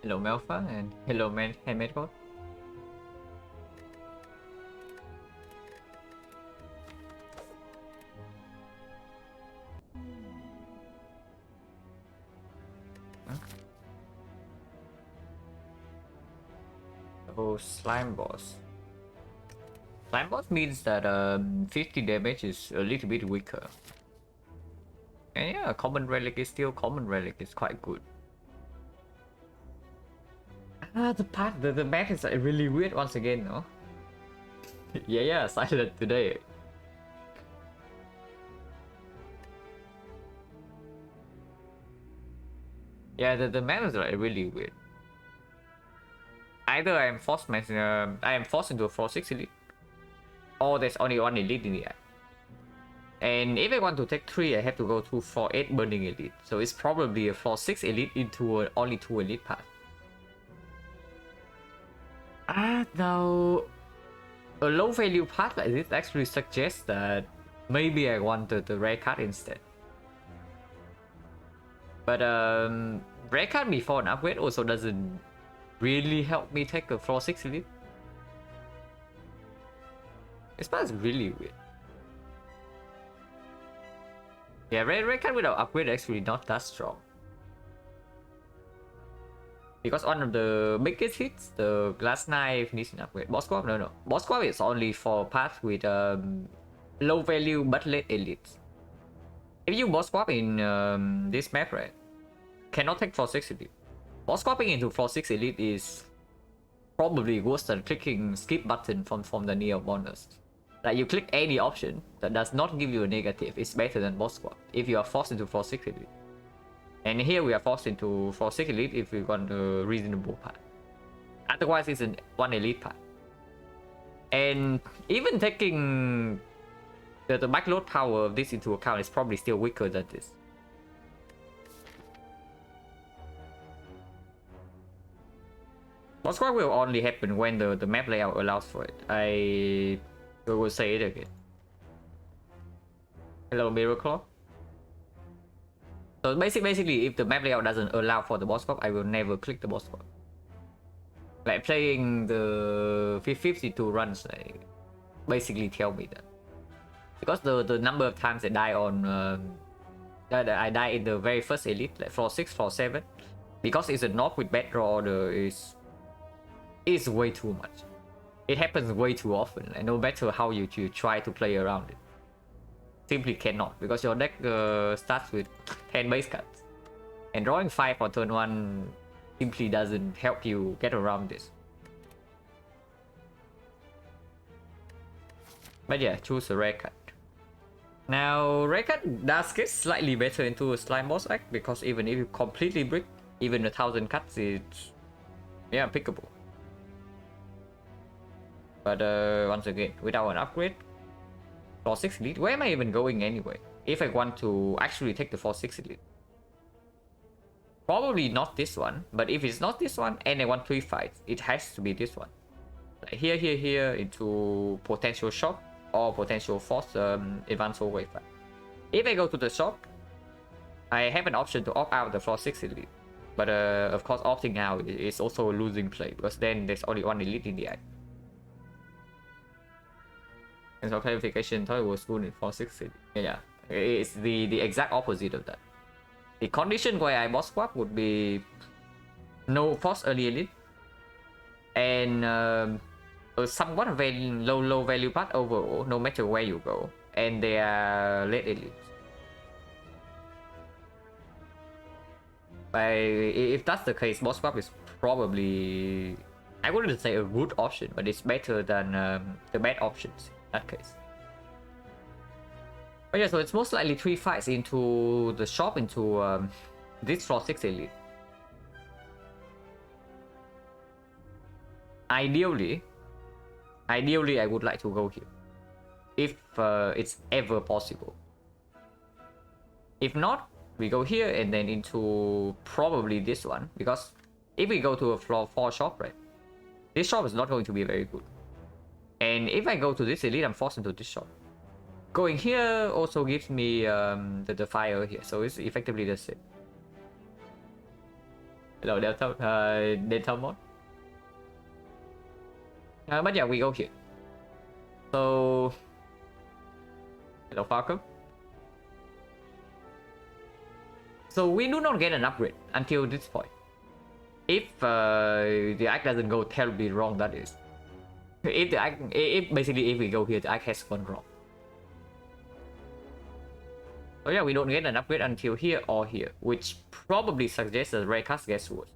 Hello Melfa and hello Handmaid. Oh, slime boss. Slime boss means that 50 damage is a little bit weaker. And yeah, common relic is still common relic. It's quite good. The map is like really weird once again, no? yeah, silent today. Yeah, the map is like really weird. Either I am forced into a 4-6 elite, or there's only one elite in the app. And if I want to take 3, I have to go to 4-8 burning elite. So it's probably a 4-6 elite into only 2 elite path. Now a low value path like this actually suggests that maybe I wanted the rare card instead. But rare card before an upgrade also doesn't really help me take a 4-6 elite. This path is really weird. Yeah, rare card without upgrade actually not that strong. Because one of the biggest hits, the glass knife needs an upgrade. Boss squad, no. Boss squad is only for paths with low value but late elites. If you boss swap in this map, right, cannot take 4-6 elite. Boss swapping into 4-6 elite is probably worse than clicking skip button from the Neo bonus. Like you click any option that does not give you a negative, it's better than boss swap if you are forced into 4-6 elite. And here we are forced into 4-6 elite if we want a reasonable path. Otherwise it's an 1 elite path. And even taking the backload power of this into account is probably still weaker than this. Boss squad will only happen when the map layout allows for it. I will say it again. Hello Miracle. So basically, if the map layout doesn't allow for the boss squad, I will never click the boss squad. Like playing the 52 runs, like, basically tell me that. Because the number of times I die on, I die in the very first elite, like 4-6, 4-7, because it's a knock with bad draw order is way too much. It happens way too often, and no matter how you try to play around it, simply cannot, because your deck starts with 10 base cards, and drawing 5 on turn 1 simply doesn't help you get around this. But yeah, choose a rare card. Now, rare card does get slightly better into a slime boss act, because even if you completely brick, even 1,000 cards, it's pickable. But once again, without an upgrade, 4-6 elite, where am I even going anyway? If I want to actually take the 4-6 elite, probably not this one. But if it's not this one and I want 3 fights, it has to be this one. Like here into potential shop or potential force advanced wave fight. If I go to the shop, I have an option to opt out the 4-6 elite. But of course, opting out is also a losing play, because then there's only 1 elite in the act. And for clarification, thought it was good in 4-6. Yeah, it's the exact opposite of that. The condition where I boss swap would be no force early elite and a somewhat low value path overall, no matter where you go, and they are late elite. If that's the case, boss swap is probably, I wouldn't say a good option, but it's better than the bad options. That case. But yeah, so it's most likely 3 fights into the shop into this 4-6 elite. Ideally, I would like to go here, if it's ever possible. If not, we go here and then into probably this one, because if we go to a floor 4 shop, right, this shop is not going to be very good. And if I go to this elite, I'm forced into this shop. Going here also gives me the fire here, so it's effectively the same. Hello, Delta mod. But yeah, we go here. So, hello, Falcon. So we do not get an upgrade until this point. If the act doesn't go terribly wrong, that is. If the act, if we go here, the act has gone wrong. So yeah, we don't get an upgrade until here or here, which probably suggests that rare cast gets worse.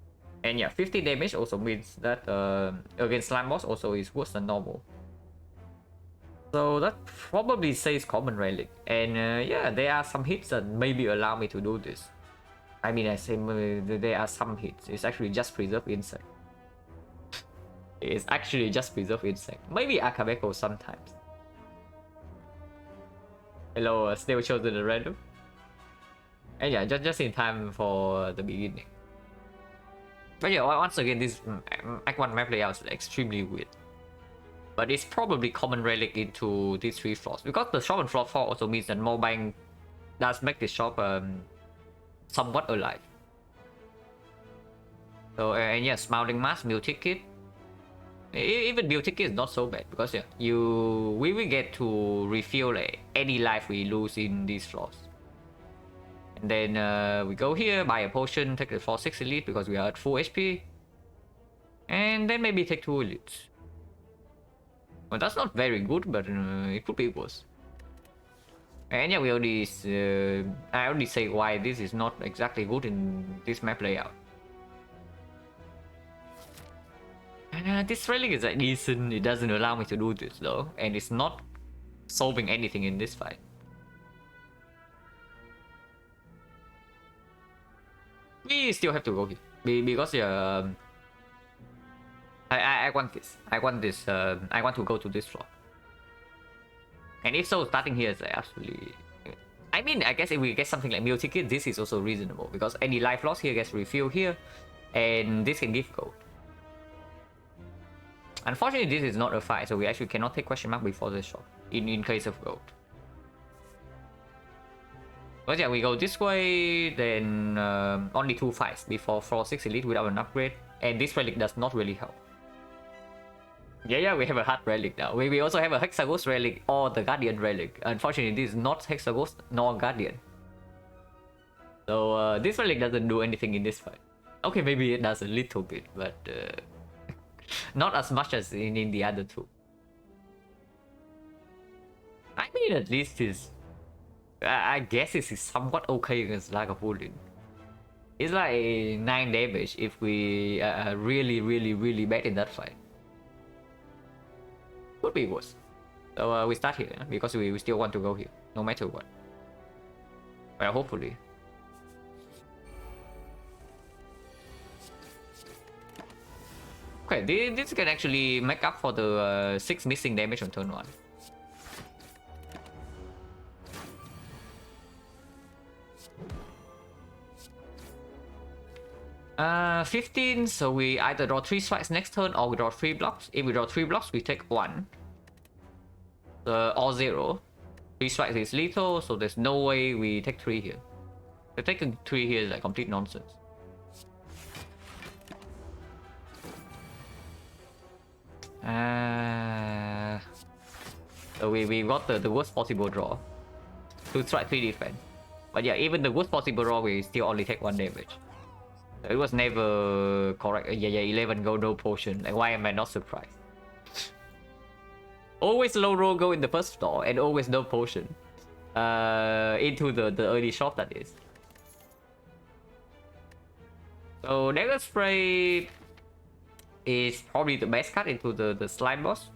And yeah, 50 damage also means that against slime boss also is worse than normal. So that probably says common relic. And yeah, there are some hits that maybe allow me to do this. I mean, I say there are some hits. It's actually just preserve insect. It's actually just preserve insect. Maybe Akabeko sometimes. Hello, still chosen the random. And yeah, just in time for the beginning. But yeah, once again, this Act 1 map layout is extremely weird. But it's probably common relic into these 3 floors. Because the shop on floor 4 also means that Mobang does make this shop somewhat alive. So, and yeah, Smiling Mask, Meal Ticket. Even Meal Ticket is not so bad. Because yeah, we will get to refill any life we lose in these floors. And then we go here, buy a potion, take the floor 6 elite because we are at full HP. And then maybe take 2 elites. Well, that's not very good, but it could be worse. And yeah, we already I already say why this is not exactly good in this map layout. And this relic is decent. It doesn't allow me to do this though, and it's not solving anything in this fight. We still have to go here because I want this. I want this. I want to go to this floor. And if so, starting here is absolutely. I mean, I guess if we get something like Meal Ticket, this is also reasonable because any life loss here gets refilled here, and this can give gold. Unfortunately, this is not a fight, so we actually cannot take question mark before this shot in case of gold. But yeah, we go this way, then only 2 fights before floor 6 elite without an upgrade, and this relic does not really help. Yeah, we have a hard relic now. We also have a Hexaghost relic or the Guardian relic. Unfortunately, this is not Hexaghost nor Guardian. So this relic doesn't do anything in this fight. Okay, maybe it does a little bit, but not as much as in the other 2. I mean, at least is. I guess this is somewhat okay against lack of wounding. It's like 9 damage if we are really bad in that fight. Could be worse. So we start here because we still want to go here, no matter what. Well, hopefully. Okay, this can actually make up for the 6 missing damage on turn 1. 15, so we either draw 3 strikes next turn or we draw 3 blocks. If we draw 3 blocks, we take 1. Or 0. 3 strikes is lethal, so there's no way we take 3 here. So taking 3 here is like complete nonsense. So we got the worst possible draw. 2 strike, 3 defense. But yeah, even the worst possible draw, we still only take 1 damage. It was never correct. Yeah, 11 go, no potion. Like, why am I not surprised? Always low roll go in the first floor and always no potion. Into the early shot, that is. So Dagger Spray is probably the best cut into the slime boss.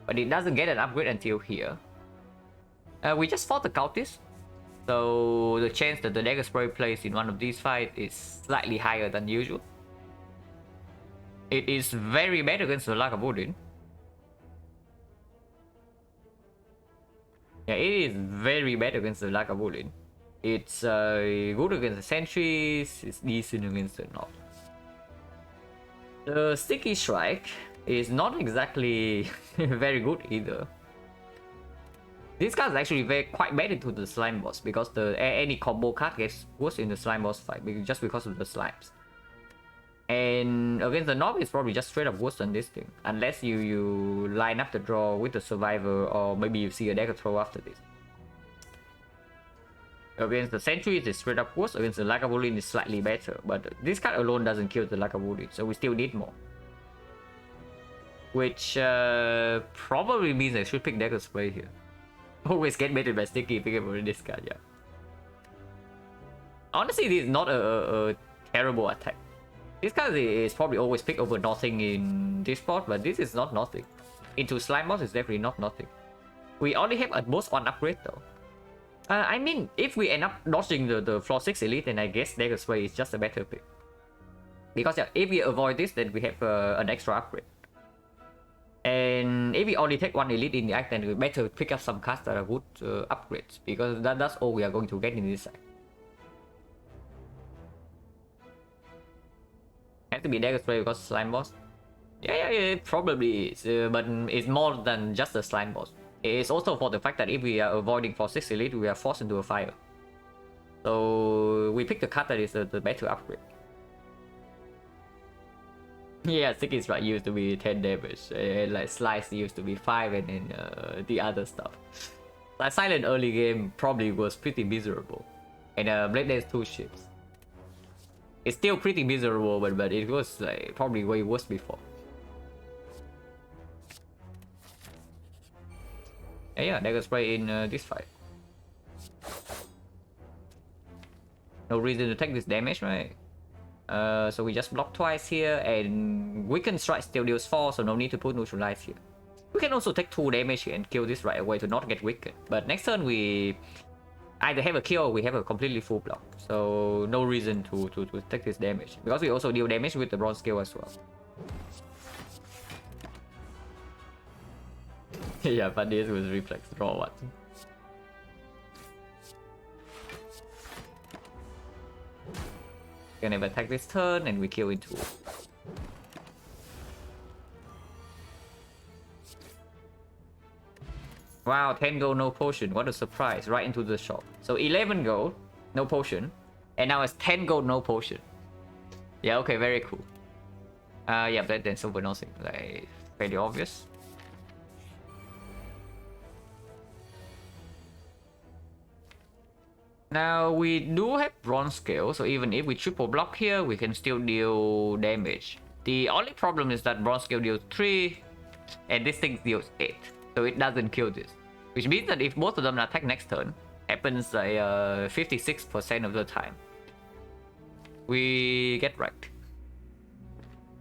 But it doesn't get an upgrade until here. We just fought the cultist. So the chance that the Dagger Spray plays in one of these fights is slightly higher than usual. It is very bad against the Lagavulin. Yeah, it is very bad against the Lagavulin. It's good against the sentries, it's decent against the North. The Sticky Strike is not exactly very good either. This card is actually quite bad into the slime boss because any combo card gets worse in the slime boss fight just because of the slimes. And against the Nob, it's probably just straight up worse than this thing. Unless you line up the draw with the Survivor, or maybe you see a deck throw after this. Against the Sentry, it's straight up worse. Against the Lagavulin, it's slightly better. But this card alone doesn't kill the Lagavulin, so we still need more. Which probably means I should pick Dagger Spray here. Always get baited by Sticky, pick up this card, yeah. Honestly, this is not a terrible attack. This card is probably always picked over nothing in this spot, but this is not nothing. Into Slime Boss is definitely not nothing. We only have at most one upgrade though. I mean, if we end up dodging the floor 6 elite, then I guess Dagger Spray is just a better pick. Because yeah, if we avoid this, then we have an extra upgrade. And if we only take one elite in the act, then we better pick up some cards that are good upgrades. Because that's all we are going to get in this act. Have to be Dagger Spray because Slime Boss? Yeah, it probably is, but it's more than just a Slime Boss. It's also for the fact that if we are avoiding for 6 elite, we are forced into a fire. So we pick the card that is the better upgrade. Yeah, Sticky's right used to be 10 damage, and like Slice used to be 5, and then the other stuff. Like Silent early game probably was pretty miserable. And Blade Dance 2 ships. It's still pretty miserable, but it was like probably way worse before. Yeah, Dagger Spray in this fight. No reason to take this damage, right? So we just block twice here, and Weakened Strike still deals 4, so no need to put Neutralize here. We can also take 2 damage here and kill this right away to not get weakened. But next turn we either have a kill or we have a completely full block. So no reason to take this damage. Because we also deal damage with the bronze scale as well. Yeah, but this was reflex draw what? Can never attack this turn and we kill into. Wow, 10 gold, no potion. What a surprise. Right into the shop. So 11 gold, no potion. And now it's 10 gold, no potion. Yeah, okay, very cool. Yeah, but then Silver Nothing. Like, fairly obvious. Now, we do have bronze scale, so even if we triple block here, we can still deal damage. The only problem is that bronze scale deals 3, and this thing deals 8. So it doesn't kill this. Which means that if both of them attack next turn, happens like 56% of the time, we get wrecked.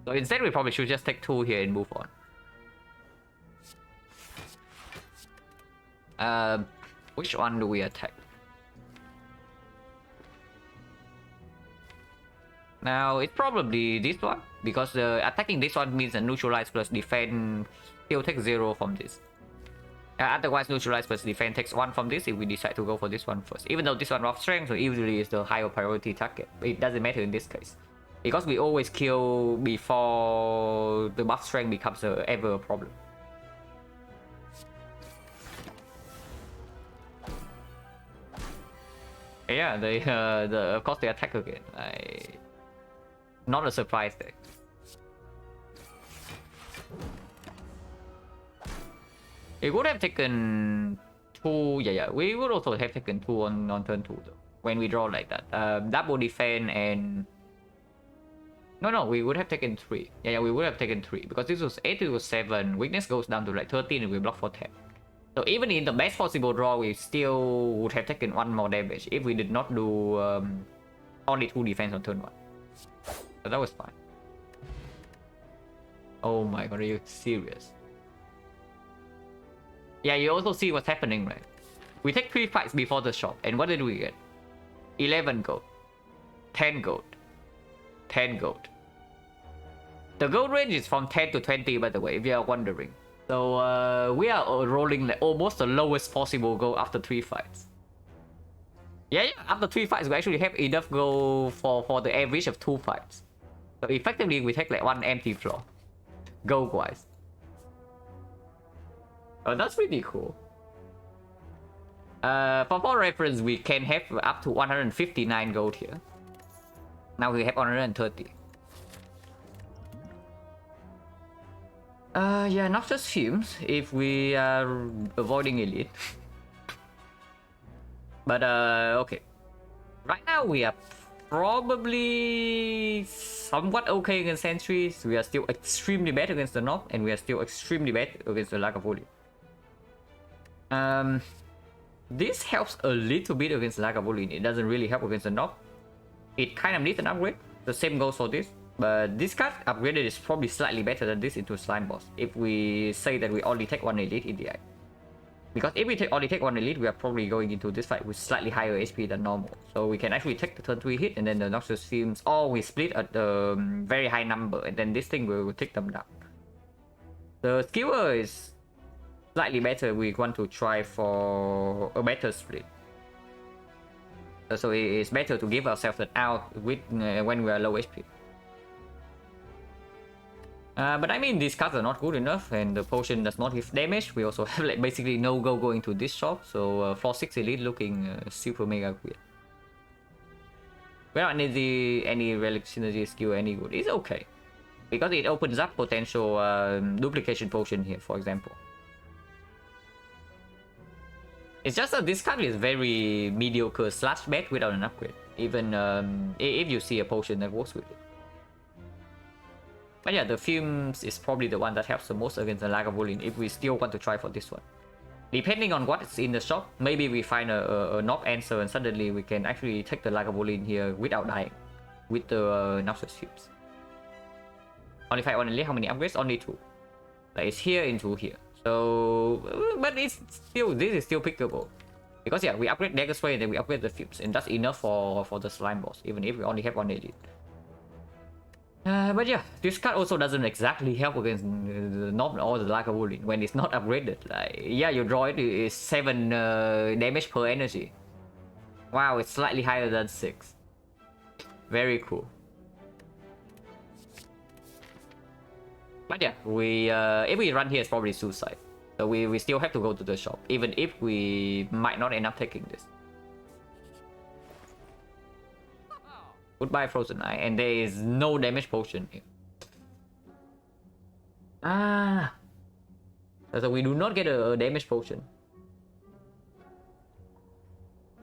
So instead we probably should just take 2 here and move on. Which one do we attack? Now it's probably this one, because attacking this one means a neutralize plus defense still takes 0 from this. Otherwise, neutralize plus defense takes 1 from this if we decide to go for this one first. Even though this one rough strength, so usually is the higher priority target. It doesn't matter in this case. Because we always kill before the buff strength becomes ever a problem. Yeah, of course they attack again. Not a surprise there. It would have taken 2. Yeah, we would also have taken 2 on turn 2 though. When we draw like that. Double defense and... No, we would have taken 3. Yeah, we would have taken 3. Because this was 8, it was 7. Weakness goes down to like 13 and we block for 10. So even in the best possible draw, we still would have taken 1 more damage if we did not do only 2 defense on turn 1. So that was fine. Oh my god, are you serious? Yeah, you also see what's happening, right? We take 3 fights before the shop, and what did we get? 11 gold. 10 gold. 10 gold. The gold range is from 10 to 20, by the way, if you are wondering. So we are rolling like almost the lowest possible gold after 3 fights. Yeah, after 3 fights, we actually have enough gold for the average of 2 fights. So effectively, we take like 1 empty floor, gold-wise. Oh, that's pretty cool. For reference, we can have up to 159 gold here. Now we have 130. Yeah, not just fumes if we are avoiding elite. But okay. Right now we are probably somewhat okay against sentries. We are still extremely bad against the knob, and we are still extremely bad against the Lagavulin. This helps a little bit against Lagavulin. It doesn't really help against the knob. It kind of needs an upgrade. The same goes for this. But this card upgraded is probably slightly better than this into Slime Boss. If we say that we only take one elite in the eye. Because if we only take one elite, we are probably going into this fight with slightly higher HP than normal. So we can actually take the turn 3 hit and then the Noxious Fumes, or we split at the very high number and then this thing will take them down. The Skewer is slightly better. We want to try for a better split. So it's better to give ourselves an out with when we are low HP. But I mean, these cards are not good enough, and the potion does not hit damage. We also have like basically no go going to this shop, so floor 6 elite looking super mega weird. We don't need any relic synergy skill any good. It's okay because it opens up potential duplication potion here, for example. It's just that this card is very mediocre slash bad without an upgrade. Even if you see a potion that works with it. But yeah, the Fumes is probably the one that helps the most against the Lagavulin if we still want to try for this one. Depending on what's in the shop, maybe we find a knob answer and suddenly we can actually take the Lagavulin here without dying. With the Noxious Fumes. Only fight one elite, how many upgrades? Only 2. Like it's here into here. So, but it's still, this is still pickable. Because yeah, we upgrade Dagger Spray and then we upgrade the Fumes. And that's enough for the Slime Boss, even if we only have one elite. But yeah, this card also doesn't exactly help against the knob or the Lagavulin when it's not upgraded. Like, yeah, your draw it is 7 damage per energy. Wow, it's slightly higher than 6. Very cool. But yeah, we if we run here, it's probably suicide. So we still have to go to the shop, even if we might not end up taking this. Goodbye, Frozen Eye, and there is no damage potion here. So we do not get a damage potion.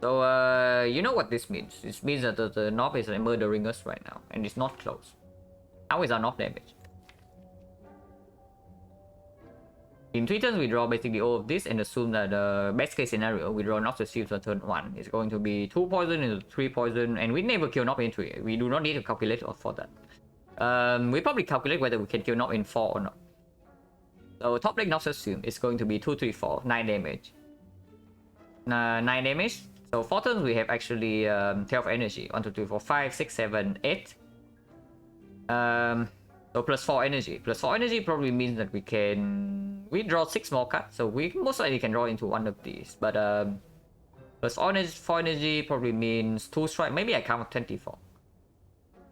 So you know what this means? This means that the knob is murdering us right now, and it's not close. How is our knob damage? In 3 turns, we draw basically all of this and assume that the best case scenario, we draw Noxious Fumes on turn 1. It's going to be 2 poison into 3 poison, and we never kill Knob into it. We do not need to calculate for that. We probably calculate whether we can kill Knob in 4 or not. So top deck Noxious Fume is going to be 2, 3, 4, 9 damage. 9 damage. So 4 turns, we have actually 12 energy. 1, 2, 3, 4, 5, 6, 7, 8. So plus 4 energy. Plus 4 energy probably means that we can... We draw 6 more cards, so we most likely can draw into one of these. But plus 4 energy probably means 2 strike. Maybe I count 24.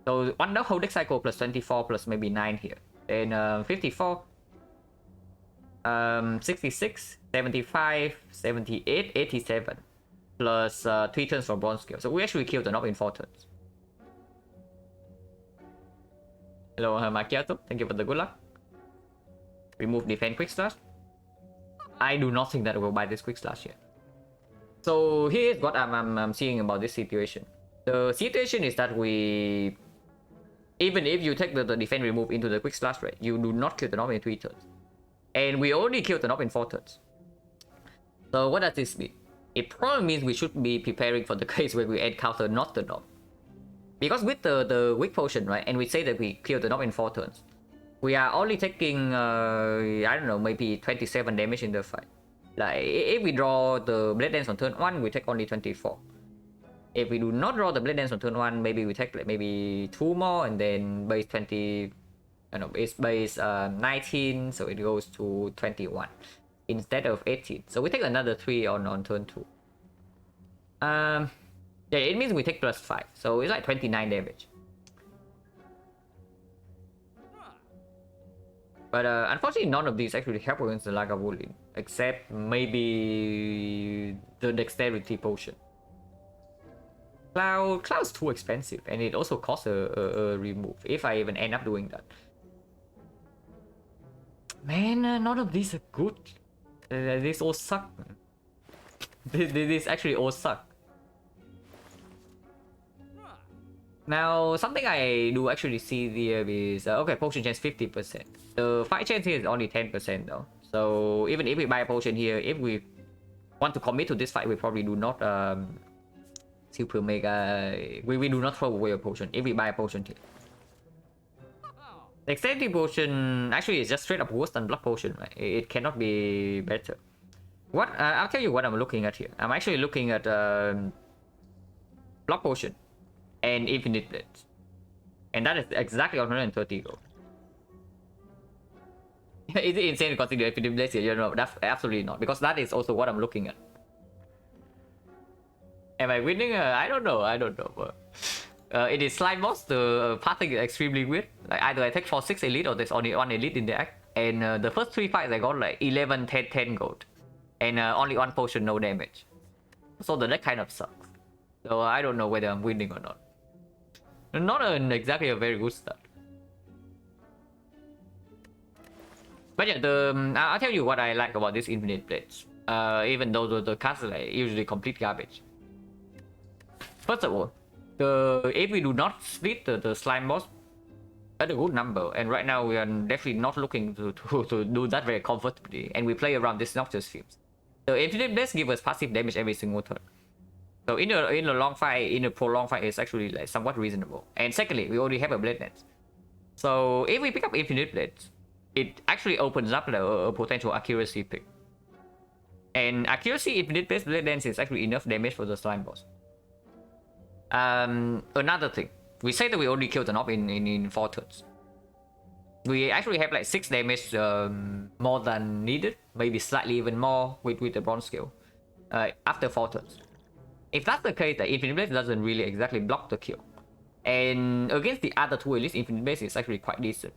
So one whole deck cycle plus 24 plus maybe 9 here. Then 54. 66, 75, 78, 87. Plus 3 turns for Bronze Scale. So we actually killed the knob in 4 turns. Hello, Macchiato. Thank you for the good luck. Remove defense quick slash. I do not think that will buy this quick slash yet. So here's what I'm seeing about this situation. The situation is that we... Even if you take the defense remove into the quick slash rate, you do not kill the knob in 3 turns. And we only killed the knob in 4 turns. So what does this mean? It probably means we should be preparing for the case where we encounter not the knob. Because with the weak potion, right, and we say that we kill the knob in 4 turns, we are only taking, I don't know, maybe 27 damage in the fight. Like, if we draw the Blade Dance on turn 1, we take only 24. If we do not draw the Blade Dance on turn 1, maybe we take like, maybe 2 more, and then base 20, I don't know, it's base 19, so it goes to 21 instead of 18. So we take another 3 on turn 2. Yeah, it means we take plus 5, so it's like 29 damage. But unfortunately, none of these actually help against the Lagavulin, except maybe the Dexterity Potion. Cloud's too expensive, and it also costs a remove, if I even end up doing that. Man, none of these are good. These all suck. These actually all suck. Now, something I do actually see there is okay, potion chance 50%. The fight chance here is only 10% though. So even if we buy a potion here, if we want to commit to this fight, we probably do not super mega. We do not throw away a potion if we buy a potion here. The extended potion actually is just straight up worse than blood potion, right? It cannot be better. What I'll tell you what I'm looking at here. I'm actually looking at blood potion and infinite blades, and that is exactly 130 gold. Is it insane to consider infinite blades here? You know, that's absolutely not, because that is also what I'm looking at. Am I winning? I don't know. But it is slime boss. The pathing is extremely weird. Like either I take for 6 elite or there's only 1 elite in the act. And the first 3 fights I got like 11, 10, 10 gold, and only 1 potion, no damage. So the deck kind of sucks. So I don't know whether I'm winning or not. Not exactly a very good start. But yeah, I'll tell you what I like about this infinite blades. Even though the cards are like usually complete garbage. First of all, if we do not split the slime boss at a good number, and right now we are definitely not looking to do that very comfortably, and we play around this Noctis Fields, the infinite blades give us passive damage every single turn. So in a long fight, in a prolonged fight, it's actually like somewhat reasonable. And secondly, we already have a blade net. So if we pick up infinite blades, it actually opens up a potential accuracy pick. And accuracy infinite blade dance is actually enough damage for the slime boss. Another thing, we say that we only killed an op in 4 turns. We actually have like 6 damage more than needed, maybe slightly even more with the bronze skill after 4 turns. If that's the case, the infinite blade doesn't really exactly block the kill, and against the other 2 elites, infinite blade is actually quite decent.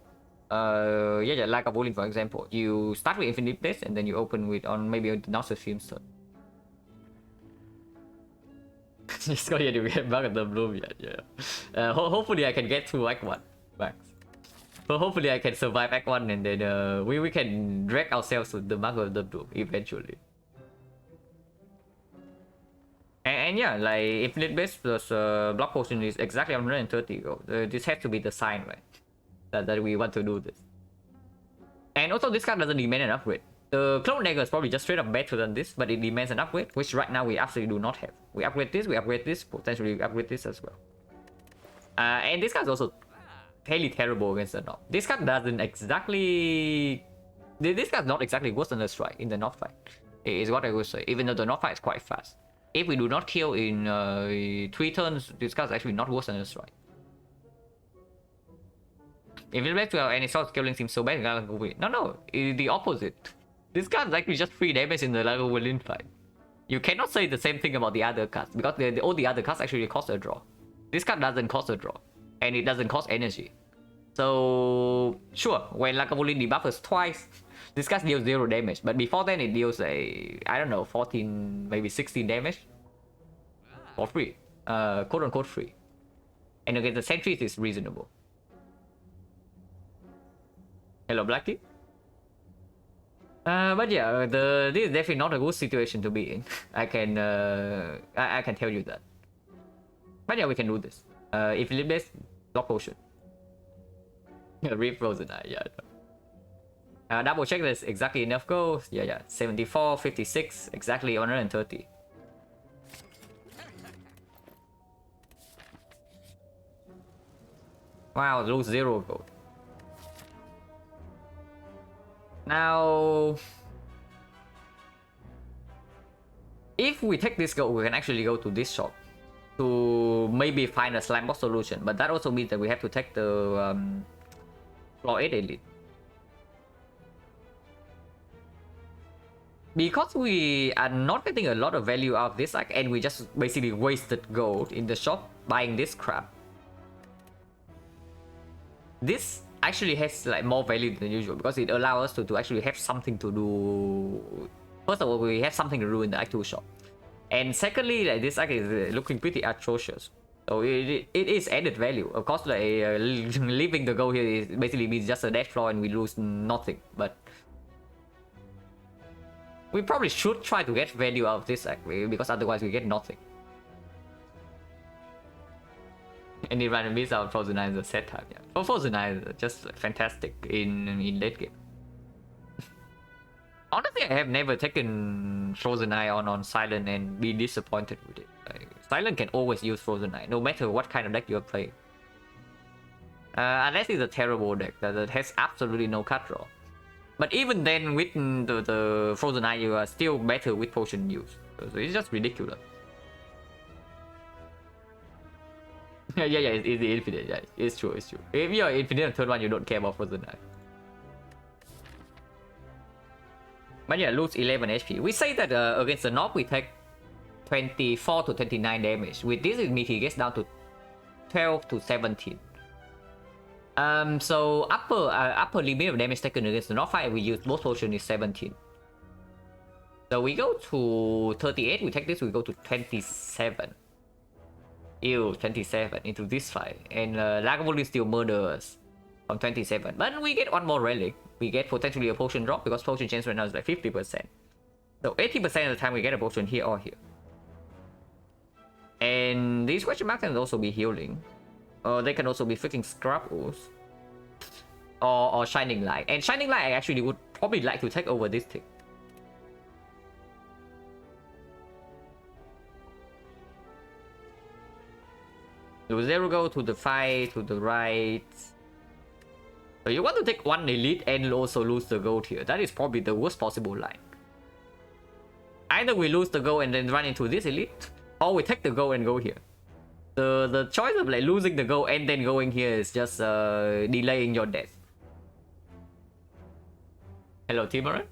Yeah, like a bowling for example, you start with infinite blade and then you open with on maybe the Noctis Fields turn. Just go here to get back at the bloom yet, yeah. Hopefully I can get through Act 1 max. So hopefully I can survive Act 1 and then we can drag ourselves to the mark of the bloom eventually. And yeah, like infinite blades plus block potion is exactly 130 gold. This has to be the sign, right? That we want to do this. And also this card doesn't demand an upgrade. The Clone Dagger is probably just straight up better than this, but it demands an upgrade, which right now we absolutely do not have. We upgrade this, potentially we upgrade this as well. And this card is also fairly terrible against the North. This card doesn't exactly... This card is not exactly worse than the Strike in the North fight, is what I would say, even though the North fight is quite fast. If we do not kill in 3 turns, this card is actually not worse than the Strike. If you to any sort scaling seems so bad, no, the opposite. This card is actually just 3 damage in the Lagavulin fight. You cannot say the same thing about the other cards, because all the other cards actually cost a draw. This card doesn't cost a draw, and it doesn't cost energy. So sure, when Lagavulin debuffs twice, this card deals 0 damage, but before then it deals I don't know, 14, maybe 16 damage for free, quote unquote free. And against the sentries is reasonable. Hello, Blackie. But yeah, this is definitely not a good situation to be in. I can tell you that. But yeah, we can do this. If you leave this, block potion. Reef frozen eye, yeah. Double check there's exactly enough gold. Yeah, 74, 56, exactly 130. Wow, lose 0 gold. Now, if we take this gold, we can actually go to this shop to maybe find a slime boss solution. But that also means that we have to take the floor 8 elite. Because we are not getting a lot of value out of this, like, and we just basically wasted gold in the shop buying this crap. This actually has like more value than usual because it allows us to actually have something to do. First of all, we have something to do in the Act 2 shop, and secondly, like, this Act is looking pretty atrocious, so it is added value. Of course, like leaving the gold here is basically means just a dash floor and we lose nothing, but We probably should try to get value out of this actually, because otherwise we get nothing. Any random miss out Frozen Eye is a set type, yeah. For Frozen Eye is just fantastic in late game. Honestly, I have never taken Frozen Eye on Silent and be disappointed with it. Like, Silent can always use Frozen Eye, no matter what kind of deck you're playing. Unless it's a terrible deck that has absolutely no cut draw. But even then, with the Frozen Eye, you are still better with potion use. So it's just ridiculous. yeah, it's infinite. Yeah, it's true. If you're infinite on turn 1, you don't care about Frozen Eye. But yeah, lose 11 HP. We say that against the Knob, we take 24 to 29 damage. With this, it mitigates down to 12 to 17. So upper limit of damage taken against the Knob fight, we use both potions is 17. So we go to 38, we take this, we go to 27. Ew, 27 into this fight. And Lagavulin still murders from 27. But we get one more relic. We get potentially a potion drop because potion chance right now is like 50%. So 80% of the time we get a potion here or here. And these question marks can also be healing. They can also be freaking Scrap Ooze. Or Shining Light. And Shining Light I actually would probably like to take over this thing. So Zero go to the 5 to the right. So you want to take one elite and also lose the gold here. That is probably the worst possible line. Either we lose the gold and then run into this elite, or we take the gold and go here. The choice of like losing the gold and then going here is just delaying your death. Hello, Timoran.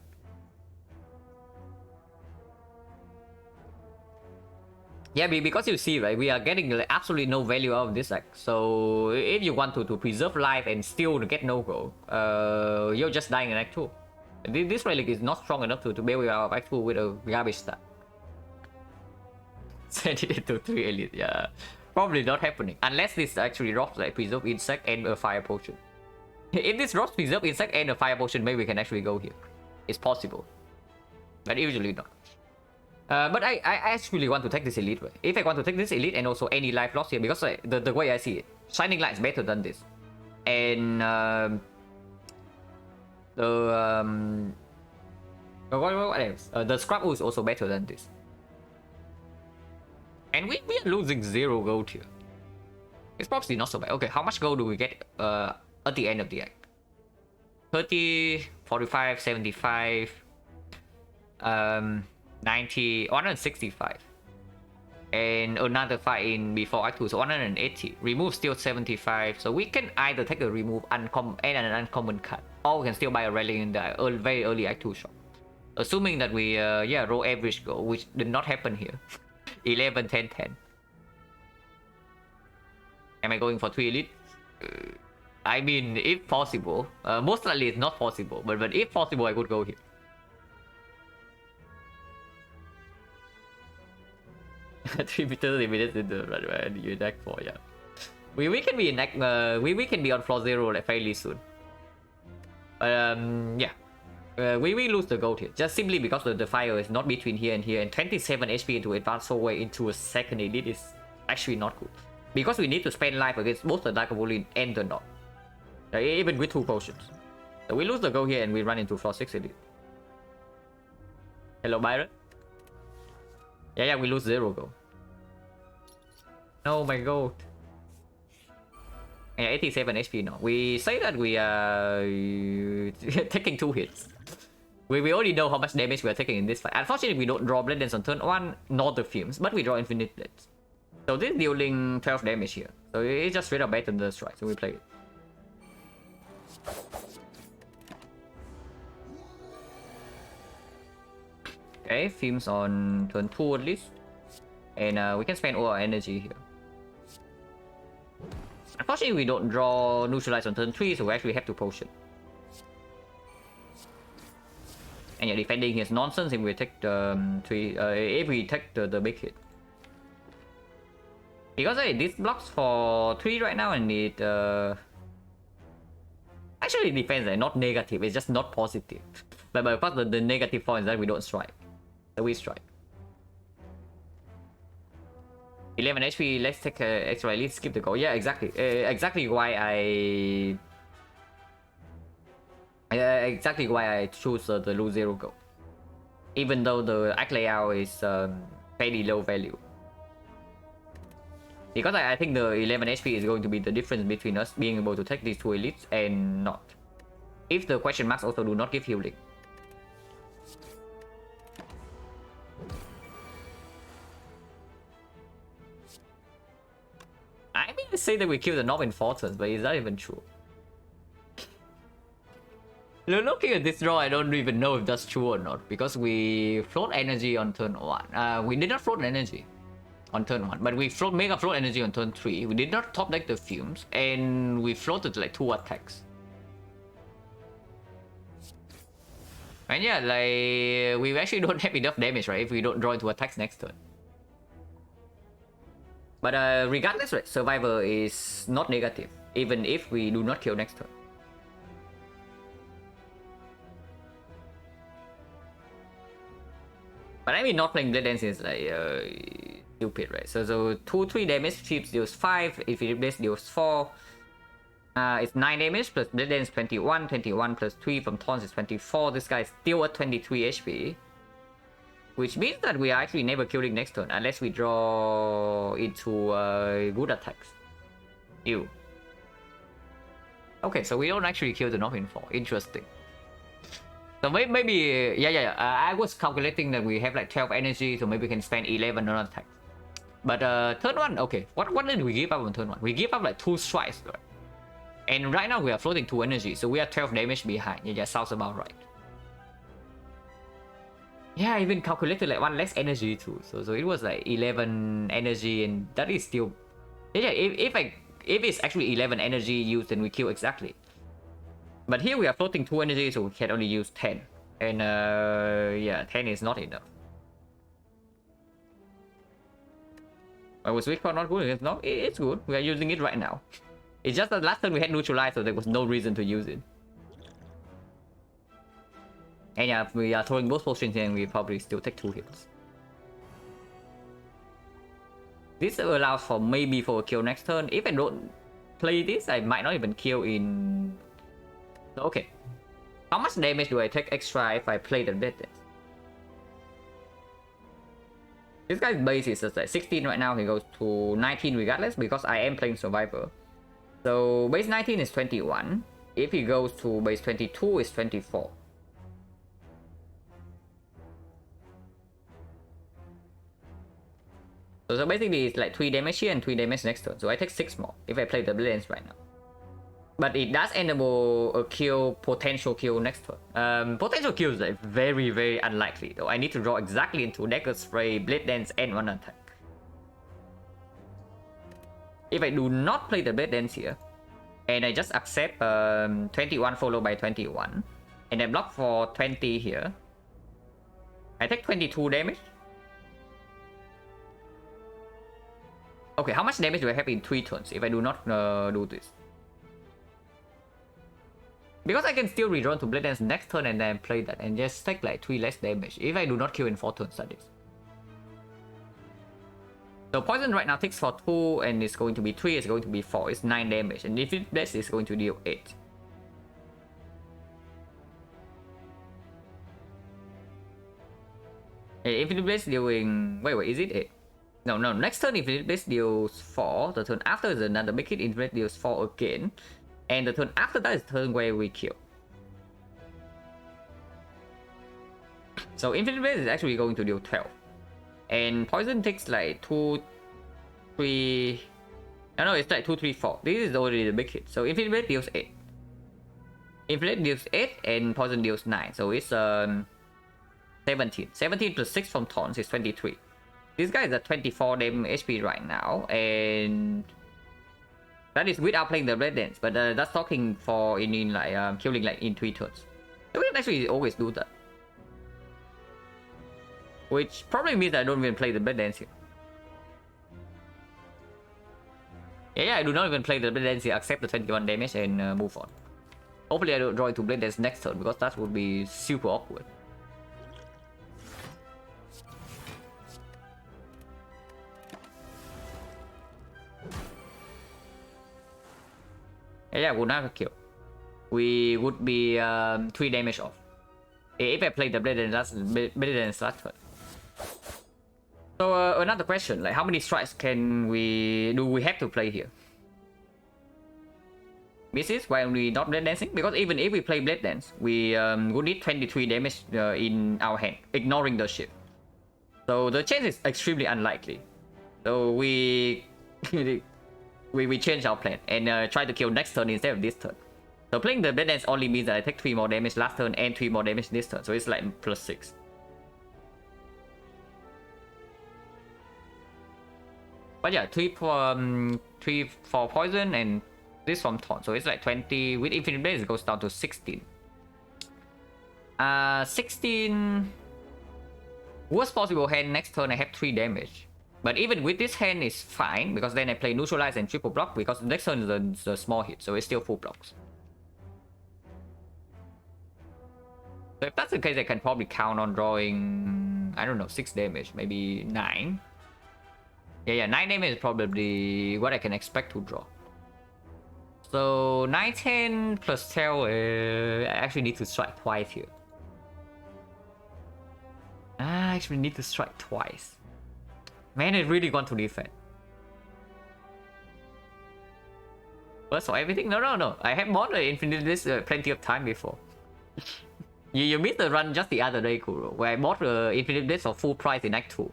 Yeah, because you see, right, we are getting like absolutely no value out of this deck. So if you want to preserve life and still get no gold, you're just dying in Act 2. This relic is not strong enough to bail you out of Act 2 with a garbage stack. Send it to 3 elite, yeah. Probably not happening. Unless this actually drops like Preserve Insect and a Fire Potion. If this drops Preserve Insect and a Fire Potion, maybe we can actually go here. It's possible. But usually not. But I actually want to take this elite. If I want to take this elite and also any life loss here, because like, the way I see it, Shining Light is better than this. And what else? The Scrap Ooze is also better than this. And we are losing 0 gold here. It's probably not so bad. Okay, how much gold do we get at the end of the act? 30, 45, 75, 90, 165. And another fight in before Act 2, so 180. Remove still 75. So we can either take a remove uncommon and an uncommon cut, or we can still buy a relic in the very early Act 2 shop. Assuming that we roll average gold, which did not happen here. 11, 10, 10. Am I going for 3 elite? I mean, if possible. Most likely it's not possible, but if possible, I would go here. 3 minutes in the run, you in Act 4, yeah. We can be in Act, we can be on floor 0 like fairly soon. Yeah. We will lose the gold here, just simply because the fire is not between here and here, and 27 HP into advanced hallway into a second elite is actually not good. Because we need to spend life against both the Lagavulin and the Knob. Even with 2 potions. So we lose the gold here and we run into floor 6 elite. Hello, Byron? Yeah, we lose 0 gold. No, my gold. Yeah, 87 HP now. We say that we are taking 2 hits. We already know how much damage we are taking in this fight. Unfortunately, we don't draw Blade Dance on turn 1, nor the Fumes, but we draw Infinite Blades. So this is dealing 12 damage here. So it's just straight up better than the strike, so we play it. Okay, Fumes on turn 2 at least. And we can spend all our energy here. Unfortunately, we don't draw Neutralize on turn 3, so we actually have to potion. And yeah, defending is nonsense if we take the if we take the big hit. Because this blocks for 3 right now, and it actually defends not negative, it's just not positive. But of course the negative point is that we don't strike. So we strike. 11 HP, let's take extra elite, skip the goal. Yeah, exactly. Exactly why I choose the lose 0 goal. Even though the act layout is fairly low value. Because I think the 11 HP is going to be the difference between us being able to take these 2 elites and not. If the question marks also do not give healing. I mean, they say that we kill the knob in 4 turns, but is that even true? Looking at this draw, I don't even know if that's true or not, because we float energy on turn 1. We did not float energy on turn 1, but we float mega float energy on turn 3. We did not top deck the fumes, and we floated like 2 attacks. And yeah, like we actually don't have enough damage, right? If we don't draw into attacks next turn. But regardless, right, Survivor is not negative, even if we do not kill next turn. But I mean, not playing Blade Dance is like stupid, right? So 2-3 damage, Chips deals 5, if it replaces deals 4. It's 9 damage plus Blade Dance 21, 21 plus 3 from Taunts is 24. This guy is still at 23 HP. Which means that we are actually never killing next turn unless we draw into good attacks. Ew. Okay, so we don't actually kill the Knob in 4. Interesting. So maybe yeah. I was calculating that we have like 12 energy, so maybe we can spend 11 on attacks. But turn 1, okay. What did we give up on turn 1? We give up like 2 strikes, right? And right now we are floating 2 energy, so we are 12 damage behind. Yeah, sounds about right. Yeah, I even calculated like 1 less energy too. So it was like 11 energy, and that is still... Yeah, if it's actually 11 energy used, then we kill exactly. But here we are floating 2 energy, so we can only use 10. And yeah, 10 is not enough. Was weak power not good? No, it's good. We are using it right now. It's just that last time we had neutralized, so there was no reason to use it. And yeah, we are throwing both potions and we probably still take 2 hits. This allows for maybe for a kill next turn. If I don't play this, I might not even kill in... So, okay. How much damage do I take extra if I play the Blade Dance? This guy's base is like 16 right now. He goes to 19 regardless because I am playing Survivor. So base 19 is 21. If he goes to base 22, it's 24. So basically it's like 3 damage here and 3 damage next turn. So I take 6 more if I play the Blade Dance right now. But it does enable a kill, potential kill next turn. Potential kills are very, very unlikely though. I need to draw exactly into Dagger Spray, Blade Dance, and 1 attack. If I do not play the Blade Dance here, and I just accept 21 followed by 21, and I block for 20 here, I take 22 damage. Okay, how much damage do I have in 3 turns if I do not do this? Because I can still redraw to Blade Dance next turn and then play that and just take like 3 less damage if I do not kill in 4 turns, that is. So poison right now takes for 2 and it's going to be 3, it's going to be 4, it's 9 damage, and if it bless, it's going to deal 8. Infinite Blast dealing... Wait, is it 8? No, next turn Infinite Blast deals 4, the turn after is another make it Infinite deals 4 again, and the turn after that is the turn where we kill. So Infinite Blast is actually going to deal 12. And poison takes like 2, 3... No, it's like 2, 3, 4. This is already the big hit. So Infinite Blade deals 8. Infinite deals 8 and poison deals 9. So it's 17. 17 plus 6 from taunts is 23. This guy is at 24 HP right now, and that is without playing the Blade Dance. But that's talking for in like killing like in 3 turns. So we can actually always do that. Which probably means I don't even play the Blade Dance here. Yeah, I do not even play the Blade Dance here, accept the 21 damage and move on. Hopefully I don't draw into Blade Dance next turn, because that would be super awkward. Yeah, would not have kill. We would be 3 damage off. If I play the Blade Dance last turn. So another question, like how many strikes do we have to play here? Misses while we not Blade Dancing? Because even if we play Blade Dance, we would need 23 damage in our hand, ignoring the ship. So the chance is extremely unlikely. So we change our plan and try to kill next turn instead of this turn. So playing the Blade Dance only means that I take 3 more damage last turn and 3 more damage this turn. So it's like +6. But yeah, 3 for poison and this from taunt. So it's like 20. With Infinite Blade, it goes down to 16. 16. Worst possible hand, next turn I have 3 damage. But even with this hand is fine, because then I play Neutralize and triple block, because the next turn is a small hit, so it's still full blocks. So if that's the case, I can probably count on drawing, I don't know, 6 damage, maybe 9. Yeah, 9 damage is probably what I can expect to draw. So 9, 10 plus 12, I actually need to strike twice here. I actually need to strike twice. Man, I really want to defend. First for everything? No. I have bought the Infinite Blitz plenty of time before. you missed the run just the other day, Kuro, where I bought the Infinite Blitz for full price in Act 2.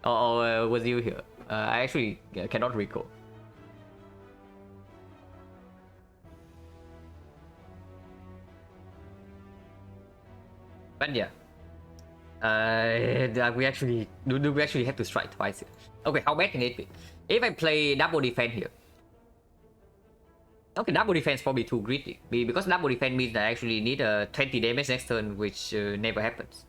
Or was you here? I actually cannot recall. But yeah. We actually have to strike twice here. Okay, how bad can it be? If I play double defense here. Okay, double defense probably too greedy. Because double defense means that I actually need 20 damage next turn, which never happens.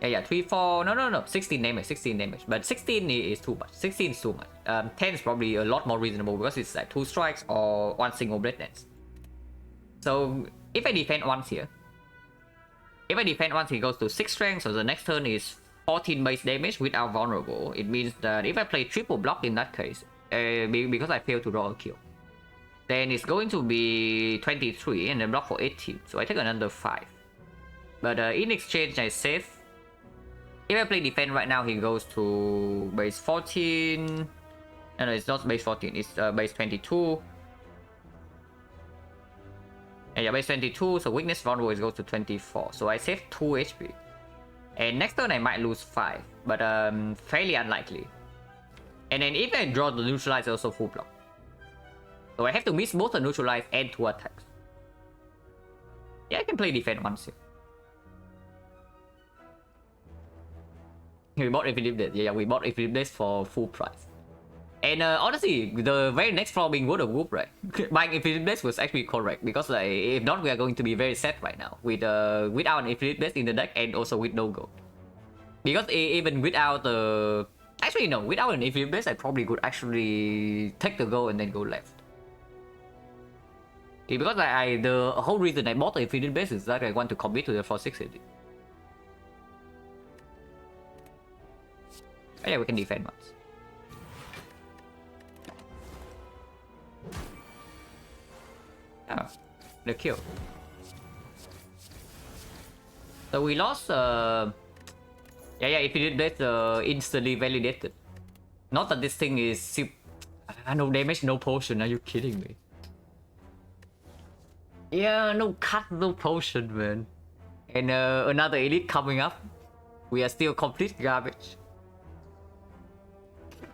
Yeah, 3, 4, no, 16 damage, but 16 is too much. 16 is too much. 10 is probably a lot more reasonable, because it's like 2 strikes or 1 single Blade Dance. So if I defend once here, he goes to 6 strength, so the next turn is 14 base damage without vulnerable. It means that if I play triple block in that case, because I failed to draw a kill, then it's going to be 23 and then block for 18. So I take another 5. But in exchange, I save. If I play defense right now, he goes to base 14. No, it's not base 14, it's base 22. Yeah, base 22, so weakness vulnerable is goes to 24. So I save 2 HP. And next turn I might lose 5, but fairly unlikely. And then if I draw the neutralize, also full block. So I have to miss both the neutralize and 2 attacks. Yeah, I can play defense once here. We bought Infinite Blade. Yeah, we bought Infinite Blade for full price. And honestly, the very next floor being World of Whoop, right? Buying Infinite Blade was actually correct, because like, if not, we are going to be very sad right now with without an Infinite Blade in the deck and also with no gold. Because even without the... Actually no, without an Infinite Blade, I probably could actually take the gold and then go left. Yeah, because the whole reason I bought the Infinite Blade is that I want to commit to the 460. Oh, yeah, we can defend once. Oh, the kill. So we lost yeah, if you did that instantly validated. Not that this thing is no damage, no potion, are you kidding me? Yeah, no cut, no potion, man. And another elite coming up. We are still complete garbage.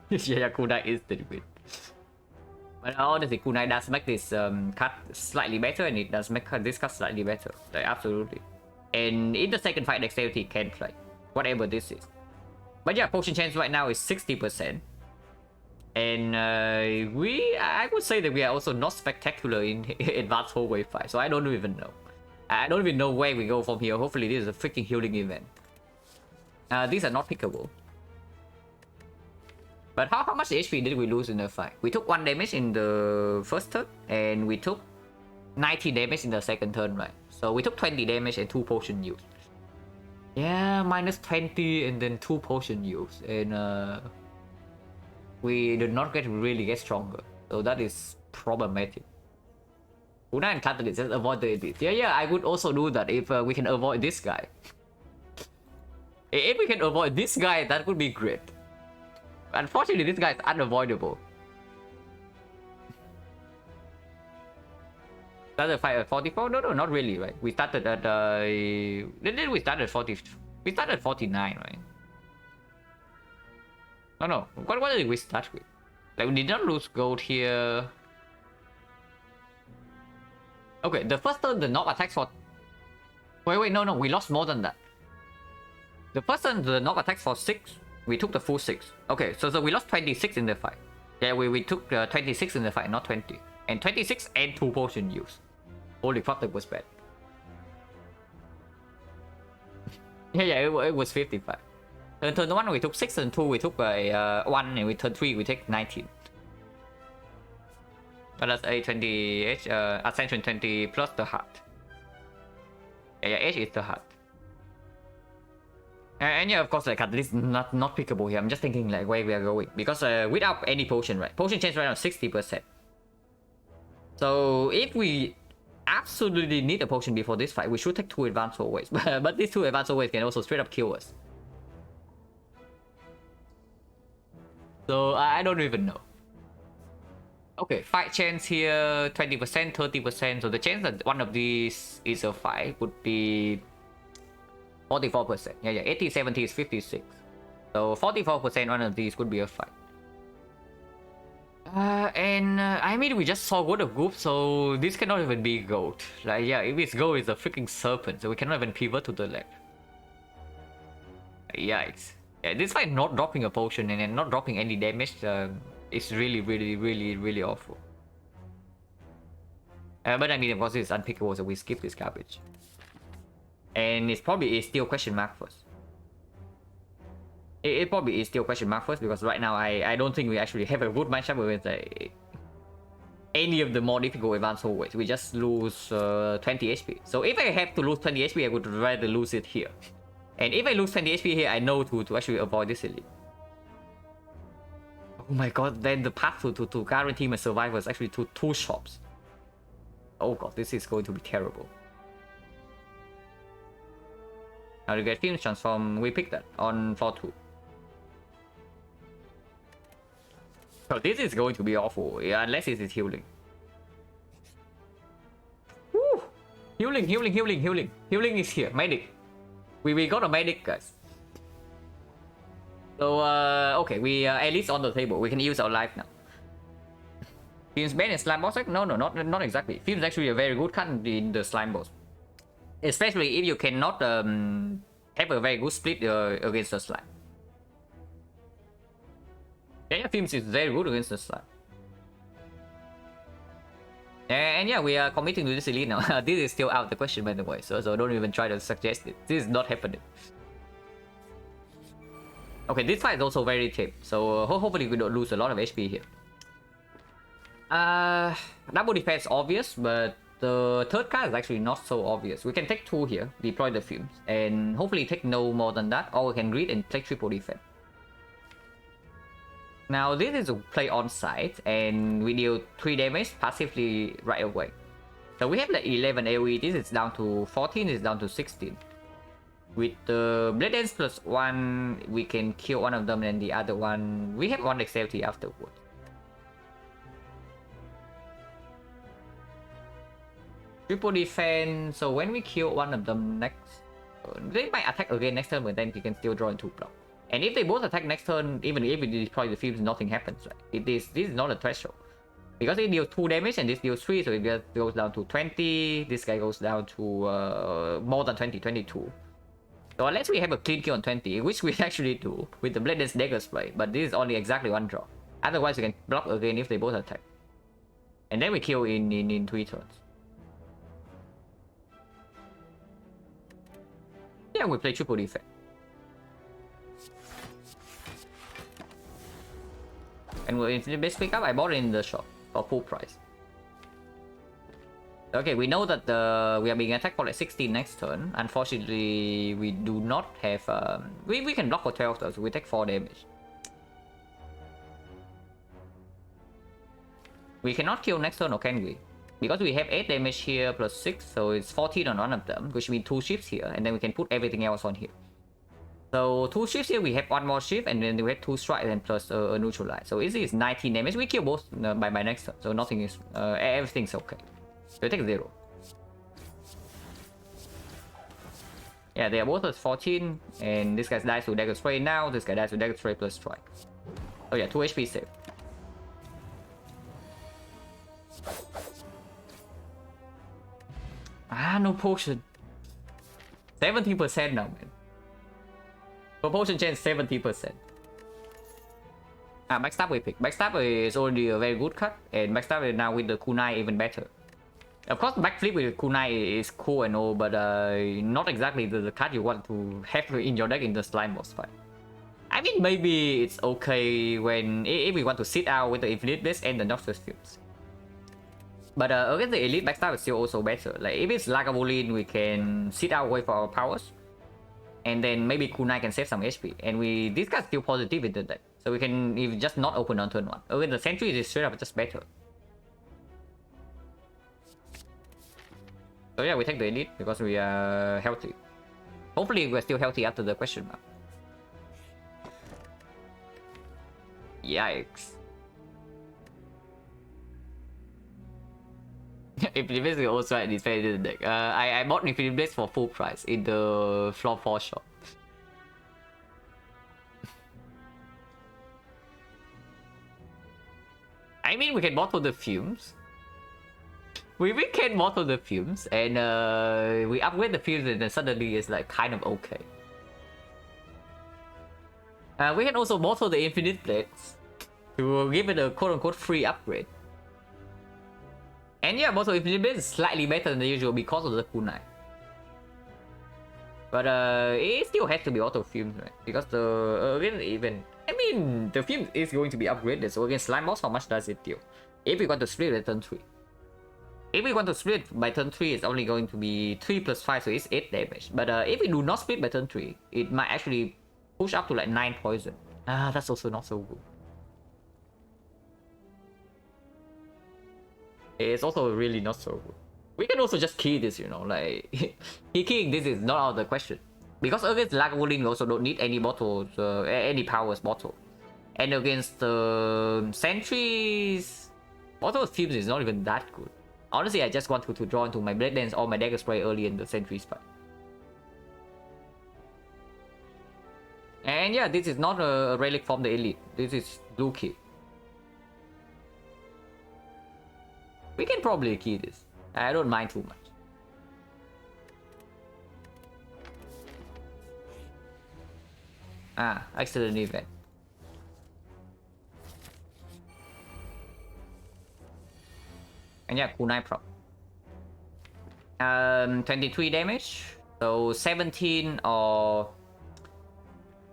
Yeah, Kunai is the win. But honestly, Kunai does make this cut slightly better, and it does make this cut slightly better. Like, absolutely. And in the second fight, dexterity can play. Whatever this is. But yeah, potion chance right now is 60%. And I would say that we are also not spectacular in advanced whole wave 5. So I don't even know. I don't even know where we go from here. Hopefully this is a freaking healing event. These are not pickable. But how much HP did we lose in the fight? We took 1 damage in the first turn, and we took 90 damage in the second turn, right? So we took 20 damage and 2 potion use. Yeah, minus 20 and then 2 potion use, and we did not really get stronger. So that is problematic. Una and Catalyst, just avoid the edit. Yeah, I would also do that if we can avoid this guy. If we can avoid this guy, that would be great. Unfortunately, this guy is unavoidable. Started fight at 44? No, not really, right? We started at we started at 40. We started at 49, right? No. What did we start with? Like, we did not lose gold here. Okay, the first turn the knock attacks for... Wait, no, we lost more than that. The first turn the knock attacks for 6. We took the full 6. Okay, so we lost 26 in the fight. Yeah, we took 26 in the fight, not 20. And 26 and 2 potion use. Holy fuck, that was bad. Yeah, it was 55. Turn 1 we took 6, and 2 we took 1, and we turn 3 we take 19. But that's A20H, Ascension 20 plus the heart. Yeah, H is the heart. And yeah, of course, like at least not pickable here. I'm just thinking like where we are going. Because without any potion, right? Potion chance right now 60%. So if we absolutely need a potion before this fight, we should take 2 advanced always. But these 2 advanced always can also straight up kill us. So I don't even know. Okay, fight chance here 20%, 30%. So the chance that one of these is a fight would be 44%. Yeah, 80, 70 is 56. So 44% one of these could be a fight. I mean, we just saw Gold of Goop, so this cannot even be gold. Like, yeah, if it's gold, it's a freaking serpent, so we cannot even pivot to the left. Yikes. Yeah, this fight not dropping a potion and then not dropping any damage is really awful. But I mean, of course, it's unpickable, so we skip this garbage. And it's probably is still question mark first. It probably is still question mark first, because right now I don't think we actually have a good matchup with any of the more difficult advanced hallways. We just lose 20 HP. So if I have to lose 20 HP, I would rather lose it here. And if I lose 20 HP here, I know to actually avoid this elite. Oh my god, then the path to guarantee my survival is actually to 2 shops. Oh god, this is going to be terrible. Now to get Phoenix Transform, we pick that on floor 2. So this is going to be awful, yeah, unless it is healing. Woo! Healing. Healing is here, medic. We got a medic, guys. So, okay, we at least on the table. We can use our life now. Film's banned in slime boss? No, not exactly. Film's actually a very good card in the slime boss. Especially if you cannot have a very good split against the slime. Yeah, Films is very good against the slime. And yeah, we are committing to this elite now. This is still out of the question, by the way, so don't even try to suggest it. This is not happening. Okay, this fight is also very tame, so hopefully we don't lose a lot of HP here. Double defense obvious, but the third card is actually not so obvious. We can take 2 here, deploy the Fumes, and hopefully take no more than that, or we can read and take triple defense. Now this is a play on site, and we deal 3 damage passively right away. So we have like 11 AoE, this is down to 14, this is down to 16. With the Blade Dance plus 1, we can kill one of them, and the other one, we have 1 dexterity afterwards. Triple defense, so when we kill one of them next, they might attack again next turn, but then you can still draw into block. And if they both attack next turn, even if we deploy the Fumes, nothing happens, right? This is not a threshold. Because it deals 2 damage and this deals 3, so it just goes down to 20. This guy goes down to more than 20, 22. So unless we have a clean kill on 20, which we actually do with the Blade Dance Dagger's play, but this is only exactly 1 draw. Otherwise we can block again if they both attack. And then we kill in 3 turns. Yeah, we play triple defense. And when the base pick up, I bought it in the shop for full price. Okay, we know that we are being attacked for like 16 next turn. Unfortunately, we do not have... we can block for 12 though, so we take 4 damage. We cannot kill next turn, or can we? Because we have 8 damage here plus 6, so it's 14 on one of them, which means 2 ships here, and then we can put everything else on here. So 2 shifts here, we have 1 more shift, and then we have 2 strike and plus a neutralize. So easy is 19 damage. We kill both by next turn, so nothing is... everything's okay. So we take 0. Yeah, they are both at 14, and this guy dies to dagger spray now, this guy dies to dagger spray plus strike. Oh yeah, 2 HP save. Ah, no potion. 70% now, man. Propulsion change 70%. Backstab we pick. Backstab is already a very good cut, and backstab is now with the kunai even better. Of course, backflip with kunai is cool and all, but not exactly the cut you want to have in your deck in the slime boss fight. I mean, maybe it's okay when if we want to sit out with the infinite blitz and the noxious fumes. But against the elite, backstab is still also better. Like if it's Lagavulin, we can sit out wait for our powers. And then maybe kunai can save some HP. And this guy's still positive in the deck. So we can just not open on turn 1. Again, the sentry is straight up just better. So yeah, we take the elite because we are healthy. Hopefully we're still healthy after the question mark. Yikes. Infinite Blades will also add this in the deck. I bought Infinite Blades for full price in the floor 4 shop. I mean, we can bottle the fumes. We can bottle the fumes, and we upgrade the fumes, and then suddenly it's like kind of okay. We can also bottle the Infinite Blades to give it a quote-unquote free upgrade. And yeah, bottle Infinite Blades is slightly better than the usual because of the kunai. But it still has to be auto fumes, right? Because I mean, the fume is going to be upgraded, so against slime boss, how much does it deal? If we want to split at turn 3. If we want to split by turn 3, it's only going to be 3 plus 5, so it's 8 damage. But if we do not split by turn 3, it might actually push up to like 9 poison. That's also not so good. It's also really not so good. We can also just key this, you know, like... keying this is not out of the question. Because against Lagavulin, we also don't need any bottles, any powers bottle. And against the sentries... Bottle of Fumes is not even that good. Honestly, I just want to draw into my Blade Dance or my Dagger Spray early in the sentries fight. And yeah, this is not a relic from the elite. This is blue key. We can probably key this. I don't mind too much. Accident event. And yeah, kunai prop. 23 damage. So 17 or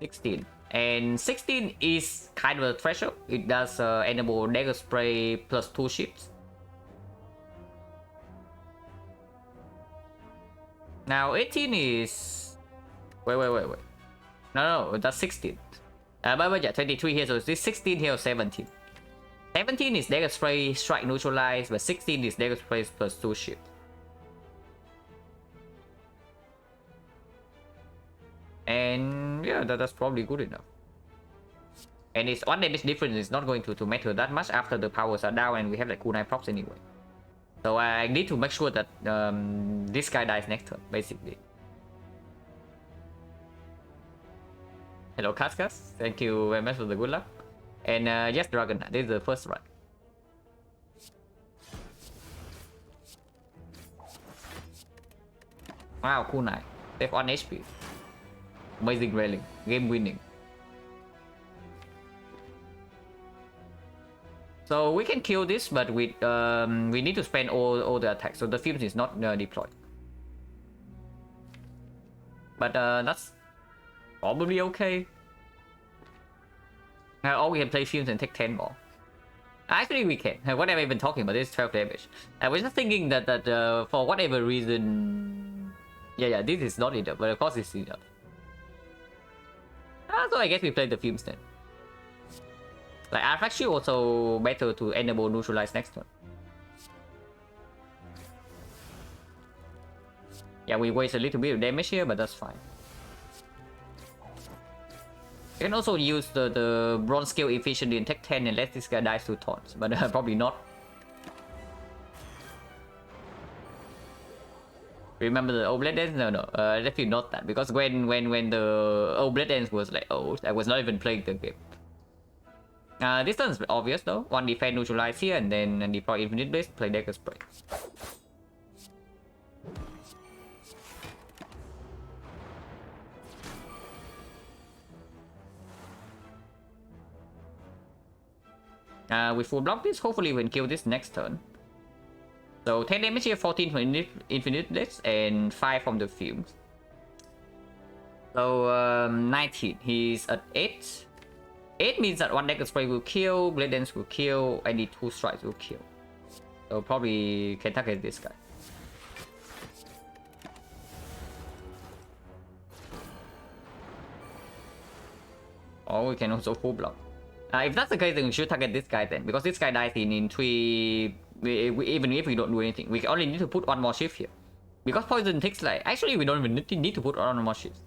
16. And 16 is kind of a threshold. It does enable Dagger Spray plus 2 ships. Now 18 is... Wait. No, that's 16. But yeah, 23 here, so is this 16 here or 17? 17 is Dagger Spray, Strike Neutralize, but 16 is Dagger Spray plus 2 shift. And yeah, that's probably good enough. And it's 1 damage difference is not going to matter that much after the powers are down and we have like kunai props anyway. So I need to make sure that this guy dies next turn, basically. Hello, Kaskas. Thank you very much for the good luck. And yes, Dragon, this is the first run. Wow, kunai. Save 1 HP. Amazing railing. Game winning. So we can kill this, but we need to spend all the attacks. So the fumes is not deployed. But that's probably okay. Or we can play Fumes and take 10 more. Actually, we can. What am I even talking about? This is 12 damage. I was just thinking that for whatever reason... Yeah, this is not enough, but of course it's enough. So I guess we play the Fumes then. Like, actually also better to enable neutralize next turn. Yeah, we waste a little bit of damage here, but that's fine. You can also use the bronze scale efficiently and take 10 and let this guy die 2 taunts, but probably not. Remember the old blade dance? No, definitely not that, because when the old blade dance was like old, I was not even playing the game. This turn's obvious though. One defense neutralize here and then deploy infinite blade, play dagger spray. We full block this, hopefully we can kill this next turn. So 10 damage here, 14 from infinite blades and 5 from the fumes. So 19, he's at 8. 8 means that one dagger spray will kill, blade dance will kill, any 2 strikes will kill. So probably can target this guy. Or we can also full block. If that's the case, then we should target this guy then, because this guy dies in 3. Even if we don't do anything, we only need to put 1 more shift here. Because poison takes like, actually we don't even need to put 1 more shifts.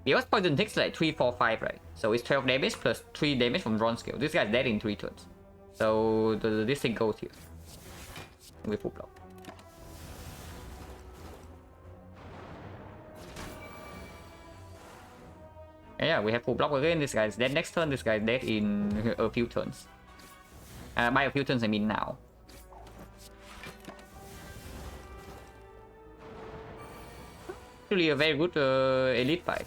Because poison takes like 3, 4, 5, right? So it's 12 damage plus 3 damage from bronze scale. This guy's dead in 3 turns. So this thing goes here. We full block. Yeah, we have full block again. This guy's dead next turn. This guy's dead in a few turns. By a few turns, I mean now. Actually, a very good elite fight.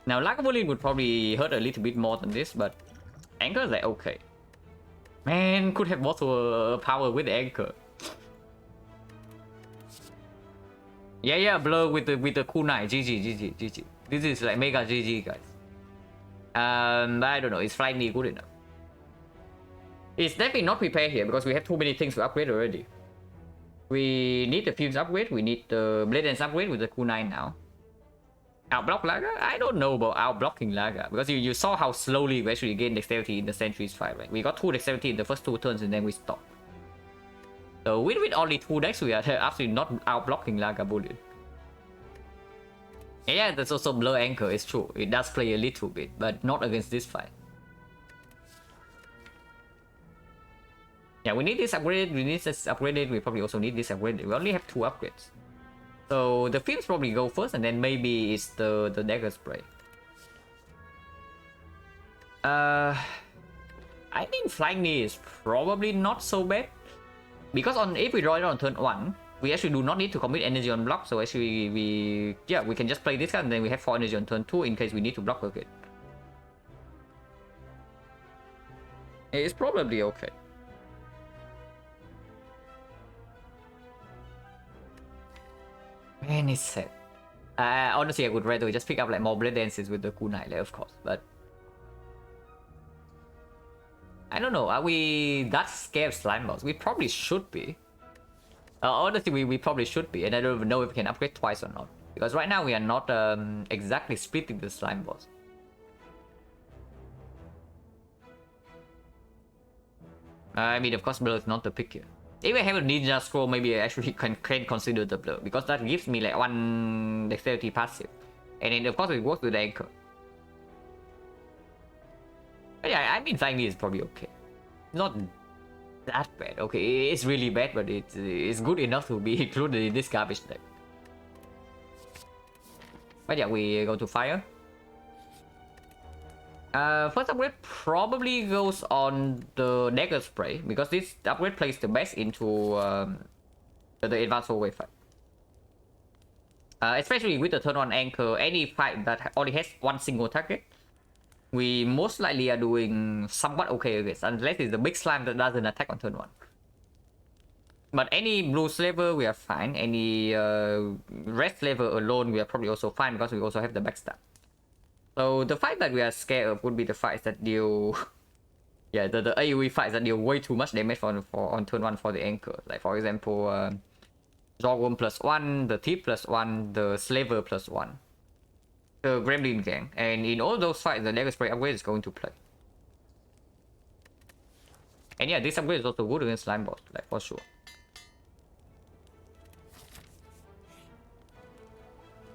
Now, Lagavulin would probably hurt a little bit more than this, but Anchor is like okay. Man, could have more power with Anchor. Yeah, Blur with the kunai. GG. This is like mega GG, guys. I don't know. Is Flying Knee good enough? It's definitely not prepared here because we have too many things to upgrade already. We need the Fumes upgrade. We need the Blade Dance upgrade with the kunai now. Outblock Laga? I don't know about outblocking Laga because you saw how slowly we actually gained dexterity in the Centuries fight, right? We got 2 dexterity in the first 2 turns and then we stopped. So with only 2 decks, we are absolutely not outblocking Lagavulin. Yeah, that's also Blur Anchor, it's true. It does play a little bit, but not against this fight. Yeah, we need this upgraded, we need this upgraded, we probably also need this upgraded. We only have 2 upgrades. So the Fumes probably go first, and then maybe it's the dagger spray. I think Flying Knee is probably not so bad. Because if we draw it on turn 1, we actually do not need to commit energy on block, so actually we can just play this card and then we have 4 energy on turn 2 in case we need to block again. It's probably okay. Man, it's sad. Honestly, I would rather just pick up like more Blade Dances with the kunai, like, of course, but I don't know, are we that scared of slime balls? We probably should be. Honestly, we probably should be, and I don't even know if we can upgrade twice or not. Because right now we are not exactly splitting the slime balls. I mean, of course, Blur is not the pick here. If I have a Ninja Scroll, maybe I actually can consider the Blur, because that gives me like 1 dexterity passive. And then, of course, it works with the Anchor. But yeah, I mean, Flying Knee is probably okay. Not that bad. Okay, it's really bad, but it's good enough to be included in this garbage deck. But yeah, we go to fire. First upgrade probably goes on the dagger spray because this upgrade plays the best into the advanced four-way fight. Especially with the turn on anchor, any fight that only has 1 single target, we most likely are doing somewhat okay against, unless it's the big slime that doesn't attack on turn 1. But any blue slaver, we are fine. Any red slaver alone, we are probably also fine because we also have the backstab. So the fight that we are scared of would be the fights that deal Yeah, the AoE fights that deal way too much damage for on turn 1 for the anchor. Like for example, Jawworm +1, the Thief +1, the Slaver +1, the Gremlin Gang, and in all those fights, the Dagger Spray upgrade is going to play. And yeah, this upgrade is also good against Slime Boss, like for sure.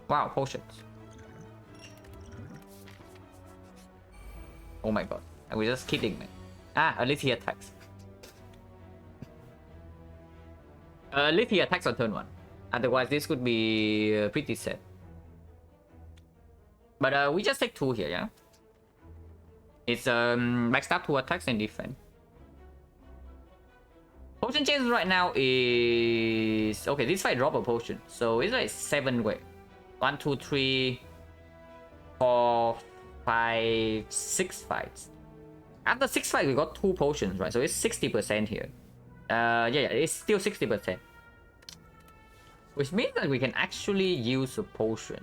Wow, potions. Oh my god, are we just kidding, man? Ah, at least he attacks. At least he attacks on turn 1. Otherwise, this could be pretty sad. But we just take 2 here, yeah? It's backstab 2 attacks and defense. Potion chance right now is... Okay, this fight drop a potion. So it's like 7 wait. 1, 2, 3, 4, 5, 6 fights. After 6 fights, we got 2 potions, right? So it's 60% here. Yeah, it's still 60%. Which means that we can actually use a potion.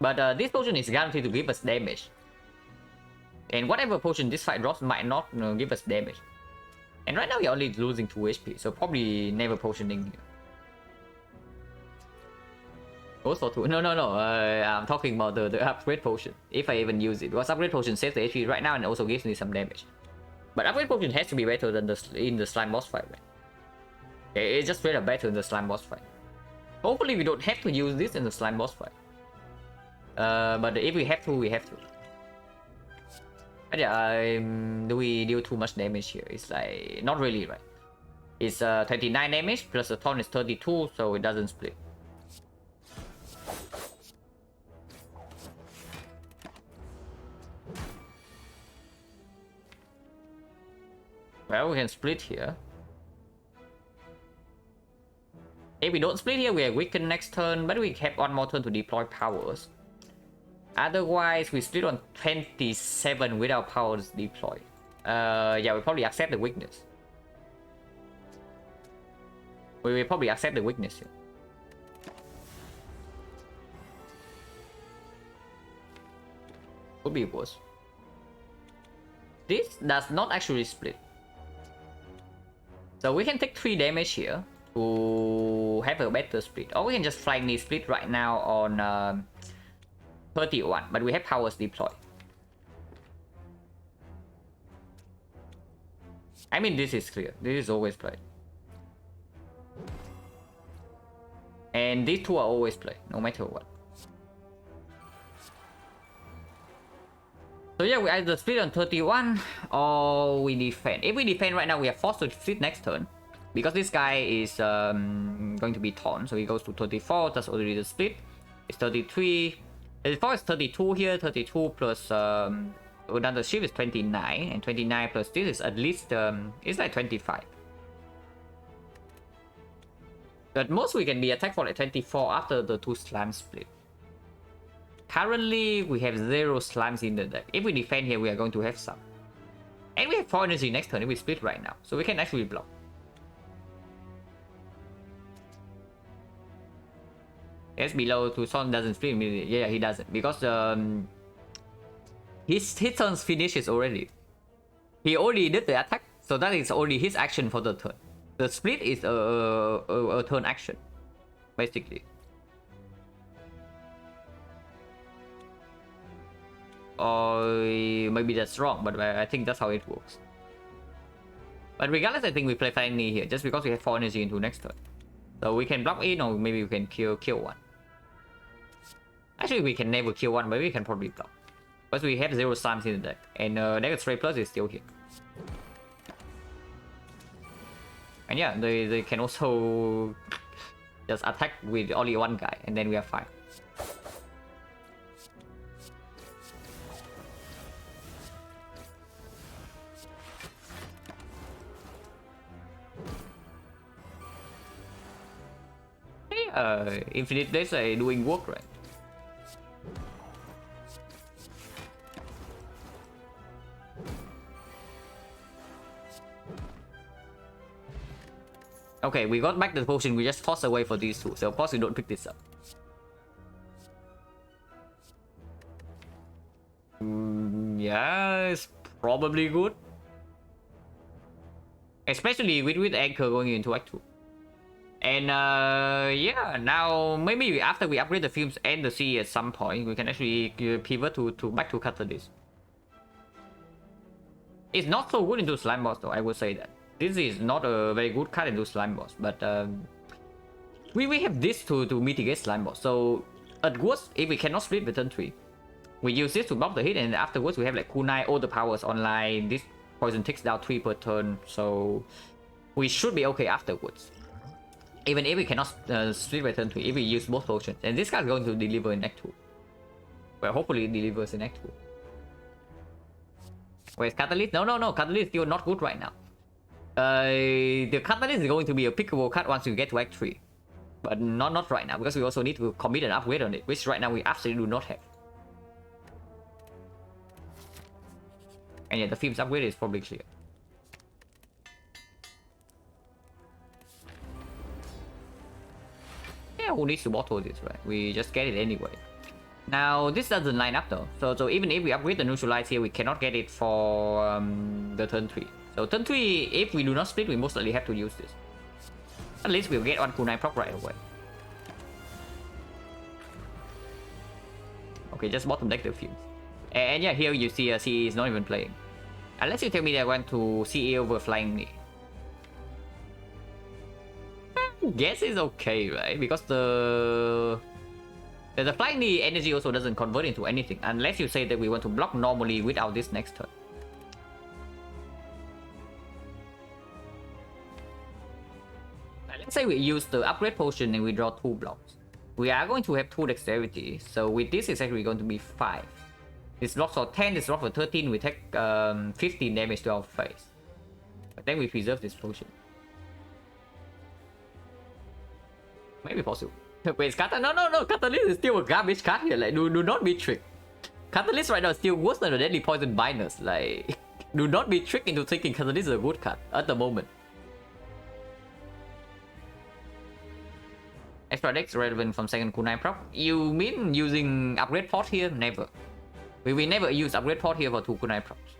But this potion is guaranteed to give us damage. And whatever potion this fight drops might not give us damage. And right now we're only losing 2 HP, so probably never potioning here. Goes for 2. No. I'm talking about the upgrade potion. If I even use it. Because upgrade potion saves the HP right now and also gives me some damage. But upgrade potion has to be better than in the slime boss fight, right? It's just straight up better in the slime boss fight. Hopefully we don't have to use this in the slime boss fight. But if we have to, we have to. But yeah, do we deal too much damage here? It's like, not really, right? It's 29 damage, plus the taunt is 32, so it doesn't split. Well, we can split here. If we don't split here, we are weakened next turn, but we have 1 more turn to deploy powers. Otherwise, we split on 27 without powers deployed. Yeah, we probably accept the weakness. We will probably accept the weakness here. Could be worse. This does not actually split. So we can take 3 damage here to have a better split. Or we can just flying knee split right now on 31, but we have powers deployed. I mean, this is clear. This is always played. And these 2 are always played, no matter what. So yeah, we either split on 31 or we defend. If we defend right now, we are forced to split next turn. Because this guy is going to be torn. So he goes to 34, that's already the split. It's 33. 34 is 32 here, 32 plus another shift is 29. And 29 plus this is at least, it's like 25. But most we can be attacked for like 24 after the 2 slimes split. Currently, we have 0 slimes in the deck. If we defend here, we are going to have some. And we have 4 energy next turn if we split right now. So we can actually block. Yes, below to Son doesn't split immediately. Yeah, he doesn't. Because his turns finishes already. He already did the attack. So that is only his action for the turn. The split is a turn action. Basically. Or maybe that's wrong, but I think that's how it works. But regardless, I think we play Flying Knee here, just because we have 4 energy into next turn. So we can block in, or maybe we can kill 1. Actually, we can never kill 1, but we can probably block. Because we have 0 slimes in the deck, and Dagger Stray Plus is still here. And yeah, they can also just attack with only 1 guy, and then we are fine. Infinite Days are doing work, right? Okay, we got back the potion, we just toss away for these 2, so of course we don't pick this up. Yeah, it's probably good. especially with anchor going into Act 2. And yeah, now maybe after we upgrade the fumes and the sea at some point, we can actually pivot to back to Catalyst. It's not so good into Slime Boss though, I would say that. This is not a very good card into Slime Boss, but we have this to mitigate Slime Boss. So at worst, if we cannot split with turn 3, we use this to block the hit, and afterwards we have like Kunai, all the powers online. This poison takes down 3 per turn, so we should be okay afterwards. Even if we cannot split by turn 3, if we use both potions. And this card is going to deliver in Act 2. Well, hopefully it delivers in Act 2. Where's Catalyst? No, Catalyst is still not good right now. The Catalyst is going to be a pickable card once you get to Act 3. But not right now, because we also need to commit an upgrade on it, which right now we absolutely do not have. And yeah, the Fields upgrade is probably clear. Yeah, who needs to bottle this, right? We just get it anyway. Now, this doesn't line up though. So even if we upgrade the neutralize here, we cannot get it for the turn 3. So turn 3, if we do not split, we most likely have to use this. At least we'll get one Kunai proc right away. Okay, just bottom deck the Fumes. And yeah, here you see CE is not even playing. Unless you tell me they're going to CE over Flying Knee. Guess is okay, right? Because the Flying Knee energy also doesn't convert into anything. Unless you say that we want to block normally without this next turn. Let's say we use the upgrade potion and we draw 2 blocks. We are going to have 2 dexterity, so with this it's actually going to be 5. This blocks for 10, this blocks for 13, we take 15 damage to our face. But then we preserve this potion. Maybe possible. Wait, no, Catalyst is still a garbage card here, like, do not be tricked. Catalyst right now is still worse than the Deadly Poison Binders, like, do not be tricked into thinking Catalyst is a good card at the moment. Extra decks relevant from second Kunai proc. You mean using upgrade port here? Never. We will never use upgrade port here for 2 Kunai procs.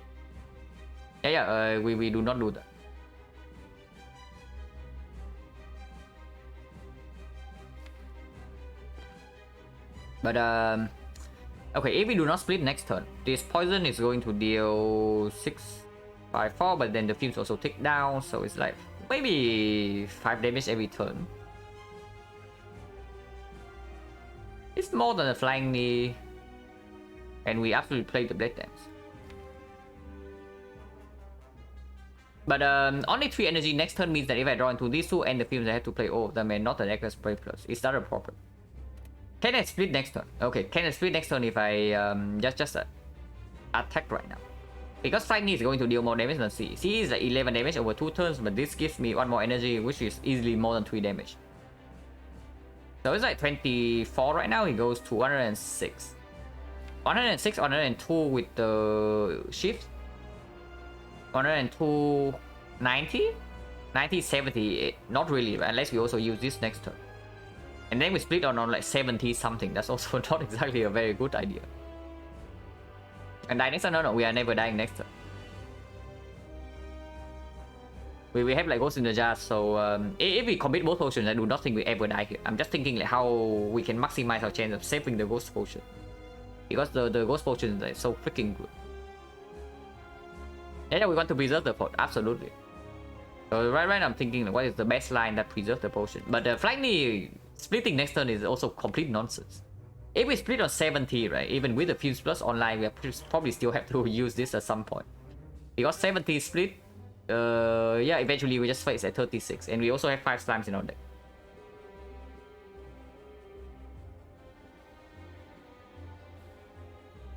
Yeah, we do not do that. But okay, if we do not split next turn, this poison is going to deal 6, 5, 4, but then the fumes also tick down, so it's like maybe 5 damage every turn. It's more than a Flying Knee, and we absolutely play the Blade Dance. But only 3 energy next turn means that if I draw into these 2 and the fumes, I have to play all of them and not an Necklace Spray Plus. It's not a problem. Can I split next turn? Okay, can I split next turn if I just attack right now? Because Flying Knee is going to deal more damage than C. C is like 11 damage over 2 turns, but this gives me 1 more energy, which is easily more than 3 damage. So it's like 24 right now, it goes to 106. 106, 102 with the shift. 102, 90? 90, 70, not really, right? Unless we also use this next turn. And then we split on like 70 something, that's also not exactly a very good idea. And die next turn? No, we are never dying next turn. We have like Ghost in the Jar, so if we commit both potions, I do not think we ever die here. I'm just thinking like how we can maximize our chance of saving the Ghost Potion. Because the Ghost Potion is like so freaking good. Yeah, we want to preserve the pot, absolutely. So right now I'm thinking like, what is the best line that preserves the potion. But Flying Knee splitting next turn is also complete nonsense. If we split on 70, right, even with the Fuse Plus online, we probably still have to use this at some point. Because 70 split, yeah, eventually we just face at 36, and we also have 5 slimes in our deck.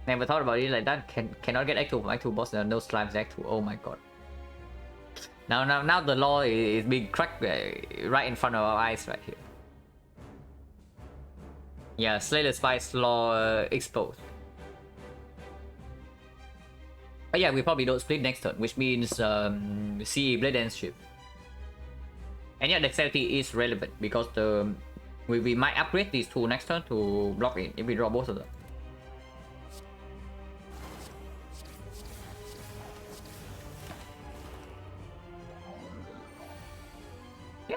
Never thought about it like that. Cannot get Act 2 from Act 2 boss, there are no slimes in Act 2. Oh my god. Now the law is being cracked right in front of our eyes right here. Yeah, Slayer Spice law exposed. But yeah, we probably don't split next turn, which means CE Blade Dance Shift. And yeah, dexterity is relevant because we might upgrade these 2 next turn to block it if we draw both of them.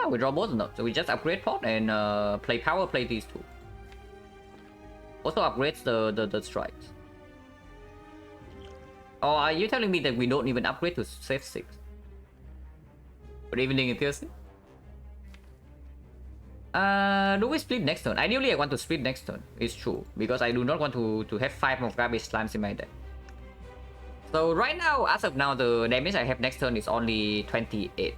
yeah, we draw both of them. So we just upgrade pot and play power play these two. Also upgrades the strikes. Oh, are you telling me that we don't even upgrade to save 6? But evening in Thursday? Do we split next turn? Ideally I want to split next turn, it's true. Because I do not want to have 5 more garbage slimes in my deck. So right now, as of now, the damage I have next turn is only 28.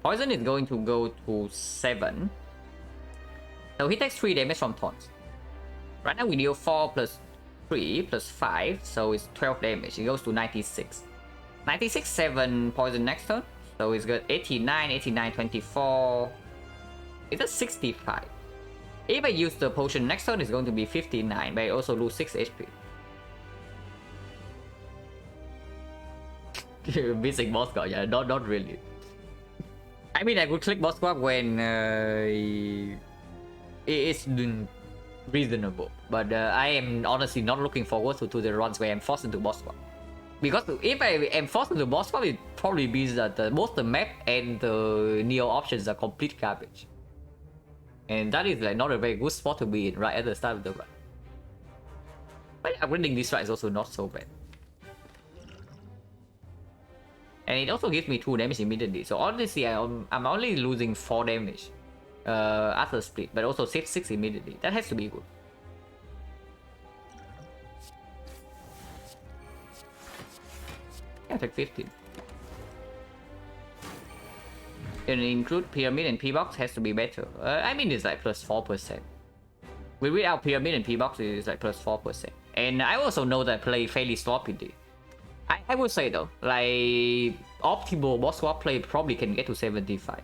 Poison is going to go to 7. So he takes 3 damage from taunts. Right now we deal 4 plus 3 plus 5, so it's 12 damage. It goes to 96. 96, 7 poison next turn. So it's got 89, 89, 24. It's a 65. If I use the potion next turn, it's going to be 59, but I also lose 6 HP. Missing boss squad, yeah, not really. I mean, I could click boss squad when it's reasonable, but I am honestly not looking forward to the runs where I'm forced into boss squad. Because if I am forced into boss squad, it probably means that both the map and the Neo options are complete garbage. And that is like not a very good spot to be in right at the start of the run. But upgrading this run is also not so bad. And it also gives me 2 damage immediately. So honestly, I'm only losing 4 damage after split, but also save 6 immediately. That has to be good. Yeah, take 15. And include pyramid and P-box has to be better. I mean, it's like plus 4%. Without pyramid and P-box, it's like plus 4%. And I also know that I play fairly sloppy. I would say though, like optimal boss swap play probably can get to 75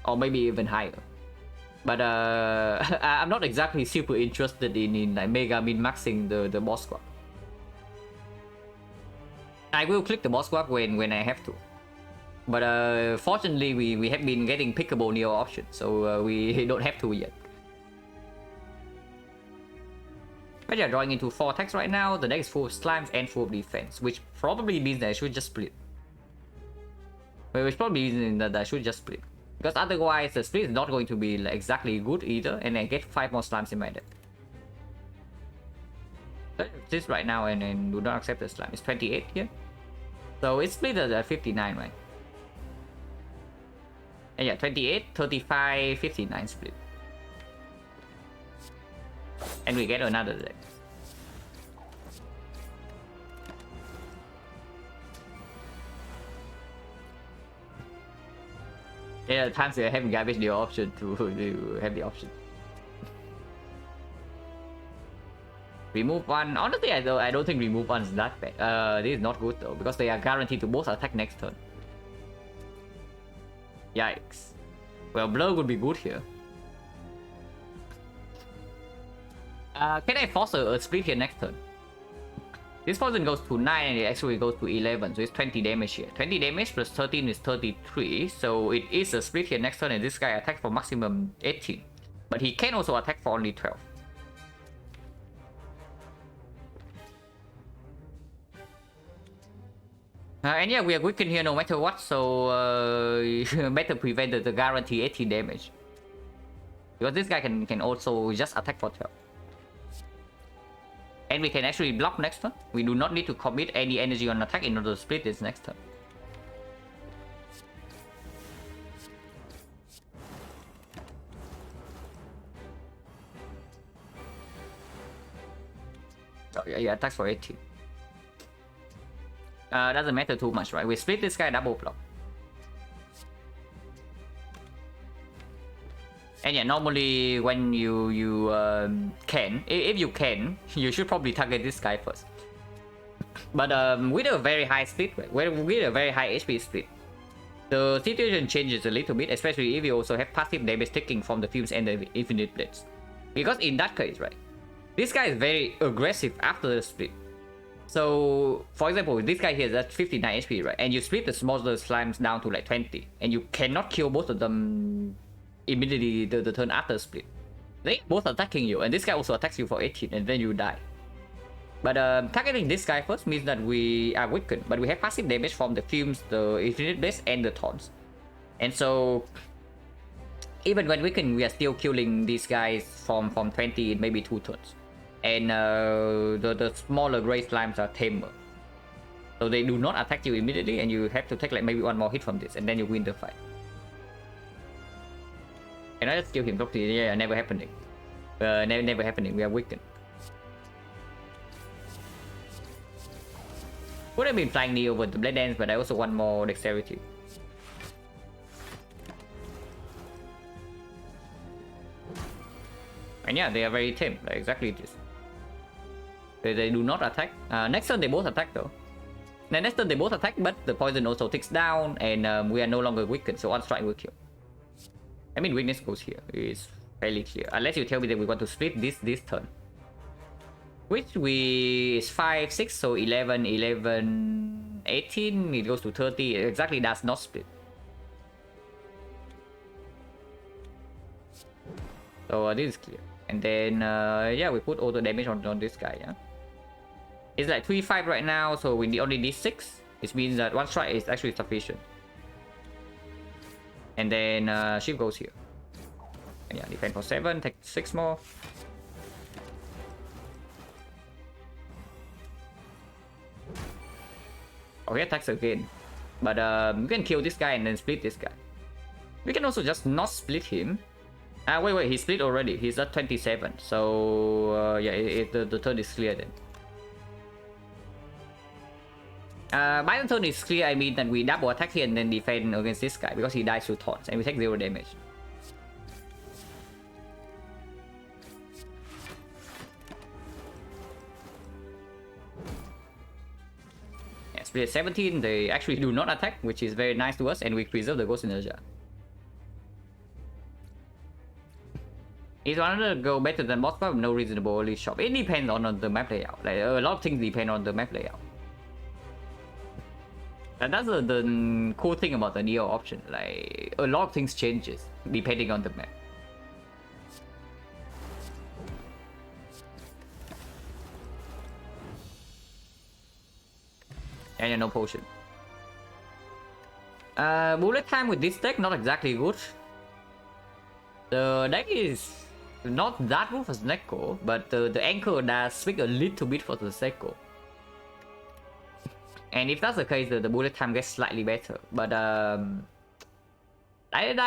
or maybe even higher. But I'm not exactly super interested in like mega min-maxing the boss swap. I will click the boss swap when I have to. But fortunately we have been getting pickable Neo options, so we don't have to yet. But yeah, drawing into 4 attacks right now. The deck is full of slimes and full of defense, which probably means that I should just split. Which probably means that I should just split. Because otherwise the split is not going to be like, exactly good either, and I get 5 more slimes in my deck. So this right now and do not accept the slime. It's 28 here. So it's split at 59, right? And yeah, 28, 35, 59 split. And we get another deck. Yeah, times I have garbage the option to have the option. Remove 1. Honestly, I don't think remove 1 is that bad. This is not good though, because they are guaranteed to both attack next turn. Yikes. Well, blur would be good here. Can I force a split here next turn? This poison goes to 9 and it actually goes to 11, so it's 20 damage here. 20 damage plus 13 is 33, so it is a split here next turn, and this guy attacks for maximum 18. But he can also attack for only 12. And yeah, we are weakened here no matter what, so better prevent the guarantee 18 damage. Because this guy can also just attack for 12. And we can actually block next turn. We do not need to commit any energy on attack in order to split this next turn. Oh yeah, attacks for 18. Doesn't matter too much, right? We split this guy double block. And yeah, normally when you can, if you can, you should probably target this guy first. But with a very high split, with a very high HP split, the situation changes a little bit, especially if you also have passive damage taking from the fumes and the infinite blades. Because in that case, right, this guy is very aggressive after the split. So, for example, this guy here is at 59 HP, right? And you split the smaller slimes down to like 20, and you cannot kill both of them immediately the turn after split. They both attacking you, and this guy also attacks you for 18, and then you die. But targeting this guy first means that we are weakened, but we have passive damage from the fumes, the infinite blades, and the taunts. And so even when weakened, we are still killing these guys from 20 in maybe 2 turns. And the smaller gray slimes are tamer. So they do not attack you immediately, and you have to take like maybe 1 more hit from this, and then you win the fight. And I just kill him properly. Yeah, never happening. Never happening. We are weakened. Would have been flying knee over the blade dance, but I also want more dexterity. And yeah, they are very tame, like exactly this. They do not attack. Next turn they both attack though. Then next turn they both attack, but the poison also ticks down, and we are no longer weakened, so 1 strike will kill. I mean, weakness goes here. It's fairly clear. Unless you tell me that we want to split this turn. Which is 5, 6, so 11, 11, 18, it goes to 30. It exactly does not split. So this is clear. And then, yeah, we put all the damage on this guy, yeah? It's like 3-5 right now, so we need only this 6. It means that 1 strike is actually sufficient. And then, shift goes here. And yeah, defend for 7, take 6 more. Okay, attacks again. But we can kill this guy and then split this guy. We can also just not split him. Wait, he split already. He's at 27. So, yeah, the turn is clear then. By the turn is clear, I mean that we double attack here and then defend against this guy because he dies through taunts and we take 0 damage. Yeah, split at 17, they actually do not attack, which is very nice to us, and we preserve the Ghost Inertia. Is another go better than boss fight? No reasonable early shop. It depends on the map layout. Like a lot of things depend on the map layout. And that's the cool thing about the Neo option. Like a lot of things changes depending on the map. And no potion. Bullet time with this deck not exactly good. The deck is not that good for Snecko, but the anchor does swing a little bit for the Snecko. And if that's the case, the bullet time gets slightly better. But die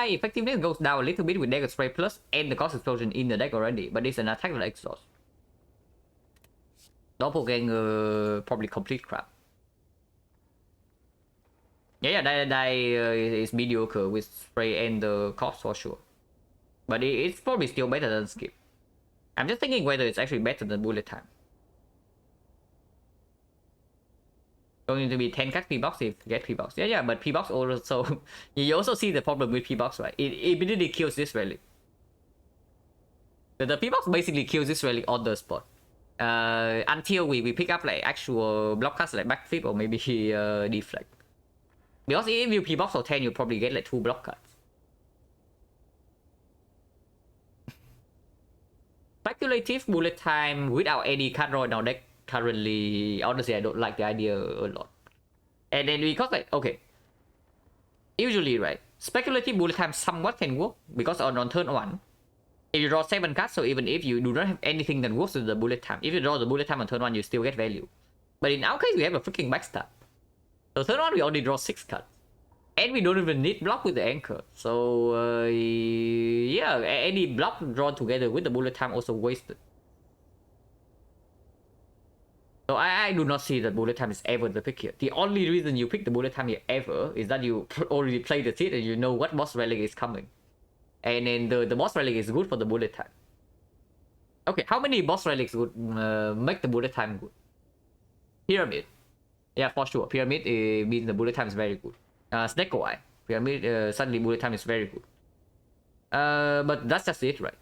effectiveness goes down a little bit with Dagger Spray Plus and the cost explosion in the deck already, but it's an attack that exhaust. Doppelganger probably complete crap. Yeah, die is mediocre with spray and the cost for sure. But it's probably still better than skip. I'm just thinking whether it's actually better than bullet time. Going to be 10 cut P-box if you get P-box. Yeah, but P-box also... you also see the problem with P-box, right? It immediately kills this relic. The P-box basically kills this relic on the spot. Until we pick up like actual block cuts like backflip or maybe deflect. Because if you P-box or 10, you probably get like 2 block cuts. Speculative bullet time without any card draw in our deck currently, honestly, I don't like the idea a lot. And then because like, okay, usually, right, speculative bullet time somewhat can work because on turn 1, if you draw 7 cards, so even if you do not have anything that works with the bullet time, if you draw the bullet time on turn 1, you still get value. But in our case, we have a freaking backstab. So turn 1, we only draw 6 cards. And we don't even need block with the anchor. So, yeah, any block drawn together with the bullet time also wasted. So I do not see that bullet time is ever the pick here. The only reason you pick the bullet time here ever is that you already played the seed and you know what boss relic is coming. And then the boss relic is good for the bullet time. Okay, how many boss relics would make the bullet time good? Pyramid. Yeah, for sure. Pyramid means the bullet time is very good. Snecko Eye. Pyramid, suddenly bullet time is very good. But that's just it, right?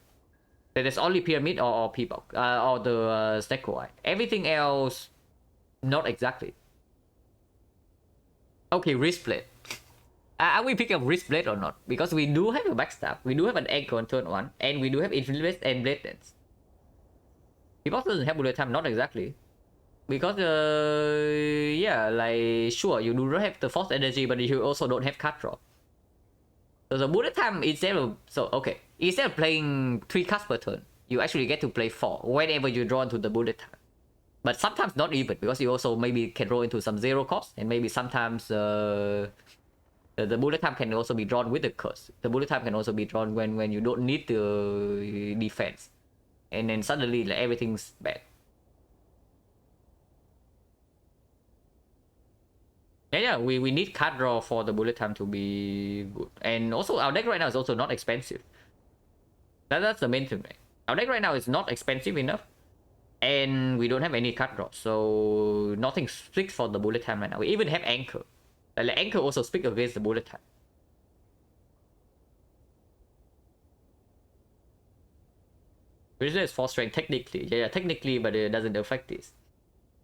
There's only Pyramid or P-box, or the Snecko Eye. Everything else, not exactly. Okay, Wrist Blade. Are we picking up Wrist Blade or not? Because we do have a backstab, we do have an anchor on turn 1, and we do have Infinite Blade and Blade Dance. P-box doesn't have bullet time, not exactly. Because, yeah, like, sure, you do not have the force energy, but you also don't have card draw. So the bullet time instead of playing 3 cards per turn, you actually get to play 4 whenever you draw into the bullet time. But sometimes not even, because you also maybe can roll into some 0 cost, and maybe sometimes the bullet time can also be drawn with the curse. The bullet time can also be drawn when you don't need the defense, and then suddenly like, everything's bad. Yeah, we need card draw for the bullet time to be good. And also our deck right now is also not expensive. That's the main thing, right? Our deck right now is not expensive enough, and we don't have any card draw, so nothing speaks for the bullet time right now. We even have Anchor. Like Anchor also speaks against the bullet time. Which is 4 strength technically. Yeah, technically, but it doesn't affect this.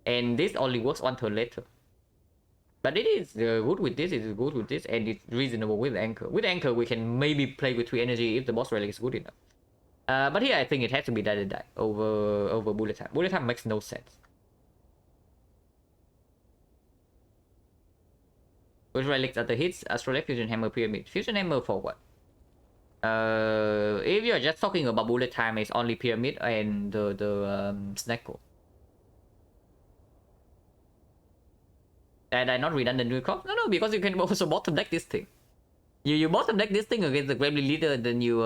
And this only works 1 turn later. But it is good with this, it is good with this, and it's reasonable with Anchor. With Anchor, we can maybe play with 3 energy if the boss relic is good enough. But here I think it has to be die over bullet time. Bullet time makes no sense. Which relics are the hits? Astrolabe, Fusion Hammer, Pyramid. Fusion Hammer for what? If you're just talking about bullet time, it's only Pyramid and the Snackle. And I not redundant new crop? No, because you can also bottom deck this thing. You bottom deck this thing against the Gremlin leader, and then you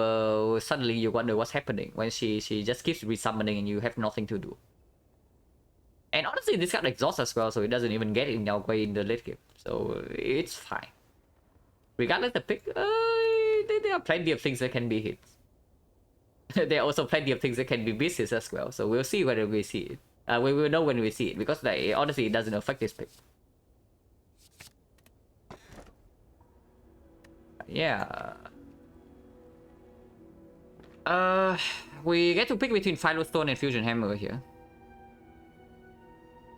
suddenly you wonder what's happening when she just keeps resummoning and you have nothing to do. And honestly, this card exhausts as well, so it doesn't even get in our way in the late game. So it's fine. Regardless of the pick, there are plenty of things that can be hits. There are also plenty of things that can be misses as well. So we'll see whether we see it. We will know when we see it, because like, honestly, it doesn't affect this pick. Yeah. We get to pick between Philostone and Fusion Hammer here.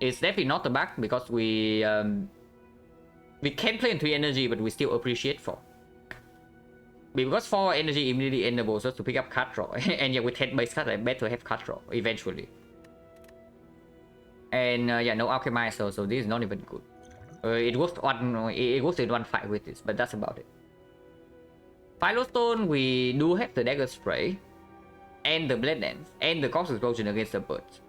It's definitely not the back, because we can play in 3 energy, but we still appreciate 4. Because 4 energy immediately enables us to pick up card draw, and yeah, with 10 base cards, I better have card draw eventually. And yeah, no Alchemize, so this is not even good. It works in 1 fight with this, but that's about it. Philostone, we do have the Dagger Spray, and the Blade Dance, and the Corpse Explosion against the birds.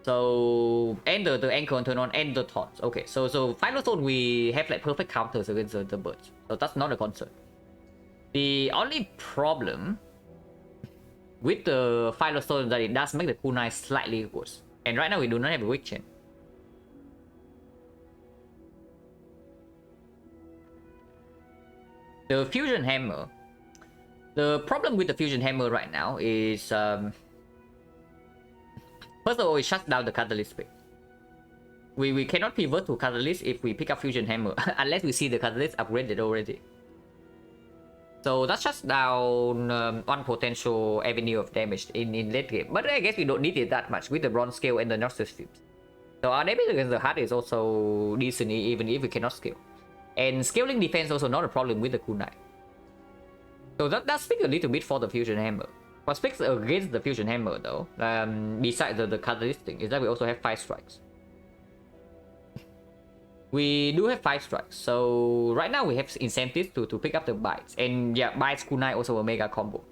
So, and the Anchor on turn on, and the Taunts. Okay, so Philostone, we have like perfect counters against the birds. So that's not a concern. The only problem with the Philostone is that it does make the kunai slightly worse. And right now we do not have a weak chain. The Fusion Hammer. The problem with the Fusion Hammer right now is, first of all, it shuts down the Catalyst pick. We cannot pivot to Catalyst if we pick up Fusion Hammer, unless we see the Catalyst upgraded already. So that shuts down one potential avenue of damage in late game. But I guess we don't need it that much with the Bronze Scale and the Noxus Tips. So our damage against the heart is also decent even if we cannot scale. And scaling defense also not a problem with the kunai. So that speaks a little bit for the Fusion Hammer. What speaks against the Fusion Hammer though, besides the Catalyst thing, is that we also have 5 strikes. We do have 5 strikes, so right now we have incentives to pick up the bites. And yeah, bites kunai also a mega combo.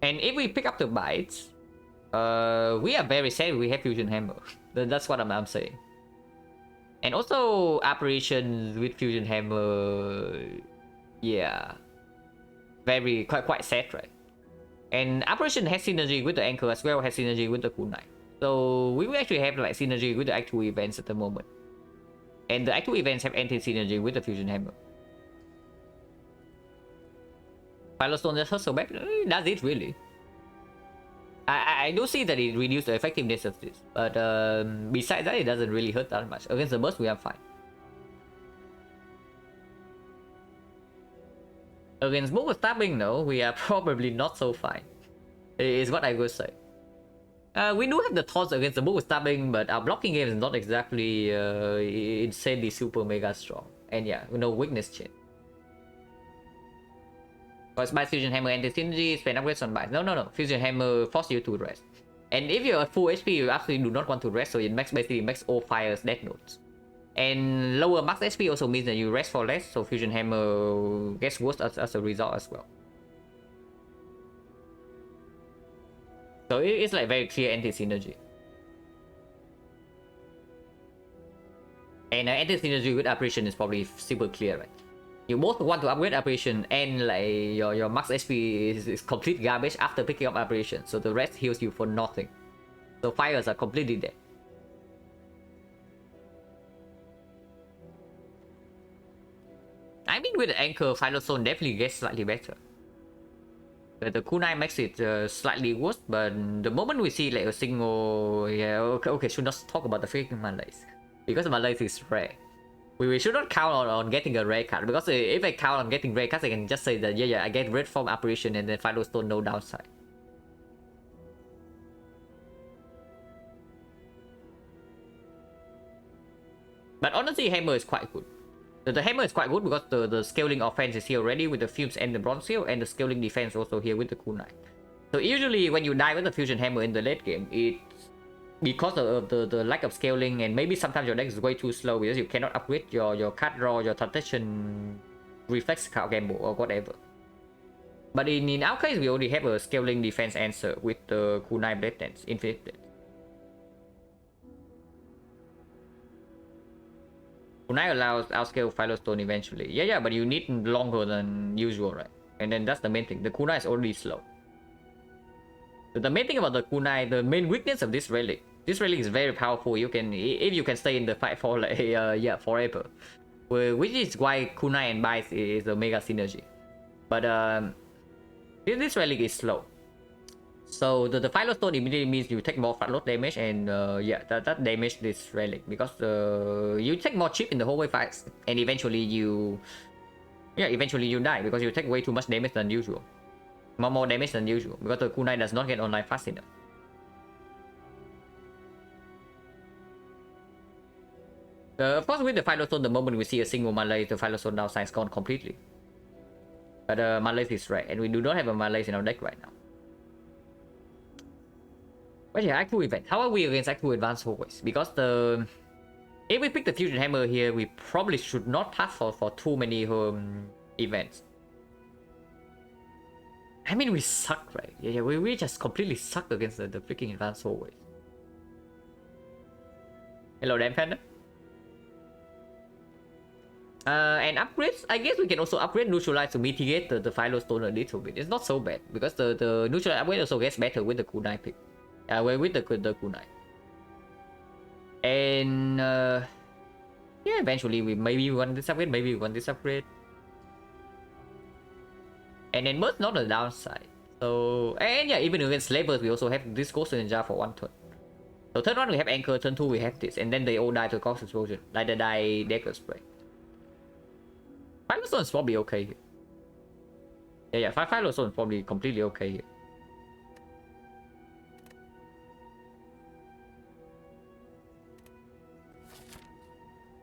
And if we pick up the bites, we are very sad we have Fusion Hammer. That's what I'm saying. And also apparitions with Fusion Hammer, yeah, quite sad, right? And apparition has synergy with the Anchor as well, has synergy with the kunai. So we will actually have like synergy with the Act 2 events at the moment. And the Act 2 events have anti-synergy with the Fusion Hammer. Philostone just hurts so bad? Does it really? I do see that it reduced the effectiveness of this. But besides that, it doesn't really hurt that much. Against the burst, we are fine. Against Book of Stabbing though, we are probably not so fine. Is what I would say. We do have the toss against the Book of Stabbing, but our blocking game is not exactly insanely super mega strong. And yeah, no weakness chain. Because by Fusion Hammer anti-synergy, spend upgrades on bites. No. Fusion Hammer force you to rest. And if you're at full HP, you absolutely do not want to rest, so it basically makes all fires death notes. And lower max SP also means that you rest for less, so Fusion Hammer gets worse as a result as well. So it's like very clear anti-synergy. And anti-synergy with apparition is probably super clear, right? You both want to upgrade apparition and like your max SP is complete garbage after picking up apparition, so the rest heals you for nothing. So fires are completely dead. I mean, with the anchor, Philostone definitely gets slightly better. The kunai makes it slightly worse, but the moment we see like a single, yeah, okay, should not talk about the freaking Malays because Malays is rare. We should not count on getting a rare card, because if I count on getting rare cards, I can just say that yeah, I get red form apparition and then Philostone no downside. But honestly, Hammer is quite good. The Hammer is quite good because the scaling offense is here already with the Fumes and the Bronze Seal, and the scaling defense also here with the Kunai. So usually when you die with the Fusion Hammer in the late game, it's because of the lack of scaling, and maybe sometimes your deck is way too slow because you cannot upgrade your card draw, your Temptation, Reflex card gamble or whatever. But in our case, we already have a scaling defense answer with the Kunai Blade Dance, Infinite Blade. Kunai allows outscale Philostone eventually. Yeah, but you need longer than usual, right? And then that's the main thing. The Kunai is already slow. The main thing about the Kunai, the main weakness of this relic is very powerful. You can, if you can stay in the fight for like yeah, forever, which is why Kunai and Bice is a mega synergy. But this relic is slow. So the Philostone immediately means you take more fat load damage, and yeah, that damage this relic because you take more chip in the hallway fights, and eventually you die because you take way too much damage than usual, more damage than usual, because the kunai does not get online fast enough. Of course, with the Philostone, the moment we see a single Malay, the Philostone downside is gone completely. But Malays is rare, and we do not have a Malays in our deck right now. But yeah, Act 2 event. How are we against Act 2 Advanced always? Because if we pick the Fusion Hammer here, we probably should not pass for too many events. I mean, we suck, right? Yeah, we just completely suck against the freaking Advanced always. Hello, Dan Panda. And upgrades, I guess we can also upgrade Neutralize to mitigate the Philostone a little bit. It's not so bad, because the Neutralize upgrade also gets better with the Kunai pick. With the Kunai. And yeah, eventually maybe we want this upgrade, maybe we want this upgrade. And then Merge not a downside. So, and yeah, even against Slavers, we also have this Ghost Ninja for one turn. So turn 1 we have Anchor, turn 2 we have this, and then they all die to Ghost Explosion, like the die Decker Spray. Philostone is probably okay here. Yeah, Philostone is probably completely okay here.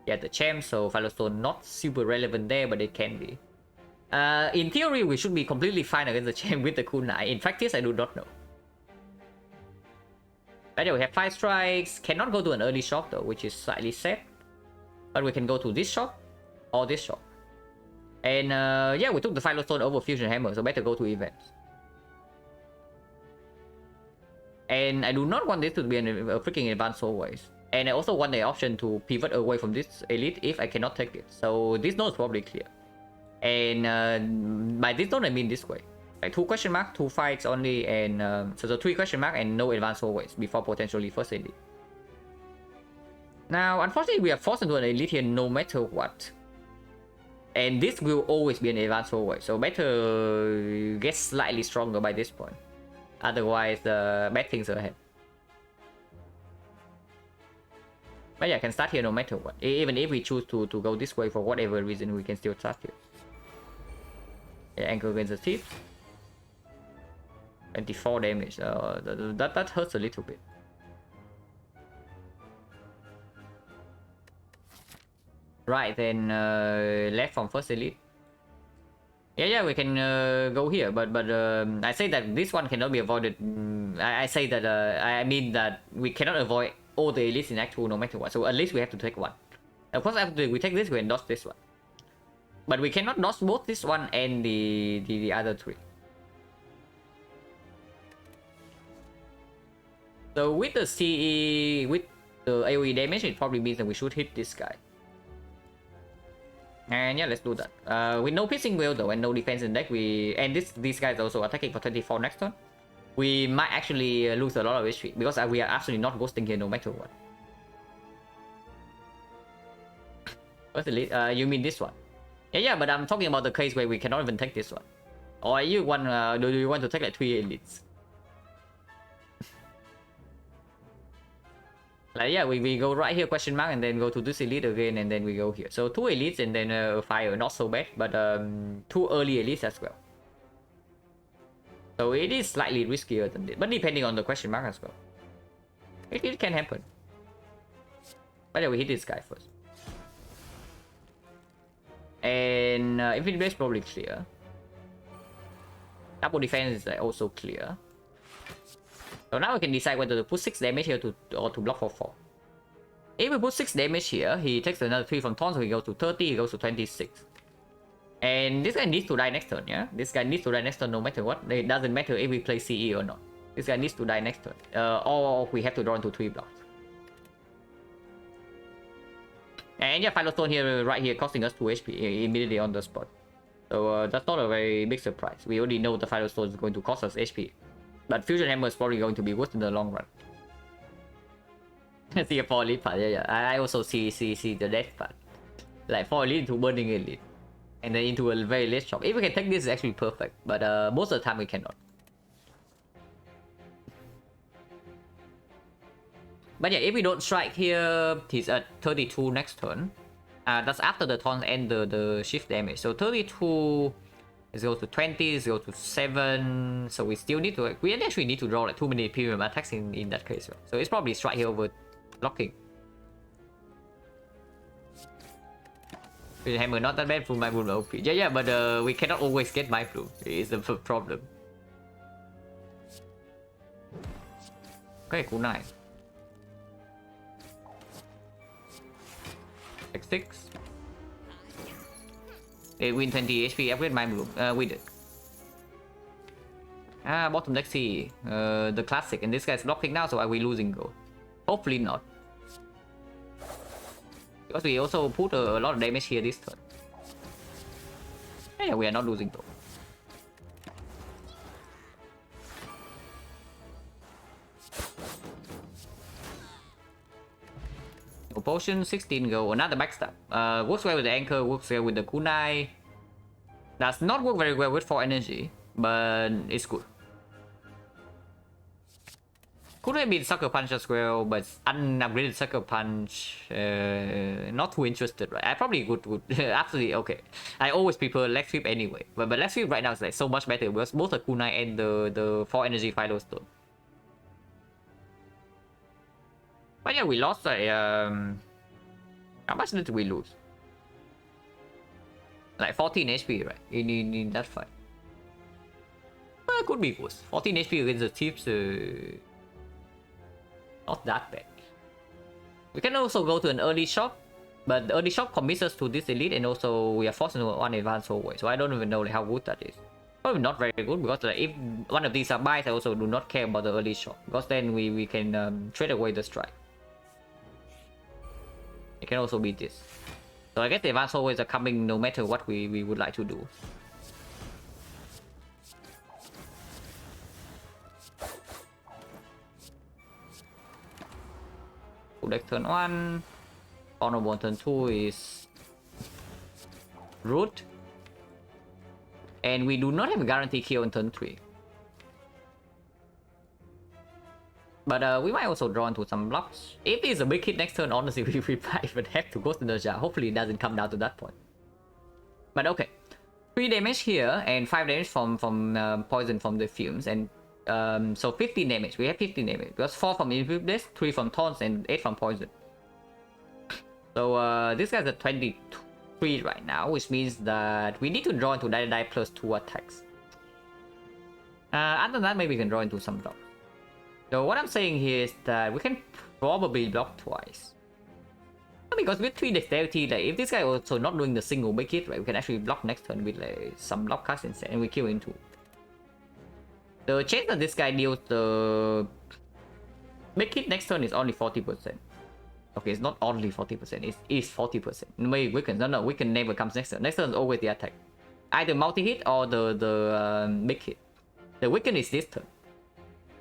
Yeah, the champ, so Philostone not super relevant there, but it can be. In theory, we should be completely fine against the champ with the kunai. In practice, I do not know. Right there, we have 5 strikes. Cannot go to an early shock though, which is slightly sad. But we can go to this shock or this shock. And yeah, we took the Philostone over Fusion Hammer, so better go to events. And I do not want this to be a freaking advance always. And I also want the option to pivot away from this elite if I cannot take it. So this node is probably clear. And by this node I mean this way. Like 2 question mark, 2 fights only, and so the 3 question mark and no advance always before potentially first elite. Now, unfortunately, we are forced into an elite here no matter what. And this will always be an advance always. So better get slightly stronger by this point. Otherwise, bad things are ahead. But yeah, I can start here no matter what. Even if we choose to go this way for whatever reason, we can still start here. Yeah, Anchor against the teeth. 24 damage. That hurts a little bit. Right, then left from first elite. Yeah, we can go here, but I say that this one cannot be avoided. I say that I mean that we cannot avoid all the elites in Act 2 no matter what. So at least we have to take one. Of course, after we take this, we can dodge this one. But we cannot dodge both this one and the other three. So with the CE, with the AoE damage, it probably means that we should hit this guy. And yeah, let's do that. With no piercing wheel though, and no defense in deck, and these guys also attacking for 24 next turn. We might actually lose a lot of HP because we are absolutely not ghosting here no matter what. What's the lead? You mean this one? Yeah, but I'm talking about the case where we cannot even take this one. Or you want? Do you want to take like 3 elites? Like yeah, we go right here question mark and then go to this elite again and then we go here. So 2 elites and then fire, not so bad, but 2 early elites as well. So it is slightly riskier than this, but depending on the question mark as well. It can happen. But yeah, we hit this guy first. And Infinity Blade is probably clear. Double defense is also clear. So now we can decide whether to put 6 damage here or to block for 4. If we put 6 damage here, he takes another 3 from taunt, so he goes to 30, he goes to 26. And this guy needs to die next turn, yeah? This guy needs to die next turn no matter what. It doesn't matter if we play CE or not. This guy needs to die next turn. Or we have to draw into 3 blocks. And yeah, Final Stone here, right here, costing us 2 HP immediately on the spot. So that's not a very big surprise. We already know the Final Stone is going to cost us HP. But Fusion Hammer is probably going to be worse in the long run. See a 4 elite part, yeah. I also see the death part. Like 4 elite into burning elite. And then into a very late shop. If we can take this, it's actually perfect. But most of the time we cannot. But yeah, if we don't strike here, he's at 32 next turn. That's after the taunt and the shift damage. So 32 is go to 20, is go to 7. So we still need to, we actually need to draw like too many premium attacks in that case. So it's probably strike here over blocking. Hammer not that bad for my bloom OP. Yeah, but we cannot always get my bloom. It's the problem. Okay, cool, nice. X6. They win 20 HP, upgrade my bloom. We did. Bottom deck C. The classic, and this guy's blocking now, so are we losing gold? Hopefully not. Because we also put a lot of damage here this turn. Yeah, we are not losing though. No potion, 16 go, another backstab. Works well with the anchor, works well with the kunai. Does not work very well with 4 energy, but it's good. Could have been Sucker Punch as well, but unupgraded Sucker Punch, not too interested, right? I probably would absolutely okay. I always prefer Leg Sweep anyway, but Leg Sweep right now is like so much better because both the kunai and the 4 energy Philo Stone. But yeah, we lost like how much did we lose? Like 14 HP, right? In that fight. Well, it could be worse. 14 HP against the tips. Not that bad. We can also go to an early shop, but the early shop commits us to this elite, and also we are forced into one advance hallway. So I don't even know like, how good that is. Probably not very good because like, if one of these are buys, I also do not care about the early shop because then we can trade away the strike. It can also be this. So I guess the advance hallways are coming no matter what we would like to do. Deck turn 1, honorable turn 2 is root, and we do not have a guarantee kill on turn 3. But we might also draw into some blocks. If it's a big hit next turn, honestly, we might even have to go to the jar. Hopefully it doesn't come down to that point. But okay, 3 damage here and 5 damage from poison from the fumes, and so 15 damage. We have 15 damage because 4 from Infinite, 3 from taunts, and 8 from poison. So this guy's at 23 right now, which means that we need to draw into die plus 2 attacks. Other than that, maybe we can draw into some blocks. So what I'm saying here is that we can probably block twice. Because with 3 dexterity, like if this guy also not doing the single big hit, right, we can actually block next turn with like some block cast instead, and we kill into. The chance that this guy deals the big hit next turn is only 40%. Okay, it's not only 40%, it is 40%. Maybe weaken. No, weaken never comes next turn. Next turn is always the attack. Either multi-hit or the big hit. The weaken is this turn.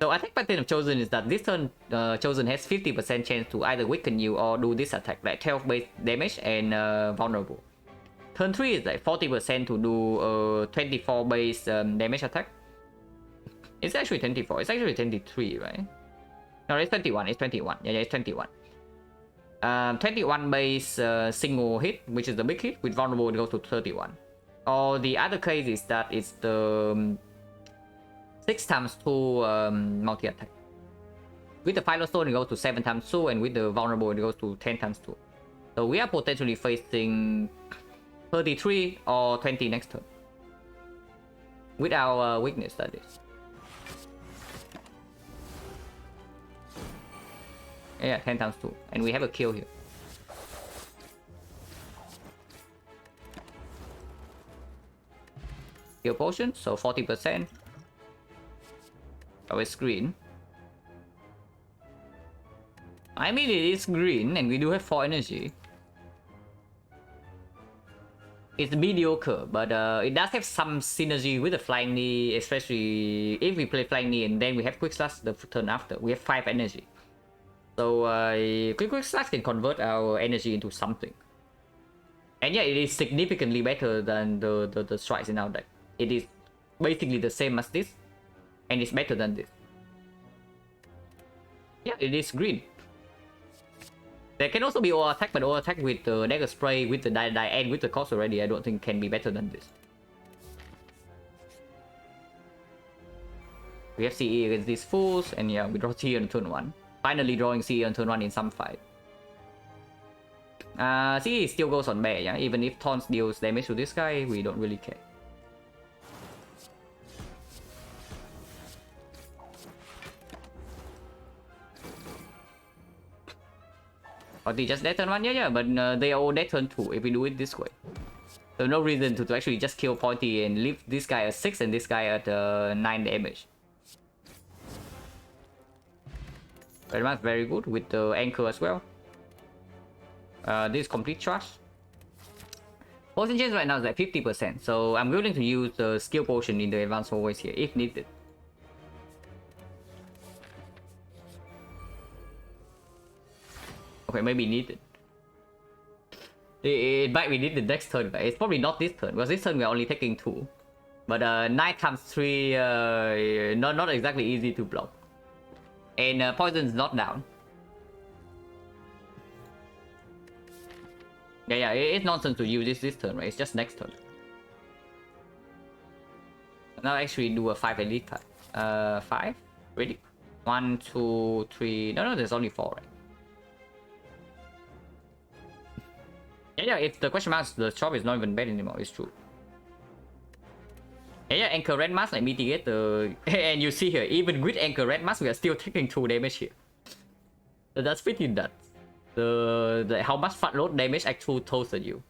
So attack pattern of Chosen is that this turn, Chosen has 50% chance to either weaken you or do this attack, like 12 base damage and vulnerable. Turn 3 is like 40% to do 24 base damage attack. It's actually 24. It's actually 23, right? No, it's 21. It's 21. Yeah, it's 21. 21 base single hit, which is the big hit. With vulnerable, it goes to 31. Or the other case is that it's the 6 times 2 multi attack. With the Philo Stone, it goes to 7 times 2, and with the vulnerable, it goes to 10 times 2. So we are potentially facing 33 or 20 next turn. With our weakness, that is. Yeah, 10 times 2. And we have a kill here. Kill potion, so 40%. Oh, it's green. I mean, it is green, and we do have 4 energy. It's mediocre, but it does have some synergy with the Flying Knee, especially if we play Flying Knee and then we have Quick Slash the turn after. We have 5 energy. So Quick Slash can convert our energy into something. And yeah, it is significantly better than the strikes in our deck. It is basically the same as this, and it's better than this. Yeah, it is green. There can also be all attack, but all attack with the dagger spray, with the die and with the cost already, I don't think can be better than this. We have CE against these fools, and yeah, we draw CE on turn 1. Finally drawing CE on turn 1 in some fight. CE still goes on bear, yeah? Even if Taunts deals damage to this guy, we don't really care. Or they just dead turn 1, yeah, but they are all dead turn 2 if we do it this way. So no reason to actually just kill Pointy and leave this guy at 6 and this guy at 9 damage. Very much very good with the anchor as well. This is complete trash. Potion chance right now is like 50%, so I'm willing to use the skill potion in the advanced hallways here if needed. Okay, maybe needed. It might be needed next turn, but it's probably not this turn, because this turn we're only taking 2. But 9 times 3, not exactly easy to block. And poison's not down. Yeah, it's nonsense to use this turn, right? It's just next turn. Now actually do a 5 elite card. 5? Really? 1, 2, 3. No, there's only 4, right? Yeah, if the question mark, the shop is not even bad anymore, it's true. Yeah, Anchor Red Mask like mitigate the... and you see here, even with Anchor Red Mask, we are still taking 2 damage here. So that's pretty nuts. The how much fat load damage actually toasted you.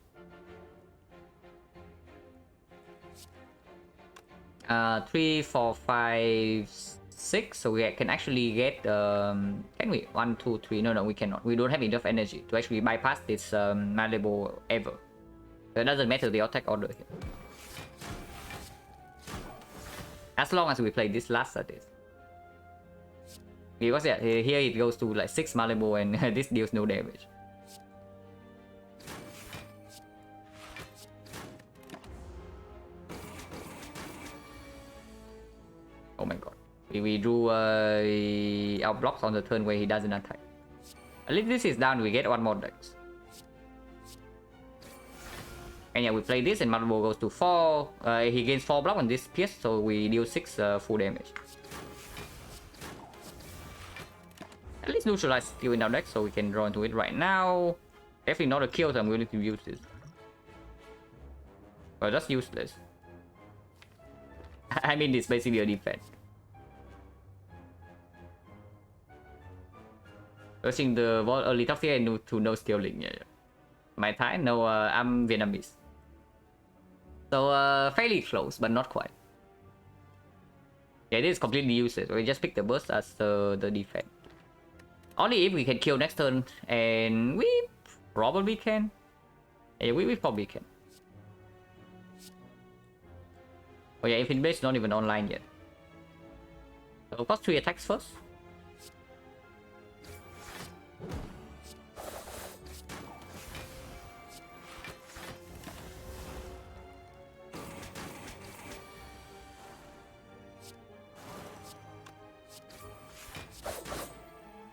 3, 4, 5, 6. So we can actually get can we 1, 2, 3? No, we cannot. We don't have enough energy to actually bypass this malleable ever. So it doesn't matter the attack order here. As long as we play this last at this. Because yeah, here it goes to like 6 malleable and this deals no damage. Oh my god. We drew our blocks on the turn where he doesn't attack. At least this is down, we get 1 more dex. And yeah, we play this and Malvo goes to 4. He gains 4 block on this pierce, so we deal 6 full damage. At least neutralize skill in our deck, so we can draw into it right now. Definitely not a kill, so I'm willing to use this. Well, that's useless. I mean, it's basically a defense. Rushing the wall early top tier and to no scaling, yeah. My Thai? No, I'm Vietnamese. So fairly close, but not quite. Yeah, this is completely useless. We just pick the burst as the defense. Only if we can kill next turn, and we probably can. Yeah, we probably can. Oh yeah, Infinite Blade is not even online yet. So cost 3 attacks first.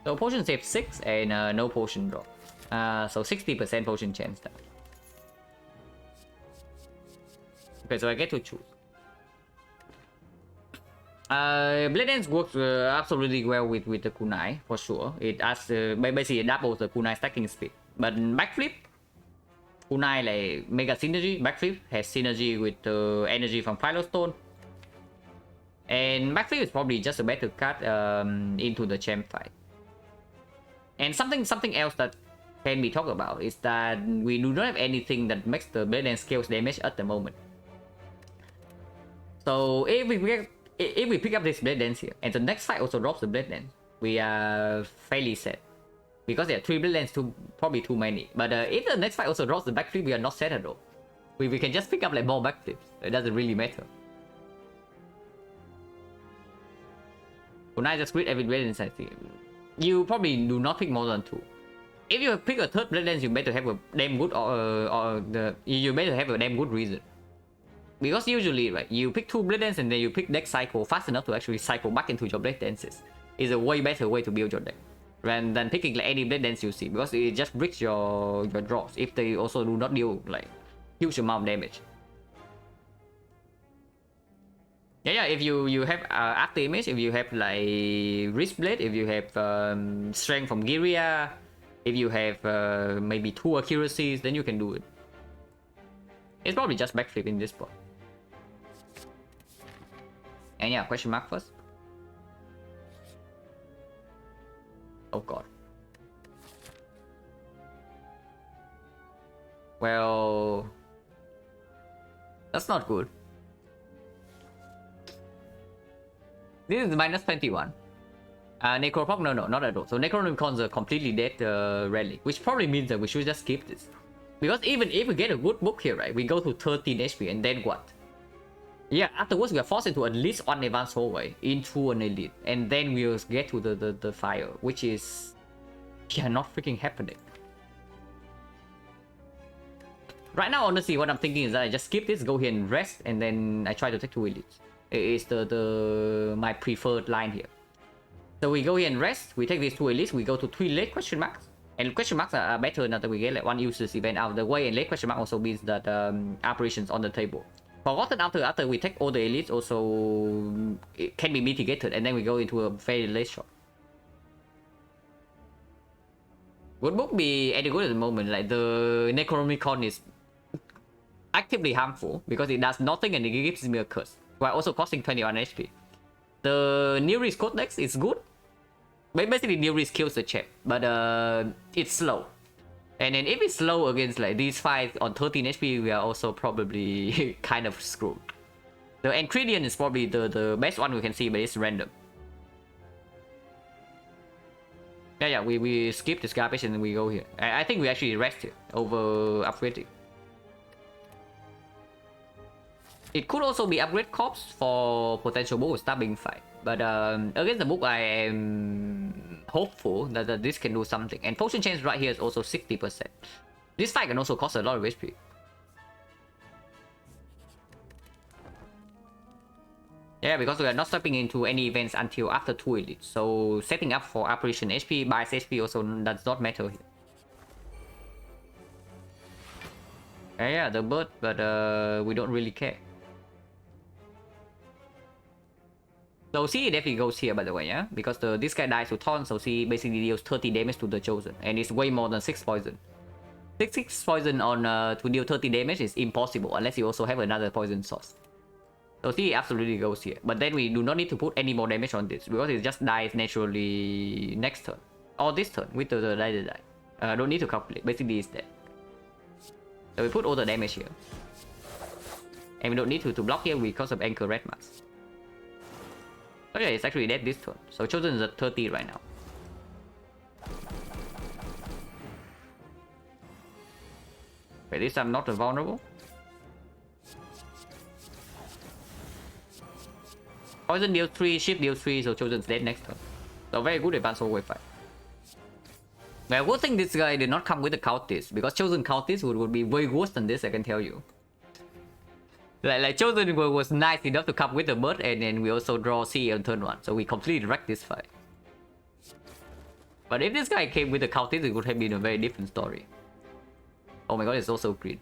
So potion save 6 and no potion drop. So 60% potion chance now. Okay, so I get to choose. Blade Dance works absolutely well with the kunai for sure. It adds basically doubles the kunai stacking speed. But backflip, kunai like mega synergy. Backflip has synergy with the energy from Philostone. And backflip is probably just a better cut into the champ fight. And something else that can be talked about is that we do not have anything that makes the Blade Dance scales damage at the moment. So if we pick up this Blade Dance here, and the next fight also drops the Blade Dance, we are fairly set. Because there are 3 Blade Dance, probably too many. But if the next fight also drops the backflip, we are not set at all. We can just pick up like more backflips. It doesn't really matter. Kunai just crit every Blade Dance, I think. You probably do not pick more than 2. If you pick a third Blade Dance, you better have a damn good you better have a damn good reason. Because usually, right, you pick 2 Blade Dance and then you pick deck cycle fast enough to actually cycle back into your Blade Dances. Is a way better way to build your deck. Rather than picking like any Blade Dance you see. Because it just breaks your draws if they also do not deal like huge amount of damage. Yeah, if you have after image, if you have like Wrist Blade, if you have strength from Giria, if you have maybe 2 accuracies, then you can do it. It's probably just backflip in this spot. And yeah, question mark first. Oh god. Well, that's not good. This is minus 21. Necroproc, no, not at all. So Necronomicon's a completely dead relic, which probably means that we should just skip this. Because even if we get a good book here, right, we go to 13 HP and then what? Yeah, afterwards we are forced into at least one advanced hallway into an elite, and then we'll get to the fire, which is not freaking happening. Right now, honestly, what I'm thinking is that I just skip this, go here and rest, and then I try to take 2 elites. It's my preferred line here. So we go here and rest, we take these 2 elites, we go to 3 late question marks. And question marks are better now that we get like 1 useless event out of the way, and late question mark also means that operations on the table. Forgotten after we take all the elites also it can be mitigated, and then we go into a very late shot. Would book be any good at the moment? Like the Necronomicon is actively harmful because it does nothing and it gives me a curse, while also costing 21 HP. The Nereus Codex is good. Basically, Nereus kills the champ, but it's slow. And then if it's slow against like these fights on 13 HP, we are also probably kind of screwed. The Enchiridion is probably the best one we can see, but it's random. Yeah, we skip this garbage and then we go here. I think we actually rest here over upgrading. It could also be upgrade corpse for potential book stabbing fight. But against the book, I am hopeful that this can do something. And potion change right here is also 60%. This fight can also cost a lot of HP. Yeah, because we are not stepping into any events until after 2 elites. So setting up for operation HP, bias HP also does not matter here. Yeah, the bird, but we don't really care. So C definitely goes here, by the way, yeah? Because this guy dies to taunt, so C basically deals 30 damage to the Chosen. And it's way more than 6 poison. 6 poison on to deal 30 damage is impossible, unless you also have another poison source. So C absolutely goes here. But then we do not need to put any more damage on this, because it just dies naturally next turn. Or this turn, with the die. Don't need to calculate, basically it's dead. So we put all the damage here. And we don't need to block here because of Anchor Red Mask. Okay, it's actually dead this turn. So Chosen is at 30 right now. Wait, this time not vulnerable. Poison deals 3, shift deals 3, so Chosen's dead next turn. So very good advanced wave 5. But I would think this guy did not come with the Countess, because Chosen Countess would be way worse than this, I can tell you. Like Chosen was nice enough to come with the bird, and then we also draw C on turn 1, so we completely wrecked this fight. But if this guy came with the Countess, it would have been a very different story. Oh my god, it's also green.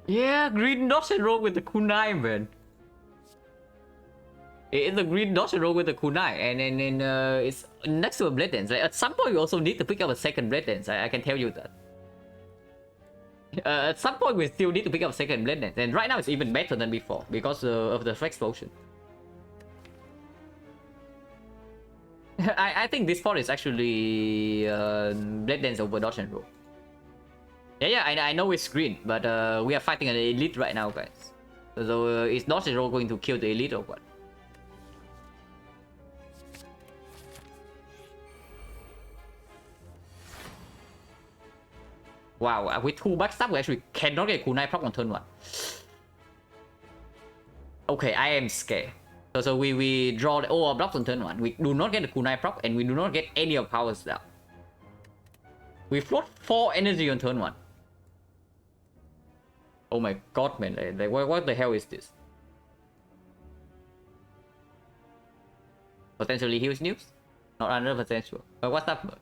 Yeah, green dodge and roll with the kunai, man. It's a green dodge and roll with the kunai, and then it's next to a blade dance. Like, at some point, you also need to pick up a second blade dance. I can tell you that. At some point, we still need to pick up a second blade dance, and right now it's even better than before because of the explosion. I think this part is actually blade dance over dodge and roll. Yeah, I know it's green, but we are fighting an elite right now, guys. So is dodge and roll going to kill the elite or what? Wow, with 2 backstab, we actually cannot get kunai proc on turn 1. Okay, I am scared. So we draw all our blocks on turn 1. We do not get the kunai proc, and we do not get any of powers down. We float 4 energy on turn 1. Oh my god, man. Like, what the hell is this? Potentially huge news? Not 100% sure. But what's up?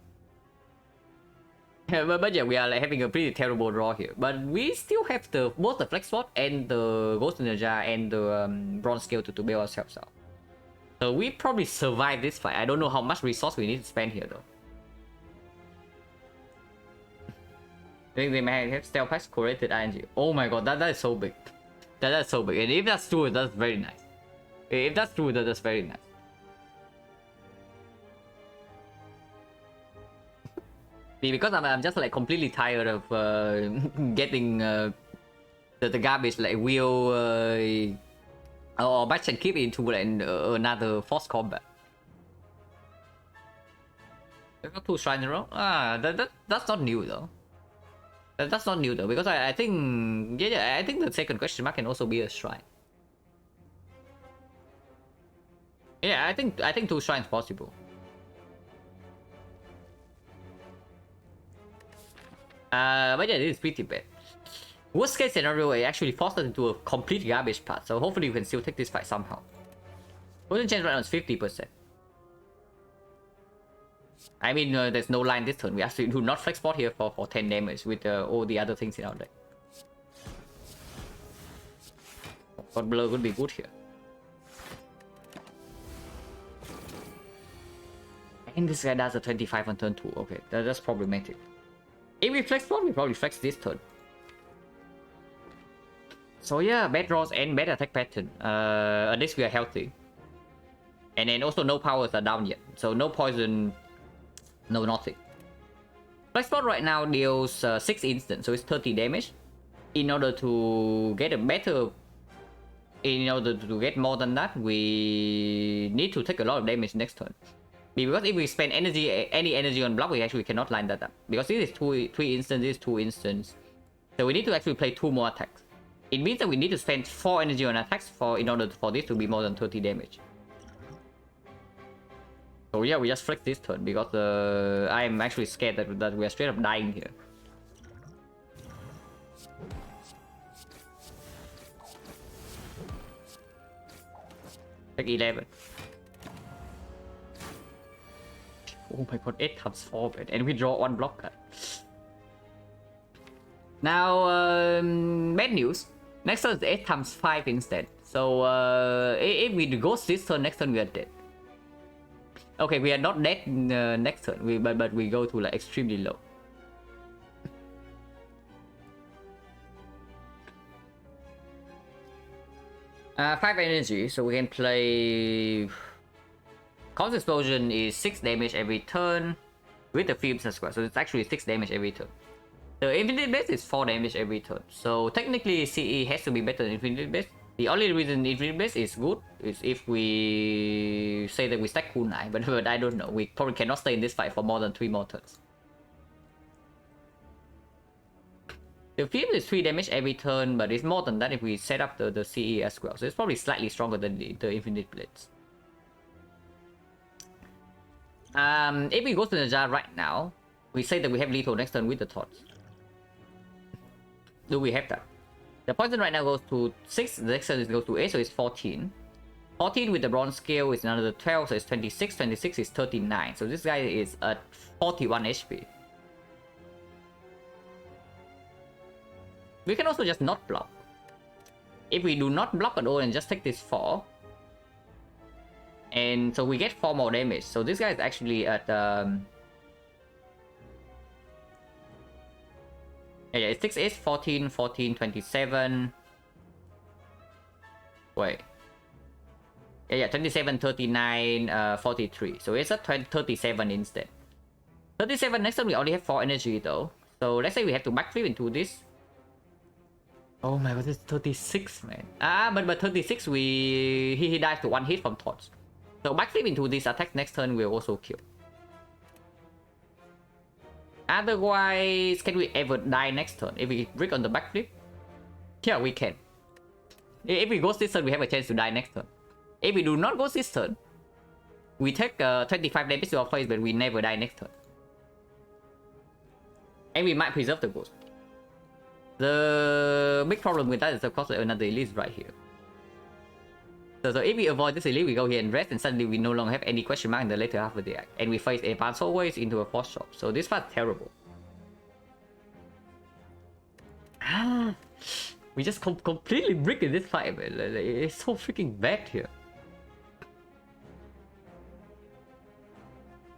But yeah, we are like having a pretty terrible draw here. But we still have both the Flex Sword and the Ghost in the Jar and the Bronze Scale to bail ourselves out. So we probably survive this fight. I don't know how much resource we need to spend here though. I think they may have Stealth Packs corrected RNG. Oh my god, that is so big. That is so big. And if that's true, that's very nice. If that's true, that's very nice. Because I'm just like completely tired of getting the garbage like wheel or match and keep into like, another force combat. I got 2 shrines in a row. That's not new though. That's not new though, because I think I think the second question mark can also be a shrine. Yeah, I think 2 shrines possible. But yeah, this is pretty bad. Worst case scenario, it actually forced us into a complete garbage path, so hopefully we can still take this fight somehow. Poison chance right now is 50%. I mean, there's no line this turn. We actually do not flex spot here for 10 damage with all the other things in our deck. God Blur would be good here. And this guy does a 25 on turn 2. Okay, that's problematic. If we flex spot, we probably flex this turn. So yeah, bad draws and bad attack pattern. At least we are healthy. And then also no powers are down yet. So no poison, no nothing. Flex spot right now deals 6 instant, so it's 30 damage. In order to get a better... In order to get more than that, we need to take a lot of damage next turn. Because if we spend any energy on block, we actually cannot line that up. Because this is 3 instants, this is 2 instants. So we need to actually play 2 more attacks. It means that we need to spend 4 energy on attacks in order for this to be more than 30 damage. So yeah, we just flex this turn because I am actually scared that we are straight up dying here. Take 11. Oh my god, 8 times 4, man. And we draw 1 block card. Now, bad news. Next turn is 8 times 5 instead. So, if we ghost this turn, next turn we are dead. Okay, we are not dead next turn, but we go to like extremely low. Five energy, so we can play... Cause Explosion is 6 damage every turn with the Fumes as well, so it's actually 6 damage every turn. The Infinite Blade is 4 damage every turn. So technically CE has to be better than Infinite Blade. The only reason Infinite Blade is good is if we say that we stack kunai, but I don't know. We probably cannot stay in this fight for more than 3 more turns. The field is 3 damage every turn, but it's more than that if we set up the CE as well. So it's probably slightly stronger than the Infinite Blades. If we go to the jar right now, we say that we have lethal next turn with the torch. Do we have that? The poison right now goes to 6, the next turn goes to 8, so it's 14. 14 with the bronze scale is another 12, so it's 26. 26 is 39. So this guy is at 41 HP. We can also just not block. If we do not block at all and just take this 4, and so we get 4 more damage. So this guy is actually at yeah, it's 6 is 14, 14, 27. Wait. Yeah, 27, 39, 43. So it's at 37 instead. 37 next time we only have 4 energy though. So let's say we have to backflip into this. Oh my god, it's 36, man. But 36 he dies to 1 hit from torch. So backflip into this attack next turn will also kill. Otherwise, can we ever die next turn if we brick on the backflip? Yeah, we can. If we ghost this turn, we have a chance to die next turn. If we do not ghost this turn, we take 25 damage to our face, but we never die next turn. And we might preserve the ghost. The big problem with that is of course another elite right here. So if we avoid this elite, we go here and rest, and suddenly we no longer have any question mark in the later half of the act. And we face advanced always into a force shop. So this part's terrible. We just completely bricked in this fight, man. It's so freaking bad here.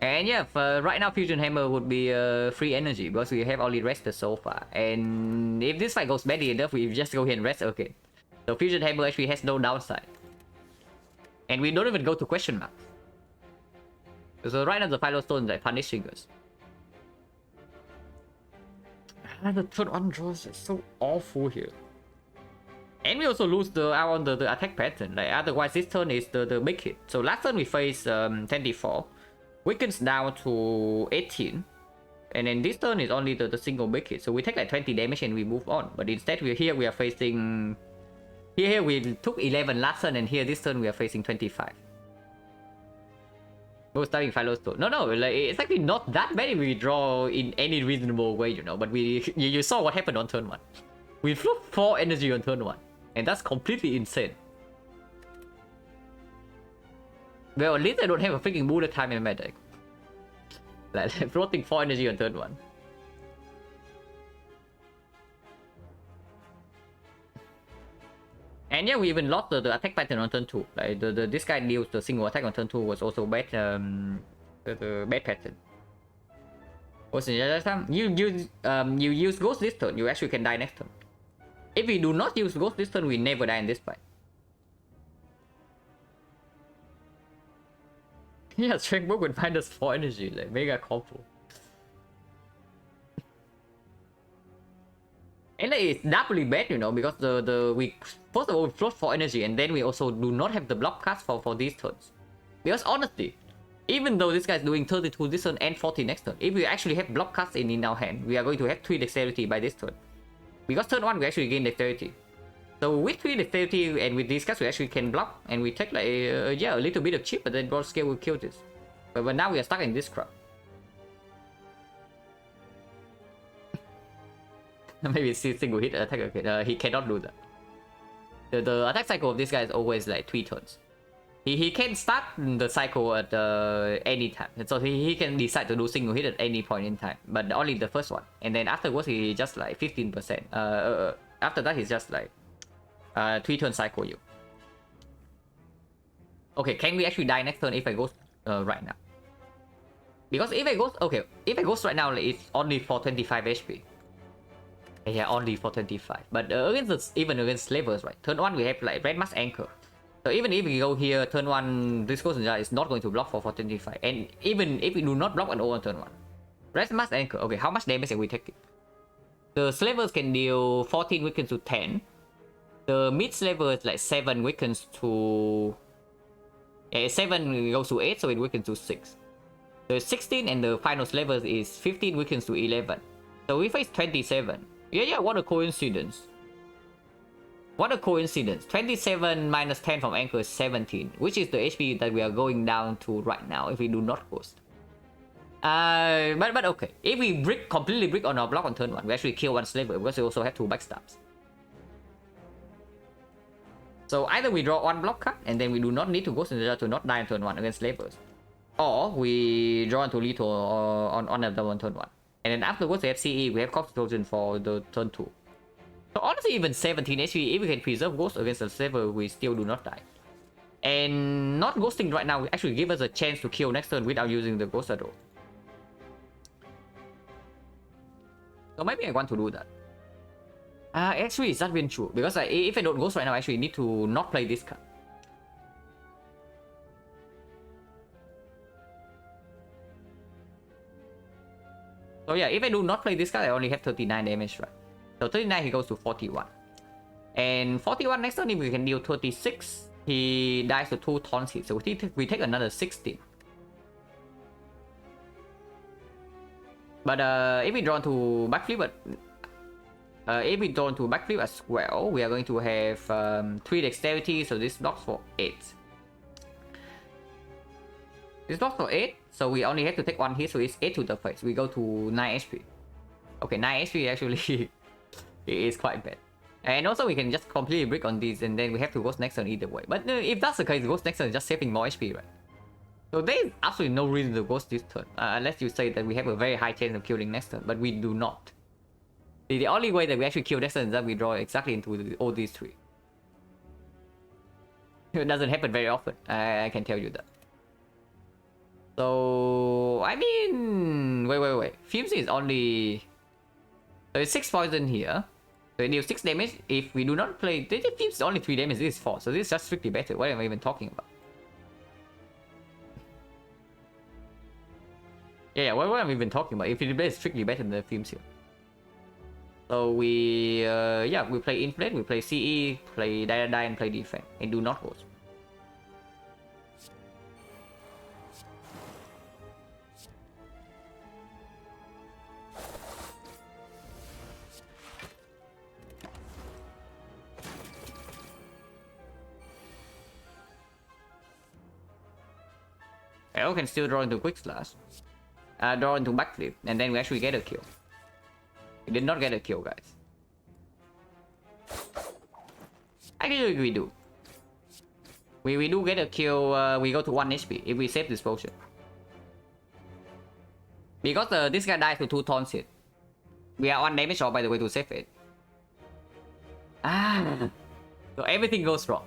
And yeah, for right now Fusion Hammer would be free energy because we have only rested so far. And if this fight goes badly enough, we just go here and rest again. So Fusion Hammer actually has no downside. And we don't even go to question marks. So right now the Philo Stone is like punishing us. And the third one draws is so awful here. And we also lose the attack pattern. Like otherwise this turn is the big hit. So last turn we face 24. Weakens down to 18. And then this turn is only the single big hit. So we take like 20 damage and we move on. But instead we are facing... Here we took 11 last turn, and here this turn we are facing 25. We're starting Philo Stone. No, like, it's actually not that bad if we draw in any reasonable way, you know. But you saw what happened on turn 1. We flipped 4 energy on turn 1. And that's completely insane. Well, at least I don't have a freaking bullet time in my deck. Like, floating 4 energy on turn 1. And yeah, we even lost the attack pattern on turn 2. Like this guy deals the single attack on turn 2 was also bad. The bad pattern. Also, you use ghost this turn, you actually can die next turn. If we do not use ghost this turn, we never die in this fight. Yeah, Strength Book would find us 4 energy, like mega combo. And it's doubly bad, you know, because we first of all we float 4 energy, and then we also do not have the block cast for these turns. Because honestly, even though this guy is doing 32 this turn and 40 next turn, if we actually have block cast in our hand, we are going to have 3 dexterity by this turn. Because turn 1 we actually gain dexterity. So with 3 dexterity and with these guys we actually can block, and we take like yeah, a little bit of chip, but then broad scale will kill this. But now we are stuck in this crowd. Maybe single hit attack. Okay, he cannot do that. The attack cycle of this guy is always like 3 turns. He can start the cycle at any time, and so he can decide to do single hit at any point in time, but only the first one. And then afterwards he just like 15%. After that he's just like 3 turn cycle you. Okay, can we actually die next turn if I go right now? Because if I go right now, like, it's only for 25 HP. Yeah, only for 25. But even against slavers, right? Turn 1 we have like Red Mask Anchor. So even if we go here, turn 1, this Ghost Ninja is not going to block for 25. And even if we do not block at all on turn 1. Red Mask Anchor, okay, how much damage are we taking? The slavers can deal 14 weakens to 10. The mid slaver is like 7 weakens to... Yeah, 7 goes to 8, so it weakens to 6. The 16 and the final slaver is 15 weakens to 11. So we face 27. Yeah, what a coincidence. What a coincidence. 27 minus 10 from Anchor is 17, which is the HP that we are going down to right now if we do not Ghost. But okay. If we completely brick on our block on turn 1, we actually kill one slaver because we also have 2 backstabs. So either we draw one block card and then we do not need to Ghost in the jar to not die on turn 1 against slavers. Or we draw into lethal on them on turn 1. And then afterwards they have CE, we have Corpse Explosion for the turn 2. So honestly, even 17 HP, if we can preserve Ghost against a slaver, we still do not die. And not Ghosting right now actually give us a chance to kill next turn without using the Ghost at all. So maybe I want to do that. Actually, it's not been true. Because if I don't Ghost right now, I actually need to not play this card. So yeah, if I do not play this card, I only have 39 damage, right? So 39, he goes to 41. And 41 next turn, if we can deal 36, he dies to 2 taunts hit. So we take another 16. But if we draw to backflip, if we draw to backflip as well, we are going to have 3 dexterity, so this blocks for 8. This blocks for 8, so we only have to take 1 hit, so it's 8 to the face. We go to 9 HP. Okay, 9 HP actually is quite bad. And also we can just completely brick on these and then we have to Ghost next turn either way. But if that's the case, Ghost next turn is just saving more HP, right? So there is absolutely no reason to Ghost this turn. Unless you say that we have a very high chance of killing next turn, but we do not. The only way that we actually kill next turn is that we draw exactly into all these 3. It doesn't happen very often, I can tell you that. So, I mean... Wait. Fumes is only... So it's 6 poison here. So it deals 6 damage. If we do not play... Fumes is only 3 damage, this is 4. So this is just strictly better. What am I even talking about? Yeah, what am I even talking about? If it is strictly better than the Fumes here. So we... we play Inflate, we play CE, play Die and play Defense. And do not Ghost. I can still draw into Quick Slash. Draw into Backflip, and then we actually get a kill. We did not get a kill, guys. Actually, we do. We do get a kill, we go to 1 HP if we save this potion. Because this guy dies to 2 taunts hit. We are 1 damage off, by the way, to save it. So everything goes wrong.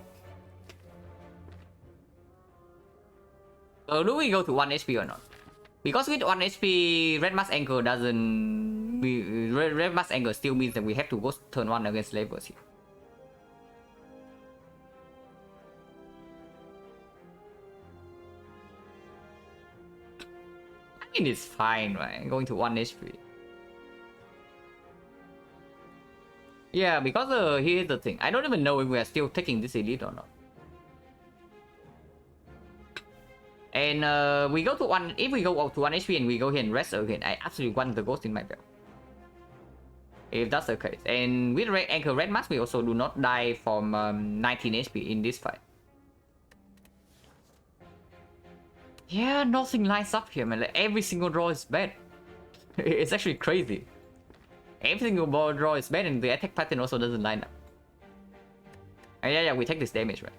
So do we go to 1 HP or not? Because with 1 HP, Red Mask Anchor doesn't... Red Mask Anchor still means that we have to go turn 1 against slavers here. I mean, it's fine, right? Going to 1 HP. Yeah, because here's the thing. I don't even know if we are still taking this elite or not. And we go to 1, if we go to 1 HP and we go here and rest again, I absolutely want the Ghost in my belt. If that's the case. And with Anchor Red Mask, we also do not die from 19 HP in this fight. Yeah, nothing lines up here, man. Like, every single draw is bad. It's actually crazy. Every single draw is bad and the attack pattern also doesn't line up. And yeah, we take this damage, right?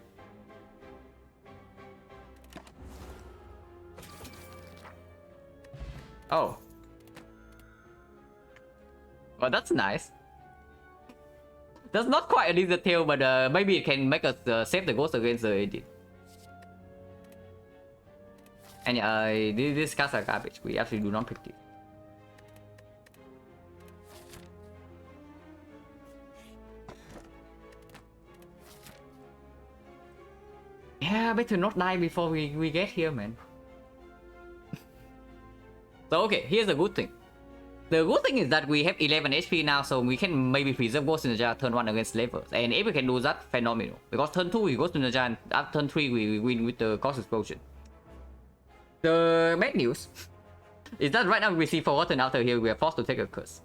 Oh. Well, that's nice. That's not quite a decent tail, but maybe it can make us save the Ghost against the edit. And yeah, these cards are garbage. We actually do not pick it. Yeah, better not die before we get here, man. So okay, here's a good thing. The good thing is that we have 11 HP now, so we can maybe preserve Ghost Ninja turn 1 against Slavers. And if we can do that, phenomenal. Because turn 2 we Ghost Ninja, and after turn 3 we win with the Ghost Explosion. The bad news is that right now we see Forgotten after here, we are forced to take a curse.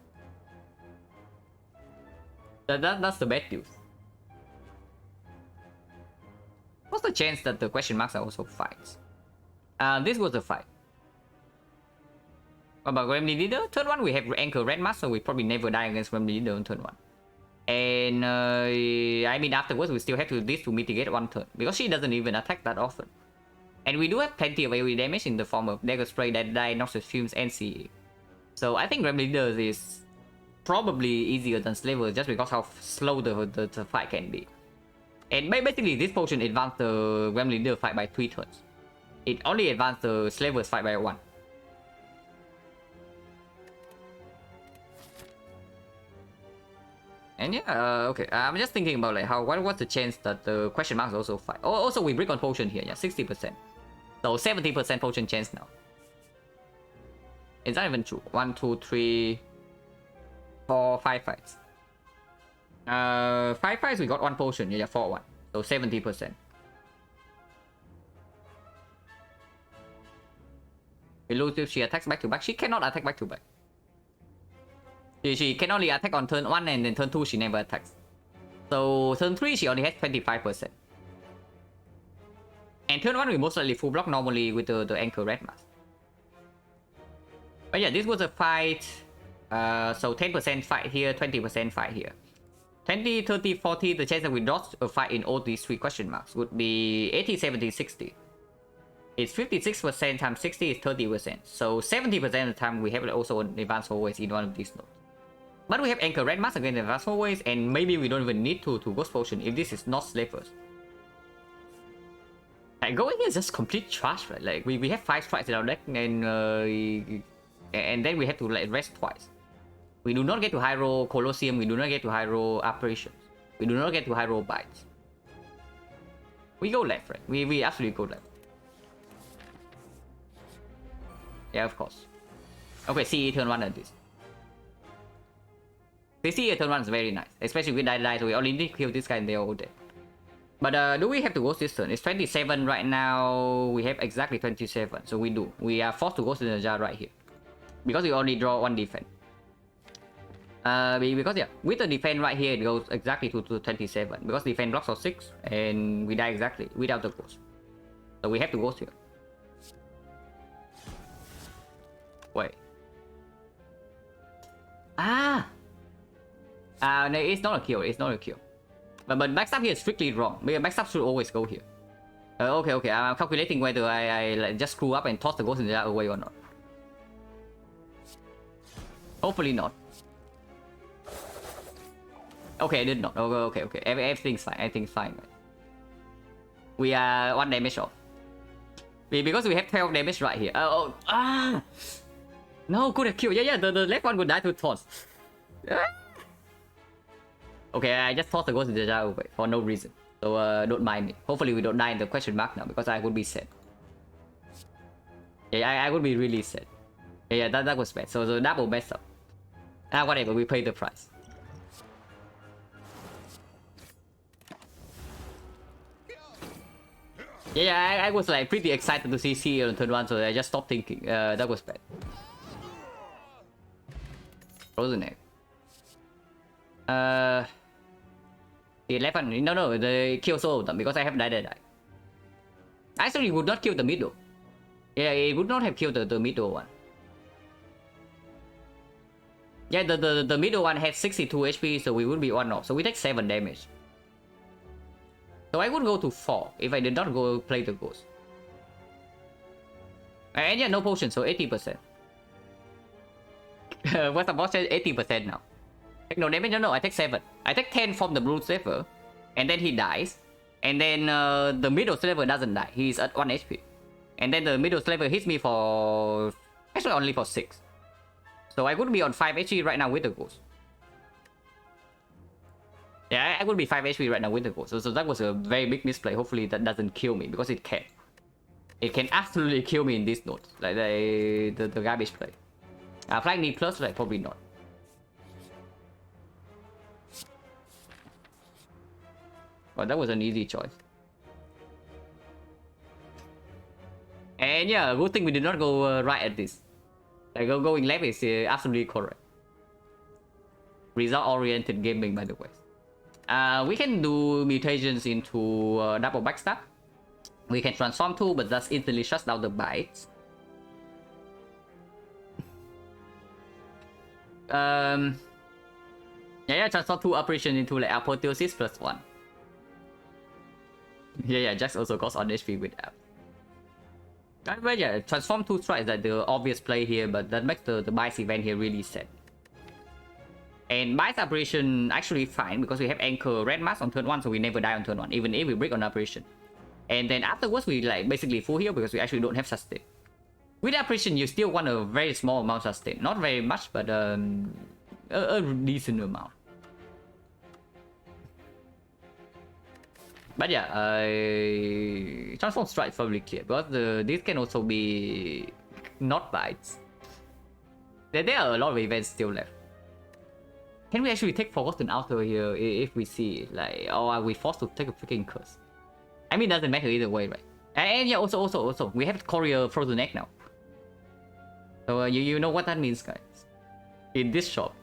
That's the bad news. What's the chance that the question marks are also fights? This was a fight. What about Gremlin Leader? Turn 1 we have Anchor Red Mask, so we probably never die against Gremlin Leader on turn 1. And I mean afterwards we still have to do this to mitigate one turn, because she doesn't even attack that often. And we do have plenty of AoE damage in the form of Dagger Spray, Dead Die, Noxious Fumes, and CE. So I think Gremlin Leader is probably easier than Slaver just because how slow the fight can be. And basically this potion advanced the Gremlin Leader fight by 3 turns. It only advanced the Slaver's fight by 1. And yeah, okay, I'm just thinking about like what's the chance that the question marks also fight. Oh, also we break on potion here, yeah, 60%. So 70% potion chance now. Is that even true? 1, 2, 3, 4, 5 fights. 5 fights we got 1 potion, yeah, 4-1. So 70%. We lose if she attacks back to back. She cannot attack back to back. She can only attack on turn 1 and then turn 2 she never attacks. So turn 3 she only has 25%. And turn 1 we most likely full block normally with the Anchor Red Mask. But yeah, this was a fight. So 10% fight here, 20% fight here. 20, 30, 40, the chance that we dodge a fight in all these 3 question marks would be 80, 70, 60. It's 56% times 60 is 30%. So 70% of the time we have also an advanced hallways in one of these nodes. But we have Anchor Red Mask against advanced hallways, and maybe we don't even need to Ghost Potion if this is not Slavers. Like going here is just complete trash, right? Like we have 5 strikes in our deck, and then we have to like rest twice. We do not get to high roll Colosseum, we do not get to high roll Apparitions. We do not get to high roll Bites. We go left, right? We absolutely go left. Yeah, of course. Okay, CE turn 1 at this. CE turn 1 is very nice, especially with Die, so we only need to kill this guy and they're all dead. But do we have to ghost this turn? It's 27 right now. We have exactly 27, so we do. We are forced to ghost in the jar right here. Because we only draw 1 defense. Because yeah, with the defense right here, it goes exactly to 27. Because defense blocks are 6, and we die exactly without the ghost. So we have to ghost here. Wait. No, it's not a kill, it's not a kill. But backstab here is strictly wrong. Backstab should always go here. Okay, I'm calculating whether I like, just screw up and toss the ghost in the jar away or not. Hopefully not. Okay, I did not. Okay. Everything's fine. Everything's fine. We are 1 damage off. Because we have 12 damage right here. No, could have killed. Yeah, the left one would die to toss. Okay, I just tossed the ghost in the jar away for no reason. So don't mind me. Hopefully we don't die in the question mark now, because I would be sad. Yeah, I would be really sad. Yeah, that was bad. So the double mess up. Whatever, we pay the price. Yeah, I was like pretty excited to see CE on turn 1, so I just stopped thinking. That was bad. Frozen egg. The left one, no, they kill all of them because I have die. Actually, it would not kill the middle. Yeah, it would not have killed the middle one. Yeah, the middle one had 62 HP, so we would be 1 off. So we take 7 damage. So I would go to 4 if I did not go play the ghost. And yeah, no potion, so 80%. What's the boss said? 80% now. Take no damage? No, I take 7. I take 10 from the blue slaver, and then he dies. And then the middle slaver doesn't die. He's at 1 HP. And then the middle slaver hits me for... actually only for 6. So I would be on 5 HP right now with the ghost. Yeah, I would be 5 HP right now with the ghost. So that was a very big misplay. Hopefully that doesn't kill me, because it can. It can absolutely kill me in this node. Like the garbage play. Flying knee plus, like probably not. But that was an easy choice. And yeah, good thing we did not go right at this. Like going left is absolutely correct. Result-oriented gaming, by the way. We can do mutations into double backstab. We can transform too, but that's instantly shuts down the bites. Yeah, transform 2 operation into like apotheosis plus 1. Yeah, Jax also goes on HP with app. But yeah, transform 2 strikes like the obvious play here, but that makes the bites event here really sad. And bites operation actually fine because we have anchor red mask on turn 1, so we never die on turn 1, even if we break on operation. And then afterwards we like basically full heal because we actually don't have sustain. With operation you still want a very small amount of sustain, not very much, but a decent amount. But yeah, transform strike probably clear because this can also be not bites. There are a lot of events still left. Can we actually take Forgotten Outer here if we see it? Like, or are we forced to take a freaking curse? I mean, it doesn't matter either way, right? And yeah, also, we have Courier Frozen Egg now. So you know what that means, guys. In this shop.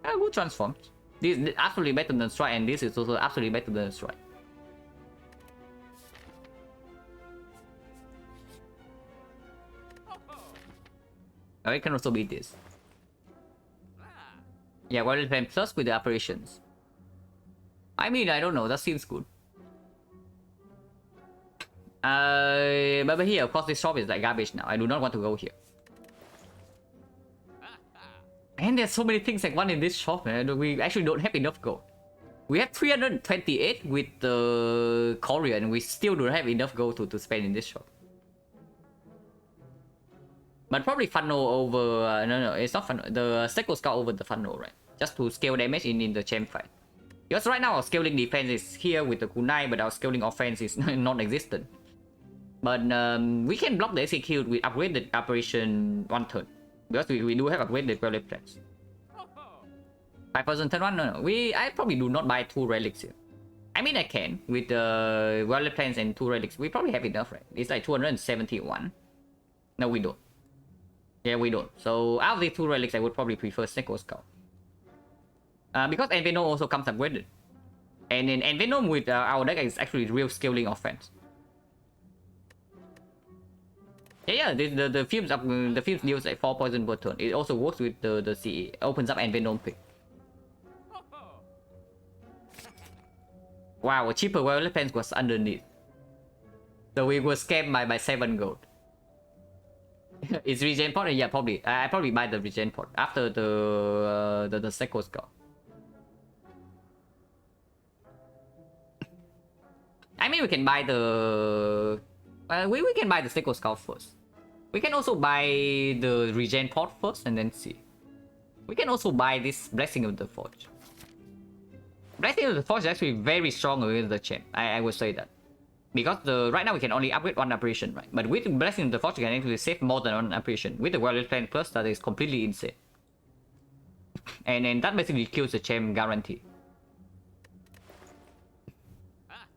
Good transforms. This is absolutely better than Strike, and this is also absolutely better than Strike. Oh, it can also be this. Yeah, Wild Plan plus with the operations. I mean, I don't know, that seems good. But here, of course, this shop is like garbage now. I do not want to go here. And there's so many things like one in this shop, man. We actually don't have enough gold. We have 328 with the Courier, and we still don't have enough gold to spend in this shop. But probably funnel over... no, it's not funnel. The Second Skull over the funnel, right? Just to scale damage in the champ fight. Because right now our scaling defense is here with the kunai, but our scaling offense is non-existent. But we can block the execute with upgraded operation 1 turn. Because we do have upgraded relic plans. 5,000 turn 1? No. I probably do not buy 2 relics here. I mean, I can. With the relic plans and 2 relics, we probably have enough, right? It's like 271. No, we don't. Yeah, we don't. So out of these 2 relics, I would probably prefer Second Skull. Because Envenom also comes upgraded. And in Envenom with our deck is actually real scaling offense. Yeah, the fumes deals like 4 poison per turn. It also works with the CE. Opens up Envenom pick. Wow, a cheaper Violet Pens was underneath. So we were scammed by 7 gold. It's regen pot? Yeah, probably. I probably buy the regen pot after the Second Skull. I mean, we can buy the... we can buy the Second Skull first. We can also buy the regen pot first and then see. We can also buy this Blessing of the Forge. Blessing of the Forge is actually very strong against the champ. I would say that. Because right now we can only upgrade 1 operation, right? But with Blessing of the Forge, you can actually save more than 1 operation. With the Warrior Plan Plus, that is completely insane. And that basically kills the champ guarantee.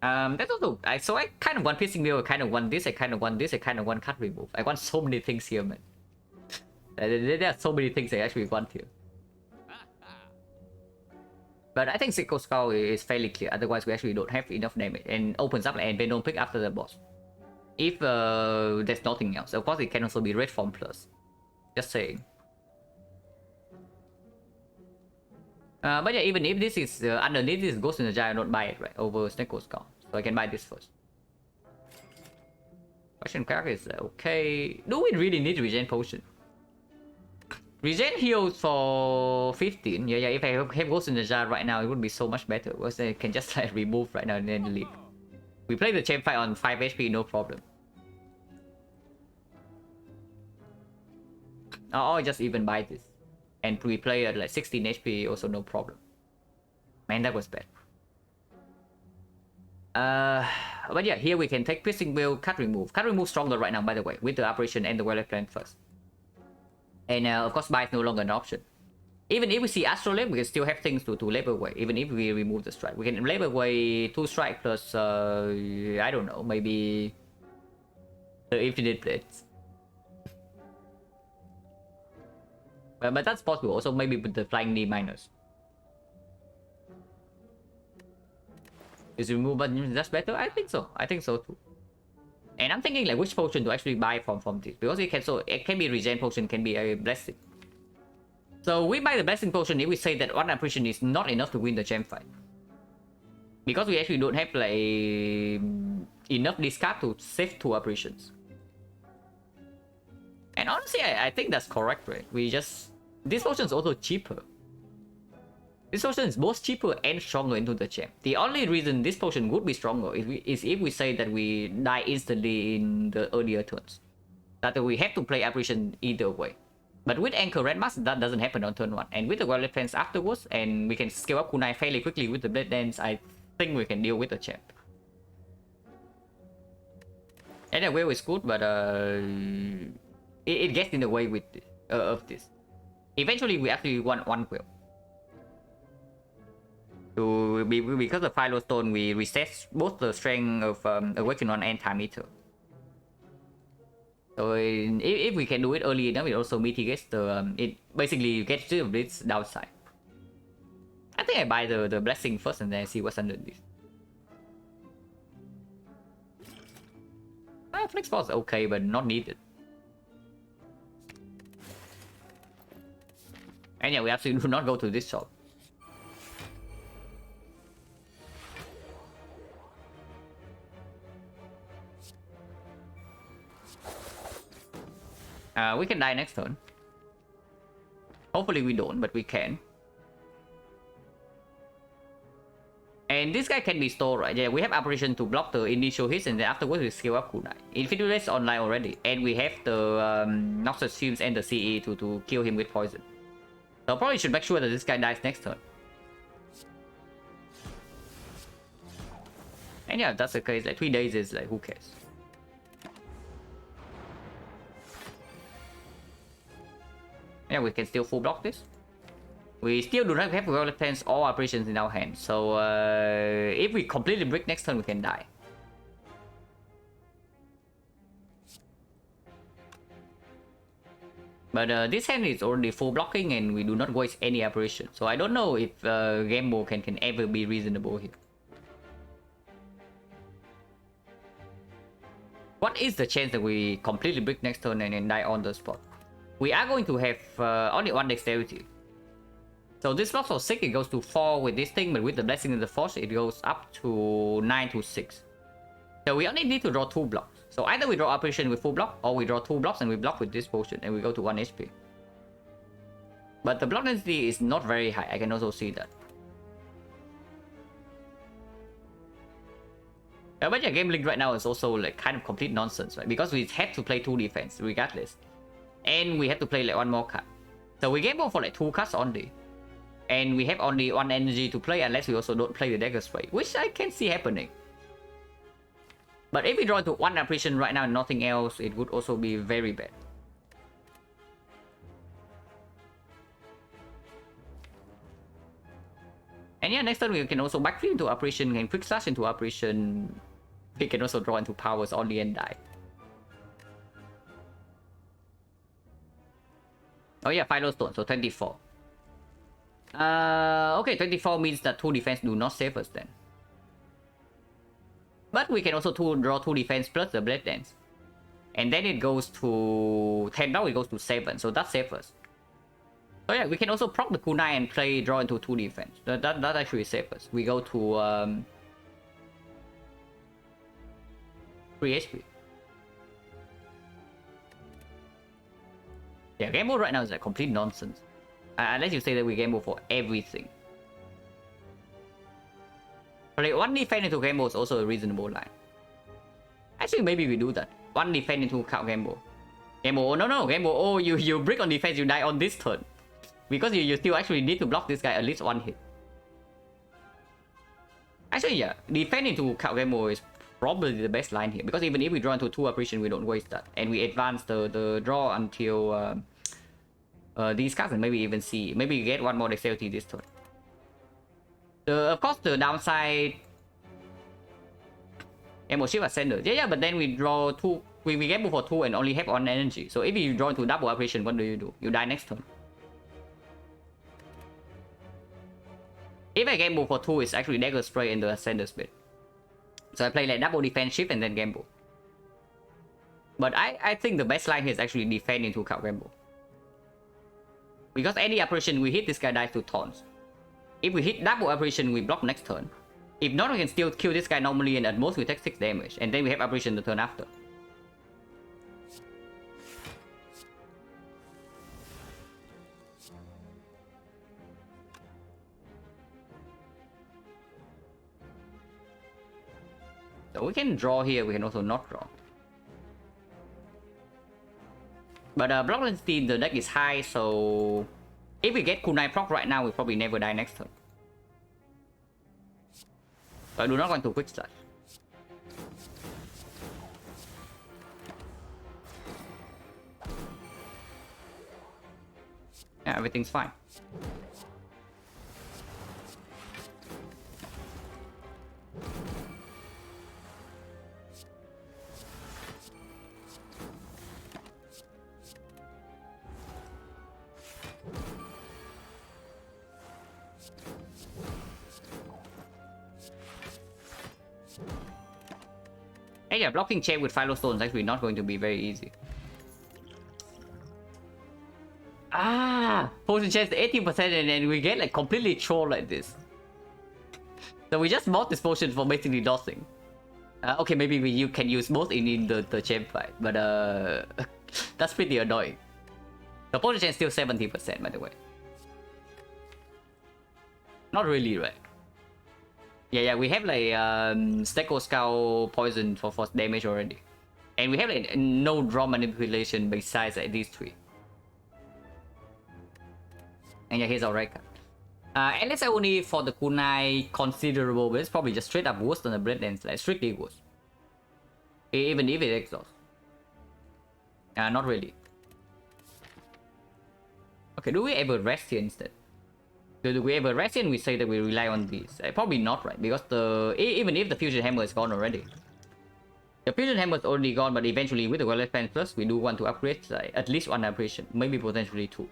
That's also... so I kind of want Piercing Wheel, I kind of want this, I kind of want this, I kind of want Cut Remove. I want so many things here, man. There are so many things I actually want here. But I think Second Skull is fairly clear, otherwise we actually don't have enough damage. And opens up and Venom pick after the boss. If there's nothing else. Of course it can also be Red Form Plus. Just saying. But yeah, even if this is underneath this Ghost in the Jar, I don't buy it, right? Over Second Skull. So I can buy this first. Question card is okay. Do we really need Regen Potion? Regen heals for 15. Yeah, if I have Ghost in the Jar right now, it would be so much better. Because I can just like remove right now and then leave. We play the champ fight on 5 HP, no problem. Or just even buy this. And we play at like 16 HP, also no problem. Man, that was bad. but yeah, here we can take piercing wheel, cut remove. Cut remove stronger right now, by the way, with the apparition and the Violet Flame first. And of course, buy is no longer an option. Even if we see Astrolabe, we can still have things to labor away. Even if we remove the strike, we can labor away 2 strike plus I don't know, maybe the infinite blades. But that's possible. Also, maybe with the flying knee minus. Is remove button that's better? I think so. I think so too. And I'm thinking like which potion to actually buy from this, because it can be regen potion, can be a blessing. So we buy the blessing potion if we say that one apparition is not enough to win the gem fight, because we actually don't have like enough discard to save 2 apparitions. And honestly, I think that's correct, right? This potion is also cheaper. This potion is both cheaper and stronger into the gem. The only reason this potion would be stronger is if we say that we die instantly in the earlier turns. That we have to play apparition either way. But with Anchor Red Mask, that doesn't happen on turn 1. And with the Violet Fence afterwards, and we can scale up Kunai fairly quickly with the Blade Dance, I think we can deal with the champ. And the whale is good, but it gets in the way with of this. Eventually, we actually want 1 whale. Because of Philo Stone, we reset both the strength of Awakened One and Time Eater. So if we can do it early enough, it also mitigates the it basically gets rid of its downside. I think I buy the blessing first and then I see what's under this. Flex Force okay, but not needed. And yeah, we absolutely do not go to this shop. We can die next turn. Hopefully we don't, but we can. And this guy can be stored, right? Yeah, we have apparition to block the initial hits, and then afterwards we scale up Kunai. Infinity Blade is online already, and we have the Noxus Fumes and the CE to kill him with poison. So probably should make sure that this guy dies next turn. And yeah, if that's the case, like 3 days is like, who cares? Yeah, we can still full block this. We still do not have Violet Fence or apparitions in our hand. So if we completely break next turn, we can die. But this hand is already full blocking and we do not waste any apparition. So I don't know if Gamble can ever be reasonable here. What is the chance that we completely break next turn and then die on the spot? We are going to have only 1 dexterity. So this blocks for 6, it goes to 4 with this thing, but with the blessing in the force, it goes up to 9 to 6. So we only need to draw 2 blocks. So either we draw apparition with full block, or we draw 2 blocks and we block with this potion, and we go to 1 HP. But the block density is not very high, I can also see that. But yeah, Game Link right now is also like kind of complete nonsense, right? Because we have to play 2 defense regardless. And we have to play like 1 more card. So we gamble for like 2 cards only. And we have only 1 energy to play unless we also don't play the Dagger Spray, which I can see happening. But if we draw into 1 apparition right now and nothing else, it would also be very bad. And yeah, next turn we can also backflip into apparition and quick slash into apparition. We can also draw into powers only and die. Oh yeah, Philo Stone, so 24. Okay, 24 means that 2 defense do not save us then. But we can also draw 2 defense plus the Blade Dance. And then it goes to 10, now it goes to 7, so that saves us. So yeah, we can also proc the Kunai and draw into 2 defense. That actually saves us. We go to 3 HP. Yeah, game mode right now is like complete nonsense. Unless you say that we game mode for everything. Play 1 defense into game mode is also a reasonable line. Actually, maybe we do that. 1 defense into count game mode. Game mode, oh no, game mode, oh you break on defense, you die on this turn. Because you still actually need to block this guy at least 1 hit. Actually, yeah, defense into count game mode is probably the best line here, because even if we draw into 2 operation, we don't waste that, and we advance the draw until these cards, and maybe even see, maybe get one more dexterity this turn. Of course, the downside, Emerald Shield Ascender. Yeah, but then we draw 2, we get move for 2 and only have 1 energy. So if you draw into double operation, what do? You die next turn. If I get move for 2, it's actually Dagger Spray in the Ascender Spit. So I play like double defense shift and then gamble. But I think the best line here is actually defend into card gamble. Because any operation we hit, this guy dies to taunts. If we hit double operation, we block next turn. If not, we can still kill this guy normally, and at most we take 6 damage. And then we have operation the turn after. So we can draw here, we can also not draw. But block density in the deck is high, so if we get kunai proc right now, we probably never die next turn. So I do not want to quick slash. Yeah, everything's fine. And yeah, blocking check with Philostone is actually not going to be very easy. Potion chest 80% and then we get like completely trolled like this. So we just bought this potion for basically dosing. Okay, maybe you can use both in the champ fight, but that's pretty annoying. The potion chest is still 70% by the way. Not really, right? Yeah, we have like Steko Skull poison for force damage already. And we have like no draw manipulation besides like these 3. And yeah, here's our right card. And let's say only for the kunai considerable, but it's probably just straight up worse than the Blade Dance, like strictly worse. Even if it exhausts. Not really. Okay, do we ever rest here instead? Do we ever rest here and we say that we rely on these? Probably not, right? Because even if the Fusion Hammer is gone already. The Fusion Hammer is already gone, but eventually with the Wireless Pen Plus, we do want to upgrade like, at least 1 operation, maybe potentially 2.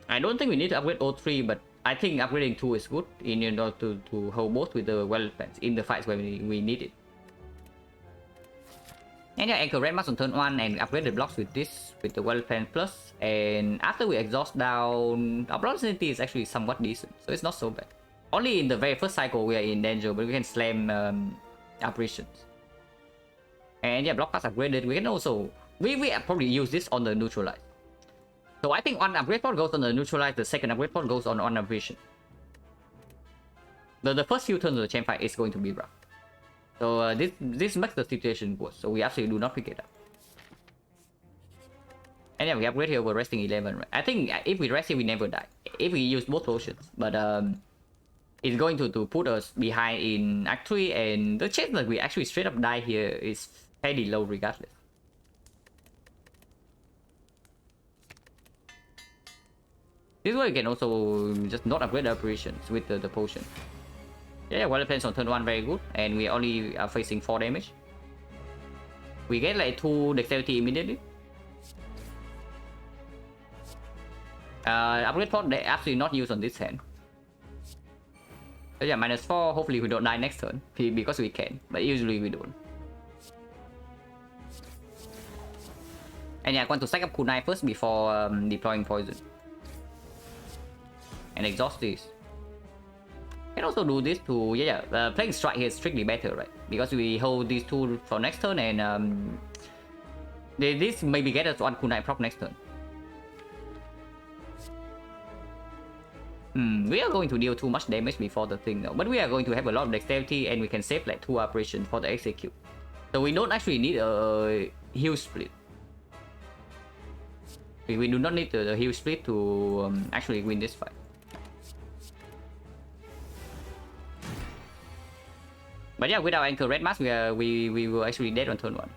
I don't think we need to upgrade all 3, but I think upgrading 2 is good in order to hold both with the Wireless Pens in the fights where we need it. And yeah, anchor Red Mask on turn 1 and upgrade the blocks with this, with the Wireless Pen Plus. And after we exhaust down, our block density is actually somewhat decent, so it's not so bad. Only in the very first cycle we are in danger, but we can slam operations. And yeah, block pass upgraded. We can also we probably use this on the neutralize. So I think 1 upgrade pod goes on the neutralize, the 2nd upgrade pod goes on operation. The first few turns of the champ fight is going to be rough. So this makes the situation worse. So we absolutely do not pick it up. And yeah, we upgrade here, we're resting 11. Right? I think if we rest here, we never die. If we use both potions. But it's going to put us behind in Act 3. And the chance that we actually straight up die here is fairly low regardless. This way you can also just not upgrade the operations with the potion. Yeah, Wireless Pens on turn 1 very good. And we only are facing 4 damage. We get like 2 dexterity immediately. Upgrade pod they absolutely not used on this hand. So yeah, -4. Hopefully we don't die next turn because we can, but usually we don't. And yeah, I want to stack up kunai first before deploying poison. And exhaust this. Can also do this to playing strike here is strictly better, right? Because we hold these 2 for next turn and this maybe get us 1 kunai proc next turn. We are going to deal too much damage before the thing though, but we are going to have a lot of dexterity and we can save like 2 operations for the execute. So we don't actually need a heal split. We do not need the heal split to actually win this fight. But yeah, without anchor red mask, we were actually dead on turn 1.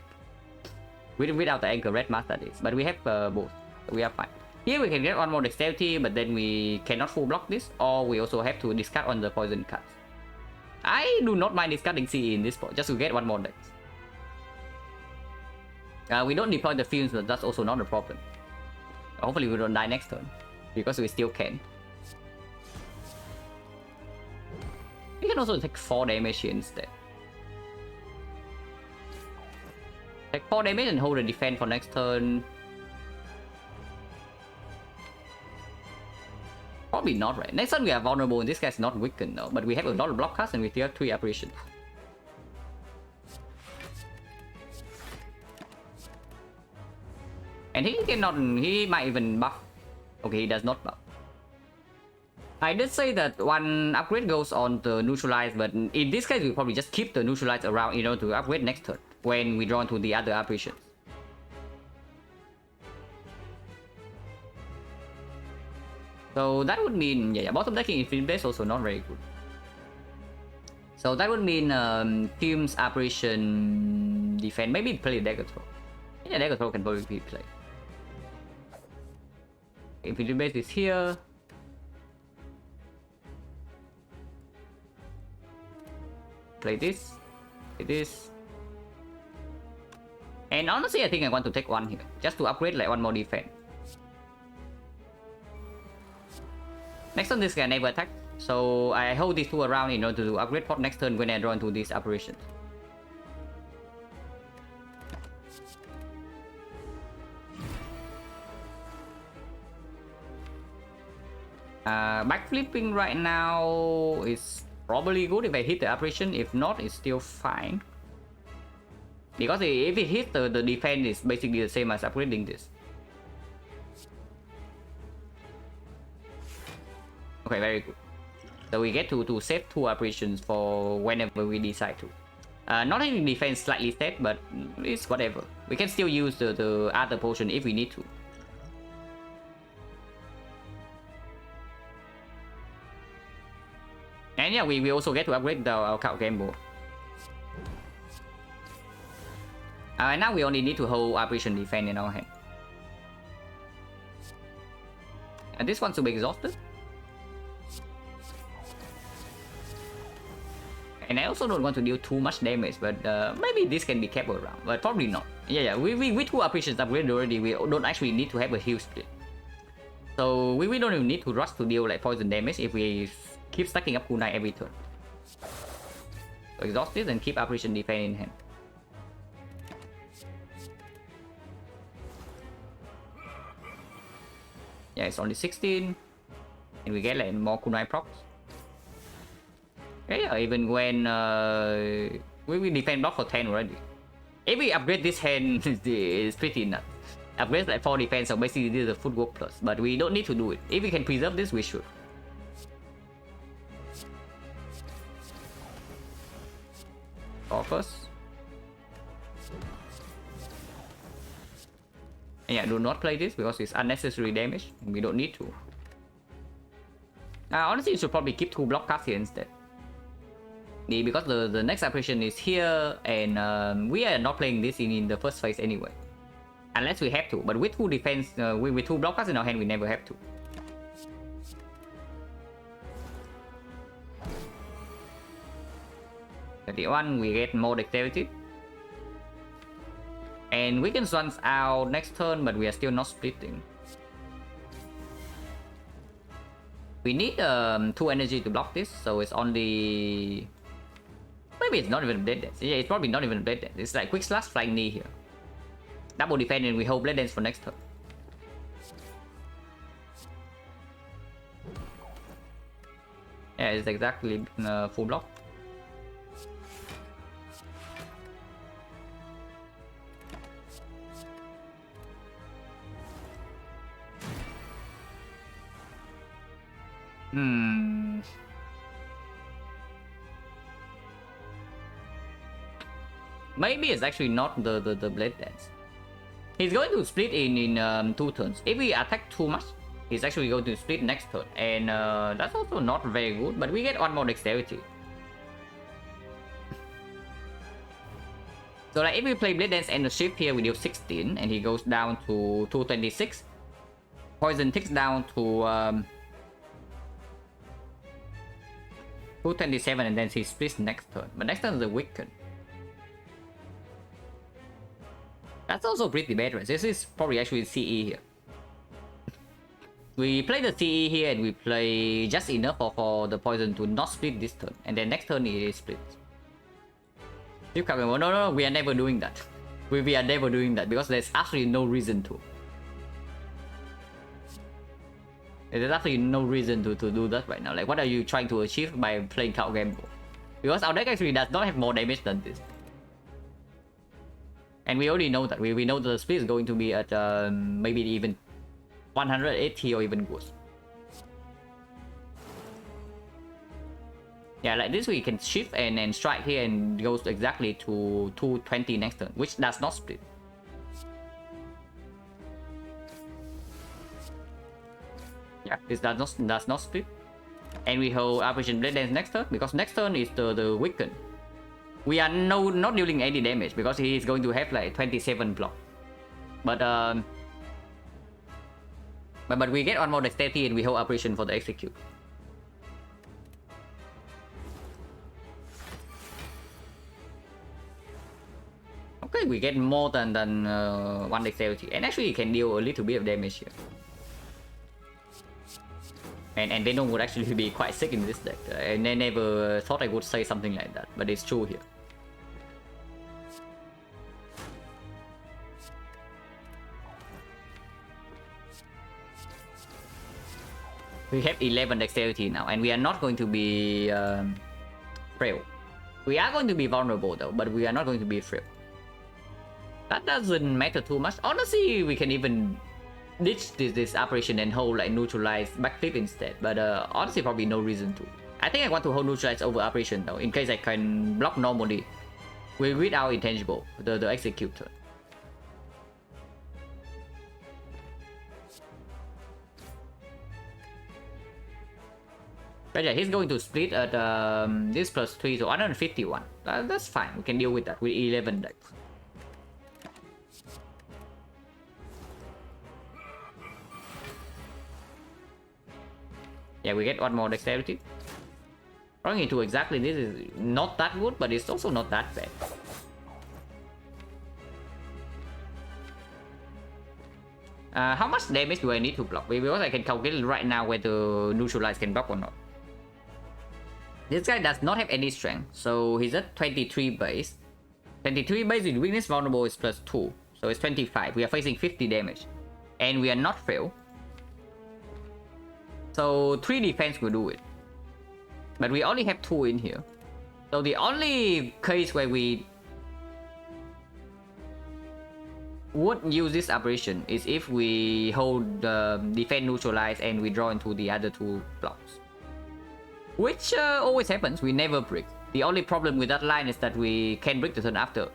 Without the anchor red mask, that is. But we have both, so we are fine. Here we can get one more dexterity, but then we cannot full block this, or we also have to discard on the poison cards. I do not mind discarding CE in this spot, just to get one more dex. We don't deploy the fumes, but that's also not a problem. Hopefully we don't die next turn, because we still can. We can also take 4 damage here instead. Take 4 damage and hold the defense for next turn. Probably not, right? Next turn we are vulnerable and this guy's not weakened though, but we have a lot of block cast and we still have 3 apparitions. And he might even buff. Okay, he does not buff. I did say that one upgrade goes on the neutralize, but in this case we probably just keep the neutralize around, you know, to upgrade next turn when we draw into the other apparitions. So that would mean, yeah, bottom decking Infinite Blaze also not very good. So that would mean Fumes, Apparition, Defense, maybe play Dagger Throw. Yeah, Dagger Throw can probably be played. Infinite Blaze is here. Play this. Play this. And honestly, I think I want to take 1 here, just to upgrade like 1 more defense. Next turn this guy never attack, so I hold these 2 around in order to upgrade pot next turn when I draw into these apparitions. Backflipping right now is probably good if I hit the apparition. If not, it's still fine. Because if it hits, the defense is basically the same as upgrading this. Okay, very good. So we get to save 2 apparitions for whenever we decide to. Not having defense slightly set, but it's whatever. We can still use the other potion if we need to. And yeah, we also get to upgrade our card game board. Now we only need to hold apparition defense in our hand. And this one's to be exhausted. And I also don't want to deal too much damage, but maybe this can be kept around, but probably not. Yeah, with 2 apparitions upgraded already, we don't actually need to have a heal split. So we don't even need to rush to deal like poison damage if we keep stacking up kunai every turn. So exhaust this and keep apparition defense in hand. Yeah, it's only 16, and we get like more kunai procs. Yeah, even when we defend block for 10 already. If we upgrade this hand, it's pretty nuts. Upgrade like 4 defense, so basically this is a footwork plus. But we don't need to do it. If we can preserve this, we should. Focus. Yeah, do not play this because it's unnecessary damage. We don't need to. Honestly, you should probably keep 2 block cards here instead. Because the next apparition is here, and we are not playing this in the first phase anyway. Unless we have to, but with 2 defense, with 2 block cards in our hand, we never have to. The one we get more dexterity. And we can once out next turn, but we are still not splitting. We need 2 energy to block this, so it's only... Maybe it's not even a blade dance. Yeah, it's probably not even a blade dance. It's like quick slash, flying knee here. Double defense and we hold blade dance for next turn. Yeah, it's exactly full block. Maybe it's actually not the blade dance. He's going to split in 2 turns. If we attack too much, he's actually going to split next turn. And that's also not very good, but we get 1 more dexterity. So like if we play Blade Dance and the shift here, we deal 16, and he goes down to 226. Poison ticks down to 227, and then he splits next turn. But next turn is a Weaken. That's also pretty bad, right? This is probably actually CE here. We play the CE here, and we play just enough for the poison to not split this turn, and then next turn it splits. No, we are never doing that. We are never doing that because there's absolutely no reason to. There's absolutely no reason to do that right now. Like, what are you trying to achieve by playing Count Gamble? Because our deck actually does not have more damage than this. And we already know that. We know the split is going to be at maybe even 180 or even worse. Yeah, like this we can shift and strike here and goes exactly to 220 next turn, which does not split. Yeah, this does not split. And we hold Operation Blade Dance next turn, because next turn is the Weaken. We are not dealing any damage because he is going to have like 27 block. But we get one more dexterity and we hold Operation for the execute. Okay, we get more than one dexterity, and actually you can deal a little bit of damage here. And Venom would actually be quite sick in this deck. And I never thought I would say something like that, but it's true here. We have 11 dexterity now, and we are not going to be frail. We are going to be vulnerable though, but we are not going to be frail. That doesn't matter too much. Honestly, we can even ditch this operation and hold like neutralize backflip instead. But honestly, probably no reason to. I think I want to hold neutralize over operation though, in case I can block normally without intangible, the executor. But yeah, he's going to split at this +3, so 151. That's fine. We can deal with that with 11 decks. Yeah, we get one more dexterity. Running into exactly this is not that good, but it's also not that bad. How much damage do I need to block? Because I can calculate right now whether neutralize can block or not. This guy does not have any strength, so he's at 23 base. 23 base with weakness vulnerable is +2, so it's 25. We are facing 50 damage, and we are not fail. So 3 defense will do it. But we only have 2 in here. So the only case where we would use this operation is if we hold defense neutralize and we draw into the other 2 blocks. Which always happens, we never brick. The only problem with that line is that we can brick the turn after.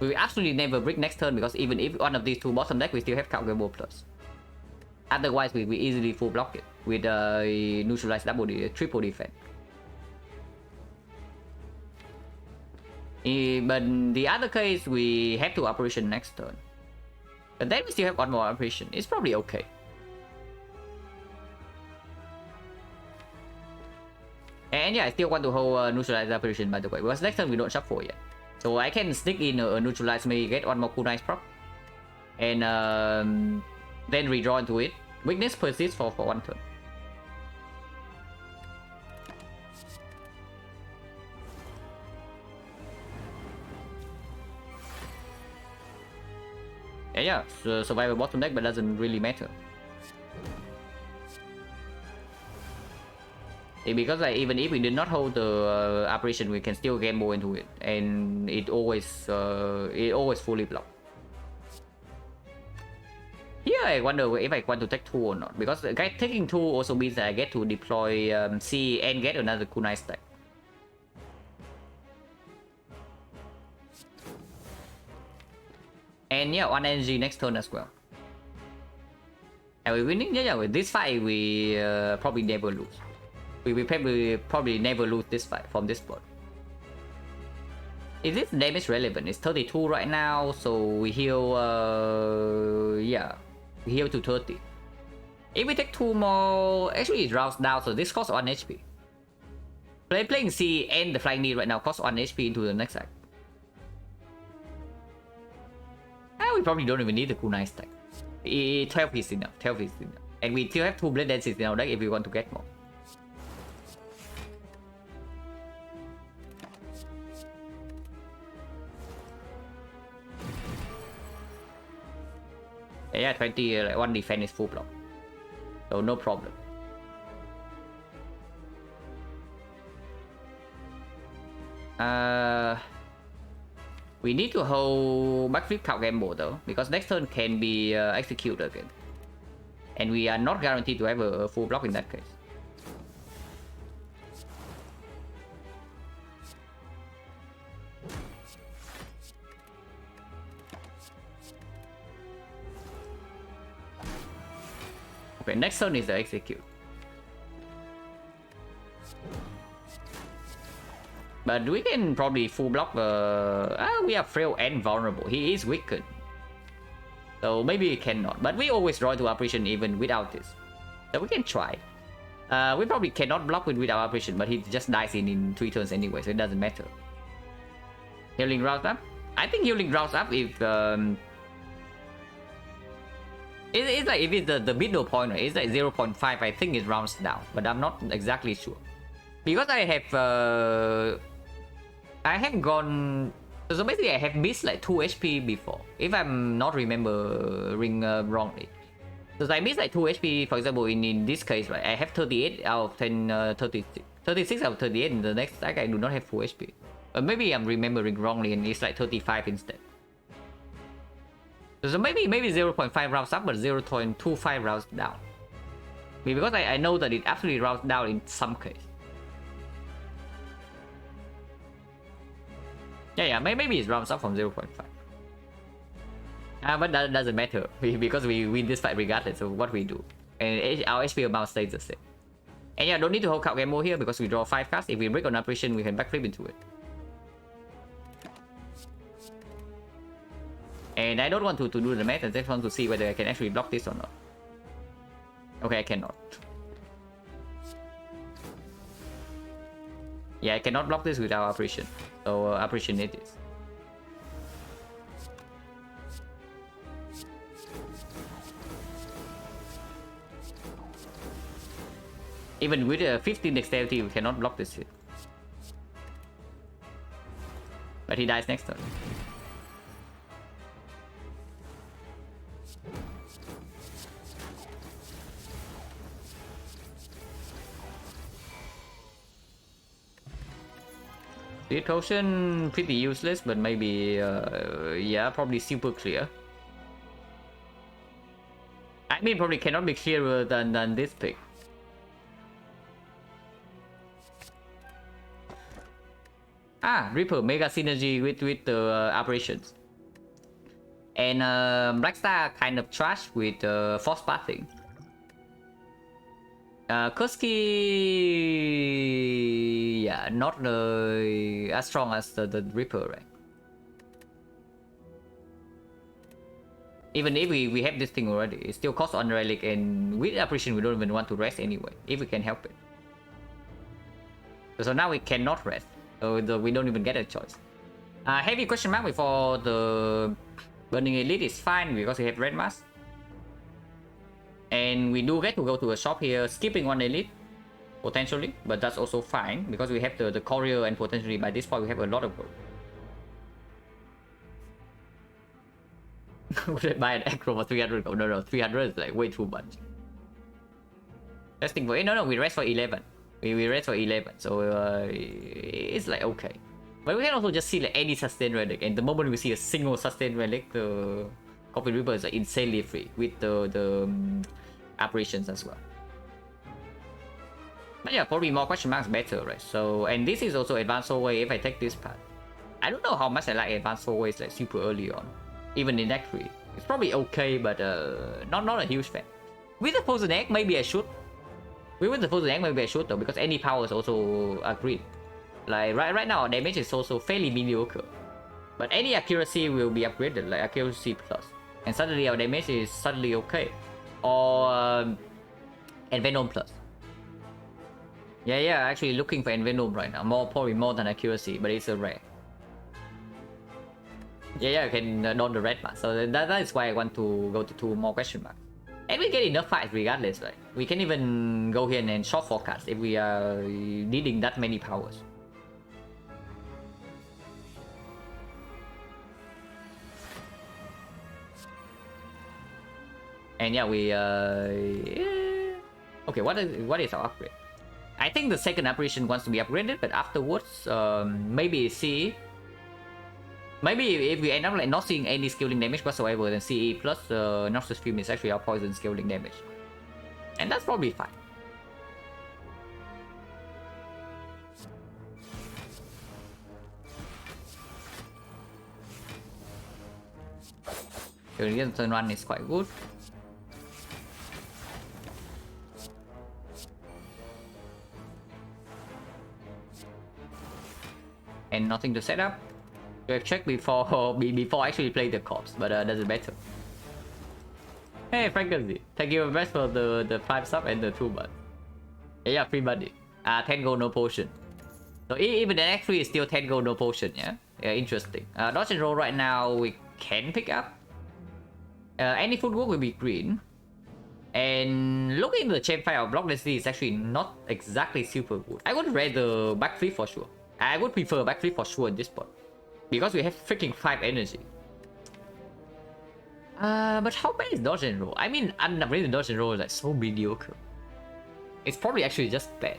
We absolutely never brick next turn because even if one of these 2 bottom deck, we still have Calculable Plus. Otherwise, we easily full block it with neutralize triple defense. But the other case, we have to operation next turn. But then we still have one more operation. It's probably okay. And yeah, I still want to hold neutralize operation by the way, because next turn we don't shuffle yet. So I can sneak in a neutralize, maybe get one more cool nice proc. And then redraw into it. Weakness persists for 1 turn. Yeah, so survive a bottom deck, but doesn't really matter. Because like even if we did not hold the operation, we can still gamble into it, and it always fully blocked. Here I wonder if I want to take 2 or not, because taking 2 also means that I get to deploy C and get another kunai stack. And yeah, 1 energy next turn as well. And we're winning. Yeah, with this fight we probably never lose. We probably never lose this fight from this spot. Is this damage relevant? It's 32 right now, so we heal, yeah, we heal to 30. If we take 2 more, actually it rounds down, so this costs 1 HP. Playing C and the flying knee right now costs 1 HP into the next act. We probably don't even need the kunai stack. 12 is enough, 12 is enough. And we still have 2 blade dances in our deck if we want to get more. Yeah, 20, like 1 defense is full block. So no problem. We need to hold backflip count gamble though, because next turn can be executed again. And we are not guaranteed to have a full block in that case. Okay, next turn is the execute. But we can probably full block we are frail and vulnerable. He is weakened. So maybe we cannot. But we always draw to operation even without this. So we can try. We probably cannot block with our operation, but he just dies in 3 turns anyway, so it doesn't matter. Healing rounds up? I think healing rounds up if it's like if it's the middle point, right? It's like 0.5, I think it rounds down, but I'm not exactly sure. Because I have gone, so basically I have missed like 2 HP before, if I'm not remembering wrongly. So I missed like 2 HP, for example, in this case, right? I have 38 out of 10, 36 out of 38 in the next stack, I do not have full HP. Maybe I'm remembering wrongly and it's like 35 instead. So maybe 0.5 rounds up, but 0.25 rounds down. Because I know that it actually rounds down in some case. Yeah, maybe it rounds up from 0.5. But that doesn't matter, because we win this fight regardless of what we do. And our HP amount stays the same. And yeah, don't need to hold count game mode here because we draw 5 cards. If we break on operation, we can backflip into it. And I don't want to do the math, I just want to see whether I can actually block this or not. Okay, I cannot. Yeah, I cannot block this without operation. So operation it is. Even with a 15 dexterity, we cannot block this hit. But he dies next turn. Speed potion pretty useless, but maybe yeah, probably super clear. I mean, probably cannot be clearer than this pick. Reaper mega synergy with the operations. And Blackstar kind of trash with force pathing. Kurski, yeah, not as strong as the Reaper, right? Even if we have this thing already, it still costs on relic, and with operation we don't even want to rest anyway, if we can help it. So now we cannot rest, so we don't even get a choice. Heavy question mark before the Burning Elite is fine because we have Red Mask. And we do get to go to a shop here, skipping 1 elite, potentially, but that's also fine, because we have the courier, and potentially by this point we have a lot of gold. Would I buy an acro for 300 gold? No, 300 is like way too much. Let's think for it. No, we rest for 11. We rest for 11, so it's like okay. But we can also just see like any sustain relic, and the moment we see a single sustain relic, the Coffin Reaper is like insanely free with the operations as well. But yeah, probably more question marks better, right? So, and this is also advanced Soulway if I take this path. I don't know how much I like advanced Soulways like super early on. Even in deck 3. It's probably okay, but not a huge fan. With the Frozen Egg, maybe I should. With the Frozen Egg, maybe I should though, because any powers also are green. Like right now, our damage is also fairly mediocre. But any accuracy will be upgraded, like accuracy plus. And suddenly our damage is suddenly okay. Or Envenom plus. Yeah, actually looking for Envenom right now. Probably more than accuracy, but it's a rare. Yeah, you can don the red mark. So that is why I want to go to 2 more question marks. And we get enough fights regardless, right? We can even go here and short forecast if we are needing that many powers. And yeah, we okay, what is our upgrade? I think the second apparition wants to be upgraded, but afterwards, maybe CE. Maybe if we end up like not seeing any scaling damage whatsoever, then CE plus Noxus Fume is actually our poison scaling damage. And that's probably fine. The turn 1 is quite good. And nothing to set up. We have checked before actually play the corpse, but doesn't matter. Hey Frankenzy, thank you very much for the 5 sub and the 2 bucks. Yeah, free buddy. 10 gold, no potion. So even the next 3 is still 10 gold, no potion, yeah? Yeah, interesting. Dodge and roll right now we can pick up. Any footwork will be green. And looking at the chain fire of block density is actually not exactly super good. I would rather back 3 for sure. I would prefer back 3 for sure at this point. Because we have freaking 5 energy. But how bad is dodge and roll? I mean, unupgraded dodge and roll is like so mediocre. It's probably actually just bad.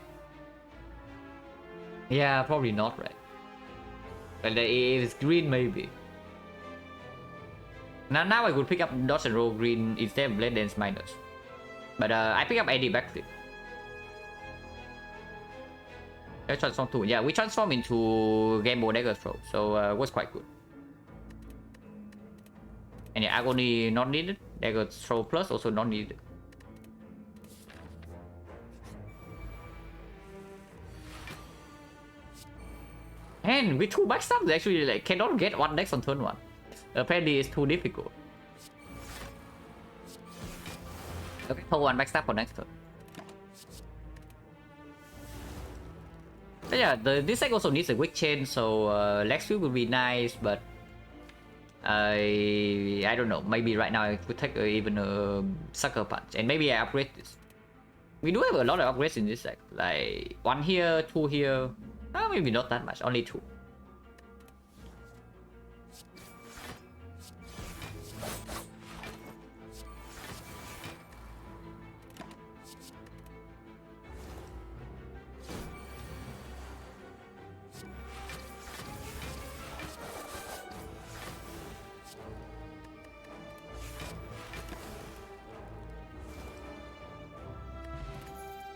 Yeah, probably not, right? But if it's green, maybe. Now I could pick up dodge and roll green instead of blade dance minus. But I pick up any backflip. Let's transform too. Yeah, we transform into Game Boy Dagger Throw, so it was quite good. And yeah, Agony not needed. Dagger Throw plus also not needed. And with 2 backstabs, they actually like cannot get 1 dex on turn 1. Apparently it's too difficult. Okay, pull 1 backstab for next turn. But yeah, this deck also needs a quick chain, so Lex Sweep would be nice, but I don't know. Maybe right now I could take even a Sucker Punch, and maybe I upgrade this. We do have a lot of upgrades in this deck, like 1 here, 2 here. Maybe not that much, only 2.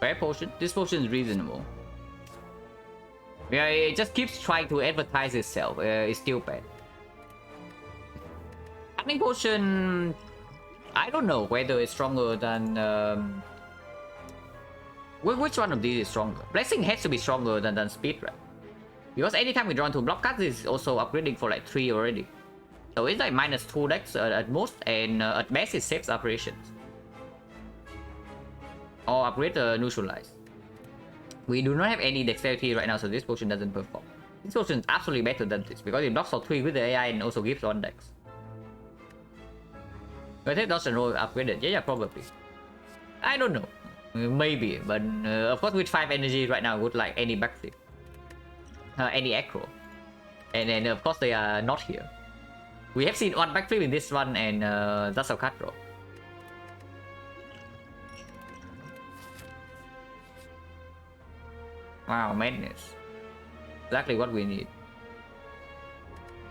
Rare potion. This potion is reasonable. Yeah, it just keeps trying to advertise itself. It's still bad. Hardening potion, I don't know whether it's stronger than which one of these is stronger. Blessing has to be stronger than speed, right? Because anytime we draw into block cards, it's also upgrading for like 3 already. So it's like minus 2 decks at most, and at best it saves operations. Or upgrade neutralize. We do not have any dexterity right now, so this potion doesn't perform. This potion is absolutely better than this because it knocks out 3 with the AI and also gives 1 dex. I think dodge and roll upgraded. Yeah, probably. I don't know. Maybe, but of course with 5 energy right now, would like any backflip, any acro, and then of course they are not here. We have seen 1 backflip in this one, and that's our card draw. Wow, madness. Exactly what we need.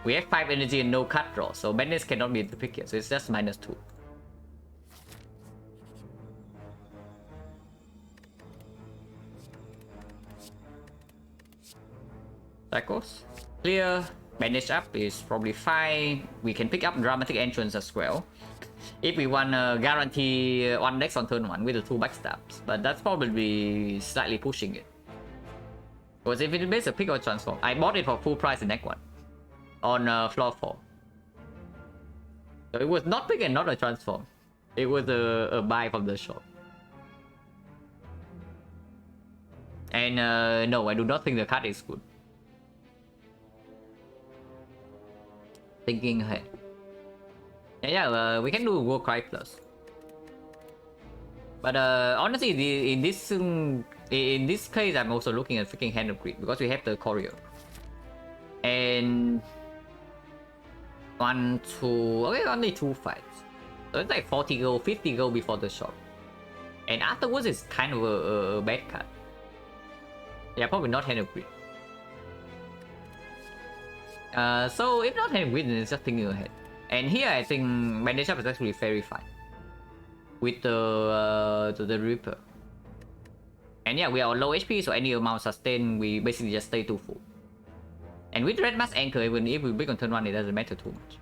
We have 5 energy and no cut draw, so madness cannot be the pick here, so it's just minus 2. Cycles. Clear. Bandage up is probably fine. We can pick up Dramatic Entrance as well. If we want to guarantee 1 dex on turn 1 with the 2 backstabs, but that's probably slightly pushing it. Was Infinite Base a pick or transform? I bought it for full price in Act 1. On floor 4. So it was not pick and not a transform. It was a buy from the shop. And no, I do not think the card is good. Thinking ahead. Yeah, we can do War Cry Plus. But honestly, in this case, I'm also looking at freaking Hand of Greed because we have the Courier. And 1, 2, okay, only 2 fights. So it's like 40 gold, 50 gold before the shop. And afterwards, it's kind of a bad card. Yeah, probably not Hand of Greed. So if not Hand of Greed, then it's just thinking ahead. And here, I think Bandage Up is actually very fine with the Reaper. And yeah, we are on low HP, so any amount sustain, we basically just stay too full. And with Red Mask Anchor, even if we break on turn 1, it doesn't matter too much.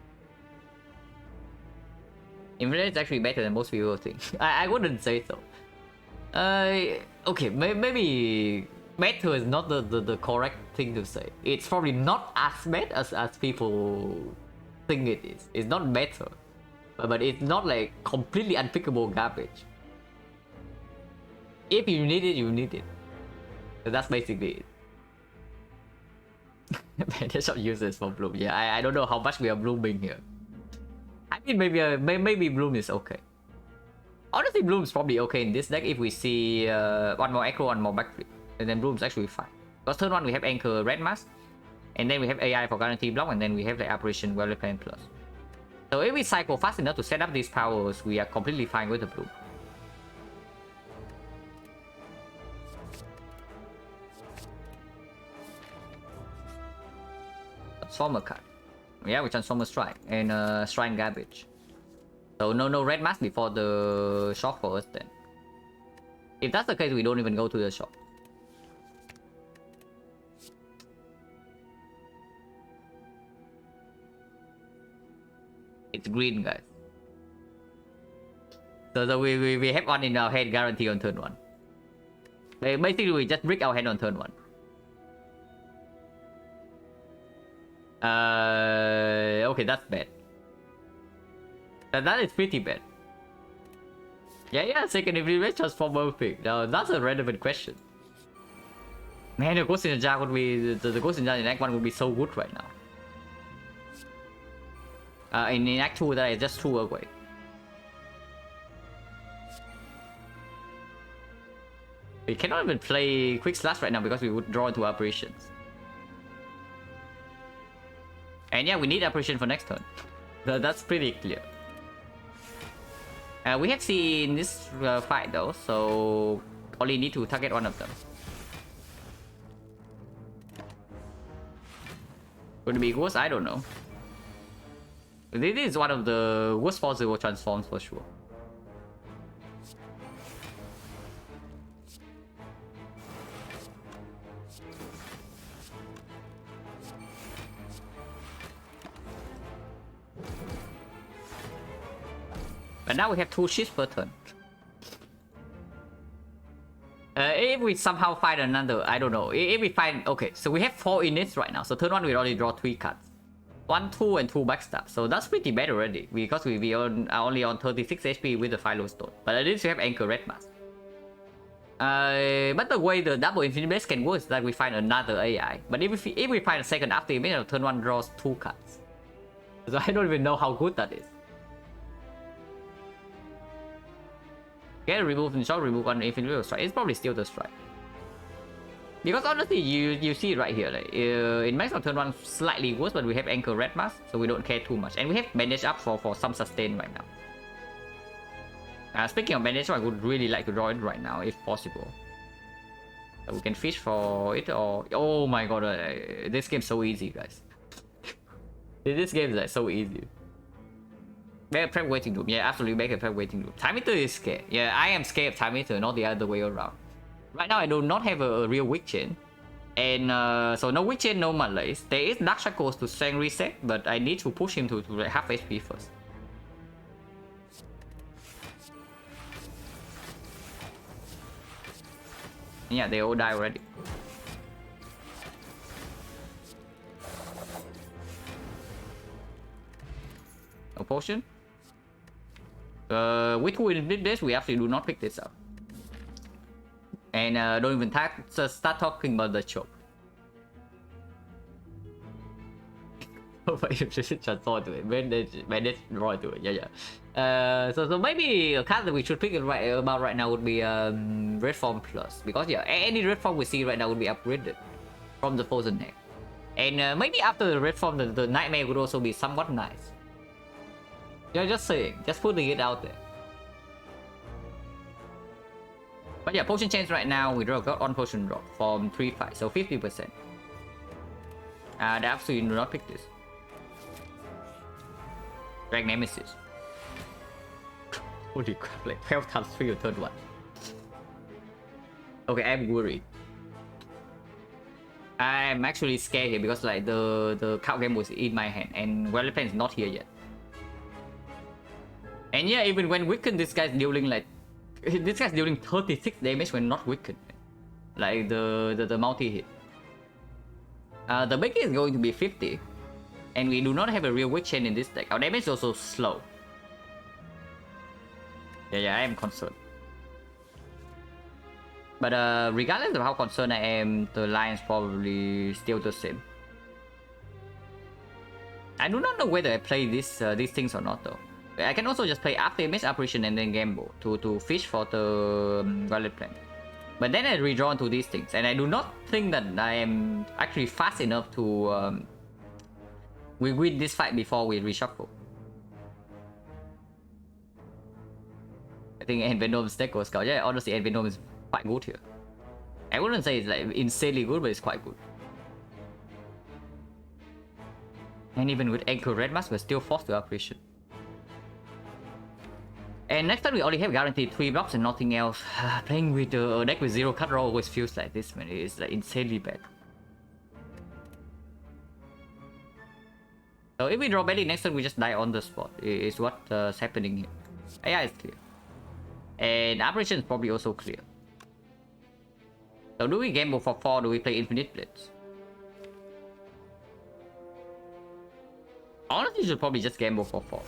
Infinite is actually better than most people think. I wouldn't say so. Okay, maybe better is not the correct thing to say. It's probably not as bad as people think it is. It's not better. But it's not like completely unpickable garbage. If you need it, you need it. So that's basically it. Bandage Up uses for Bloom. Yeah, I don't know how much we are blooming here. I mean, maybe Bloom is okay. Honestly, Bloom's probably okay in this deck if we see one more Echo, one more Backflip. And then Bloom's actually fine. Because turn 1 we have Anchor Red Mask. And then we have AI for Guarantee Block. And then we have the Apparition Well Plan Plus. So if we cycle fast enough to set up these powers, we are completely fine with the Bloom. Transformer card. Yeah, we Transformer Strike and Shrine Garbage. So no Red Mask before the shop for us then. If that's the case, we don't even go to the shop. It's green, guys. So we have one in our hand guarantee on turn 1. Basically, we just brick our hand on turn 1. Okay, that's bad. That is pretty bad. Yeah, second if we transformer pick. Now that's a relevant question. Man, the Ghost in the Jar would be the Ghost in the Jar in Act 1 would be so good right now. In Act 2 that is just 2 away. We cannot even play Quick Slash right now because we would draw into Apparitions. And yeah, we need Apparition for next turn. That's pretty clear. We have seen this fight though, so only need to target one of them. Could it be worse? I don't know. This is one of the worst possible transforms for sure. But now we have 2 shifts per turn. If we somehow find another, I don't know. If we find, okay, so we have 4 units right now. So turn 1 we already draw 3 cards. 1, 2, and 2 backstab. So that's pretty bad already because we are only on 36 HP with the Philo Stone. But at least we have Anchor Red Mask. But the way the double Infinite Blast can work is that we find another AI. But if we find a second after image, turn 1 draws 2 cards. So I don't even know how good that is. Get remove and shot, remove one Infinite Strike. It's probably still the strike. Because honestly, you see it right here. Like, in max on turn 1 slightly worse, but we have Anchor Red Mask, so we don't care too much. And we have Bandage Up for some sustain right now. Speaking of Bandage Up, I would really like to draw it right now, if possible. So we can fish for it or... Oh my god, this game's so easy, guys. This game is like so easy. Back prep waiting room. Yeah, absolutely back prep waiting room. Time Eater is scared. Yeah, I am scared of Time Eater, not the other way around. Right now, I do not have a real Weak Chain. And so no Weak Chain, no Malaise. There is Dark Shackles to Strength Reset, but I need to push him to like half HP first. Yeah, they all die already. potion. With 2 infinite blades, we actually do not pick this up. And don't even start talking about the choke. Transform to it. Bandage roll to it. Yeah. So maybe a card that we should pick about right now would be Red Form Plus, because yeah, any Red Form we see right now would be upgraded from the Frozen Neck. And maybe after the Red Form, the Nightmare would also be somewhat nice. Yeah, just saying, just putting it out there. But yeah, potion change right now, we got on potion drop from 3-5, so 50%. They absolutely do not pick this. Drag Nemesis. Holy crap, like 12 times 3 or third one. Okay, I'm worried. I'm actually scared here because like the card game was in my hand and Weapon is not here yet. And yeah, even when weakened, this guy's dealing 36 damage when not weakened. Like the multi-hit. The big is going to be 50. And we do not have a real weak chain in this deck. Our damage is also slow. Yeah, I am concerned. But regardless of how concerned I am, the line is probably still the same. I do not know whether I play these things or not though. I can also just play after image apparition and then gamble to fish for the Violet Plant. But then I redraw into these things, and I do not think that I am actually fast enough to we win this fight before we reshuffle. I think Envenom's deck was good. Yeah, honestly, Envenom is quite good here. I wouldn't say it's like insanely good, but it's quite good. And even with Anchor Red Mask, we're still forced to apparition. And next time we only have guaranteed 3 blocks and nothing else. Playing with a deck with 0 cut draw always feels like this, man. It's like insanely bad. So if we draw badly next turn, we just die on the spot. Is what's happening here. AI is clear. And apparition is probably also clear. So do we gamble for 4? Do we play Infinite Blitz? Honestly, you should probably just gamble for 4.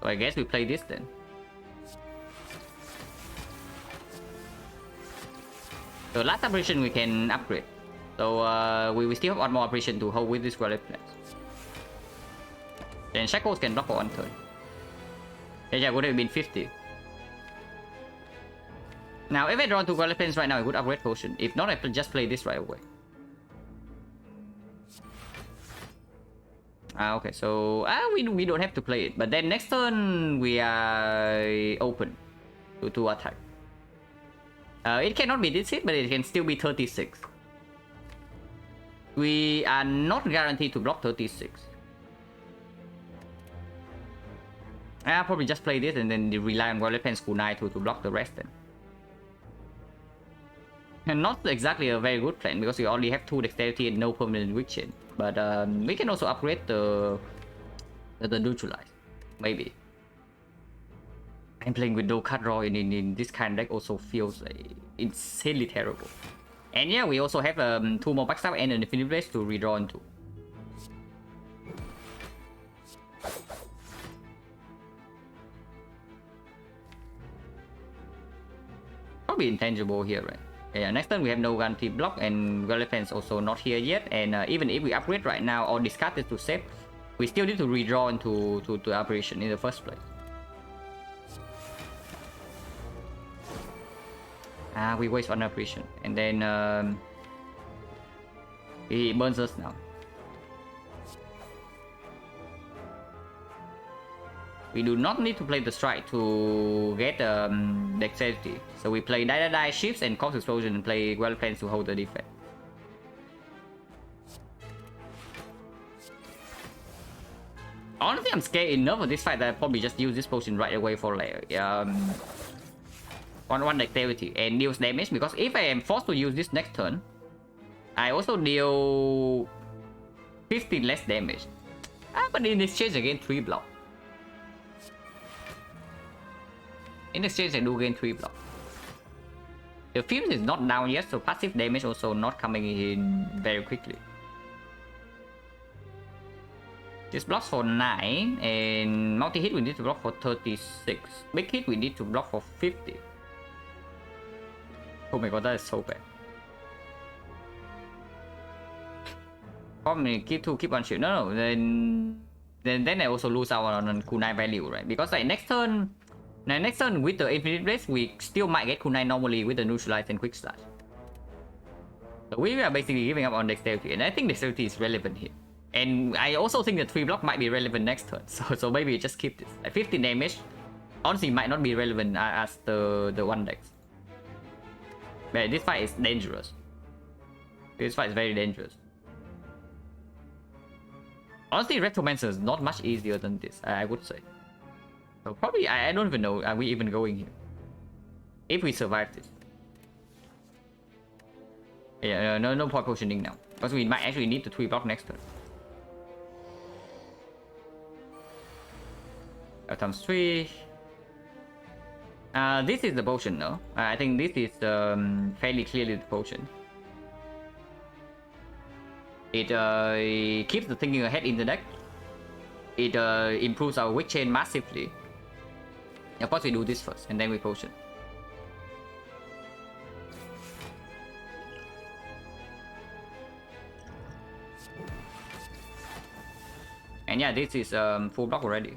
So I guess we play this then. So last apparition we can upgrade. So we still have one more apparition to hold with this Violet Plant. Then Shackles can block for 1 turn. Yeah, would have been 50. Now if I draw 2 Violet Plants right now, I would upgrade potion. If not, I just play this right away. Okay, so we don't have to play it. But then next turn we are open to attack. It cannot be this hit, but it can still be 36. We are not guaranteed to block 36. I'll probably just play this and then rely on Violet Pen Kunai to block the rest then. And not exactly a very good plan because we only have 2 dexterity and no permanent weak chain. But we can also upgrade the neutralize, maybe. And playing with no cut draw in this kind of deck also feels like insanely terrible. And yeah, we also have 2 more backstab and an Infinite Blaze to redraw into. Probably intangible here, right? Yeah, next turn we have no guaranteed block and Violet Pen is also not here yet. And even if we upgrade right now or discard it to save, we still need to redraw into to apparition in the first place. We waste one apparition and then he burns us now. We do not need to play the strike to get dexterity. So we play die shifts and Corpse Explosion and play Violet Plans to hold the defense. Honestly, I'm scared enough of this fight that I probably just use this potion right away for like one dexterity and deals damage, because if I am forced to use this next turn, I also deal 15 less damage. But in exchange I gain 3 block. In exchange I do gain 3 block. The Fuse is not down yet, so passive damage also not coming in very quickly. This blocks for 9, and multi-hit we need to block for 36. Big hit we need to block for 50. Oh my god, that is so bad. Probably keep on shield. No, then I also lose out on kunai value, right? Because like next turn with the infinite blaze, we still might get kunai normally with the neutralize and quick slash. So we are basically giving up on dexterity, and I think dexterity is relevant here. And I also think that 3 block might be relevant next turn, so maybe just keep this. Like 15 damage, honestly, might not be relevant as the one dex. But this fight is dangerous. This fight is very dangerous. Honestly, Retromancer is not much easier than this, I would say. So probably, I don't even know, are we even going here? If we survive this. Yeah, no point potioning now. Because we might actually need the 3 block next turn. Times 3. This is the potion, no? I think this is fairly clearly the potion. It keeps the thinking ahead in the deck. It improves our weak chain massively. Of course, we do this first, and then we potion. And yeah, this is full block already.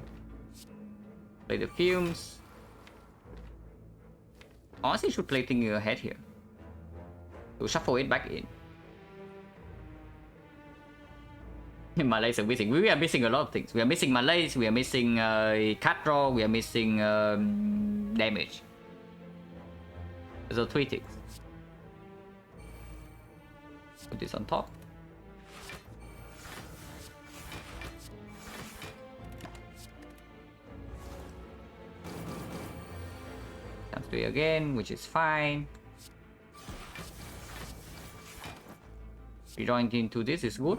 Play the fumes. Honestly, should play thinking ahead here. To shuffle it back in. Malays are missing. We are missing a lot of things. We are missing Malays, we are missing card draw, we are missing damage. So 3 things. Put this on top. Times 3 again, which is fine. Rejoin into this is good.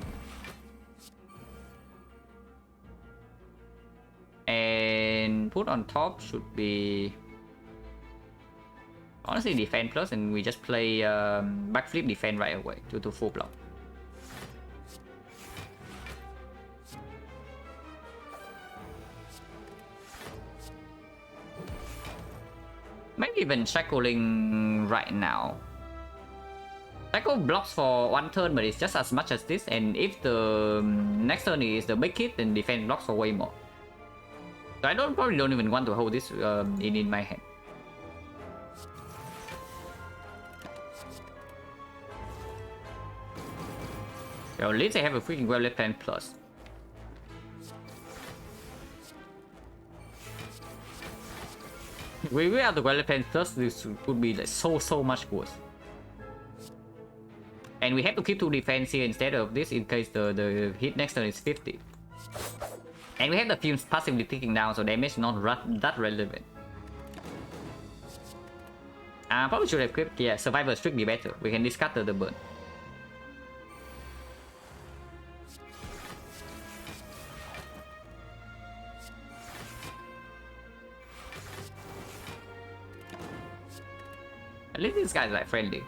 And put on top should be honestly defend plus, and we just play backflip defend right away to full block. Maybe even shackling right now. Shackle blocks for 1 turn, but it's just as much as this, and if the next turn is the big hit, then defense blocks for way more. So I probably don't even want to hold this in my hand. Well, at least I have a freaking well left hand plus. We have the well left hand plus, this would be like so much worse. And we have to keep 2 defense here instead of this in case the hit next turn is 50. And we have the fumes passively ticking down, so damage not that relevant. Probably should have equipped, yeah, Survivor strictly better. We can discard the burn. At least this guy's like friendly.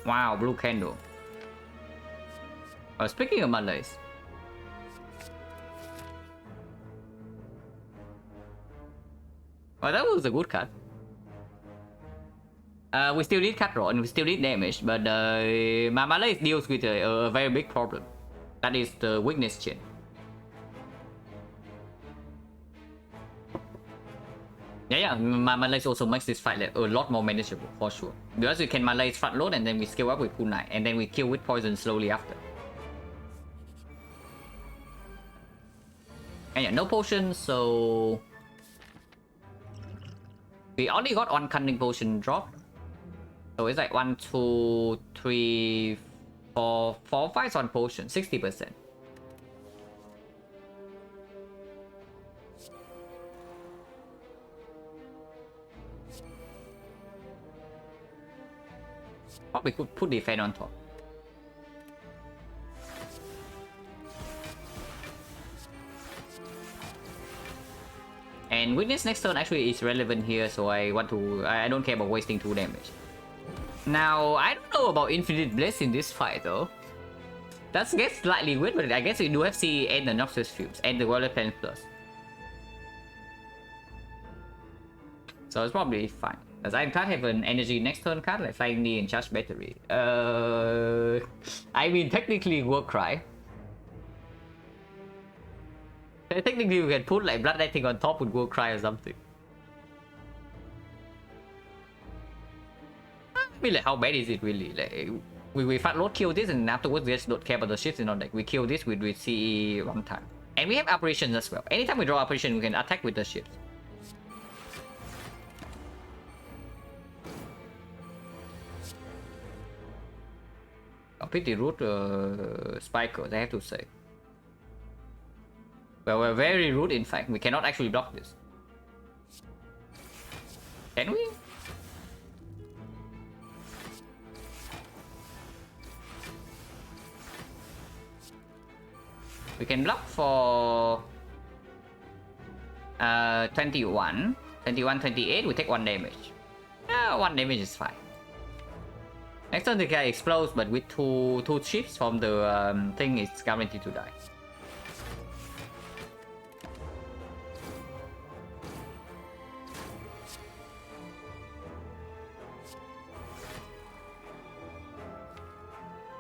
Wow, blue candle. Speaking of Malays. Oh, that was a good card. We still need card draw and we still need damage, but Malay deals with a very big problem. That is the weakness chain. Yeah, Malay also makes this fight like a lot more manageable for sure. Because we can Malay front load and then we scale up with kunai, and then we kill with poison slowly after. And yeah, no potions, so we only got 1 cunning potion drop. So it's like 1, 2, 3, 4 fights on potion, 60%. Oh, we could put defense on top. And weakness next turn actually is relevant here, so I don't care about wasting 2 damage. Now, I don't know about Infinite Bliss in this fight though. That's get slightly weird, but I guess we do have CE and the Noxus Fumes and the Violet Planet Plus. So it's probably fine. Because I can't have an energy next turn card like Flying Knee and Charge Battery. I mean, technically Warcry. Technically we can put like Bloodletting on top with Warcry or something. I mean, like, how bad is it really? Like, we fat load kill this and afterwards we just don't care about the shifts, you know, like we kill this with CE one time. And we have operations as well. Anytime we draw operation, we can attack with the shifts. Pretty rude spikers, I have to say. Well, we're very rude in fact. We cannot actually block this. Can we? We can block for 21, 28. We take 1 damage. 1 damage is fine. Next turn the guy explodes, but with two chips from the thing, it's guaranteed to die.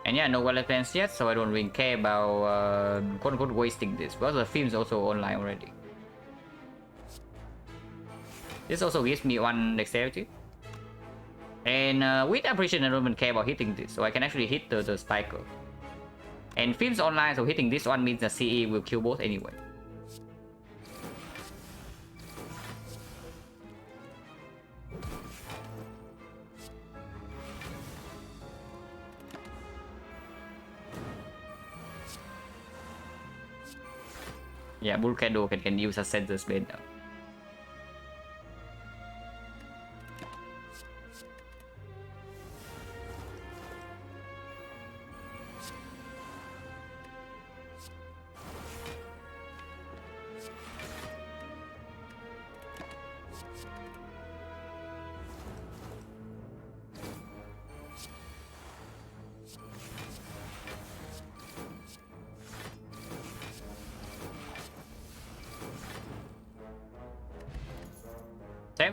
And yeah, no wallet plans yet, so I don't really care about quote-unquote wasting this, because the film's also online already. This also gives me 1 dexterity. And with apparition, I don't even care about hitting this, so I can actually hit the spiker. And film's online, so hitting this one means the CE will kill both anyway. Yeah, Volcano can use as Sensor's Bane now.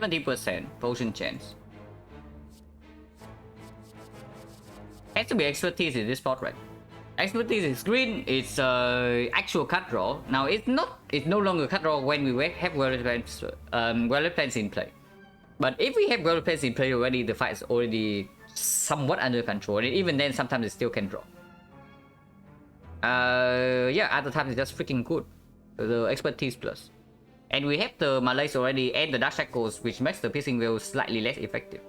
%, potion chance. Has to be expertise in this spot, right? Expertise is green. It's actual cut draw. Now it's no longer cut draw when we have Violet plans in play. But if we have Violet plans in play already, the fight is already somewhat under control, and even then, sometimes it still can draw. Yeah, other times it's just freaking good. The expertise plus. And we have the Malaise already and the Dark Shackles, which makes the Piercing Veil slightly less effective.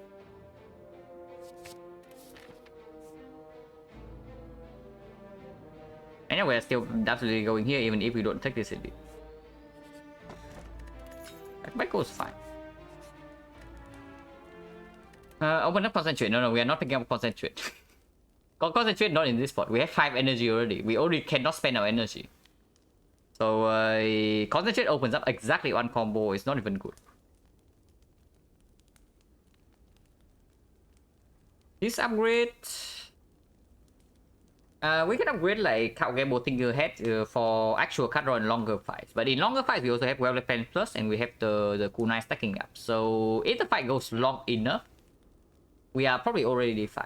And yeah, we're still absolutely going here even if we don't take this elite. That goes fine. Open up Concentrate. No, we are not picking up Concentrate. Concentrate not in this spot. We have 5 energy already. We already cannot spend our energy. So Concentrate opens up exactly 1 combo. It's not even good. This upgrade, we can upgrade like Countable Tinkerhead for actual cut draw in longer fights. But in longer fights, we also have Violet Pen Plus and we have the Kunai stacking up. So if the fight goes long enough, we are probably already fine.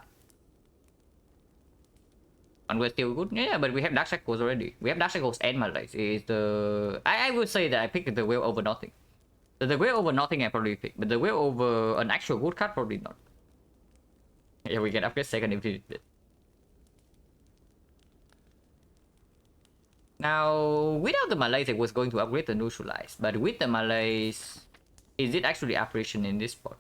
And we're still good. Yeah, but we have Dark Shackles already. We have Dark Shackles and Malaise. Is the I would say that I picked the Whale over nothing. The Whale over nothing I probably picked, but the Whale over an actual good card probably not. Yeah, we can upgrade second Infinite Blade. Now, without the Malaise, I was going to upgrade the Neutralize, but with the Malaise, is it actually operation in this spot?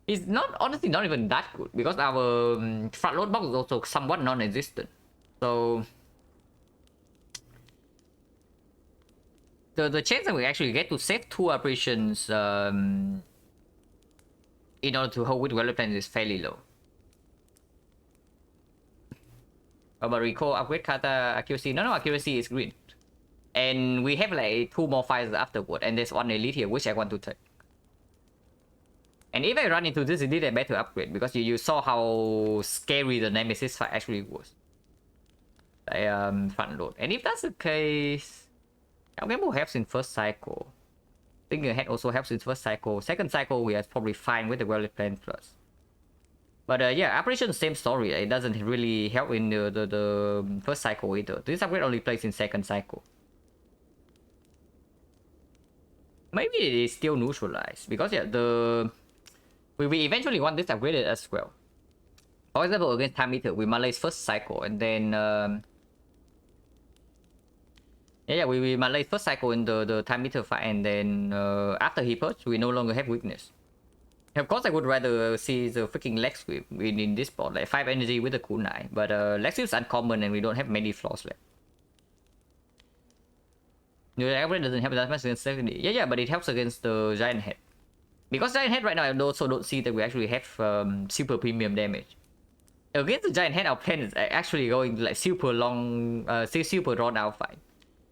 It's not, honestly, not even that good, because our front load box is also somewhat non-existent. So the chance that we actually get to save 2 operations in order to hold with Violet Plans is fairly low. But recall, upgrade kata accuracy. No, accuracy is green. And we have like 2 more fights afterward, and there's 1 elite here, which I want to take. And if I run into this elite, I better upgrade, because you saw how scary the Nemesis fight actually was. front load. And if that's the case, Gamble helps in first cycle. Thinking ahead also helps in first cycle. Second cycle, we are probably fine with the Well-Lit Plan Plus. But yeah, Apparition, same story. It doesn't really help in the first cycle either. This upgrade only plays in second cycle. Maybe it is still neutralized. Because yeah, we eventually want this upgraded as well. For example, against Time Meter, we Malaise first cycle and then we Malaise first cycle in the Time Meter fight, and then after he purged, we no longer have weakness. Of course, I would rather see the freaking Leg Sweep in this spot, like 5 energy with the kunai. But Leg Sweep is uncommon and we don't have many flaws left. The average doesn't help that much against secondary. Yeah, but it helps against the Giant Head. Because Giant Head right now, I also don't see that we actually have super premium damage. Against the Giant Head, our plan is actually going like super long, super drawn out fight.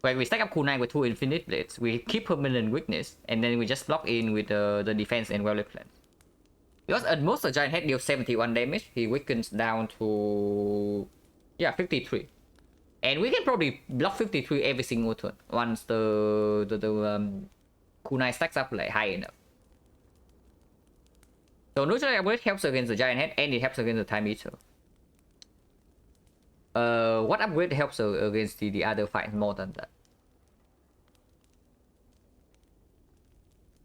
Where we stack up kunai with 2 Infinite Blades, we keep permanent weakness, and then we just block in with the defense and Well-Lit Plan. Because at most the Giant Head deals 71 damage, he weakens down to 53. And we can probably block 53 every single turn once the kunai stacks up like high enough. So neutral upgrade helps against the Giant Head and it helps against the Time Eater. What upgrade helps against the other fights more than that?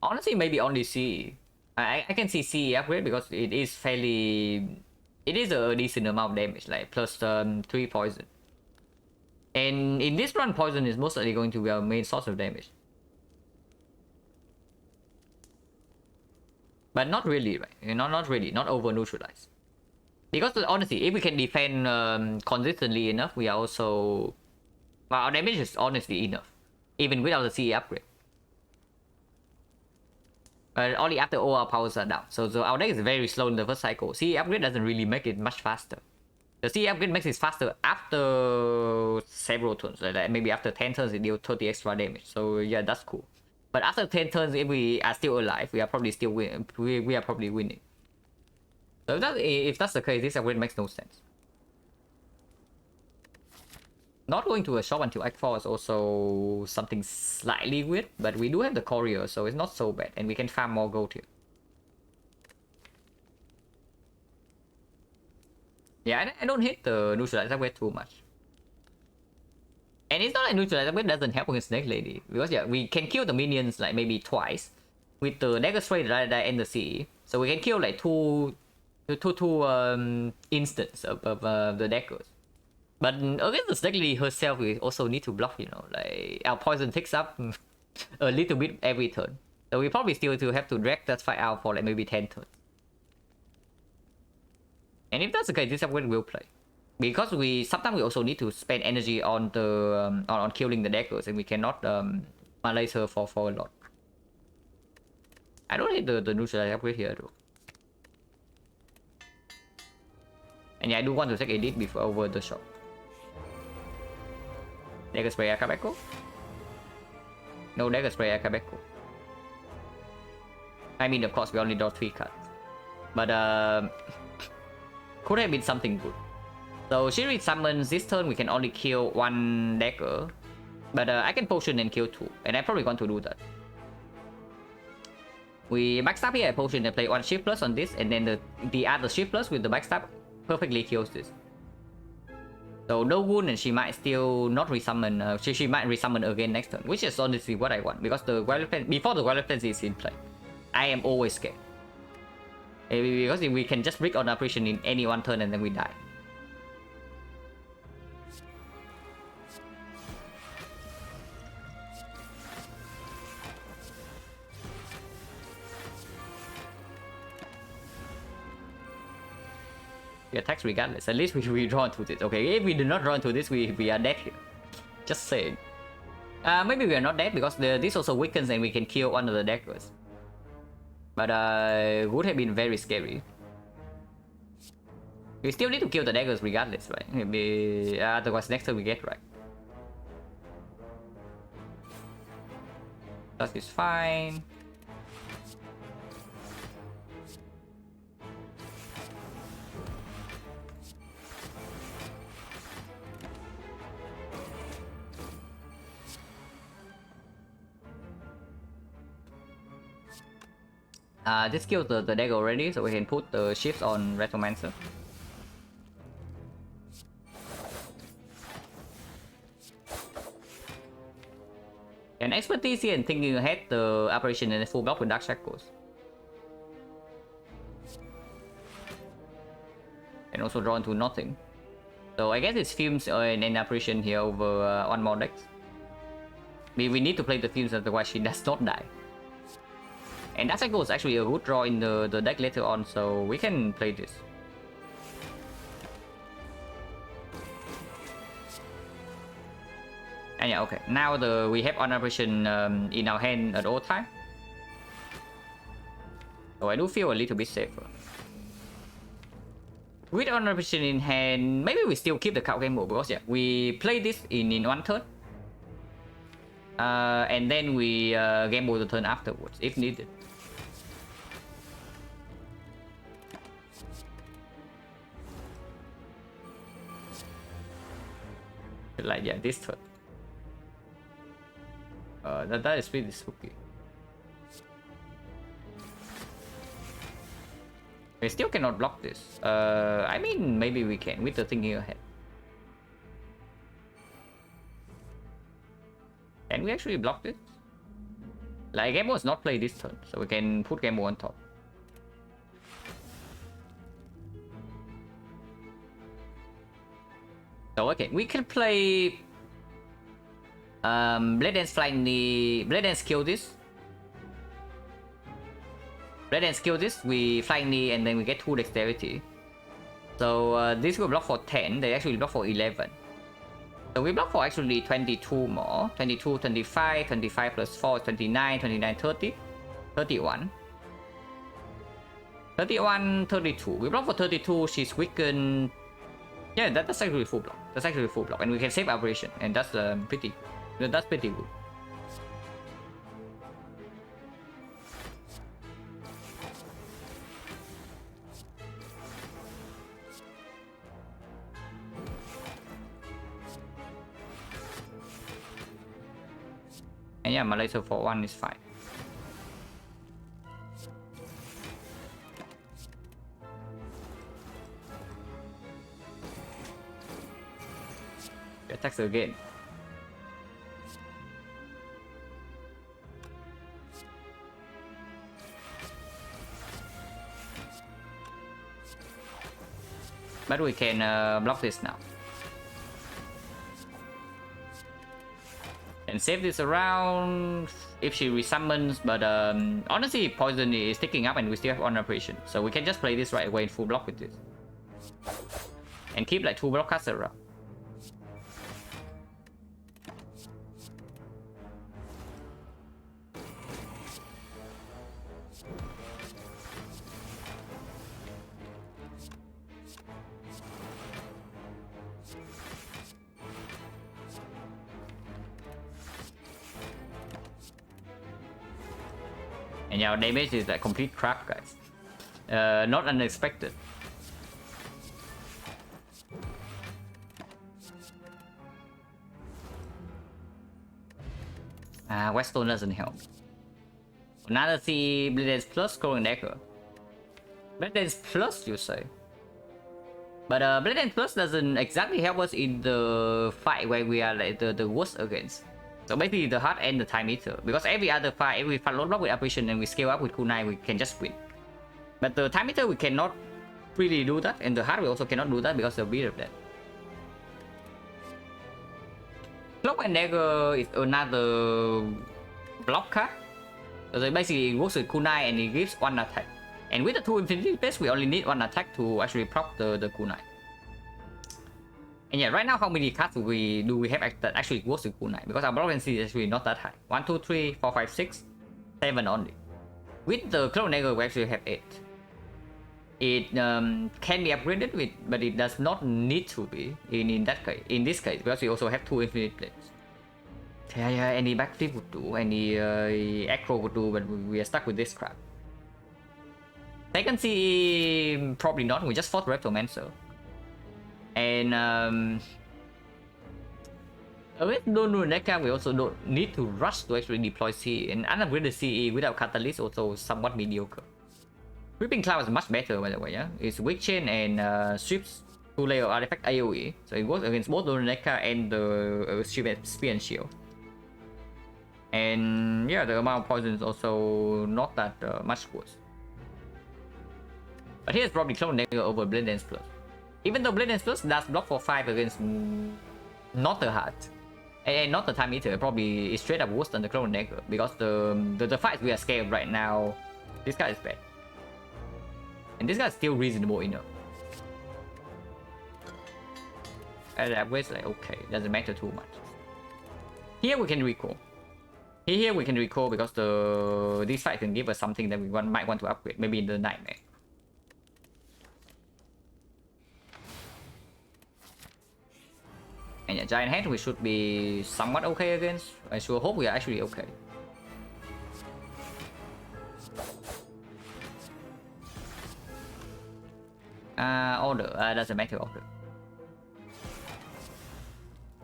Honestly, maybe only CE. I can see CE upgrade because it is fairly... It is a decent amount of damage, like plus 3 poison. And in this run, poison is most likely going to be our main source of damage. But not really, right? Not really, not over neutralized. Because honestly, if we can defend consistently enough, we are also... Well, our damage is honestly enough. Even without the CE upgrade. Only after all our powers are down. So our deck is very slow in the first cycle. CE upgrade doesn't really make it much faster. The CE upgrade makes it faster after several turns. Like maybe after 10 turns, it deals 30 extra damage. So yeah, that's cool. But after 10 turns, if we are still alive, we are probably still winning. We are probably winning. So if that's the case, this upgrade makes no sense. Not going to a shop until Act 4 is also something slightly weird, but we do have the courier, so it's not so bad, and we can farm more gold here. Yeah, I don't hate the neutralize upgrade too much. And it's not like neutralize upgrade doesn't help against Snake Lady, because yeah, we can kill the minions like maybe twice with the Dagger Spray that and the CE, so we can kill like two instants of the daggers. But against the Snake Lady herself, we also need to block, like our poison takes up a little bit every turn. So we probably still have to drag that fight out for like maybe 10 turns. And if that's the case, this upgrade will play. Because sometimes we also need to spend energy on the on killing the daggers, and we cannot malaise her for a lot. I don't hate the neutralize upgrade here though. And yeah, I do want to take edit before over the shop. Dagger Spray Akabeko? No Dagger Spray Akabeko. I mean, of course, we only draw 3 cards. But could have been something good. So she summons this turn, we can only kill 1 dagger. But I can potion and kill 2. And I probably want to do that. We backstab here, I potion and play 1 shift plus on this. And then the other shift plus with the backstab perfectly kills this. So no wound, and she might still not resummon. She might resummon again next turn, which is honestly what I want, because before the Well-Lit Plan is in play, I am always scared. Because we can just break on operation in any one turn and then we die. We attacks regardless. At least we draw into this. Okay, if we do not draw into this, we are dead here. Just saying. Maybe we are not dead because this also weakens and we can kill one of the daggers. But would have been very scary. We still need to kill the daggers regardless, right? Maybe otherwise next turn we get right. That is fine. This kills the dagger already, so we can put the shifts on Retromancer. And expertise here and thinking ahead the operation and full block with Dark Shackles. And also draw into nothing. So I guess it's Fumes and an operation here over one more decks. We need to play the Fumes, otherwise she does not die. And Dark Shackle is actually a good draw in the deck later on, so we can play this. And yeah, okay. Now we have on operation in our hand at all time. So I do feel a little bit safer. With on operation in hand, maybe we still keep the card game mode because yeah, we play this in one turn. And then we gamble the turn afterwards if needed. Like yeah, this turn. That is pretty spooky. We still cannot block this. I mean, maybe we can with the thinking ahead. Can we actually block this? Like, Game was not play this turn, so we can put Game on top. So okay, we can play Blade Dance Flying Knee. Blade Dance kill this. Blade Dance kill this, we Flying Knee and then we get 2 dexterity. So this will block for 10, they actually block for 11. So we block for actually 22 more. 22, 25, 25 plus 4 is 29, 29, 30, 31. 31, 32. We block for 32, she's weakened. Yeah, that's actually full block. That's actually full block. And we can save operation. And that's pretty good. And yeah, Malaysia for 1 is fine. Attacks again. But we can block this now. And save this around if she resummons, but honestly poison is ticking up and we still have on operation. So we can just play this right away in full block with this. And keep like 2 block cards around. And our damage is like complete crap, guys. Not unexpected. Weststone doesn't help. Another C, Blade Dance plus Golden Dagger. Blade Dance plus, you say? But Blade Dance plus doesn't exactly help us in the fight where we are like the worst against. So basically the heart and the time meter, because every other fight, every fight load block with operation and we scale up with kunai, we can just win. But the time meter we cannot really do that, and the heart we also cannot do that because of beat of that. Cloak and Dagger is another block card. So basically it works with kunai and it gives 1 attack. And with the 2 infinity space, we only need 1 attack to actually proc the kunai. And yeah, right now how many cards do we have that actually works with kunai? Because our block density is actually not that high. 1, 2, 3, 4, 5, 6, 7 only. With the Cloak Dagger we actually have 8. It can be upgraded with, but it does not need to be in that case. In this case, because we also have 2 infinite blades. Yeah, any backflip would do, any acro would do, but we are stuck with this crap. Second CE, probably not. We just fought Reptomancer. And with no Neka, we also don't need to rush to actually deploy CE. And unupgraded CE without Catalyst also somewhat mediocre. Creeping Cloud is much better, by the way, yeah? It's Weak Chain and strips 2-layer artifact AoE. So it works against both the Neca and the Spear and Shield. And yeah, the amount of poison is also not that much worse. But here's probably Clone Dagger over Blade Dance Plus. Even though Blade Dance Plus does block for 5 against not the Heart. And not the Time Eater, probably is straight up worse than the Clone Dagger. Because the fights we are scared right now, this guy is bad. And this guy is still reasonable enough. And that way it's like, okay, doesn't matter too much. Here we can recall. Here we can recall because this fight can give us something that we might want to upgrade, maybe in the Nightmare. And yeah, Giant Head we should be somewhat okay against. I sure hope we are actually okay. Order, doesn't matter order.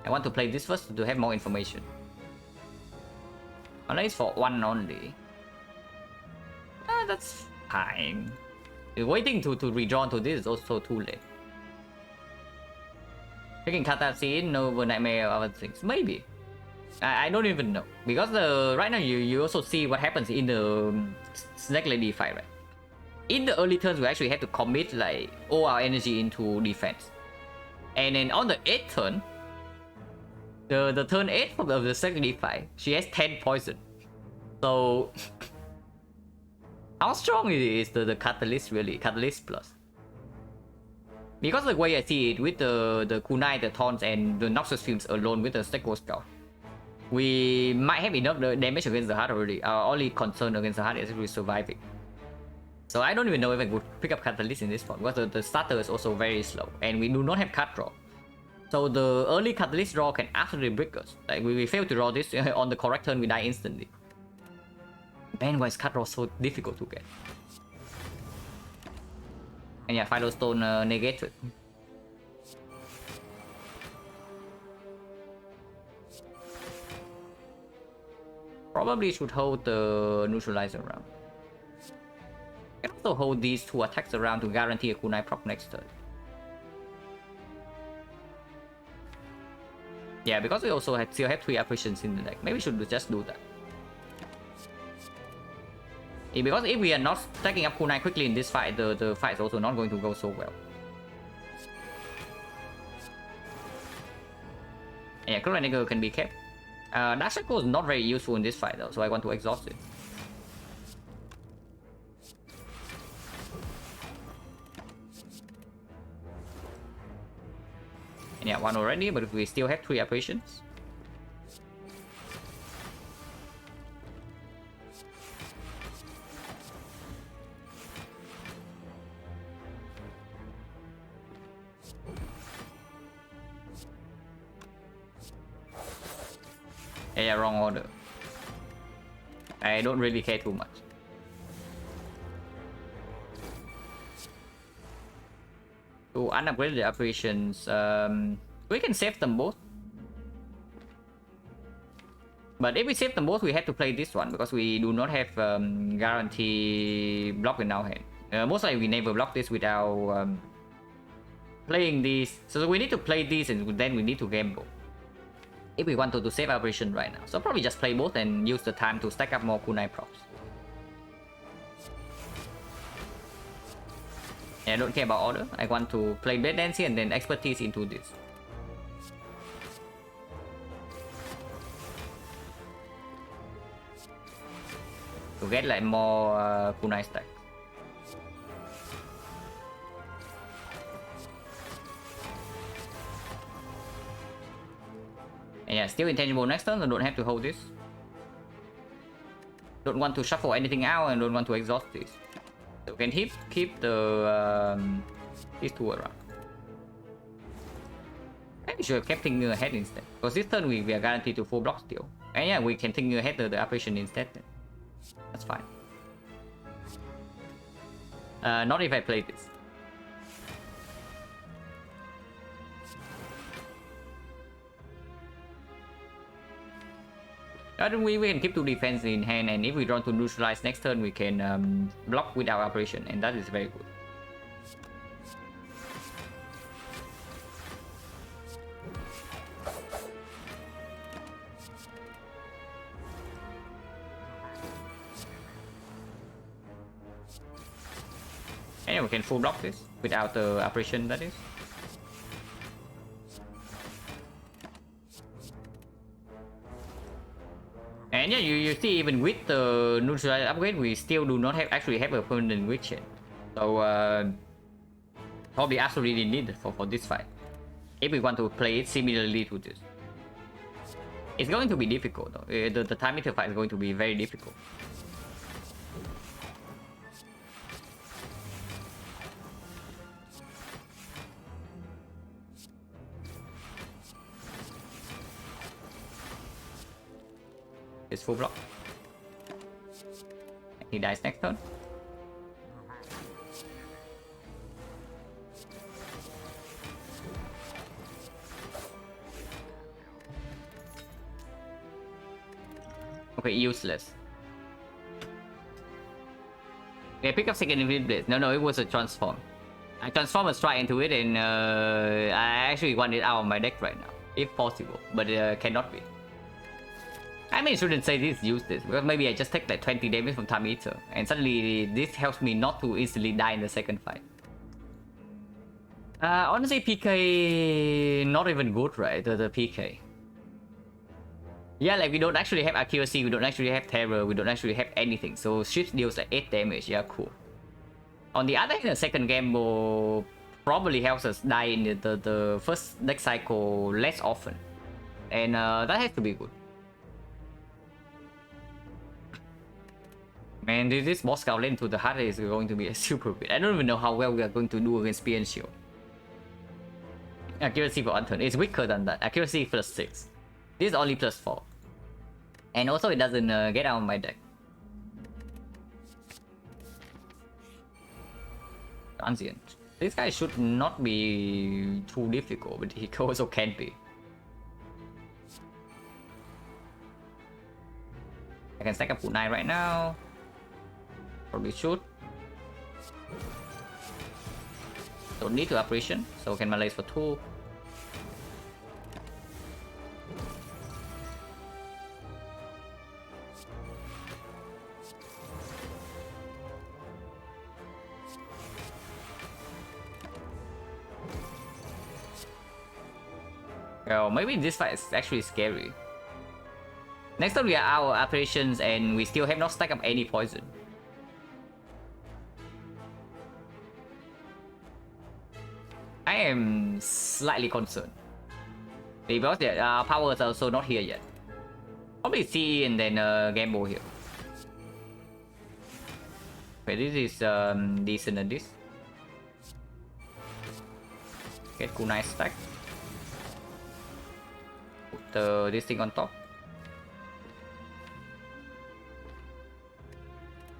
I want to play this first to have more information. Unless it's for one only. That's fine. Waiting to redraw to this is also too late. Taking Cataclysm over Nightmare or other things. Maybe. I don't even know. Because right now you also see what happens in the Snake Lady fight, right? In the early turns we actually have to commit like all our energy into defense. And then on the 8th turn, the turn 8 of the Snake Lady fight, she has 10 poison. So how strong is the Catalyst really? Catalyst Plus. Because the way I see it, with the Kunai, the Taunts, and the Noxus Fumes alone with the Stego Scout, we might have enough damage against the Heart already. Our only concern against the Heart is actually surviving. So I don't even know if I would pick up Catalyst in this spot, because the starter is also very slow, and we do not have card draw. So the early Catalyst draw can absolutely break us. Like we fail to draw this on the correct turn, we die instantly. Man, why is card draw so difficult to get? And yeah, Firestone negated. Probably should hold the neutralizer around. Can also hold these 2 attacks around to guarantee a Kunai proc next turn. Yeah, because we also still have 3 apparitions in the deck. Maybe we should just do that. Because if we are not stacking up Kunai quickly in this fight, the fight is also not going to go so well. And yeah, Clone Dagger can be kept. Dark Shackle is not very useful in this fight though, so I want to exhaust it. And yeah, 1 already, but we still have 3 apparitions. Yeah, wrong order. I don't really care too much. To unupgrade the operations, we can save them both. But if we save them both, we have to play this one because we do not have guarantee block in our hand. Most likely we never block this without playing these. So we need to play these and then we need to gamble. If we want to save operation right now. So probably just play both and use the time to stack up more kunai props. I don't care about order. I want to play Blade Dance and then expertise into this. To get like more kunai stack. And yeah, still intangible next turn, so don't have to hold this. Don't want to shuffle anything out and don't want to exhaust this. So we can keep the these two around. Maybe we should have kept thinking ahead instead. Because this turn we are guaranteed to full block still. And yeah, we can think ahead the operation instead then. That's fine. Not if I play this. I think we can keep 2 defense in hand, and if we draw to neutralize next turn, we can block with our operation, and that is very good. And we can full block this without the operation, that is. And yeah, you see, even with the neutralize upgrade, we still do not actually have a permanent witch yet. So probably absolutely needed for this fight. If we want to play it similarly to this. It's going to be difficult though. The time meter fight is going to be very difficult. It's full block. He dies next turn. Okay, useless. Okay, pick up second infinite blade. No, it was a transform. I transform a strike into it, and I actually want it out of my deck right now, if possible, but cannot be. I mean, I shouldn't say this useless, because maybe I just take like 20 damage from Time Eater, and suddenly this helps me not to instantly die in the second fight. Honestly, PK not even good, right? The PK. Yeah, like we don't actually have accuracy, we don't actually have terror, we don't actually have anything. So shift deals like 8 damage, yeah, cool. On the other hand, the second gamble probably helps us die in the first deck cycle less often. And that has to be good. Man, this boss scout lane to the heart is going to be a super bit. I don't even know how well we are going to do against Spear and Shield. Accuracy for unturn. It's weaker than that. Accuracy plus 6. This is only plus 4. And also it doesn't get out of my deck. Transient. This guy should not be too difficult, but he also can be. I can stack up Foot 9 right now. Probably should. Don't need to operation, so can Malaise for 2. Oh, maybe this fight is actually scary. Next time we are out of operations and we still have not stacked up any poison. I am slightly concerned. Because the powers are also not here yet. Probably CE and then Gamble here. Okay, this is decent at this. Get cool, nice stack. Put this thing on top.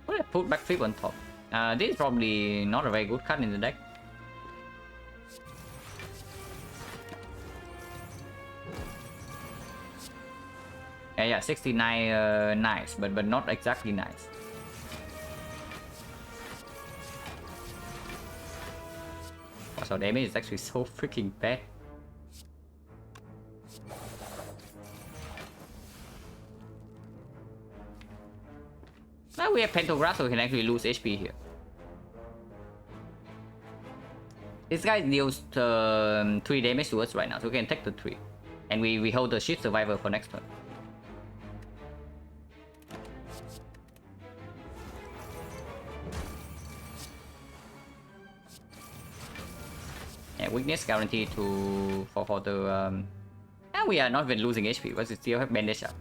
What I put back flip on top? This is probably not a very good card in the deck. Yeah, 69 nice, but not exactly nice. So damage is actually so freaking bad. Now we have Pentagram, so we can actually lose HP here. This guy deals 3 damage to us right now, so we can take the 3. And we hold the Shift Survivor for next turn. Yeah, weakness guaranteed to for the and we are not even losing HP, but we still have bandage up.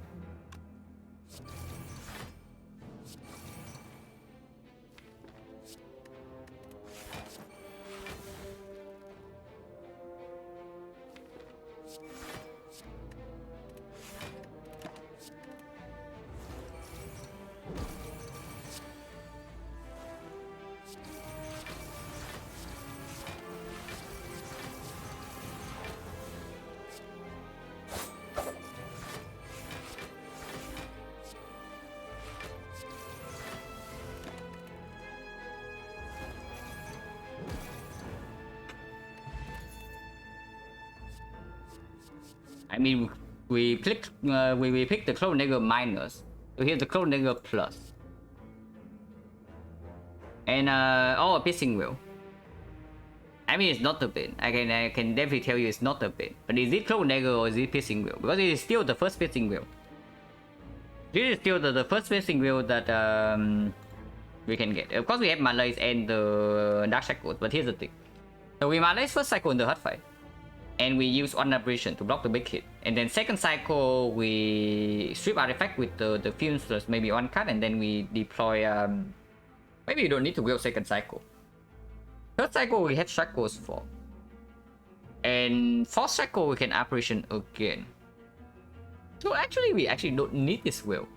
I mean, we pick the clone dagger minus. So here's the clone dagger plus. And a piercing wheel. I mean, it's not the bin. I can definitely tell you it's not the bin. But is it clone dagger or is it piercing wheel? Because it is still the first piercing wheel. This is still the first piercing wheel that we can get. Of course, we have malaise and the dark shackles, but here's the thing. So we malaise first cycle in the hard fight, and we use one aberration to block the big hit. And then second cycle, we strip artifact with the fumes plus maybe one card, and then we deploy. Maybe you don't need to wheel second cycle. Third cycle, we have shackles for. And fourth cycle, we can apparition again. So actually, we actually don't need this wheel.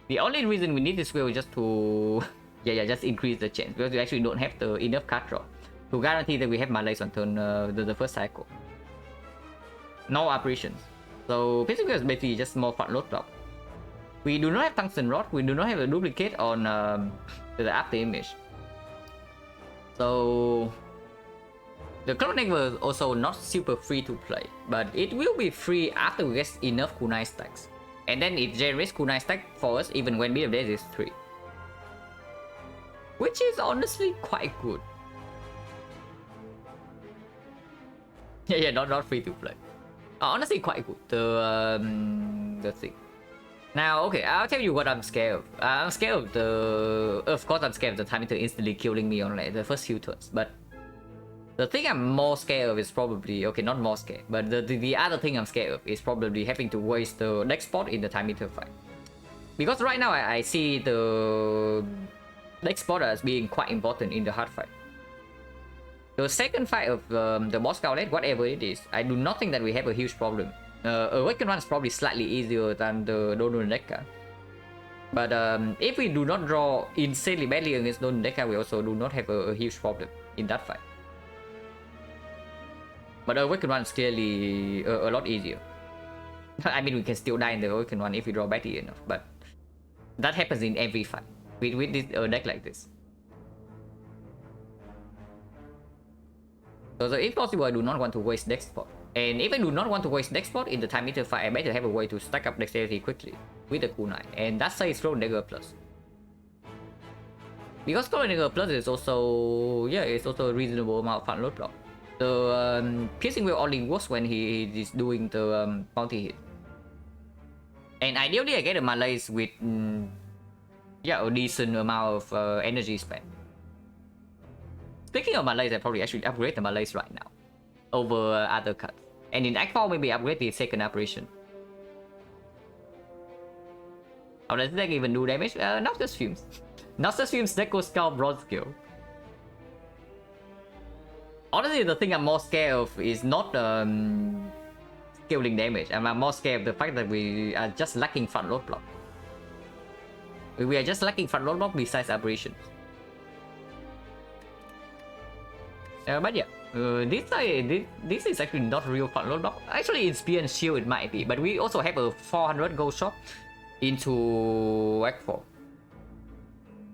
The only reason we need this wheel is just to just increase the chance, because we actually don't have the enough card draw to guarantee that we have malaise on turn the first cycle. No apparitions. So basically it's basically just more front load block. We do not have tungsten rod, we do not have a duplicate on the after image. So the clone dagger is also not super free to play, but it will be free after we get enough kunai stacks. And then it generates kunai stack for us even when bid of days is 3. Which is honestly quite good. Yeah, not free to play. Honestly quite good. The thing. Now, okay, I'll tell you what I'm scared of. I'm scared of of course I'm scared of the time meter instantly killing me on like the first few turns, but the thing I'm more scared of is probably, okay, not more scared, but the other thing I'm scared of is probably having to waste the next spot in the time meter fight. Because right now I see the next spot as being quite important in the hard fight. The second fight of the boss gauntlet, whatever it is, I do not think that we have a huge problem. Awakened one is probably slightly easier than the Dono Deca. But if we do not draw insanely badly against Dono Deca, we also do not have a huge problem in that fight. But Awakened one is clearly a lot easier. I mean, we can still die in the Awakened one if we draw badly enough, but that happens in every fight with this deck like this. So if possible, I do not want to waste deck spot. And if I do not want to waste deck spot in the time meter fight, I better have a way to stack up dexterity quickly with the kunai. And that's says Clone Dagger Plus. Because Clone Dagger Plus is also, it's also a reasonable amount of front load block. The piercing will only works when he is doing the bounty hit. And ideally I get a malaise with a decent amount of energy spent. Speaking of malaise, I probably actually upgrade the malaise right now over other cards. And in Act 4 maybe upgrade the second apparition. How does that even do damage? Not just fumes. Not just fumes, Deco Skull Broad Skill. Honestly, the thing I'm more scared of is not scaling damage. I'm more scared of the fact that we are just lacking front load block. We are just lacking front load block besides aberrations. But yeah, this is actually not real front load block. Actually, in Spear and Shield it might be, but we also have a 400 gold shop into Act 4.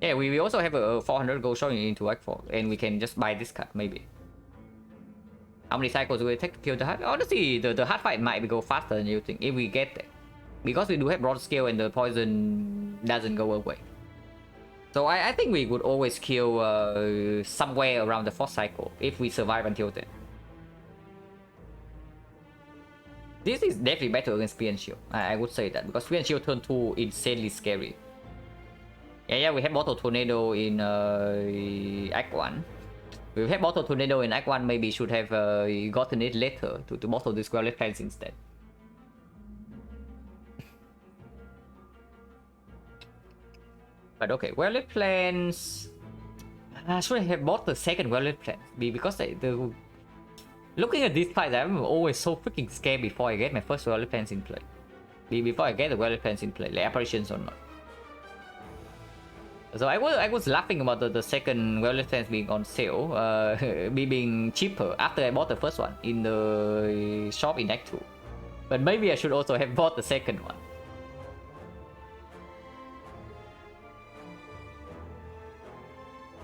Yeah, we also have a 400 gold shop into Act 4, and we can just buy this card maybe. How many cycles will it take to kill the hard? Honestly, the hard fight might go faster than you think if we get there. Because we do have broad scale and the poison doesn't go away. So I think we would always kill somewhere around the 4th cycle if we survive until then. This is definitely better against Spear and Shield. I would say that, because Spear and Shield turn 2 insanely scary. Yeah, we have Bottle Tornado in Act 1. We have Bottle Tornado in Act 1, maybe should have gotten it later to bottle the Square Plans instead. But okay, Well-Lit Plans... should I have bought the second Well-Lit Plans? Because looking at these fights, I'm always so freaking scared before I get my first Well-Lit Plans in play. Before I get the Well-Lit Plans in play, like apparitions or not. So I was laughing about the second Well-Lit Plans being on sale, being cheaper after I bought the first one in the shop in Act 2. But maybe I should also have bought the second one.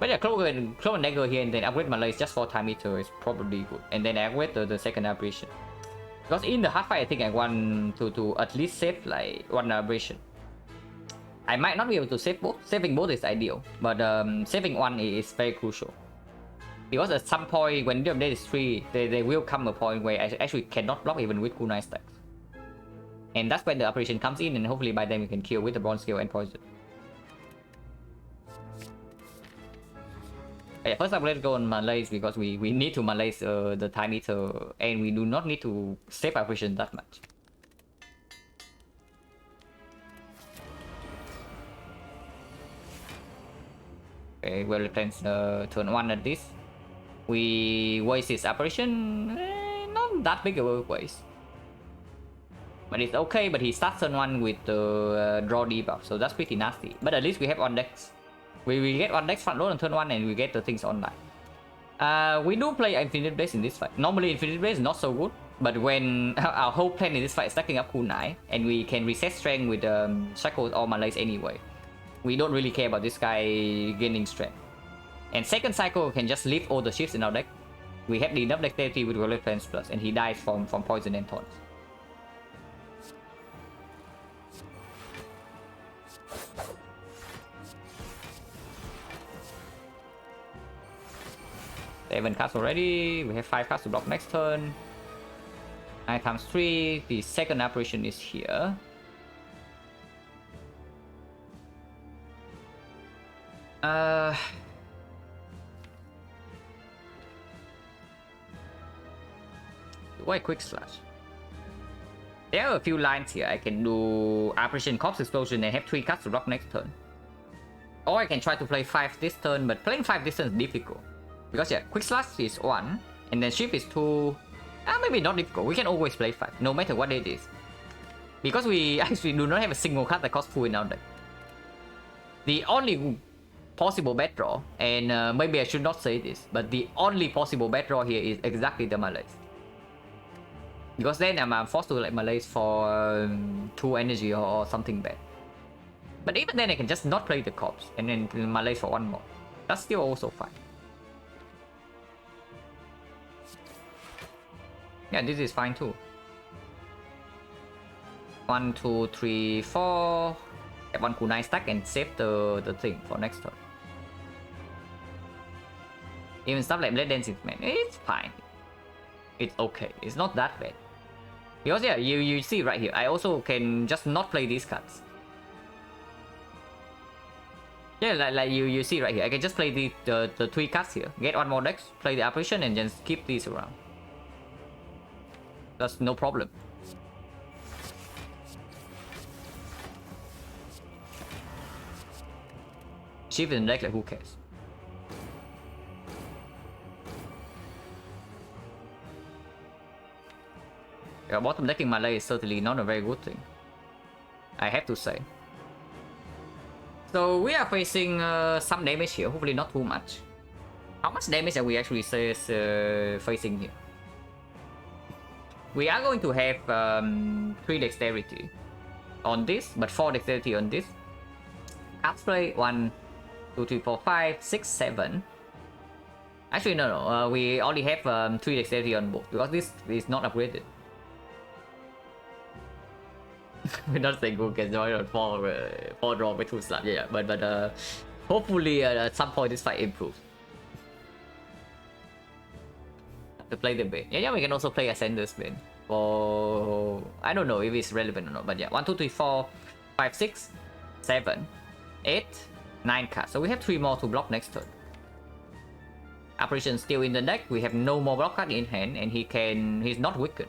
But yeah, Clone Dagger here and then upgrade Malaise just for time meter is probably good. And then I upgrade the second aberration. Because in the hard fight, I think I want to at least save like one aberration. I might not be able to save both. Saving both is ideal, but saving one is very crucial. Because at some point, when your dead is 3, there will come a point where I actually cannot block even with kunai stacks. And that's when the operation comes in, and hopefully by then we can kill with the bronze scale and poison. Yeah, first up, let's go on Malays because we need to Malays the Time Eater, and we do not need to save operation that much. Okay, well, plans turn 1 at this. We waste his operation, not that big of a waste. But it's okay, but he starts turn 1 with the draw debuff, so that's pretty nasty. But at least we have on decks. We get on decks front load on turn 1 and we get the things online. We do play Infinite Blaze in this fight. Normally Infinite Blaze is not so good, but when our whole plan in this fight is stacking up kunai, and we can reset strength with Shackles or Malays anyway, we don't really care about this guy gaining strength. And second cycle can just leave all the ships in our deck. We have enough dexterity with Roller Plans Plus, and he dies from poison and taunts. Seven cards already. We have 5 cards to block next turn. 9 times 3. The second apparition is here. Why quick slash? There are a few lines here. I can do Apparition Corpse Explosion and have 3 cards to block next turn. Or I can try to play 5 this turn, but playing 5 this turn is difficult. Because yeah, quick slash is 1, and then shift is 2. Maybe not difficult. We can always play 5, no matter what it is. Because we actually do not have a single card that costs 2 in our deck. The only possible bad draw, and maybe I should not say this, but the only possible bad draw here is exactly the Malays. Because then I'm forced to like Malays for 2 energy or something bad. But even then I can just not play the corpse and then Malays for 1 more. That's still also fine. Yeah, this is fine too. 1, 2, 3, 4. Get 1 kunai stack and save the thing for next turn. Even stuff like Blade Dancing Man, it's fine. It's okay. It's not that bad. Because yeah, you see right here, I also can just not play these cards. Yeah, like you see right here, I can just play the 3 cards here. Get 1 more decks, play the apparition, and just keep these around. That's no problem. Shift in the deck, like who cares? Yeah, bottom decking Malay is certainly not a very good thing, I have to say. So we are facing some damage here, hopefully not too much. How much damage are we actually facing here? We are going to have 3 dexterity on this, but 4 dexterity on this. Cards play 1, 2, 3, 4, 5, 6, 7. Actually, no. We only have 3 dexterity on both because this is not upgraded. We're not saying who can join on 4 draw with 2 slap, yeah. But hopefully at some point this fight improves. To play the Bane. Yeah, we can also play Ascender's Bane. For I don't know if it's relevant or not, but yeah. 1, 2, 3, 4, 5, 6, 7, 8, 9 cards. So we have 3 more to block next turn. Apparition still in the deck. We have no more block card in hand, and he's not weakened.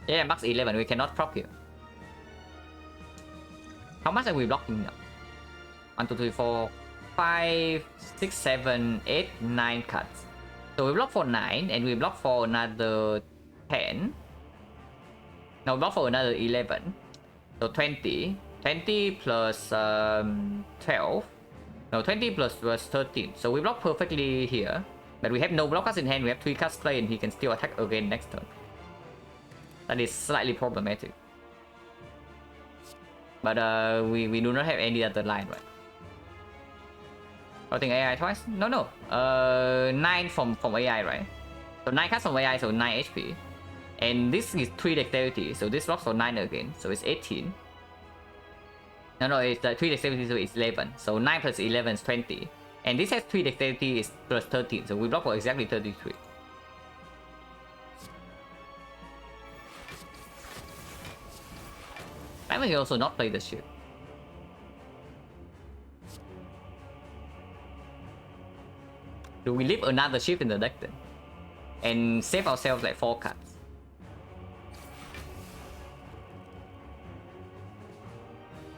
Yeah, max 11. We cannot proc here. How much are we blocking now? 1, 2, 3, 4, 5, 6, 7, 8, 9 cards. So we block for 9 and we block for another 10. No, we block for another 11. So 20. 20 plus 12. No, 20 plus 13. So we block perfectly here. But we have no block cards in hand. We have 3 cards play and he can still attack again next turn. That is slightly problematic. But we do not have any other line, right? I think AI twice? No. 9 from AI, right? So 9 cards from AI, so 9 HP. And this is 3 dexterity, so this blocks for 9 again, so it's 18. No, it's 3 dexterity, so it's 11. So 9 plus 11 is 20. And this has 3 dexterity is plus 13, so we block for exactly 33. And we can also not play the shield. Do we leave another shift in the deck then? And save ourselves like 4 cards.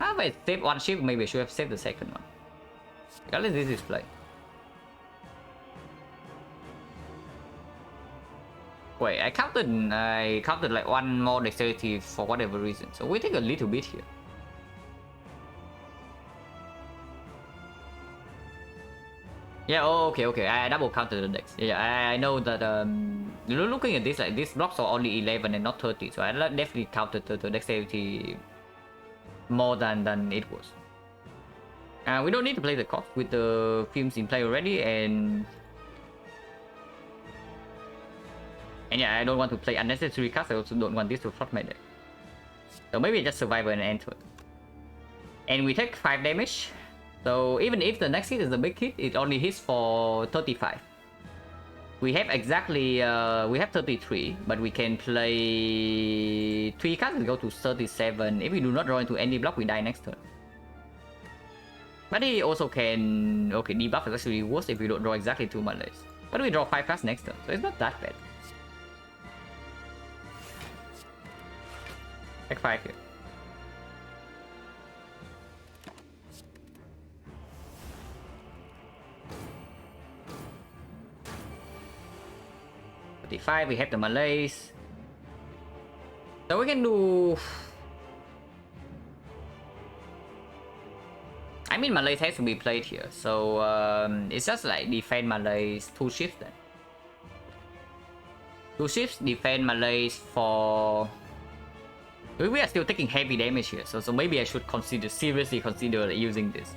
If I save one shift, maybe I should have saved the second one. Regardless, this is play. Wait, I counted like one more dexterity for whatever reason. So we take a little bit here. Yeah, oh, okay. I double counted the dex. Yeah, I know that looking at this, like these blocks are only 11 and not 30, so I definitely counted the dexterity more than it was. We don't need to play the cost with the films in play already, and yeah, I don't want to play unnecessary cards. I also don't want this to flop my deck. So maybe just survival and end turn. And we take 5 damage. So even if the next hit is a big hit, it only hits for 35. We have exactly, we have 33, but we can play 3 cards and go to 37. If we do not draw into any block, we die next turn. But he also can, okay, debuff is actually worse if we don't draw exactly 2 malays. But we draw 5 cards next turn, so it's not that bad. Take 5 here. We have the malays. So we can do... I mean, malays has to be played here. So it's just like defend malays 2 shifts then. 2 shifts, defend malays for... We are still taking heavy damage here. So maybe I should seriously consider using this.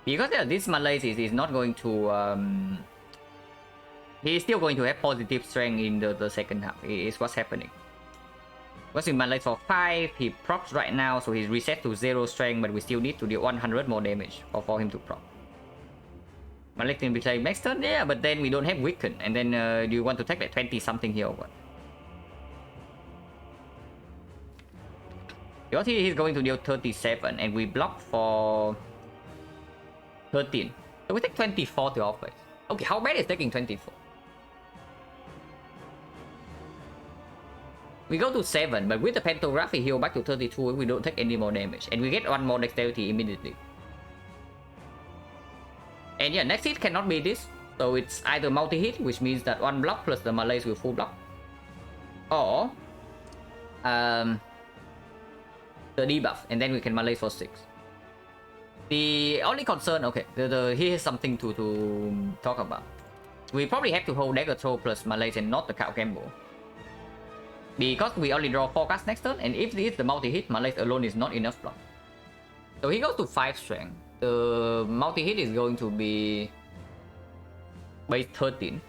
Because this malays is not going to... he's still going to have positive strength in the second half. Is what's happening. Because in malays for 5, he procs right now, so he's reset to 0 strength, but we still need to deal 100 more damage for him to proc. Malay can be playing next turn, yeah, but then we don't have weaken, and then do you want to take like 20 something here or what? Because he's going to deal 37, and we block for 13. So we take 24 to our place. Okay, how bad is taking 24? We go to 7, but with the pantograph, we heal back to 32, we don't take any more damage. And we get 1 more dexterity immediately. And yeah, next hit cannot be this. So it's either multi-hit, which means that 1 block plus the malays will full block. Or... the debuff, and then we can malays for 6. The only concern, okay, here's something to talk about. We probably have to hold dagger throw plus malays and not the cow gamble. Because we only draw 4 cards next turn, and if this is the multi-hit, malays alone is not enough block. So he goes to 5 strength. The multi-hit is going to be base 13.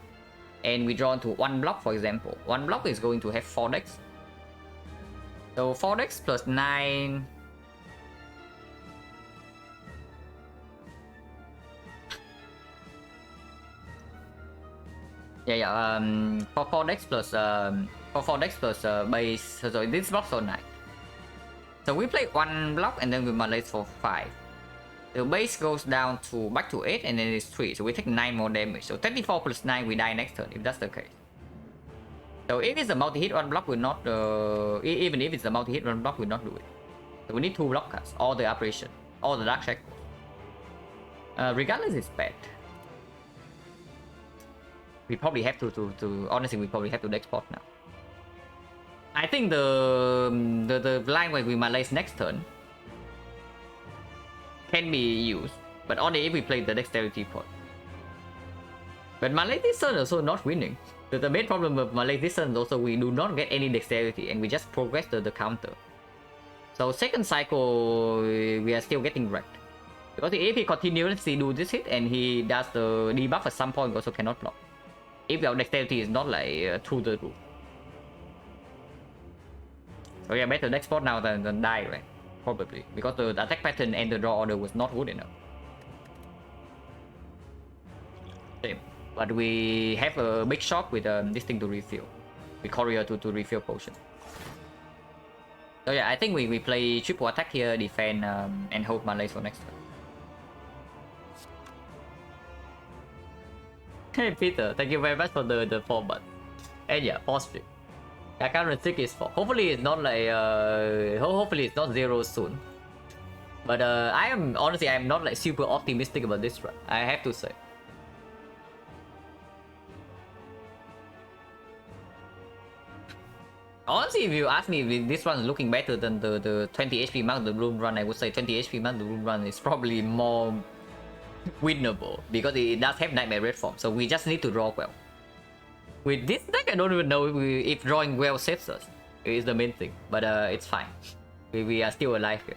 And we draw into 1 block, for example. 1 block is going to have 4 decks. So 4 decks plus 9... for 4 decks plus base, so this blocks for 9. So we play 1 block and then we malays for 5. The base goes down to back to 8 and then it's 3, so we take 9 more damage. So 24 plus 9, we die next turn if that's the case. So if it's a multi-hit, 1 block will not, even if it's a multi-hit, 1 block will not do it. So we need 2 block cards, all the operation, all the dark shackles. Regardless, it's bad. We probably have to honestly, we probably have to export now. I think the line where we malays next turn can be used, but only if we play the dexterity pot. But Malay this turn also not winning. The main problem with Malay this turn is also we do not get any dexterity and we just progress the counter. So second cycle we are still getting wrecked. Because if he continuously do this hit and he does the debuff at some point, we also cannot block. If our dexterity is not like through the roof. So yeah, better next spot now than die, right? Probably. Because the attack pattern and the draw order was not good enough. Same. But we have a big shock with this thing to refill. With courier to refill potion. So yeah, I think we play triple attack here, defend and hold Malay for next turn. Hey Peter, thank you very much for the 4 months. And yeah, pause flip. I can't think is 4. Hopefully it's not like hopefully it's not 0 soon. But I am honestly I'm not like super optimistic about this run. I have to say. Honestly, if you ask me if this run is looking better than the 20 HP Mount the Bloom run, I would say 20 HP Mount the Bloom run is probably more winnable because it does have Nightmare Red form, so we just need to draw well. With this deck, I don't even know if drawing well saves us. It is the main thing, but it's fine. We are still alive here.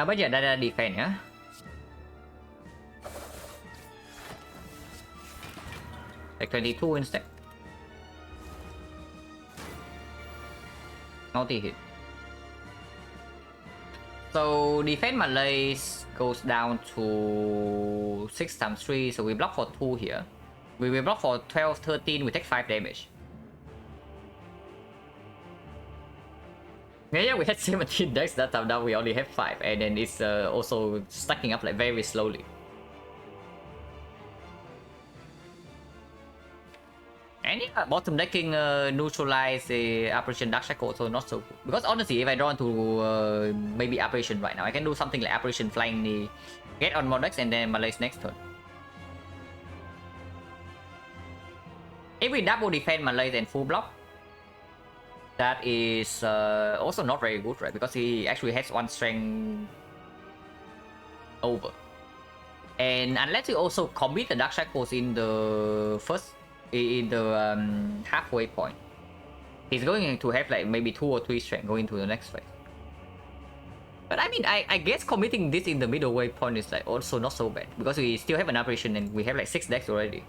Bây giờ đã defend nhá. Like 22 instead. Multi hit. So defense Malays goes down to 6 times 3, so we block for 2 here. We will block for 12, 13, we take 5 damage. Yeah, we had 17 decks that time, now we only have 5, and then it's also stacking up like very slowly. And yeah, bottom decking neutralize the Apparition Dark Shackle, so not so good. Because honestly, if I draw into maybe Apparition right now, I can do something like Apparition Flying Knee, get on more decks, and then Malay's next turn. If we double defend Malay and full block, that is also not very good, right? Because he actually has 1 strength over. And unless you also commit the Dark Shackles in the halfway point, he's going to have like maybe 2 or 3 strength going to the next phase. But I mean, I guess committing this in the middle way point is like also not so bad because we still have an operation and we have like 6 decks already.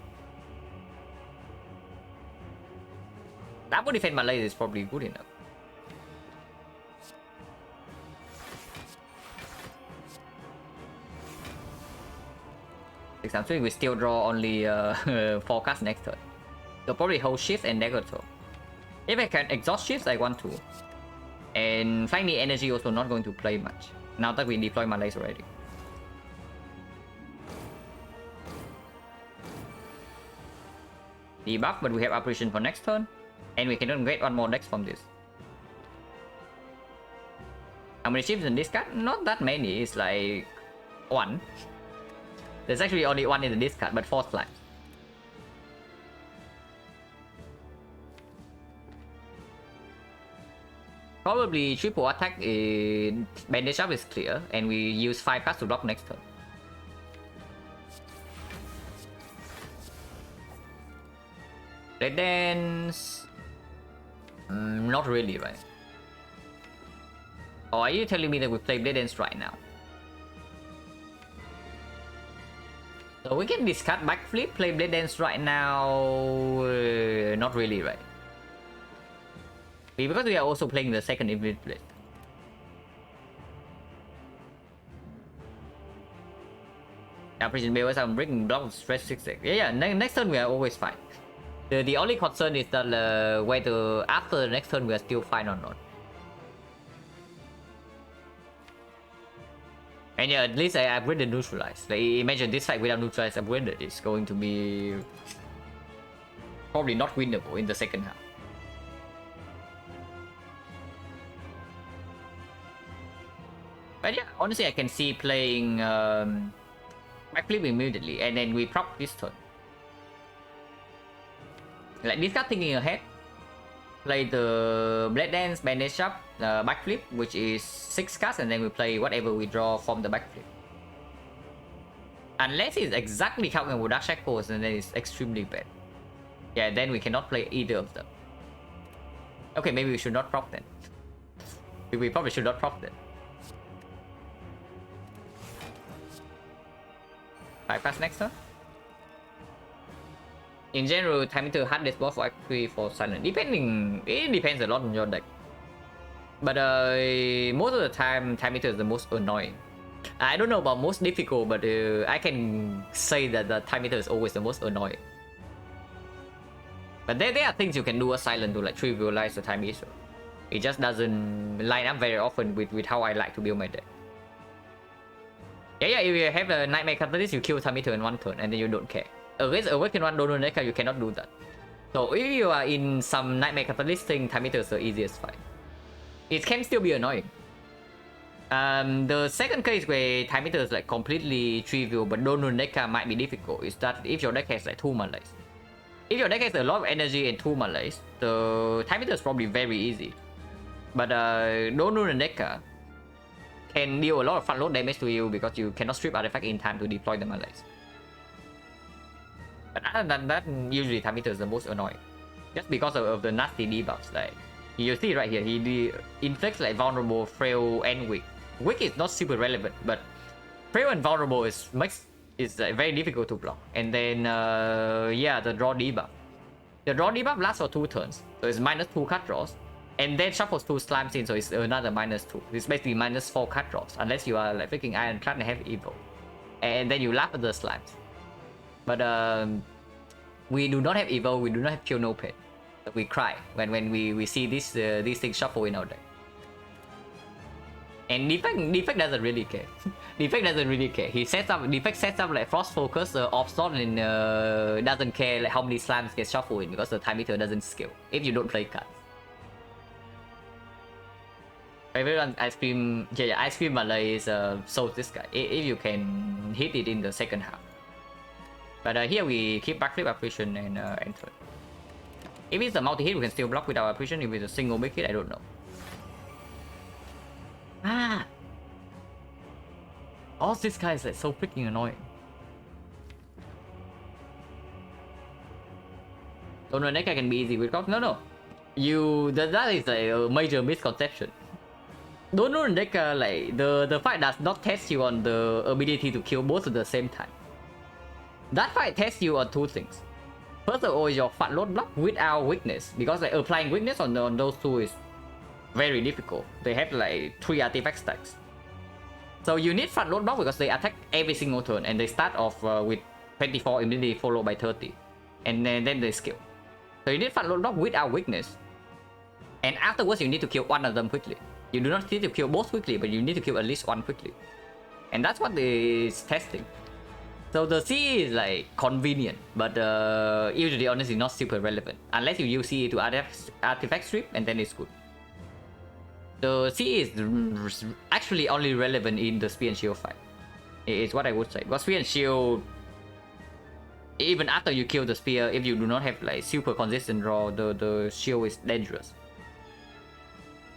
Double defend Malay is probably good enough. Six times 3, we still draw only forecast next turn. So probably hold shift and dagger throw. If I can exhaust shifts, I want to. And Flying Knee energy also not going to play much. Now that we deploy Malays already. Debuff, but we have operation for next turn. And we can get 1 more dex from this. How many shifts in this card? Not that many, it's like 1. There's actually only 1 in the discard, but 4 slides. Probably triple attack in bandage up is clear, and we use 5 cards to block next turn. Blade Dance... not really, right? Or are you telling me that we play Blade Dance right now? So we can discard backflip, play Blade Dance right now... not really, right? Because we are also playing the second Infinite Blade. Precision Bale, I'm breaking block stress 6 deck. Yeah, next turn we are always fine. The only concern is that whether after the next turn we are still fine or not. And yeah, at least I've read the neutralize. Like, imagine this fight without neutralize upgraded, it's going to be probably not winnable in the second half. But yeah, honestly, I can see playing backflip immediately, and then we proc this turn. Like this card thinking ahead. Play the Blade Dance, Bandage Up, backflip, which is 6 cards, and then we play whatever we draw from the backflip. Unless it's exactly counting with Dark Shackles, and then it's extremely bad. Yeah, then we cannot play either of them. Okay, maybe we should not proc then. We probably should not proc then. Bypass next turn. In general, time meter hard this boss for actually for silent. It depends a lot on your deck. But most of the time, time meter is the most annoying. I don't know about most difficult, but I can say that the time meter is always the most annoying. But there are things you can do as silent to like trivialize the time meter. It just doesn't line up very often with how I like to build my deck. Yeah, if you have a Nightmare Catalyst, you kill time meter in one turn and then you don't care. Against Awakened One Donor Necker, you cannot do that. So if you are in some Nightmare Catalyst thing, time meter is the easiest fight. It can still be annoying. The second case where time meter is like completely trivial but Donor Necker might be difficult is that if your deck has like 2 malays. If your deck has a lot of energy and 2 malays, the time meter is probably very easy. But Donor Necker can deal a lot of front load damage to you because you cannot strip artifact in time to deploy the malays. But other than that, usually time meter is the most annoying. Just because of the nasty debuffs. Like you see right here, he inflicts like vulnerable, frail, and weak. Weak is not super relevant, but frail and vulnerable is very difficult to block. And then yeah, the draw debuff. The draw debuff lasts for 2 turns, so it's -2 cut draws. And then shuffles 2 slimes in, so it's another -2. It's basically -4 cut draws, unless you are like freaking Ironclad and have evil. And then you laugh at the slimes. But we do not have evil, we do not have kill no pain. We cry when we see these things shuffle in our deck. And Defect doesn't really care. Defect doesn't really care. Defect sets up like Frost Focus, Obstorm, and doesn't care like how many slimes get shuffled in because the time meter doesn't scale if you don't play cards. Everyone Ice Cream, yeah, Ice Cream Malay is so this guy if you can hit it in the second half. But here we keep backflip Apparition and enter. If it's a multi-hit, we can still block with our Apparition. If it's a single big hit, I don't know. All these guys are so freaking annoying. Donor Necker can be easy with cost. No. That is a major misconception. Donor Necker, like the fight does not test you on the ability to kill both at the same time. That fight tests you on 2 things. First of all, your front load block without weakness, because like applying weakness on those 2 is very difficult. They have like 3 artifact stacks. So you need front load block because they attack every single turn and they start off with 24 immediately followed by 30. And then they skill. So you need front load block without weakness. And afterwards you need to kill one of them quickly. You do not need to kill both quickly, but you need to kill at least one quickly. And that's what is testing. So the CE is like convenient, but usually honestly not super relevant. Unless you use CE to artifact strip, and then it's good. The CE is actually only relevant in the Spear and Shield fight. It's what I would say. Because Spear and Shield, even after you kill the Spear, if you do not have like super consistent draw, the Shield is dangerous.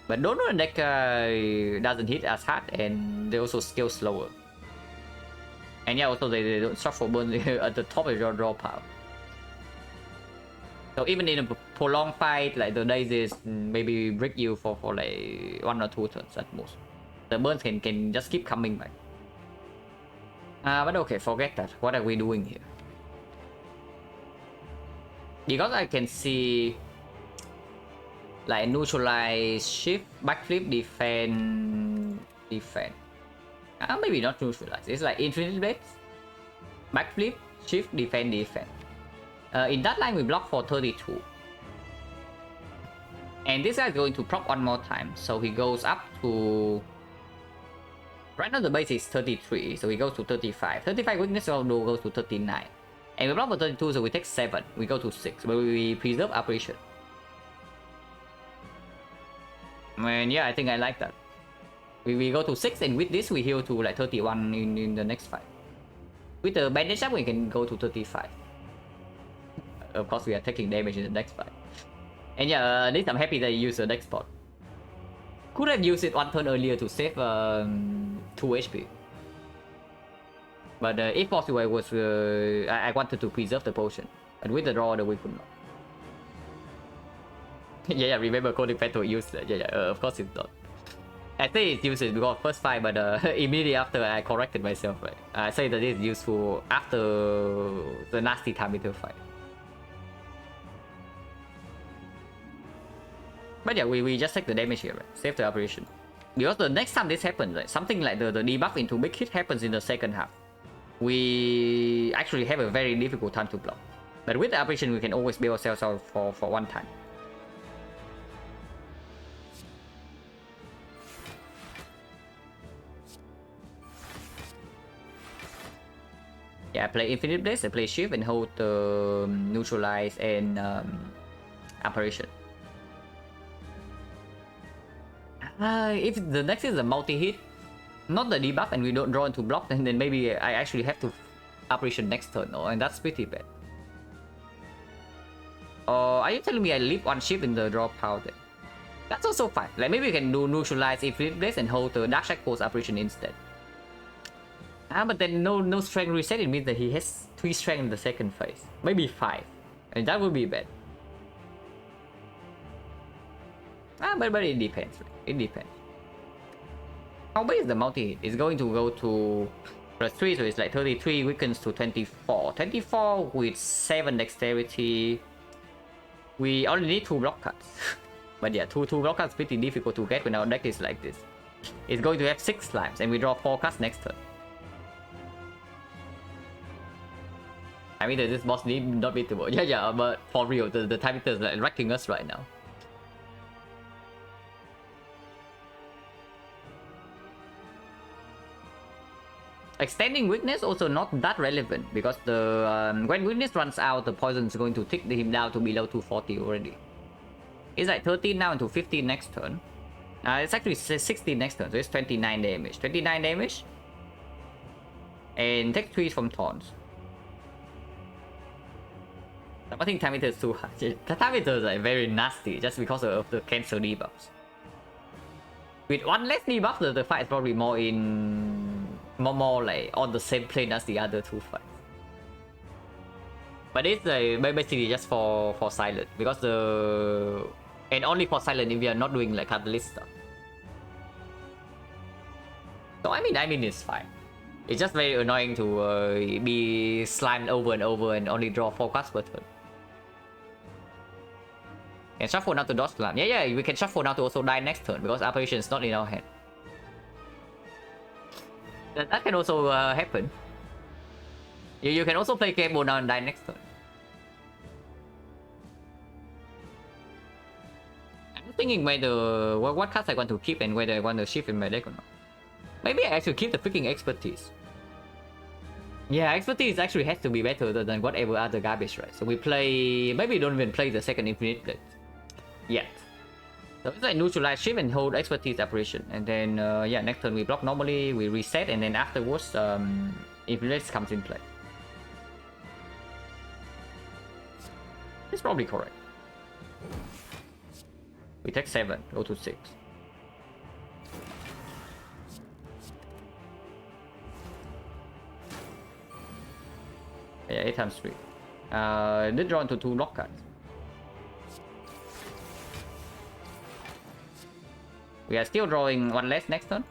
But Donor deck doesn't hit as hard, and they also scale slower. And yeah, also they don't shuffle burn at the top of your draw pile. So even in a prolonged fight, like the daisies maybe break you for like 1 or 2 turns at most. The burns can just keep coming back. But okay, forget that. What are we doing here? Because I can see like neutralize, shift, backflip, defend. Maybe not neutralize. It's like infinite blades, backflip, shift, defend. In that line we block for 32. And this guy is going to proc one more time. So he goes up to... Right now the base is 33, so he goes to 35. 35 weakness although goes to 39. And we block for 32, so we take 7. We go to 6, but we preserve Apparition. And yeah, I think I like that. We go to 6, and with this we heal to like 31 in the next fight. With the bandage up we can go to 35. Of course we are taking damage in the next fight. And yeah, at least I'm happy that you used the next spot. Could have used it 1 turn earlier to save 2 HP. But if possible I wanted to preserve the potion. But with the draw we could not. Yeah, remember coding pet to use that. Yeah, of course it's not. I say it's useful because first fight, but immediately after I corrected myself, right? I say that it's useful after the nasty Timeter fight. But yeah, we just take the damage here, right? Save the operation. Because the next time this happens, right, something like the debuff into big hit happens in the second half. We actually have a very difficult time to block. But with the operation, we can always bail ourselves out for one time. Yeah, I play Infinite Blaze, I play Shift and hold the Neutralize and Apparition. If the next is a multi-hit, not the debuff, and we don't draw into block, then maybe I actually have to Apparition next turn, and that's pretty bad. Are you telling me I leave one Shift in the draw pile then? That's also fine. Like maybe we can do Neutralize Infinite Blaze and hold the Dark Shackles Apparition instead. But then no strength reset, it means that he has 3 strength in the second phase. Maybe 5. And that would be bad. But it depends. It depends. How big is the multi-hit? It's going to go to +3, so it's like 33, weakens to 24. 24 with 7 dexterity. We only need 2 block cards. But yeah, 2 block cards pretty difficult to get when our deck is like this. It's going to have 6 slimes, and we draw 4 cards next turn. I mean, this boss need not beatable. Yeah, but for real, the time is like wrecking us right now. Extending weakness also not that relevant because the when weakness runs out, the poison is going to tick him down to below 240 already. It's like 13 now into 15 next turn. It's actually 16 next turn, so it's 29 damage. 29 damage. And take 3 from taunts. I think time meter is too high. The time meter is like very nasty just because of the cancel debuffs. With one less debuff, the fight is probably more like on the same plane as the other 2 fights. But it's basically just for silent because and only for silent if we are not doing like catalyst stuff. So I mean it's fine. It's just very annoying to be slimed over and over and only draw 4 cards per turn. And shuffle now to dodge slime. Yeah, we can shuffle now to also die next turn because Apparition is not in our hand. That can also happen. You can also play Cable now and die next turn. I'm thinking whether what cards I want to keep and whether I want to shift in my deck or not. Maybe I actually keep the freaking Expertise. Yeah, Expertise actually has to be better than whatever other garbage, right? So we play... Maybe we don't even play the second Infinite Blade yet. So it's like Neutralize, Shift and hold Expertise Apparition. And then, yeah, next turn we block normally, we reset, and then afterwards, Infinite Blade comes in play. It's probably correct. We take 7, go to 6. Yeah, 8 times 3. Did draw into 2 block cards. We are still drawing 1 less next turn.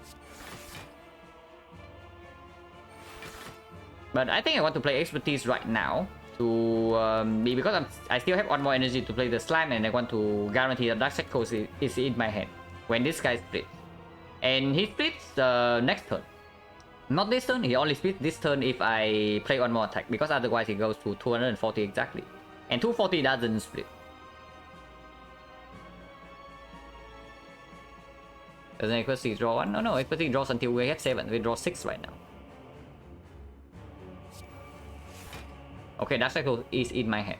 But I think I want to play Expertise right now to because I still have 1 more energy to play the slime, and I want to guarantee that Dark Shackles is in my hand when this guy splits. And he splits next turn. Not this turn, he only splits this turn if I play 1 more attack, because otherwise he goes to 240 exactly. And 240 doesn't split. Doesn't Expertise draw 1? No, Expertise draws until we have 7. We draw 6 right now. Okay, Dark Shackle is in my hand.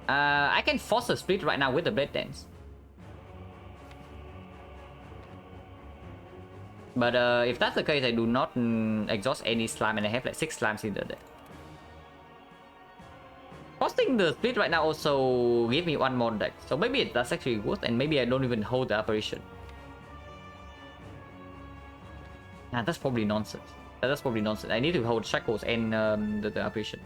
I can force a split right now with the Blade Dance. But if that's the case, I do not exhaust any slime, and I have like 6 slimes in the deck. Posting the split right now also give me 1 more deck, so maybe that's actually worth, and maybe I don't even hold the Apparition. Nah, that's probably nonsense. That's probably nonsense. I need to hold Shackles and the Apparition.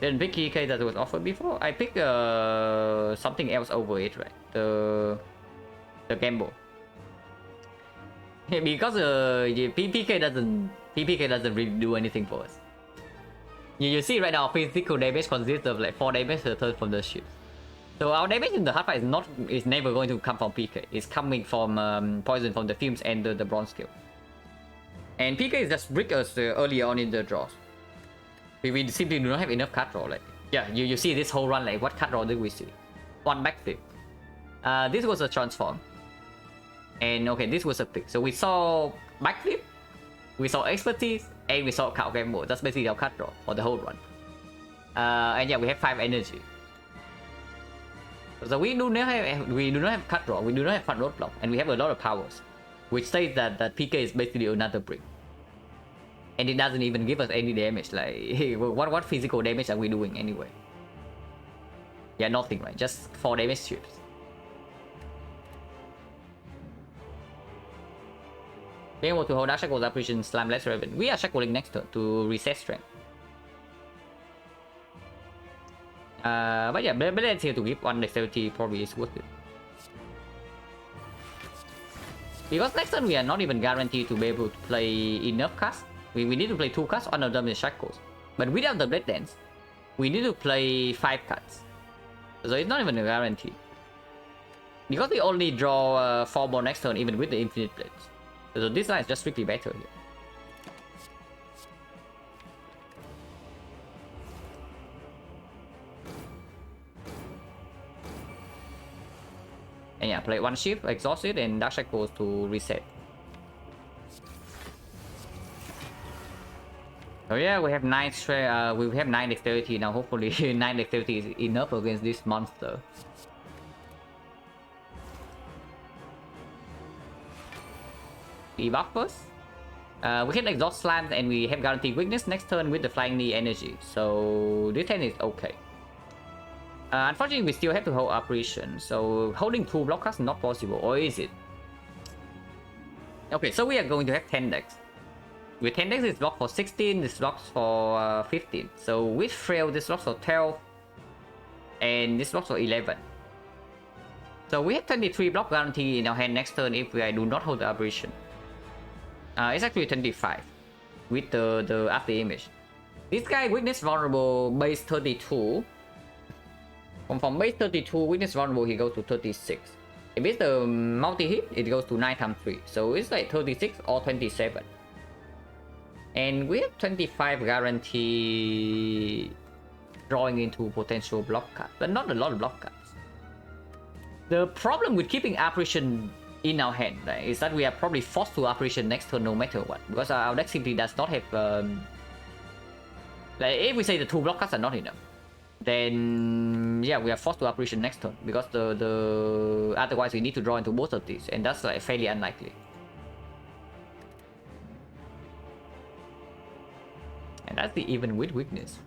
Didn't pick EK that was offered before. I picked something else over it, right? The gamble. Because PPK doesn't really do anything for us. You see right now, physical damage consists of like 4 damage per turn from the ship. So our damage in the hard fight is never going to come from PK. It's coming from poison from the fumes and the bronze skill. And PK is just brick us early on in the draws. We simply do not have enough card draw. Like, yeah, you see this whole run, like what card draw did we see? One backflip. This was a transform. And okay, this was a pick. So we saw backflip, we saw expertise, and we saw cow game mode. That's basically our card draw for the whole run. And yeah, we have 5 energy. So we do not have card draw, we do not have front roadblock, and we have a lot of powers, which says that PK is basically another brick. And it doesn't even give us any damage. Like, hey, what physical damage are we doing anyway? Yeah, nothing, right? Just 4 damage ships. Being able to hold Dark Shackles, Apparition, Slam, Let's Raven. We are shackling next turn to reset strength. But yeah, Balance here to give 1 dexterity probably is worth it. Because next turn we are not even guaranteed to be able to play enough cards. We need to play 2 cards, one of them is Shackles. But without the Blade Dance, we need to play 5 cards. So it's not even a guarantee. Because we only draw 4 more next turn even with the Infinite Blades. So this line is just strictly better here. And yeah, play 1 shift, exhaust it, and Dark Shackles to reset. So yeah, we have 9 strength, we have 9 dexterity now. Hopefully 9 dexterity is enough against this monster. Debuff first. We can exhaust slams and we have guaranteed weakness next turn with the flying knee energy. So this turn is okay. Unfortunately, we still have to hold apparition. So holding 2 blockers is not possible, or is it? Okay, so we are going to have 10 decks. With 10 decks, it's blocked for 16, this blocks for 15. So with Frail, this blocks for 12, and this blocks for 11. So we have 23 block guarantee in our hand next turn if we do not hold the apparition. It's actually 25 with the after image. This guy weakness vulnerable base 32. From base 32 weakness vulnerable he goes to 36. If it's the multi hit it goes to 9 times 3. So it's like 36 or 27. And we have 25 guarantee drawing into potential block cards, but not a lot of block cards. The problem with keeping apparition in our hand, right, is that we are probably forced to apparition next turn no matter what, because our deck simply does not have like if we say the 2 block cards are not enough, then yeah, we are forced to apparition next turn, because the otherwise we need to draw into both of these, and that's like fairly unlikely. And that's the even with weakness.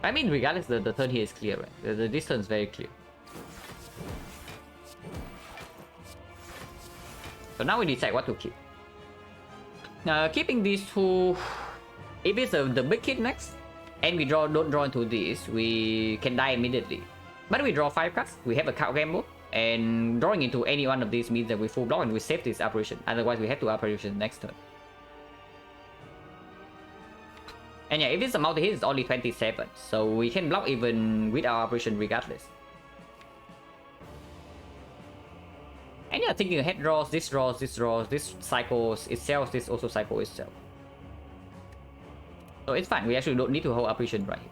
I mean, regardless, the turn here is clear, right? The distance is very clear. So now we decide what to keep. Keeping these 2, if it's the big hit next, and we don't draw into this, we can die immediately. But we draw 5 cards, we have a card gamble, and drawing into any one of these means that we full block and we save this apparition. Otherwise, we have to apparition next turn. And yeah, if it's a multi-hit, it's only 27, so we can block even with our apparition regardless. And yeah, thinking ahead draws, this cycles itself, this also cycles itself. So it's fine, we actually don't need to hold apparition right here.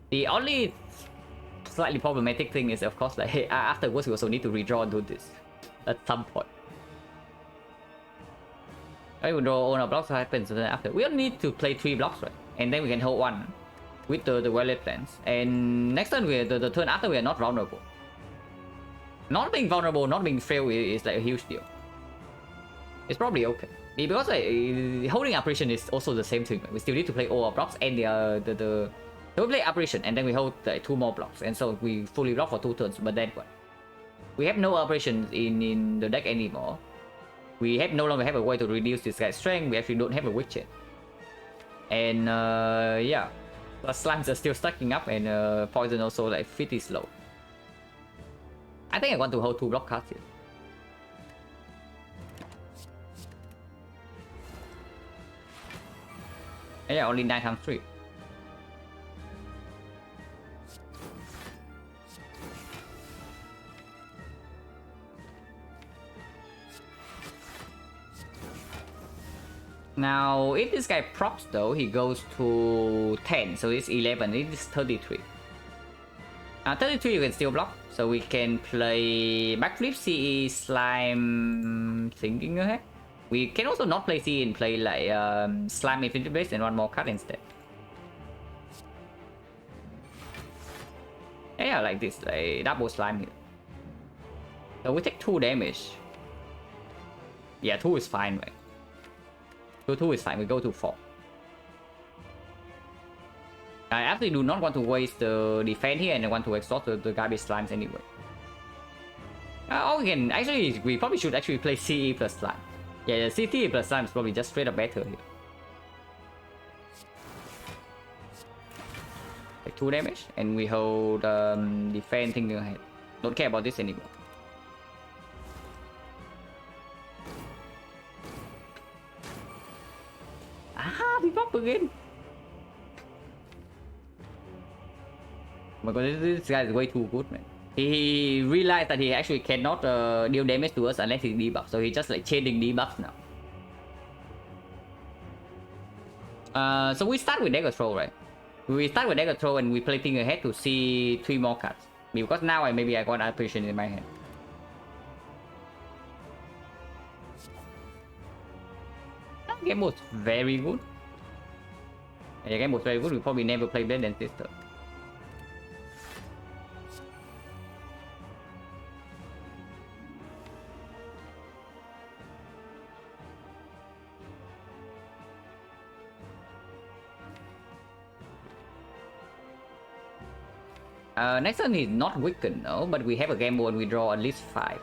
The only slightly problematic thing is, of course, like afterwards we also need to redraw and do this at some point. I will draw all our blocks happens, and then after we only need to play 3 blocks, right? And then we can hold 1 with the Violet plans. And next turn, the turn after, we are not vulnerable. Not being vulnerable, not being fail is like a huge deal. It's probably okay. Because like, holding apparition is also the same thing. Right? We still need to play all our blocks and so we play apparition and then we hold like 2 more blocks. And so we fully block for 2 turns, but then what? We have no apparitions in the deck anymore. We no longer have a way to reduce this guy's strength. We actually don't have a weak chain. And yeah, plus slimes are still stacking up, and poison also like pretty slow. I think I want to hold 2 block cards here. Yeah, only 9 times 3. Now, if this guy procs though, he goes to 10, so it's 11, it's 33. 33 you can still block, so we can play backflip CE slime thinking ahead. We can also not play CE and play like slime infinity blades and 1 more card instead. Yeah, like this, like double slime here. So we take 2 damage. Yeah, 2 is fine, right? 2 is fine, we go to 4. I actually do not want to waste the defense here, and I want to exhaust the garbage slimes anyway. Or we can actually, we probably should actually play CE plus slime. Yeah, the CE plus slime is probably just straight up better here. Take 2 damage, and we hold defense thinking ahead. Don't care about this anymore. Ah, we pop again. Oh my god, this guy is way too good, man. He realized that he actually cannot deal damage to us unless he debuffs, so he's just like chaining debuffs now. So we start with Dagger Throw, right? We start with Dagger Throw and we play thing ahead to see 3 more cards. Because now I got Apparition in my hand. That game was very good. Yeah, the game was very good. We probably never played better than this turn. Next turn is not weakened, no, but we have a game board and we draw at least 5.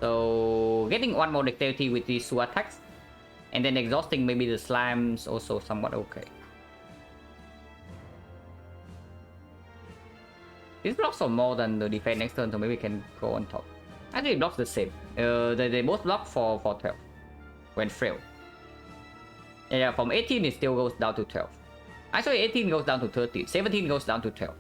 So getting 1 more dexterity with these 2 attacks, and then exhausting maybe the slimes also somewhat okay. This blocks for more than the defense next turn, so maybe we can go on top. Actually, it blocks the same. They both block for 12 when frail. Yeah, from 18 it still goes down to 12. Actually, 18 goes down to 13. 17 goes down to 12.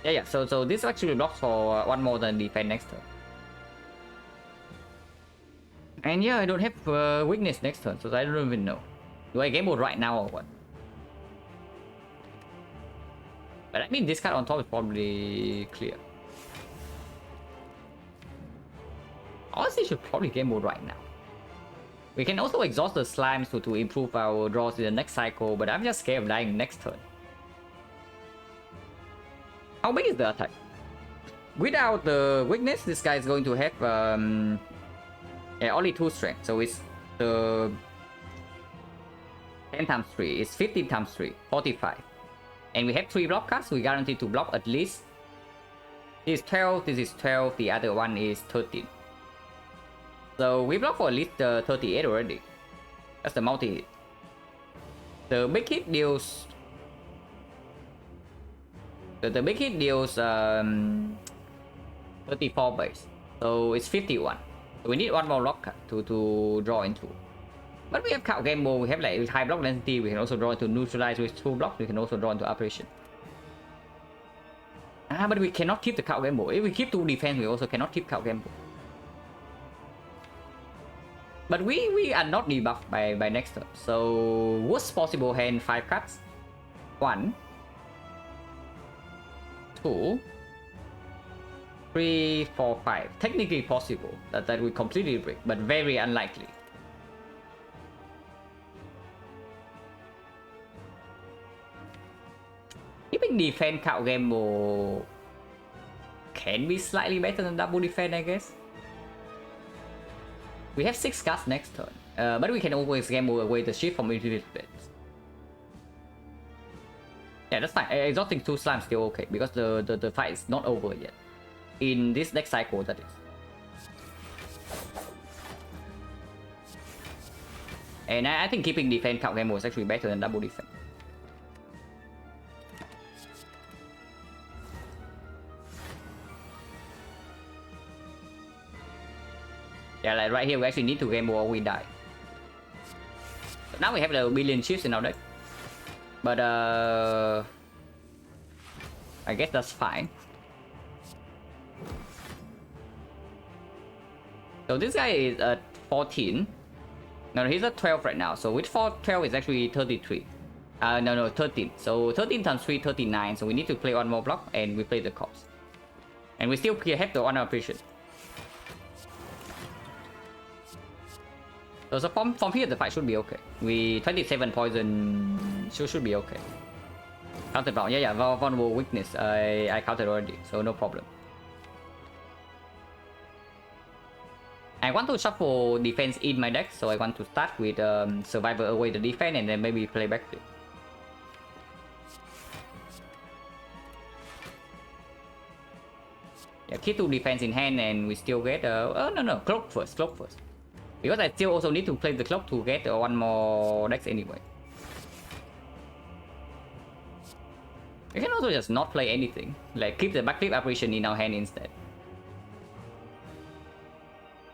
Yeah, so this actually blocks for 1 more than defense next turn. And yeah, I don't have weakness next turn, so I don't even know. Do I game mode right now or what? But I mean, this card on top is probably clear. Honestly, should probably game mode right now. We can also exhaust the slimes to improve our draws in the next cycle, but I'm just scared of dying next turn. How big is the attack? Without the weakness, this guy is going to have yeah, only 2 strength, so it's the 10 times 3, it's 15 times 3, 45. And we have 3 block cards, so we guarantee to block at least. This is 12, this is 12, the other one is 13. So we block for at least 38 already. That's the multi-hit. The big hit deals... The big hit deals 34 base. So it's 51. So we need 1 more block card to draw into. But we have count game mode, we have like high block density, we can also draw into neutralize with 2 blocks, we can also draw into operation. But we cannot keep the count game mode. If we keep 2 defense, we also cannot keep count game mode. But we are not debuffed by next turn. So worst possible hand 5 cards. 1, 2, 3, 4, 5. Technically possible that we completely break, but very unlikely. Keeping defense count game mode can be slightly better than double defense, I guess. We have 6 cards next turn, but we can always game mode away the shift from utility beds. Yeah, that's fine. Exhausting 2 slimes still okay, because the fight is not over yet. In this next cycle, that is. And I think keeping defense count game was actually better than double defense. Yeah, like right here we actually need to gamble or we die. But now we have the billion chips in our deck. But I guess that's fine. So this guy is at 14. No, he's at 12 right now. So with 12 is actually 33. No, 13. So 13 times 3, 39. So we need to play one more block and we play the cops. And we still have the honor appreciation. So from here the fight should be okay. We 27 poison should be okay. Counted round. Yeah, vulnerable weakness. I counted already, so no problem. I want to shuffle defense in my deck, so I want to start with survivor away the defense and then maybe play back to it. Yeah, keep 2 defense in hand and we still get no, cloak first. Because I still also need to play the clock to get one more dex anyway. We can also just not play anything, like keep the backflip apparition in our hand instead.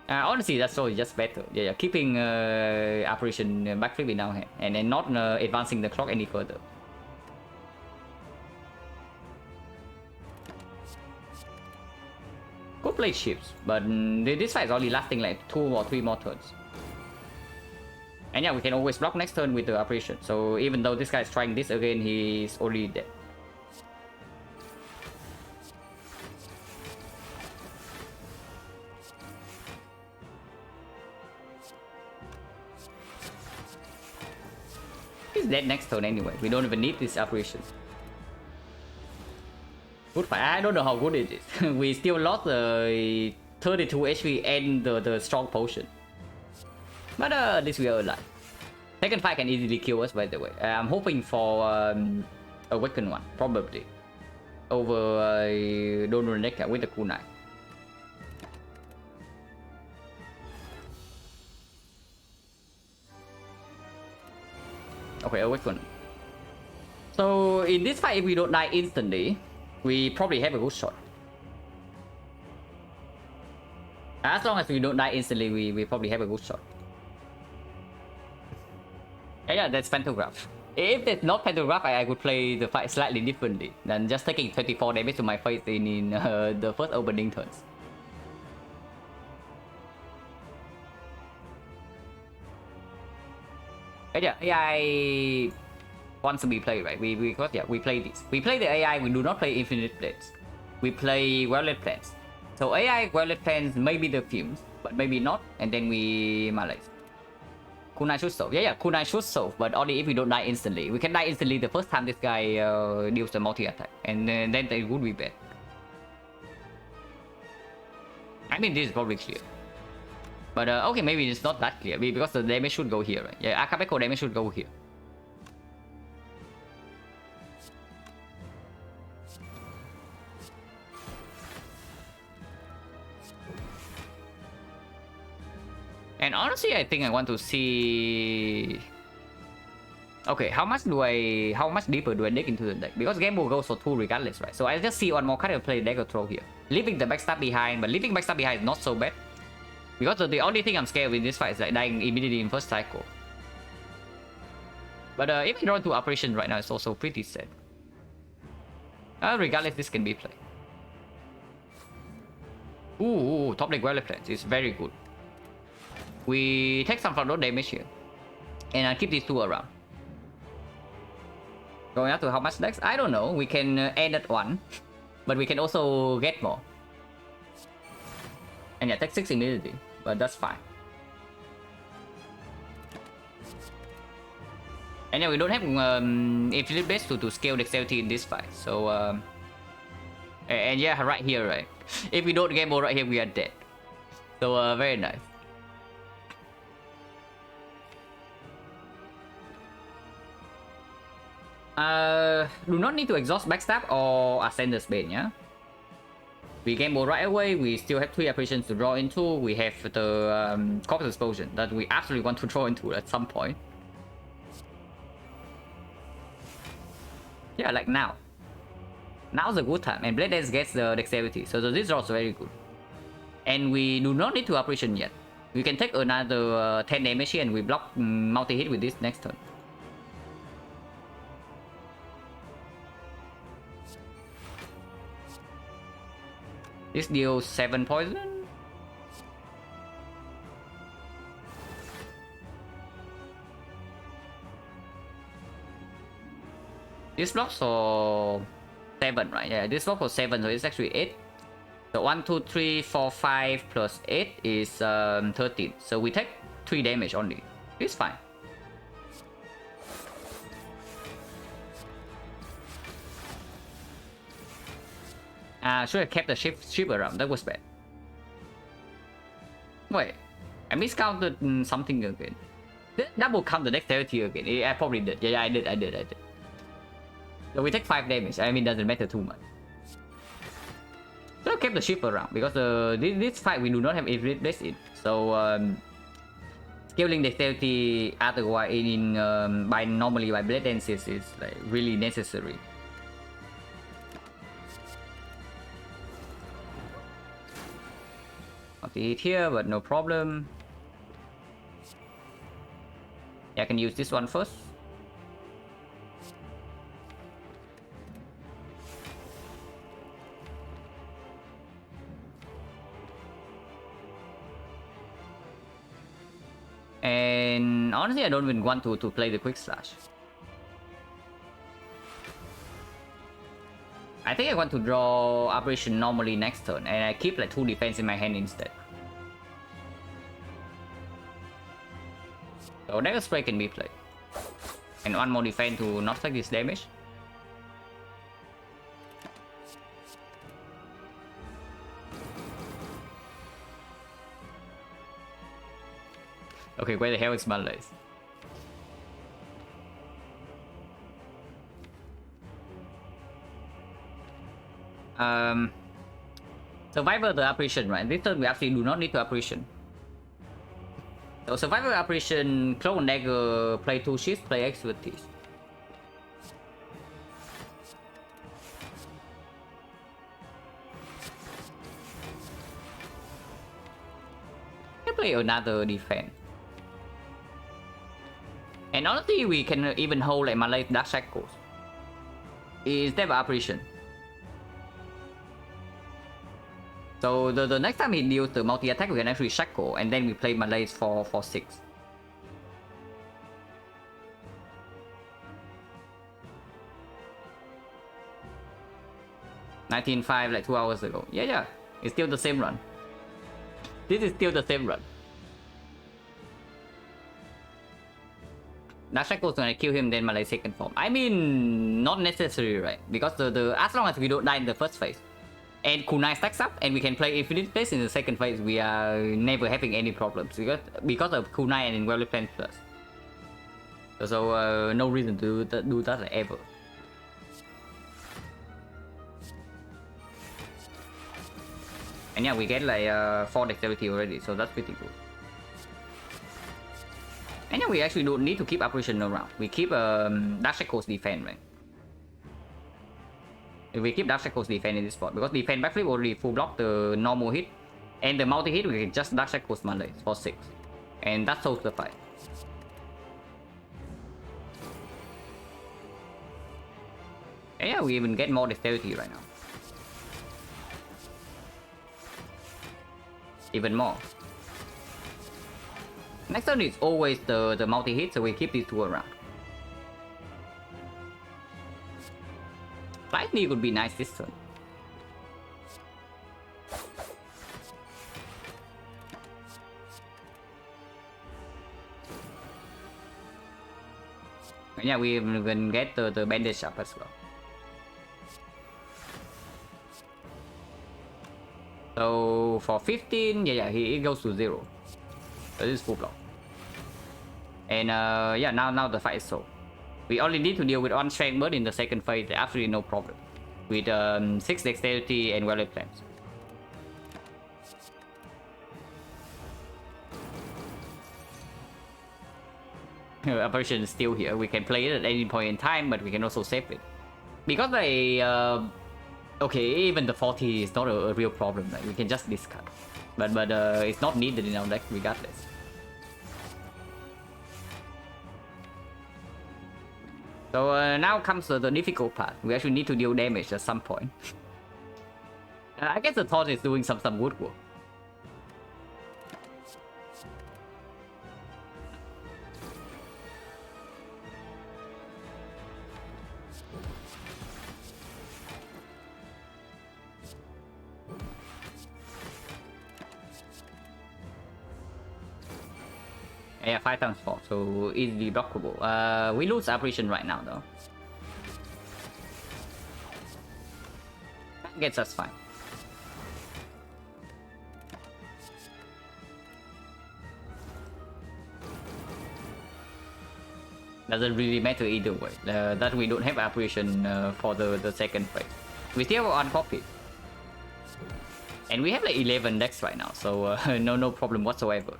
Honestly, that's probably just better. Yeah, keeping apparition backflip in our hand and then not advancing the clock any further. Could play chips, but this fight is only lasting like 2 or 3 more turns. And yeah, we can always block next turn with the apparition. So even though this guy is trying this again, he's already dead. He's dead next turn anyway. We don't even need this apparition. Good fight. I don't know how good it is. We still lost the 32 HP and the strong potion. But at least we are alive. Second fight can easily kill us, by the way. I'm hoping for Awaken one, probably. Over Donor Neck with the kunai. Okay, Awaken. So in this fight, if we don't die instantly, we probably have a good shot. As long as we don't die instantly, we probably have a good shot. Yeah, that's Pantograph. If it's not Pantograph, I would play the fight slightly differently than just taking 24 damage to my face in the first opening turns. Yeah, AI wants to be played, right? We play this. We play the AI, we do not play Infinite Blades. We play Well-Lit Plans. So AI Well-Lit Plans may be the fumes, but maybe not, and then we malaise. Kunai should solve. Yeah, Kunai should solve, but only if we don't die instantly. We can die instantly the first time this guy deals a multi-attack, and then it would be bad. I mean, this is probably clear. But okay, maybe it's not that clear, because the damage should go here, right? Yeah, Akabeko damage should go here. And honestly, I think I want to see... Okay, how much deeper do I dig into the deck? Because game will go for 2 regardless, right? So I just see one more card and play Dagger Throw here. Leaving the backstab behind, but leaving backstab behind is not so bad. Because the only thing I'm scared with this fight is like dying immediately in first cycle. But if I draw into Operation right now, it's also pretty sad. Regardless, this can be played. Ooh, top deck Well-Lit Plans is very good. We take some front row damage here. And I keep these 2 around. Going up to how much next? I don't know. We can end at 1. But we can also get more. And yeah, take 6 immediately. But that's fine. And yeah, we don't have infinite base to scale dexterity in this fight. So and yeah, right here, right? If we don't gamble right here, we are dead. So very nice. Do not need to exhaust backstab or Ascender's Bane, yeah? We gain ball right away. We still have 3 apparitions to draw into. We have the corpse explosion that we absolutely want to draw into at some point. Yeah, like now. Now's a good time, and Blade Dance gets the dexterity, so this draw is very good. And we do not need to apparition yet. We can take another 10 damage here, and we block multi-hit with this next turn. This deals 7 poison. This blocks for 7, right? Yeah, this blocks for 7, so it's actually 8. So 1, 2, 3, 4, 5 plus 8 is 13. So we take 3 damage only. It's fine. Should have kept the ship around. That was bad. Wait, I miscounted something again. Double count the dexterity again. Yeah, I probably did. Yeah, I did. So we take 5 damage. I mean, doesn't matter too much. So I kept the ship around because this fight we do not have infinite blades in. So scaling dexterity otherwise normally by blade dances is like really necessary. Hit here, but no problem. Yeah, I can use this one first. And honestly, I don't even want to play the quick slash. I think I want to draw Apparition normally next turn, and I keep like 2 defense in my hand instead. So Dagger Spray can be played. And 1 more defense to not take this damage. Okay, where the hell is my lace? Survivor the apparition, right? This turn we actually do not need to apparition. So Survivor apparition, Cloak and Dagger, play 2 shifts, play expertise. Can play another defense. And honestly, we can even hold like Malay Dark Shackles instead of apparition. So the next time he deals the multi-attack, we can actually shackle, and then we play Malays for 6. $19.5 like 2 hours ago. Yeah, it's still the same run. This is still the same run. Dark Shackle's gonna kill him, then Malay second form. I mean, not necessary, right? Because as long as we don't die in the first phase. And kunai stacks up, and we can play infinite phase in the second phase. We are never having any problems because of kunai and well planned plus. So no reason to do that ever. And yeah, we get like 4 dexterity already, so that's pretty good. And yeah, we actually don't need to keep apparition around. We keep Dark Shackle's defense, right? We keep Dark Shackle's defense in this spot because defense backflip already full block the normal hit, and the multi hit we can just Dark Shackle's Malay for 6, and that solves the fight. And yeah, we even get more dexterity right now. Even more. Next turn is always the multi hit, so we keep these 2 around. Lightning would be nice this turn. And yeah, we even get the bandage up as well. So for 15, yeah, it goes to 0. So this is full block. And yeah, now the fight is solved. We only need to deal with 1 strength bird in the second phase, absolutely no problem. With 6 dexterity and well plans. Apparition is still here. We can play it at any point in time, but we can also save it. Because okay, even the 40 is not a real problem. Like, we can just discard. But it's not needed in our deck regardless. So now comes the difficult part. We actually need to deal damage at some point. I guess the Taunt is doing some good work. Yeah, 5 times 4, so easily blockable. We lose Apparition right now though. That gets us fine. Doesn't really matter either way. That we don't have Apparition for the second phase. We still have uncopy. And we have like 11 decks right now, so no problem whatsoever.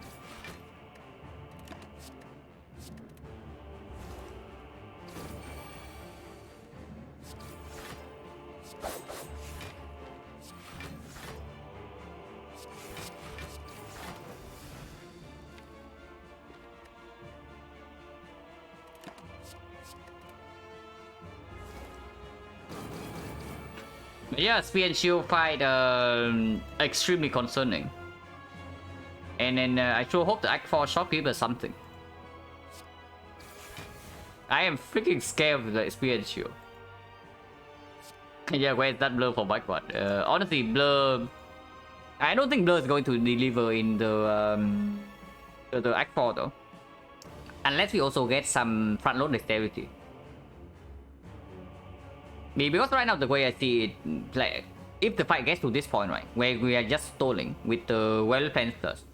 Yeah, Spear and Shield fight extremely concerning. And then I sure hope the Act 4 shock gives us something. I am freaking scared of the Spear and Shield. Yeah, where's that Blur for backward? Honestly, Blur... I don't think Blur is going to deliver in the Act 4 though. Unless we also get some front load dexterity. Because right now the way I see it, like if the fight gets to this point, right, where we are just stalling with the well planned plus,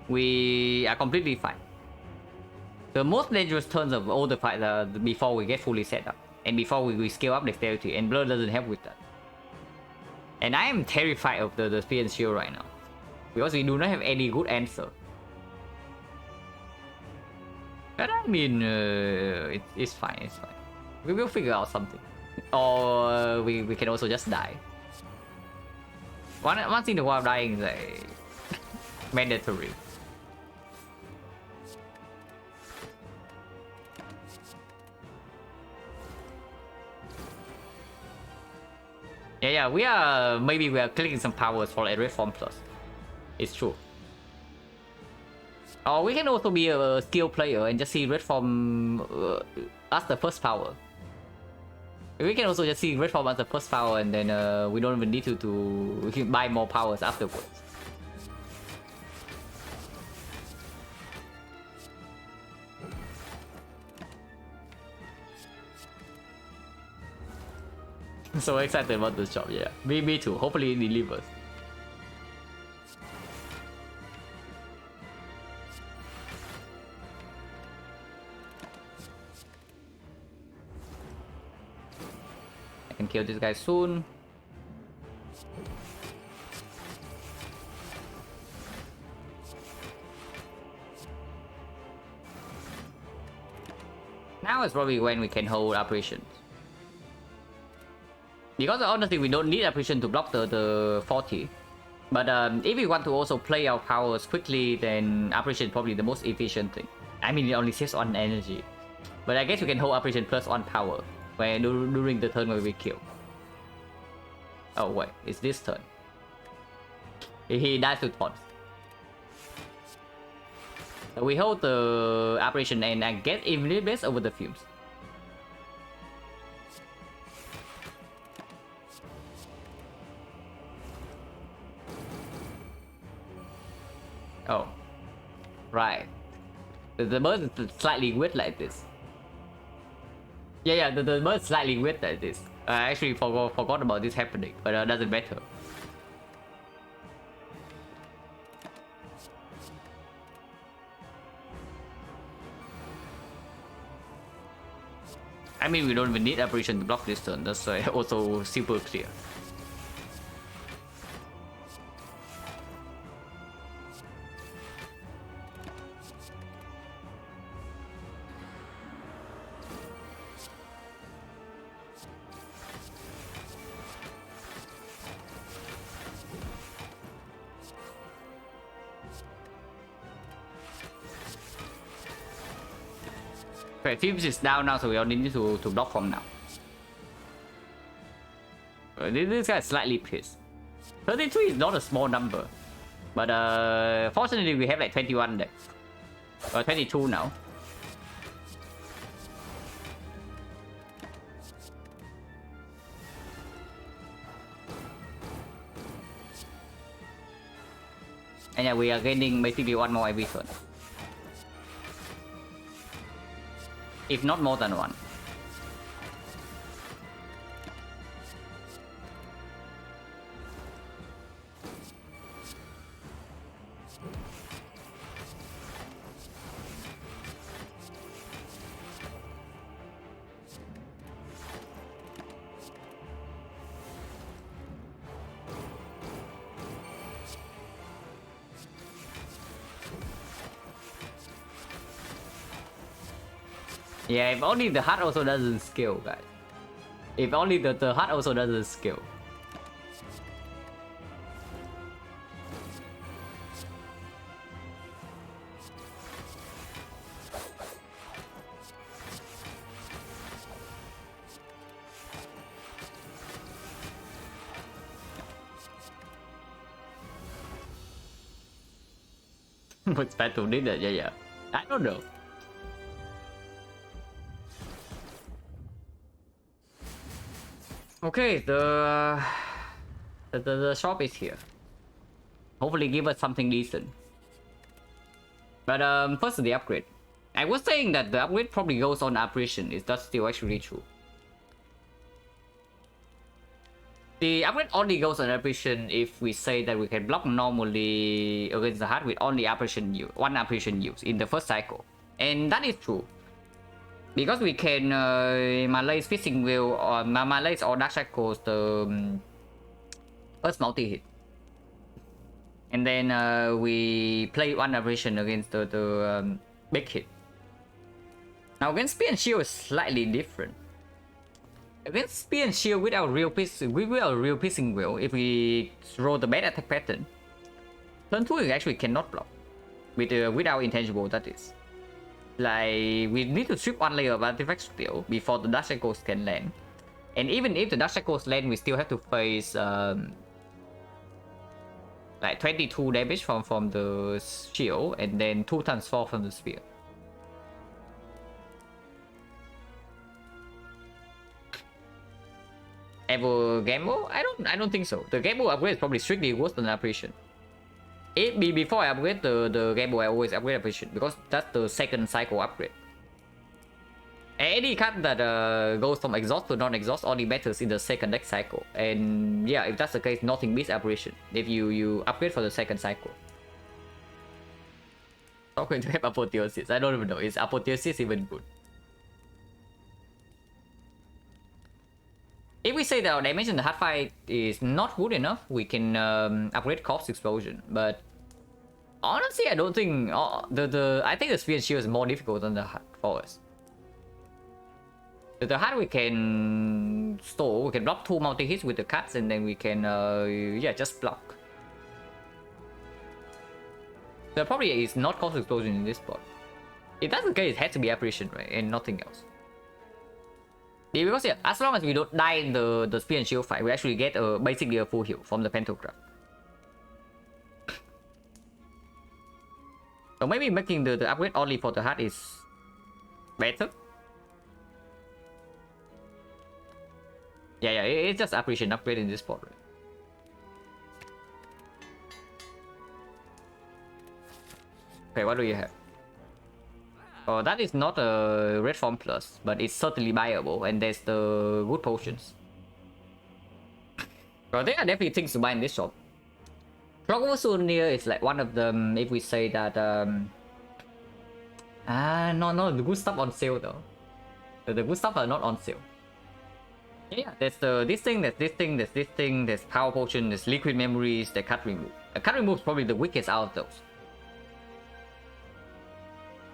we are completely fine. The most dangerous turns of all the fights are before we get fully set up and before we scale up dexterity, and Blur doesn't help with that. And I am terrified of the Spear and Shield right now because we do not have any good answer. But I mean, it's fine, it's fine. We will figure out something. Or we can also just die. Once in a while, dying is like mandatory. Yeah, we are clicking some powers for a Reform Plus. It's true. Or we can also be a skill player and just see Reform as the first power. We can also just see Red Form as the first power, and then we don't even need to buy more powers afterwards. So excited about this job, yeah. Me too. Hopefully it delivers. I can kill this guy soon. Now is probably when we can hold operations. Because honestly, we don't need apparition to block the 40. But if we want to also play our powers quickly, then apparition is probably the most efficient thing. I mean, it only saves on energy. But I guess we can hold apparition plus on power when during the turn where we kill. Oh wait, it's this turn. He dies to taunts. So we hold the apparition and I get infinite base over the fumes. Oh, right. The bird is slightly weird like this. Yeah, the bird is slightly weird like this. I actually forgot about this happening, but doesn't matter. I mean, we don't even need apparition to block this turn. That's also super clear. Okay, Philips is down now, so we only need to block from now. This guy is slightly pissed. 33 is not a small number. But fortunately we have like 21 there. Or 22 now. And yeah, we are gaining basically one more every turn. If not more than one. Yeah, if only the heart also doesn't scale, guys. If only the heart also doesn't scale. Which battle did it? Yeah. I don't know. Okay, the shop is here. Hopefully give us something decent. But first the upgrade. I was saying that the upgrade probably goes on apparition. Is that still actually true? The upgrade only goes on apparition if we say that we can block normally against the heart with only apparition use, one apparition use in the first cycle. And that is true. Because we can Malay's Fishing Wheel or Malay's or Dark Shackles the first multi-hit. And then we play one apparition against the big hit. Now against Spear and Shield is slightly different. Against Spear and Shield with our real Fishing Wheel, if we roll the bad attack pattern, turn 2 we actually cannot block. With our intangible, that is. Like, we need to strip one layer of artifacts still before the Dark Shackles can land. And even if the Dark Shackles land, we still have to face like 22 damage from the shield and then 2 times 4 from the spear. Ever gamble? I don't think so. The gamble upgrade is probably strictly worse than apparition. Before I upgrade the gamble, I always upgrade apparition because that's the second cycle upgrade. Any card that goes from exhaust to non-exhaust only matters in the second deck cycle. And yeah, if that's the case, nothing beats apparition if you upgrade for the second cycle. Not going to have apotheosis. I don't even know. Is apotheosis even good? If we say that our damage in the hard fight is not good enough, we can upgrade Corpse Explosion. But honestly, I don't think I think the Spear and Shield is more difficult than the hard for us. The hard we can store, we can block 2 multi-hits with the cuts, and then we can yeah, just block. There probably is not Corpse Explosion in this spot. If that's the case, it has to be apparition, right, and nothing else. Because yeah, as long as we don't die in the Spear and Shield fight, we actually get basically a full heal from the pentagram. So maybe making the upgrade only for the heart is better. Yeah, it's just apparition upgrade in this spot. Right? Okay, what do you have? Oh, that is not a red form plus, but it's certainly buyable, and there's the good potions. Well, there are definitely things to buy in this shop. Clockwork Souvenir is like one of them. If we say that, no, the good stuff on sale though. The good stuff are not on sale. Yeah, there's this thing, there's power potion, there's liquid memories, there's cut remove. Cut remove is probably the weakest out of those.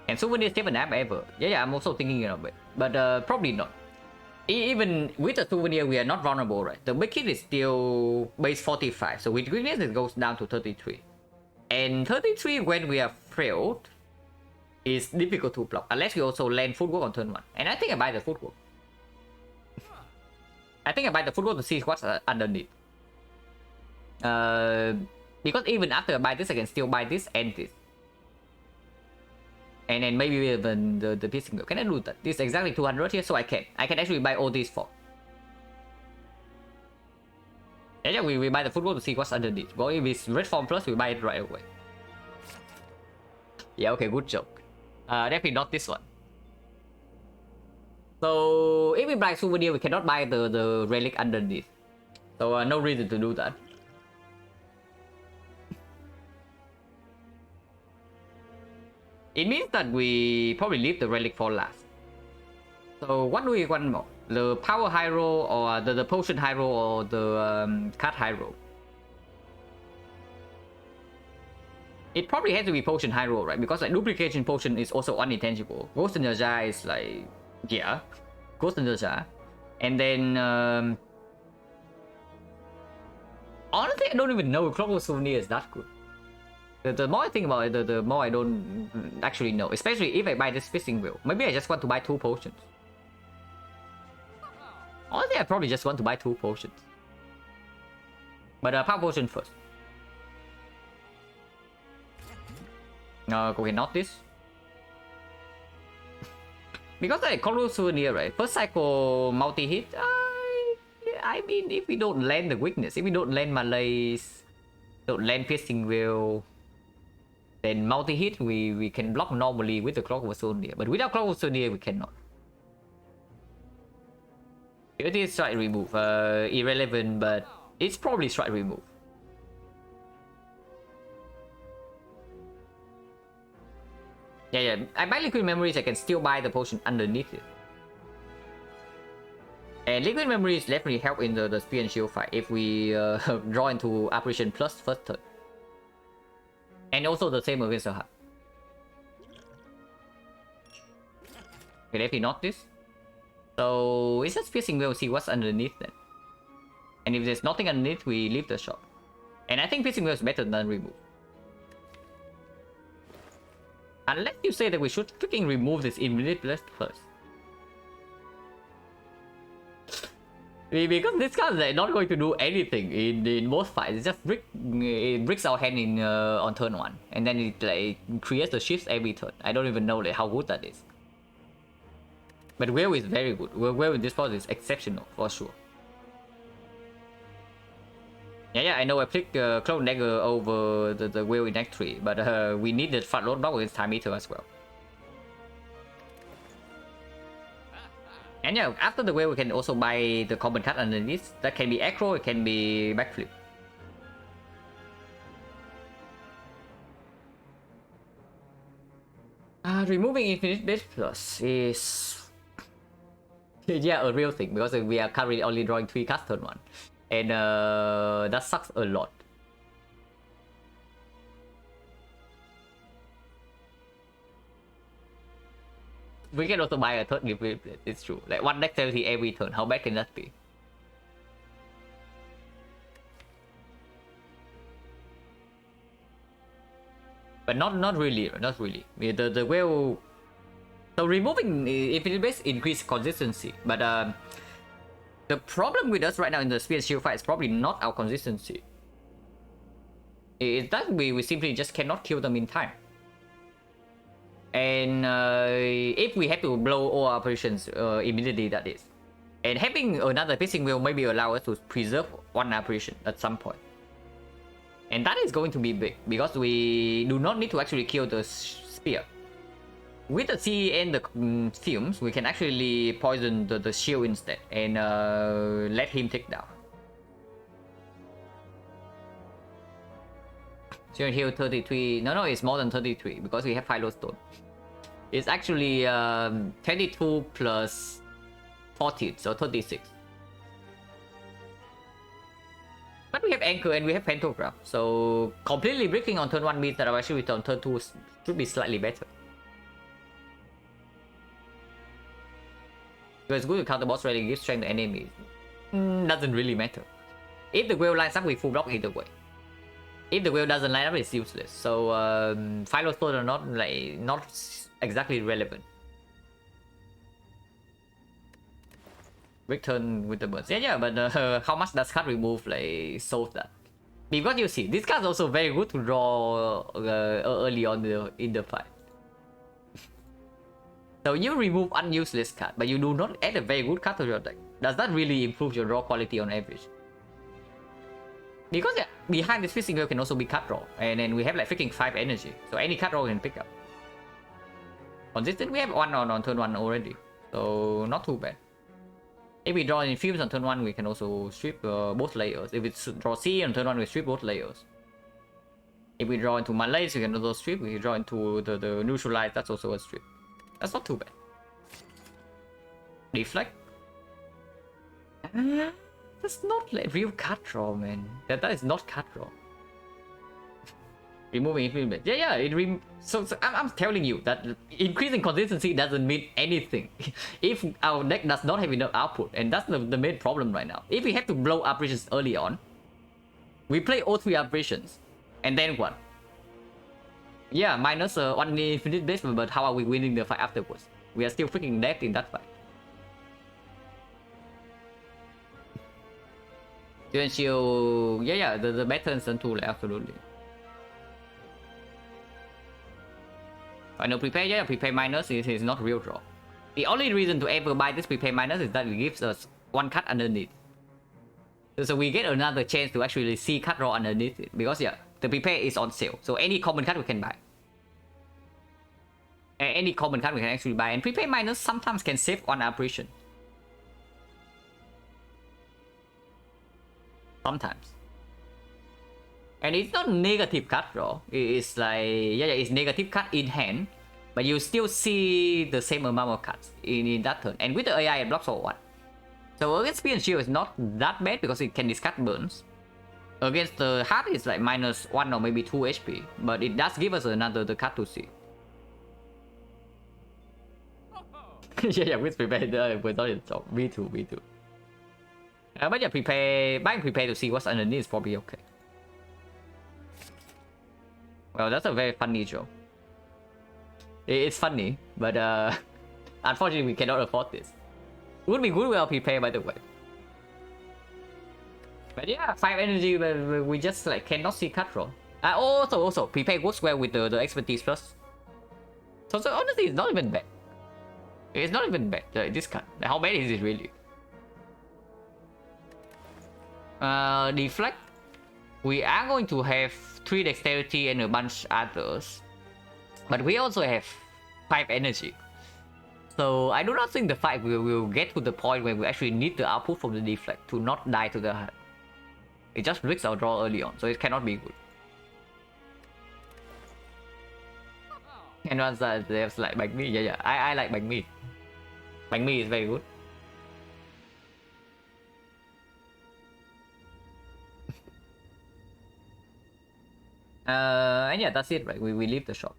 And souvenir 7 app ever. Yeah, I'm also thinking of it. But probably not. Even with the souvenir, we are not vulnerable, right? The big hit is still base 45. So with weakness, it goes down to 33. And 33 when we are frailed. is difficult to block unless we also land footwork on turn 1. And I think I buy the footwork. I think I buy the footwork to see what's underneath. Because even after I buy this, I can still buy this and this. And then maybe even the piercing wheel. Can I do that? This is exactly 200 here, so I can. I can actually buy all these for. Yeah, we buy the football to see what's underneath. Well, if it's red form plus, we buy it right away. Yeah, okay, good joke. Definitely not this one. So if we buy souvenir, we cannot buy the relic underneath. So no reason to do that. It means that we probably leave the relic for last. So what do we want more? The power high roll or the potion high roll or the card high roll? It probably has to be potion high roll, right? Because like duplication potion is also unintangible. Ghost in the Jar is like, yeah, Ghost in the Jar. And then honestly, I don't even know if Clockwork Souvenir is that good. The more I think about it, the more I don't actually know. Especially if I buy this fishing wheel. Maybe I just want to buy 2 potions. Honestly, I probably just want to buy 2 potions. But power potion first. Okay, not this. Because like Clockwork Souvenir, right? First cycle multi-hit. I mean, if we don't land the weakness, if we don't land Malaise, don't land Piercing Wheel, then multi-hit we can block normally with the Clockwork Souvenir. But without Clockwork Souvenir, we cannot. It is strike remove. Irrelevant, but it's probably strike remove. Yeah. I buy Liquid Memories, I can still buy the potion underneath it. And Liquid Memories definitely help in the Spear and Shield fight if we draw into Apparition plus first turn. And also the same against the heart. Okay, definitely not this. So it's just Piercing Wheel, see what's underneath then. And if there's nothing underneath, we leave the shop. And I think Piercing Wheel is better than remove. Unless you say that we should freaking remove this immediately first. Because this card is like not going to do anything in most fights. It's just it bricks our hand in on turn 1. And then it like creates the shifts every turn. I don't even know like, how good that is. But Whale is very good. Whale in this part is exceptional for sure. Yeah, I know I picked Cloak Dagger over the Whale in Act 3, but we need the front load block against Time Eater as well. And yeah, after the Whale, we can also buy the common card underneath. That can be Acro, it can be Backflip. Removing Infinite Base Plus is... yeah, a real thing, because we are currently only drawing 3 cards turn 1. And that sucks a lot. We can also buy a third replay, it's true. Like 1 dexterity every turn, how bad can that be? But not really. The Whale... So removing Infinite Base increase consistency, but the problem with us right now in the Spear and Shield fight is probably not our consistency. It's that we simply just cannot kill them in time. And if we have to blow all operations immediately, that is. And having another Piercing will maybe allow us to preserve 1 operation at some point. And that is going to be big, because we do not need to actually kill the spear. With the C and the fumes, we can actually poison the shield instead and let him take down. So heal 33. No, it's more than 33 because we have Philo Stone. It's actually 22 plus 14, so 36. But we have Anchor and we have Pantograph, so completely bricking on turn 1 means that our actually on turn 2 should be slightly better. So it's good to counter boss rally, give strength to enemies. Doesn't really matter. If the Whale lines up, we full block either way. If the wheel doesn't line up, it's useless. So Philo Stone are not exactly relevant. Return with the burns. Yeah, but how much does card remove like solve that? Because you see, this card's also very good to draw early on in the fight. So you remove unuseless card, but you do not add a very good card to your deck. Does that really improve your draw quality on average? Because yeah, behind this Fishing Whale can also be card draw, and then we have like freaking 5 energy, so any card draw we can pick up. Consistent, we have 1 on turn 1 already, so not too bad. If we draw in Fumes on turn 1, we can also strip both layers. If it's draw C on turn 1, we strip both layers. If we draw into Malays, we can also strip. If we draw into the Neutralize, that's also a strip. That's not too bad. Deflect. That's not like real card draw, man. That is not card draw. Removing Infinite. Yeah. So I'm telling you that increasing consistency doesn't mean anything. If our deck does not have enough output, and that's the main problem right now. If we have to blow operations early on, we play all 3 operations, and then what? Yeah, minus 1 Infinite Blade, but how are we winning the fight afterwards? We are still freaking dead in that fight. Duan Shield, yeah, the better turn 2, absolutely. I know prepare, yeah, prepare minus is not real draw. The only reason to ever buy this prepare minus is that it gives us 1 card underneath. So we get another chance to actually see card draw underneath it. Because yeah, the prepare is on sale. So any common card we can buy. Any common card we can actually buy. And prepare minus sometimes can save 1 operation. Sometimes. And it's not negative card draw. It's like, yeah, it's negative card in hand, but you still see the same amount of cards in that turn. And with the AI, it blocks for 1. So against Spear and Shield is not that bad because it can discard burns. Against the Heart, it's like minus 1 or maybe 2 HP, but it does give us another card to see. Yeah, with prepare, we're not in top. Me too. But yeah, buying prepare to see what's underneath is probably okay. Well, that's a very funny joke. It's funny, but unfortunately we cannot afford this. It would be good well prepared, by the way. But yeah, 5 energy, we just like cannot see card draw. Also, prepare goes well with the expertise plus. So honestly, it's not even bad. It's not even bad, this card. Like, how bad is it really? Deflect. We are going to have 3 dexterity and a bunch others. But we also have 5 energy. So I do not think the fight will get to the point where we actually need the output from the deflect to not die to the heart. It just risks our draw early on, so it cannot be good. And once there's like Bang Mi, yeah, I like Bang Mi. Bang Mi is very good. And yeah, that's it, right? We leave the shop.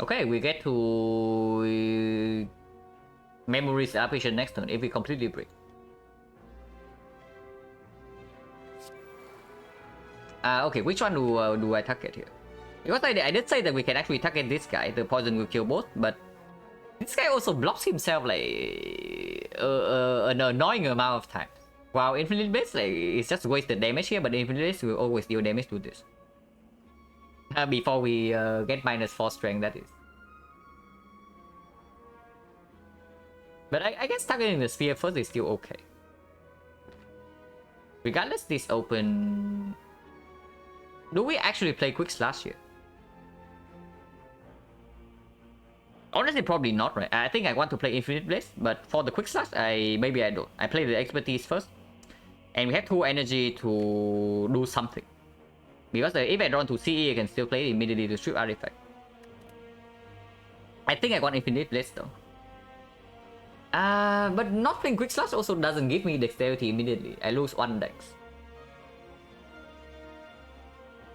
Okay, we get to memories application next turn if we completely break. Okay, which one do I target here? Because I did say that we can actually target this guy. The poison will kill both, but this guy also blocks himself like an annoying amount of times. While Infinite Blades, like, it's just wasted damage here, but Infinite Blades will always deal damage to this. Before we get minus 4 strength, that is. But I guess targeting the sphere first is still okay. Regardless, this open... Do we actually play Quick Slash here? Honestly, probably not, right? I think I want to play Infinite Blades, but for the Quick Slash, maybe I don't. I play the expertise first, and we have 2 energy to do something. Because if I draw to CE, I can still play it immediately to strip artifact. I think I want Infinite Blades though. But not playing Quick Slash also doesn't give me dexterity immediately. I lose 1 dex.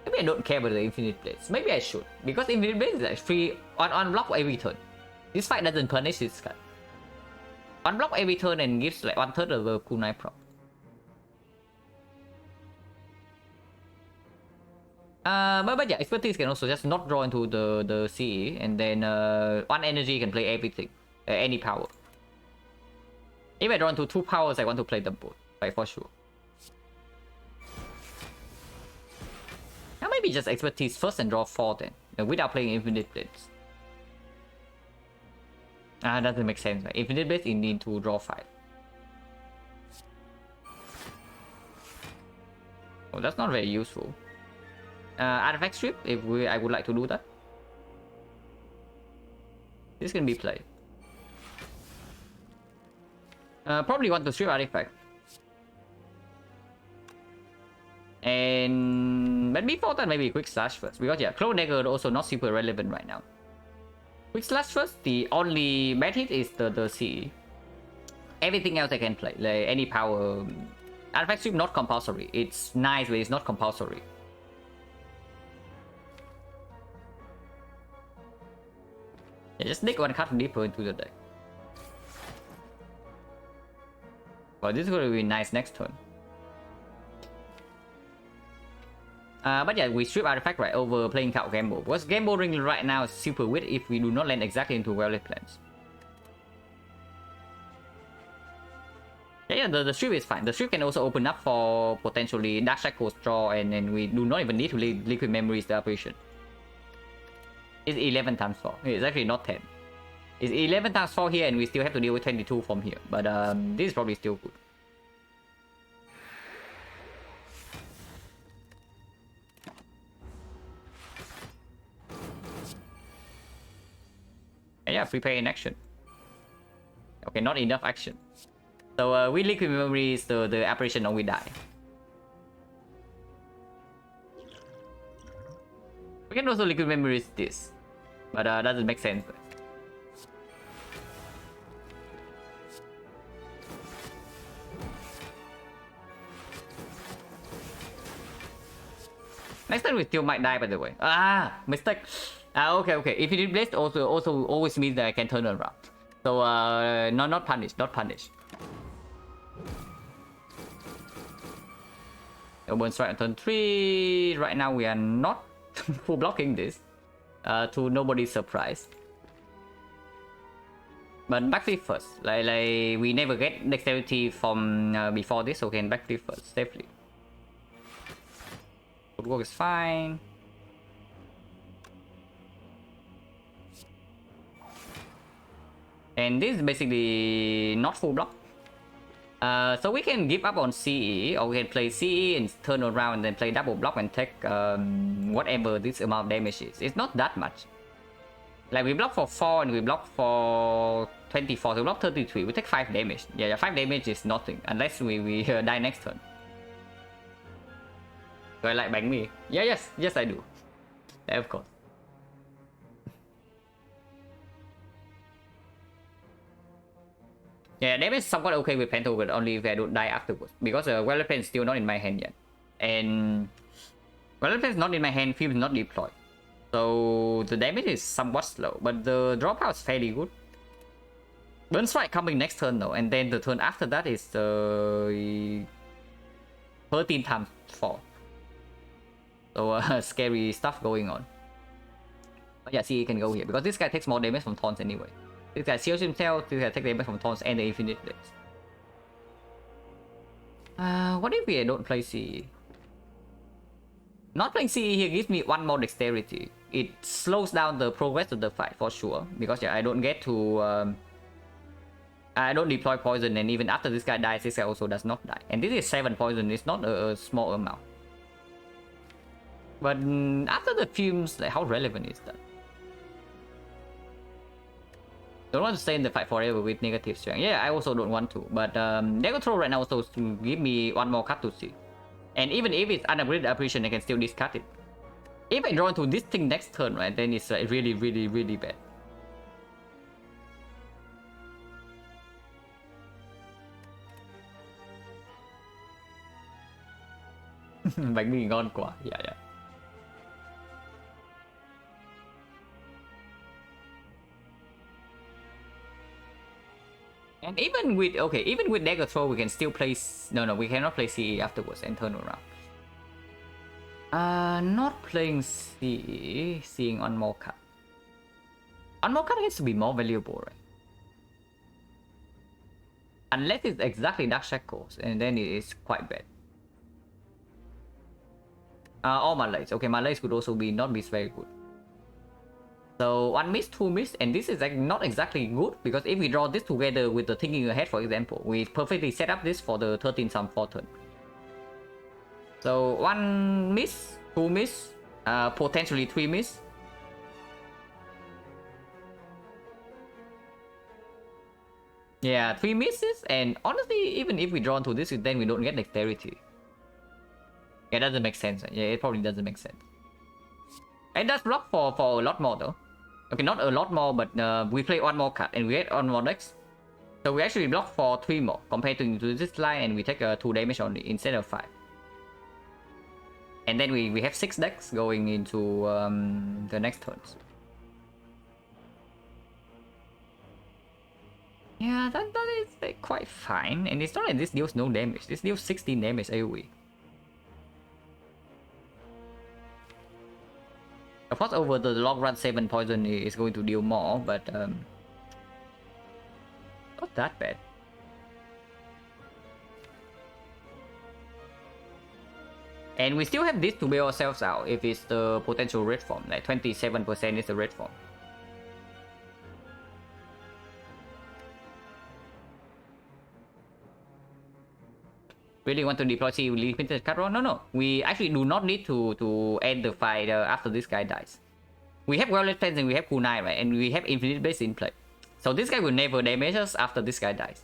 Maybe I don't care about the Infinite Blades. Maybe I should. Because Infinite Blades is like free on block every turn. This fight doesn't punish this card. One block every turn and gives like 1/3 of the cool 9 prop. But yeah, expertise can also just not draw into the CE, and then one energy can play everything, any power. If I draw into 2 powers, I want to play them both, like for sure. Now maybe just expertise first and draw 4 then, without playing infinite blades. Doesn't make sense. Right? Infinite blades, you need to draw 5. Oh, that's not very useful. Artifact strip, if I would like to do that. This can be played. Probably want to strip artifact. But before that, maybe quick slash first. Because yeah, Clone Dagger also not super relevant right now. Quick slash first, the only bad hit is the CE. Everything else I can play, like any power. Artifact strip not compulsory. It's nice, but it's not compulsory. Yeah, just dig one card deeper into the deck. Well, this is going to be nice next turn. But yeah, we strip artifact right over playing card Gamble. Because Gamble ring right now is super weird if we do not land exactly into well-laid plans. Yeah, the strip is fine. The strip can also open up for potentially Dark Shackles draw, and then we do not even need to Liquid Memories the operation. It's 11 times 4. It's actually not 10. It's 11 times 4 here, and we still have to deal with 22 from here. But this is probably still good. And yeah, prepare in action. Okay, not enough action. So we Liquid Memories the apparition, or we die. We can also Liquid Memories this. But doesn't make sense. Next time we still might die, by the way. Mistake. Okay. If it is blessed, also always means that I can turn around. So not punish. Open strike on turn 3. Right now we are not full blocking this. To nobody's surprise. But backflip first. Like we never get dexterity from before this, so we can backflip first safely. Footwork is fine. And this is basically not full block. So we can give up on CE, or we can play CE and turn around and then play double block and take whatever this amount of damage is. It's not that much. Like we block for 4 and we block for 24, so we block 33. We take 5 damage. Yeah, 5 damage is nothing unless we die next turn. Do I like bang me? Yeah, yes I do. Yeah, of course. Yeah, damage is somewhat okay with Pento, but only if I don't die afterwards. Because Weather Plane is still not in my hand yet. And Weather Plane is not in my hand, Film is not deployed. So the damage is somewhat slow, but the dropout is fairly good. Burn Strike coming next turn though, and then the turn after that is 13 times 4. So scary stuff going on. But yeah, see, he can go here because this guy takes more damage from taunts anyway. This guy shields himself, this guy takes damage from taunts and the infinite blades. What if we don't play CE? Not playing CE here gives me 1 more dexterity. It slows down the progress of the fight for sure. Because yeah, I don't get to... I don't deploy poison, and even after this guy dies, this guy also does not die. And this is 7 poison, it's not a small amount. But after the fumes, like, how relevant is that? Don't want to stay in the fight forever with negative strength. Yeah, I also don't want to. But Dagger Throw right now also to give me 1 more card to see. And even if it's unupgraded apparition, I can still discard it. If I draw into this thing next turn, right, then it's like really bad. Bánh mì ngon quá. Yeah. And even with, okay, even with dagger throw, we can still play, no, we cannot play CE afterwards and turn around. Not playing CE, seeing on more card. On more card needs to be more valuable, right? Unless it's exactly Dark Shackles, and then it is quite bad. All my legs. Okay, my legs could also be not be very good. So 1 miss, 2 miss, and this is like not exactly good, because if we draw this together with the thinking ahead, for example, we perfectly set up this for the 13 sum 4 turn. So 1 miss, 2 miss, potentially 3 miss. Yeah, 3 misses, and honestly, even if we draw into this, then we don't get dexterity. Yeah, it doesn't make sense. Yeah, it probably doesn't make sense. It does block for a lot more though. Okay, not a lot more, but we play 1 more card and we get on more decks. So we actually block for 3 more compared to this line, and we take 2 damage only instead of 5. And then we have 6 decks going into the next turns. Yeah, that is quite fine. And it's not like this deals no damage. This deals 16 damage AoE. Of course, over the long run, 7 poison is going to deal more, but not that bad. And we still have this to bail ourselves out if it's the potential red form. Like 27% is the red form. Really want to deploy C limited card draw? No. We actually do not need to end the fight after this guy dies. We have Well-Lit Fence and we have Kunai, right? And we have Infinite Base in play. So this guy will never damage us after this guy dies.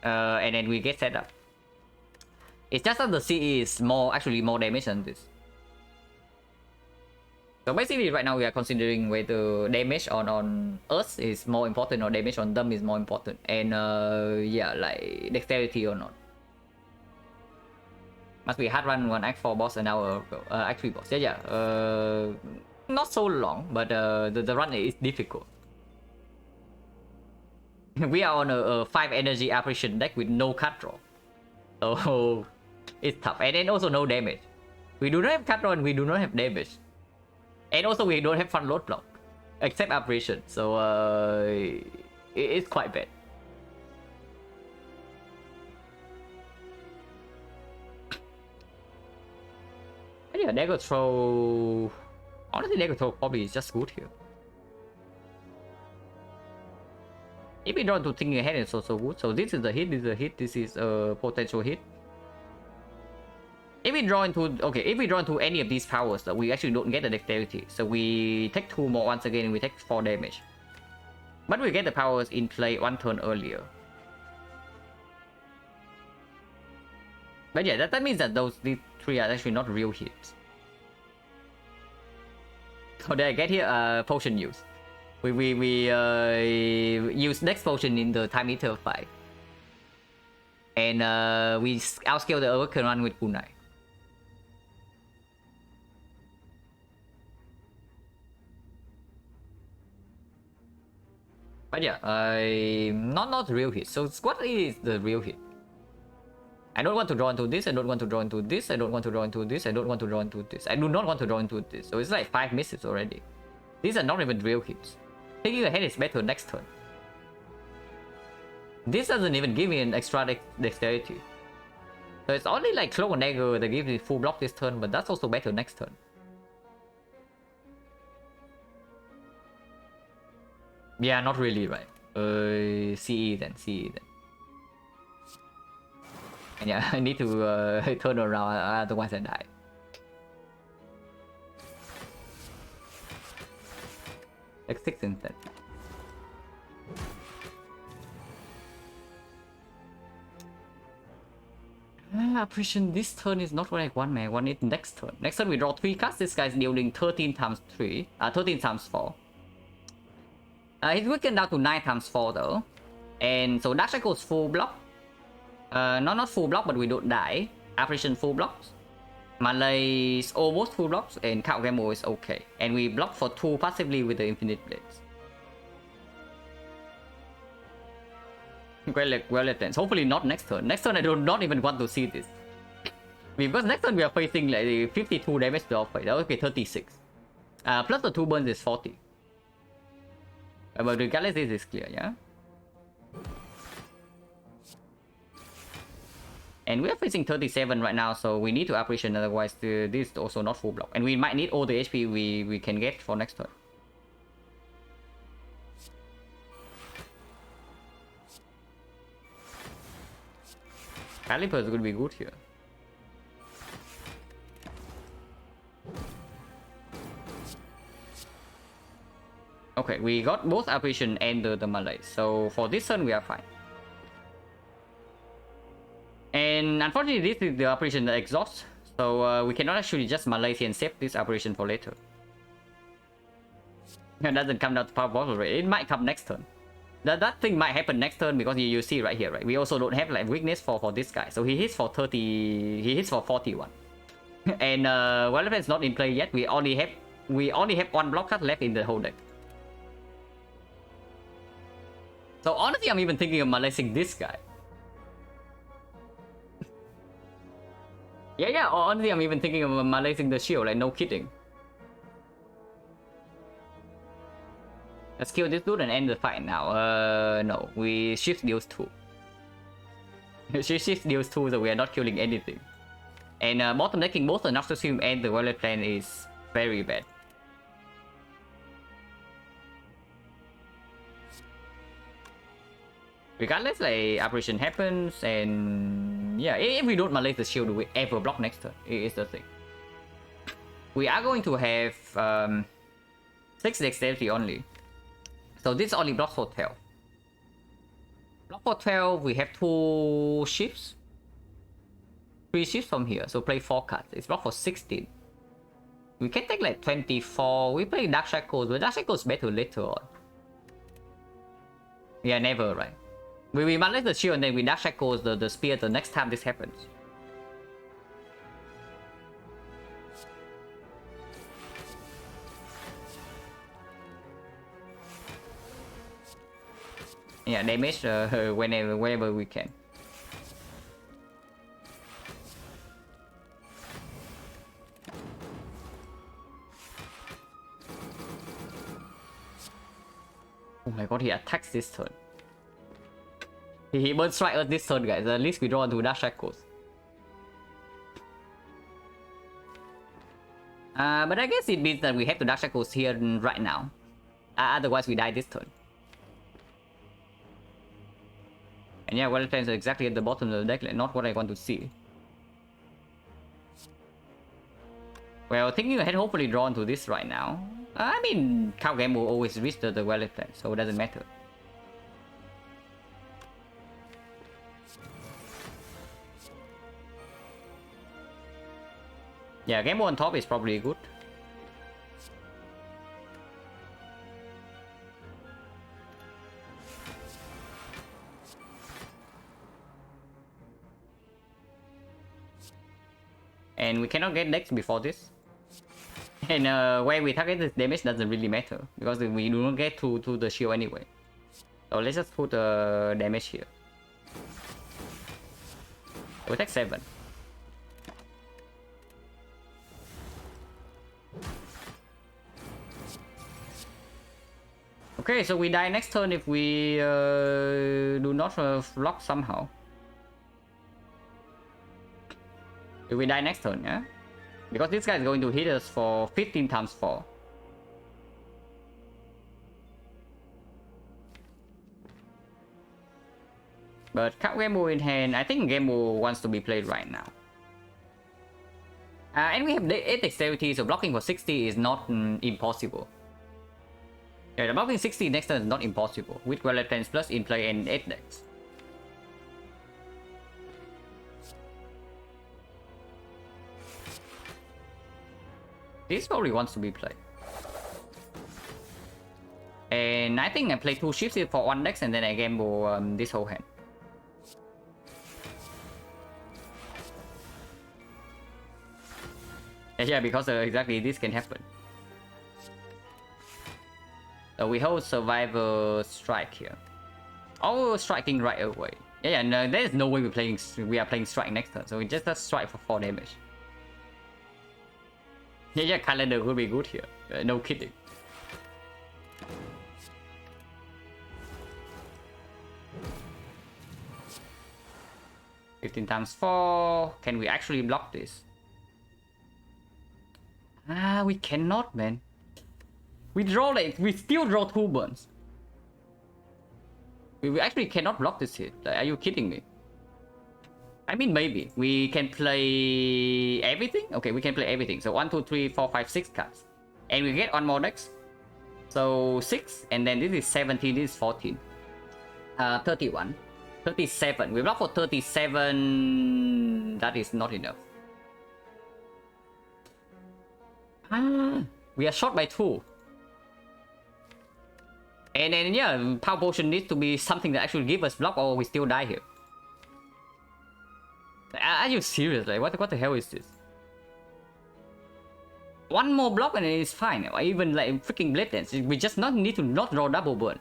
And then we get set up. It's just that the CE is actually more damage than this. So basically right now we are considering whether damage on us is more important or damage on them is more important. And yeah, like dexterity or not. Must be hard run 1 Act 4 boss an hour ago. Act 3 boss. Yeah. Not so long, but the run is difficult. We are on a 5 energy apparition deck with no card draw. So it's tough. And then also no damage. We do not have card draw and we do not have damage. And also we don't have front load block. Except apparition. So it's quite bad. Yeah, dagger throw. Honestly, dagger throw probably is just good here. If we draw to thinking ahead, it's also good. So this is a hit, this is a hit, this is a potential hit. If we draw into any of these powers, that we actually don't get the dexterity. So we take 2 more once again, and we take 4 damage. But we get the powers in play 1 turn earlier. But yeah, that means that these 3 are actually not real hits. So did I get here? Potion use. We use next potion in the time eater fight. And we outscale the Awaken run with Kunai. But yeah, not real hit. So what is the real hit? I don't want to draw into this, I don't want to draw into this, I don't want to draw into this, I don't want to draw into this. I do not want to draw into this. So it's like 5 misses already. These are not even real hits. Thinking ahead is better next turn. This doesn't even give me an extra dexterity. So it's only like Cloak and Dagger that gives me full block this turn, but that's also better next turn. Yeah, not really, right? CE then. And yeah, I need to turn around, otherwise I die. Like 6 instead. Apparition this turn is not what I want, man. I want it next turn. Next turn we draw 3 cards. This guy's dealing 13 times 3. 13 times 4. He's weakened down to 9 times 4 though. And so Dark Shackle's full block. Not full block, but we don't die. Apparition full blocks. Melee is almost full blocks, and Count Gamble is okay. And we block for 2 passively with the Infinite Blades. well attempts. Hopefully not next turn. Next turn I do not even want to see this. Because next turn we are facing like 52 damage to off. That would be 36. Plus the 2 burns is 40. But regardless, this is clear, yeah? And we are facing 37 right now, so we need to appreciate, otherwise this is also not full block. And we might need all the HP we can get for next turn. Caliper is going to be good here. Okay, we got both apparition and the Malay, so for this turn we are fine. And unfortunately, this is the apparition that exhausts, so we cannot actually just Malay and save this apparition for later. It doesn't come down to power bottle rate. It might come next turn. That thing might happen next turn because you see right here, right? We also don't have like weakness for this guy, so he hits for 30. He hits for 41. And while it's not in play yet, we only have one block card left in the whole deck. So honestly, I'm even thinking of Malaying this guy. Yeah, honestly, I'm even thinking of Malaying the shield, like no kidding. Let's kill this dude and end the fight now. No, we shift deals 2. She shifts deals 2, so we are not killing anything. And bottom decking both the Noxus Stream and the Violet Plan is very bad. Regardless, like, apparition happens, and yeah, if we don't Malay the shield, do we ever block next turn? Is the thing. We are going to have 6 dexterity only. So this only blocks for 12. Block for 12, we have 2 shifts. 3 shifts from here, so play 4 cards. It's blocked for 16. We can take like 24. We play Dark Shackles, but Dark Shackles better later on. Yeah, never, right? We manage the shield and then we Dark Shackles the spear the next time this happens. Yeah, damage whenever we can. Oh my god, he attacks this turn. He burn strike us this turn, guys. At least we draw into Dark Shackles. But I guess it means that we have to Dark Shackles here right now. Otherwise we die this turn. And yeah, well, plans are exactly at the bottom of the deck, like, not what I want to see. Well, thinking ahead, hopefully drawn to this right now. I mean, cow game will always reach the well plan, so it doesn't matter. Yeah, game on top is probably good. And we cannot get decks before this. And where we target this damage doesn't really matter, because we do not get to the shield anyway. So let's just put the damage here. We take 7. Okay, so we die next turn if we do not block somehow. If we die next turn, yeah? Because this guy is going to hit us for 15 times 4. But cut Gamble in hand, I think Gamble wants to be played right now. And we have 8 dexterity, so blocking for 60 is not impossible. Yeah, the blocking 60 next turn is not impossible, with Violet Plans plus in play and 8 decks. This probably wants to be played. And I think I play 2 shifts here for 1 deck and then I gamble this whole hand. Yeah, because exactly this can happen. So we hold Survivor Strike here. Oh, striking right away. Yeah, no, there's no way we are playing strike next turn, so we just strike for 4 damage. Yeah, calendar would be good here. No kidding. $15 times 4. Can we actually block this? Ah, we cannot, man. We still draw 2 burns. We actually cannot block this hit. Like, are you kidding me? I mean, maybe. We can play everything? Okay, we can play everything. So 1, 2, 3, 4, 5, 6 cards. And we get 1 more next. So 6, and then this is 17, this is 14. 31. 37. We block for 37. That is not enough. Ah, we are short by 2. And then, yeah, Power Potion needs to be something that actually give us block, or we still die here. Are you serious? Like, what the hell is this? 1 more block and it's fine. Or even like freaking Blade Dance. We just need to not draw double burn.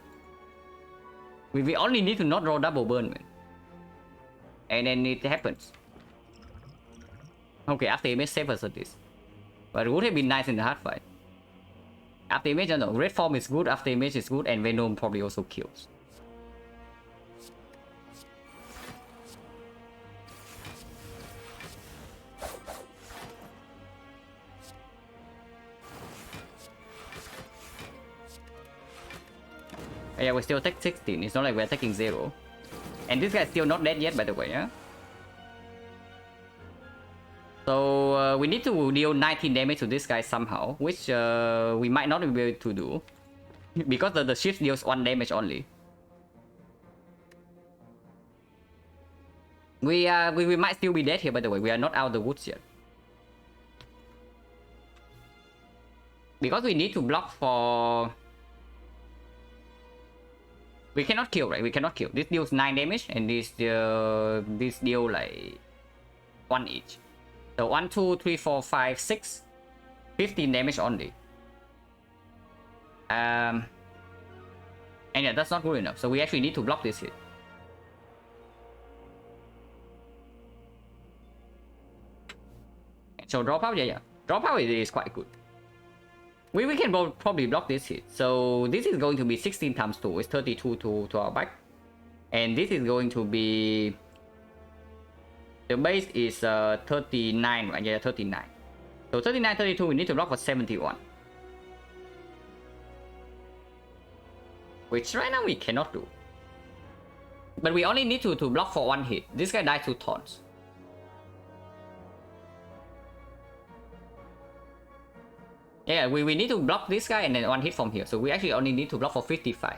We only need to not draw double burn, man. And then it happens. Okay, after image save us at this. But it would have been nice in the hard fight. After image, no, red form is good, after image is good, and Venom probably also kills. Yeah, we still take 16. It's not like we're taking 0. And this guy's still not dead yet, by the way, yeah? So we need to deal 19 damage to this guy somehow, which we might not be able to do. Because the shift deals 1 damage only. We might still be dead here, by the way. We are not out of the woods yet. Because we need to block for... We cannot kill, right? We cannot kill. This deals 9 damage, and this deal like 1 each. So 1, 2, 3, 4, 5, 6. 15 damage only. And yeah, that's not good enough. So we actually need to block this hit. So draw power, yeah. Draw power is quite good. We can probably block this hit. So this is going to be 16 times 2. It's 32 to our back. And this is going to be... The base is 39, right? Yeah, 39. So 39, 32, we need to block for 71. Which right now we cannot do. But we only need to block for 1 hit. This guy died 2 taunts. Yeah, we need to block this guy and then 1 hit from here. So we actually only need to block for 55.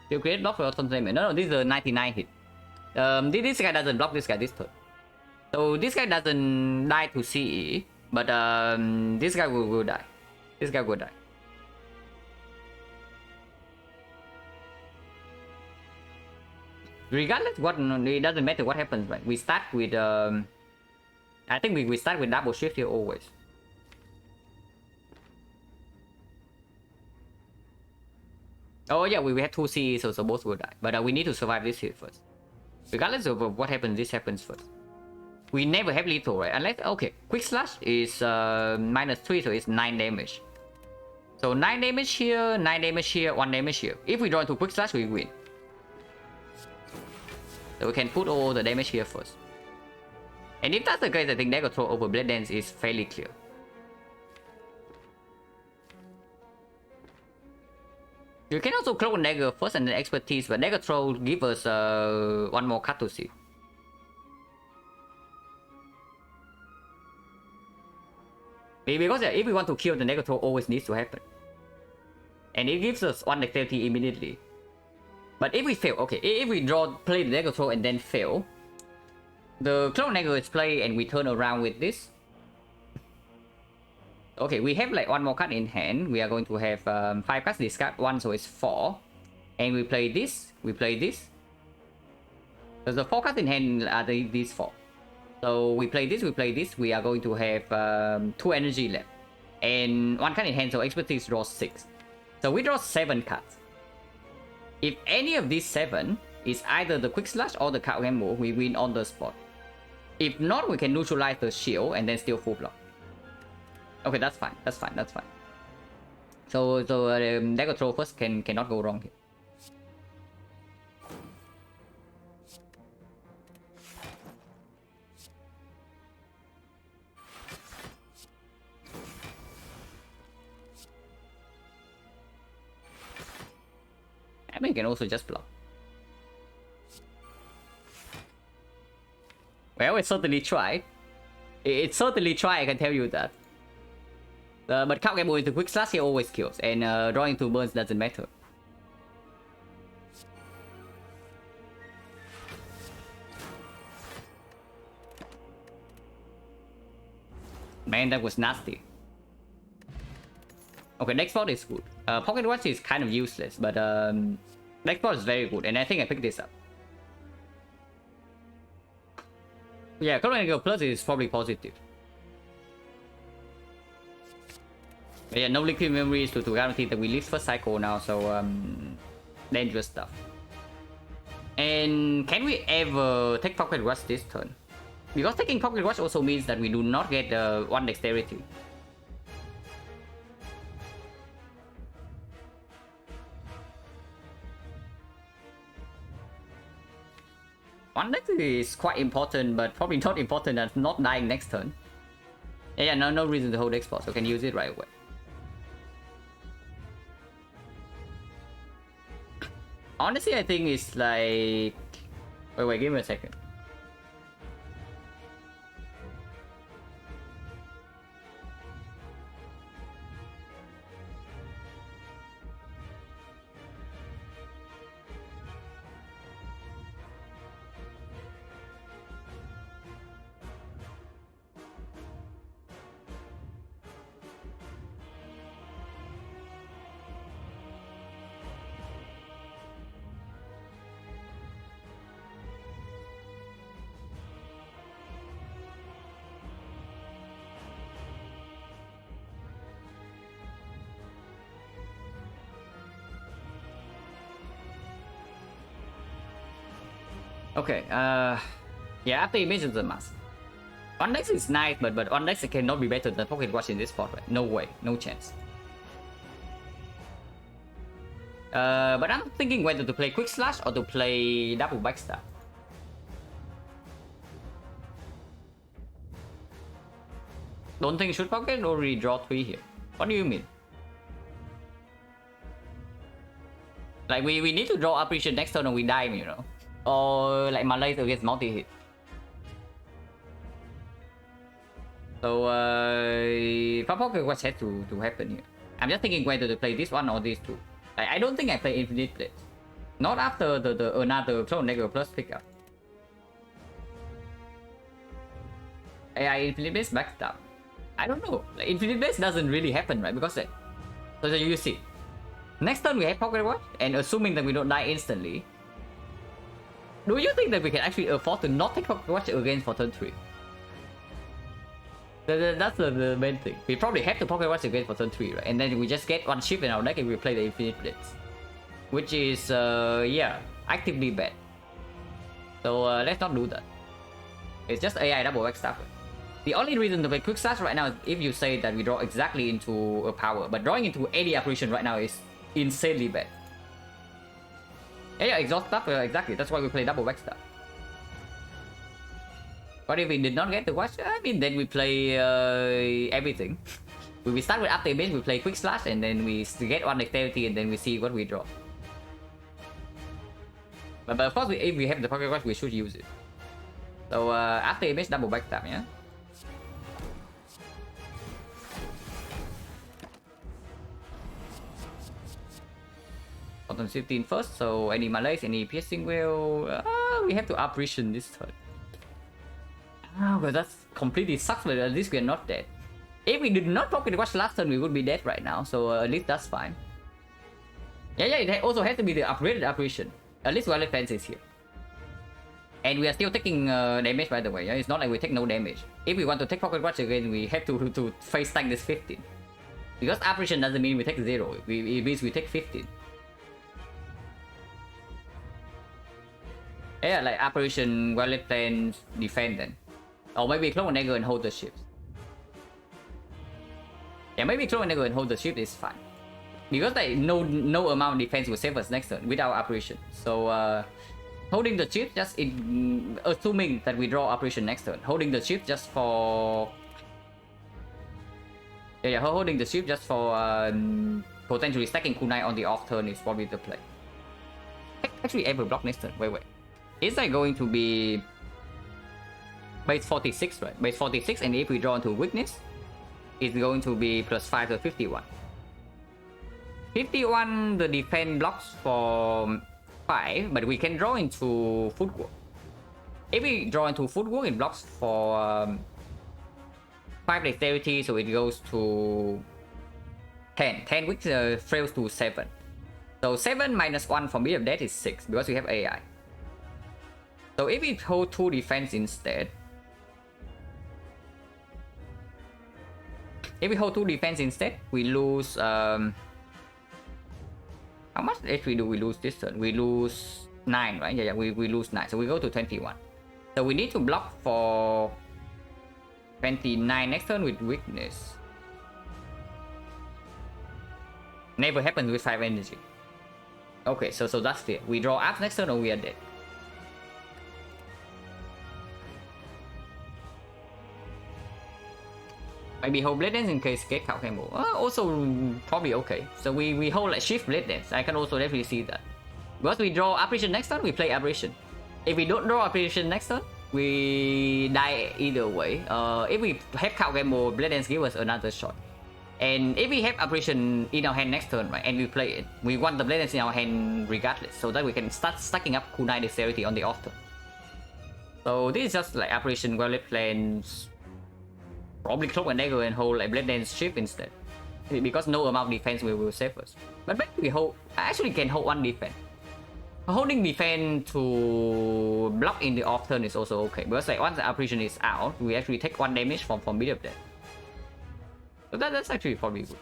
Still create block for auto damage. No, this is a 99 hit. This guy doesn't block this guy this turn. So this guy doesn't die to CE. But this guy will die. This guy will die. Regardless what, it doesn't matter what happens, right? We start with I think we start with double shift here always. Oh yeah, we have 2 CE, so both will die. But we need to survive this hit first. Regardless of what happens, this happens first. We never have lethal, right? Unless, okay, quick slash is -3, so it's 9 damage. So 9 damage here, 9 damage here, 1 damage here. If we draw into quick slash, we win. So we can put all the damage here first. And if that's the case, I think Dagger Throw over Blade Dance is fairly clear. You can also clone Dagger first and then Expertise, but Dagger Throw give us 1 more card to see. Because if we want to kill, the Dagger Throw always needs to happen. And it gives us 1 dexterity immediately. But if we fail, okay, if we play the Dagger Throw and then fail, the Clone Dagger is played and we turn around with this. Okay, we have like 1 more card in hand. We are going to have 5 cards discard 1, so it's 4. And we play this, we play this. So the 4 cards in hand are these 4. So we play this, we play this. We are going to have 2 energy left. And 1 card in hand, so expertise draws 6. So we draw 7 cards. If any of these 7 is either the quick slash or the card gamble, we win on the spot. If not, we can neutralize the shield and then still full block. Okay, that's fine. That's fine. That's fine. So deck control first cannot go wrong here. I mean, you can also just block. Well, it certainly tried. It certainly tried, I can tell you that. But card gamble into quick slash, he always kills, and drawing 2 burns doesn't matter. Man, that was nasty. Okay, next spot is good. Pocket Watch is kind of useless, but next spot is very good, and I think I picked this up. Yeah, Colonial Plus is probably positive. But yeah, no liquid memories to guarantee that we live first cycle now, so dangerous stuff. And can we ever take Pocket Watch this turn? Because taking Pocket Watch also means that we do not get 1 dexterity. One dex is quite important, but probably not important as not dying next turn. Yeah, no reason to hold export, so can use it right away. Honestly, I think it's like... Wait, give me a second. Okay, yeah, after image of the mask. One dex is nice, but one dex cannot be better than Pocket Watch in this spot, right? No way, no chance. But I'm thinking whether to play Quick Slash or to play Double Backstab. Don't think shoot pocket or redraw 3 here. What do you mean? Like we need to draw Appreciation next turn or we die, you know? Or like Malay against multi-hit. So for Pocket Watch has to happen here. I'm just thinking whether to play this one or these two. Like, I don't think I play Infinite Blades. Not after the another Clone Negro Plus pickup. AI Infinite Blades backstab. I don't know. Like, Infinite Blades doesn't really happen, right? Because so you see. Next turn we have Pocket Watch, and assuming that we don't die instantly, do you think that we can actually afford to not take Pocket Watch again for turn 3? That's the main thing. We probably have to Pocket Watch again for turn 3, right? And then we just get one ship in our deck and we play the Infinite Blades. Which is, yeah, actively bad. So let's not do that. It's just AI double backstab. The only reason to play Quick Slash right now is if you say that we draw exactly into a power. But drawing into any apparition right now is insanely bad. Yeah, exhaust stuff, exactly. That's why we play double backstab. But if we did not get the watch, I mean, then we play everything. We start with after image, we play Quick Slash, and then we get one dexterity, and then we see what we draw. But of course, if we have the Pocket Watch, we should use it. So after image, double backstab, yeah. Bottom 15 first, so any Malays, any piercing will... we have to apparition this turn. But that's completely sucks, but at least we are not dead. If we did not Pocket Watch last turn, we would be dead right now, so at least that's fine. Yeah, it also has to be the upgraded apparition. At least Violet Fence is here. And we are still taking damage, by the way, yeah? It's not like we take no damage. If we want to take Pocket Watch again, we have to face tank this 15. Because apparition doesn't mean we take 0, it means we take 15. Yeah, like apparition, Violet Plane, defend then. Or maybe Cloak and Dagger and hold the ships. Yeah, maybe Cloak and Dagger and hold the ship is fine. Because like no amount of defense will save us next turn without apparition. So holding the ship just assuming that we draw apparition next turn. Holding the ship just for holding the ship just for potentially stacking kunai on the off turn is probably the play. Actually, ever block next turn. Wait. Is that going to be base 46, right? Base 46, and if we draw into weakness, it's going to be +5 to 51. 51, the defense blocks for 5, but we can draw into footwork. If we draw into footwork, it blocks for 5 dexterity, so it goes to 10. 10 which fails to 7. So 7 minus 1 from bit of death is 6 because we have AI. So if we hold 2 defense instead, we lose how much HP do we lose this turn? We lose 9, right? Yeah, we lose 9. So we go to 21. So we need to block for 29 next turn with weakness. Never happens with 5 energy. Okay, so that's it. We draw up next turn or we are dead. Maybe hold Blade Dance in case get Cow Camel. Also probably okay. So we hold like Shift Blade Dance. I can also definitely see that. Because we draw Apparition next turn, we play Apparition. If we don't draw Apparition next turn, we die either way. If we have Cow Camel, Blade Dance give us another shot. And if we have Apparition in our hand next turn, right, and we play it, we want the Blade Dance in our hand regardless, so that we can start stacking up Kunai Dexterity on the off turn. So this is just like Apparition, Violet Plains, probably Cloak and Dagger and hold like Blade Dance Shift instead. Because no amount of defense will save us. But maybe we hold, actually can hold 1 defense. Holding defense to block in the off turn is also okay. Because like once the Apparition is out, we actually take 1 damage from bit of death. So that's actually probably good.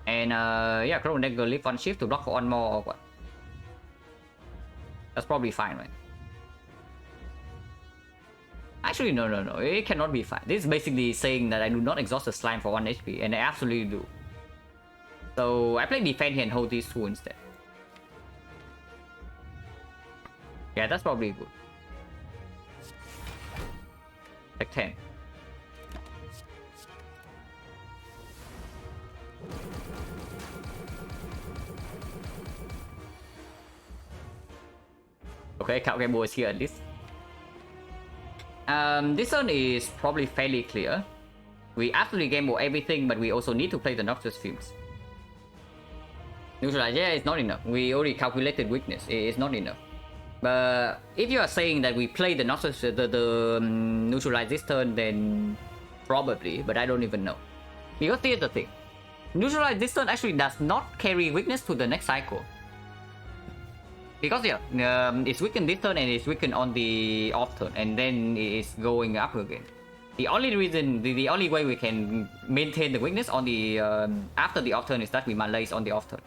And yeah, Cloak and Dagger leave 1 shift to block for 1 more or what? That's probably fine, right? Actually, no. It cannot be fine. This is basically saying that I do not exhaust the slime for 1 HP, and I absolutely do. So I play defend here and hold these 2 instead. Yeah, that's probably good. Like 10. Okay, Cow Game Boy is here at least. This one is probably fairly clear. We absolutely gamble everything, but we also need to play the Noxious Fumes. Neutralize, yeah, it's not enough. We already calculated weakness. It's not enough. But if you are saying that we play the Noxious, the Neutralize this turn, then probably, but I don't even know. Because here's the thing. Neutralize this turn actually does not carry weakness to the next cycle. Because yeah, it's weakened this turn and it's weakened on the off turn, and then it's going up again. The only reason, the only way we can maintain the weakness on the after the off turn is that we malaise on the off turn.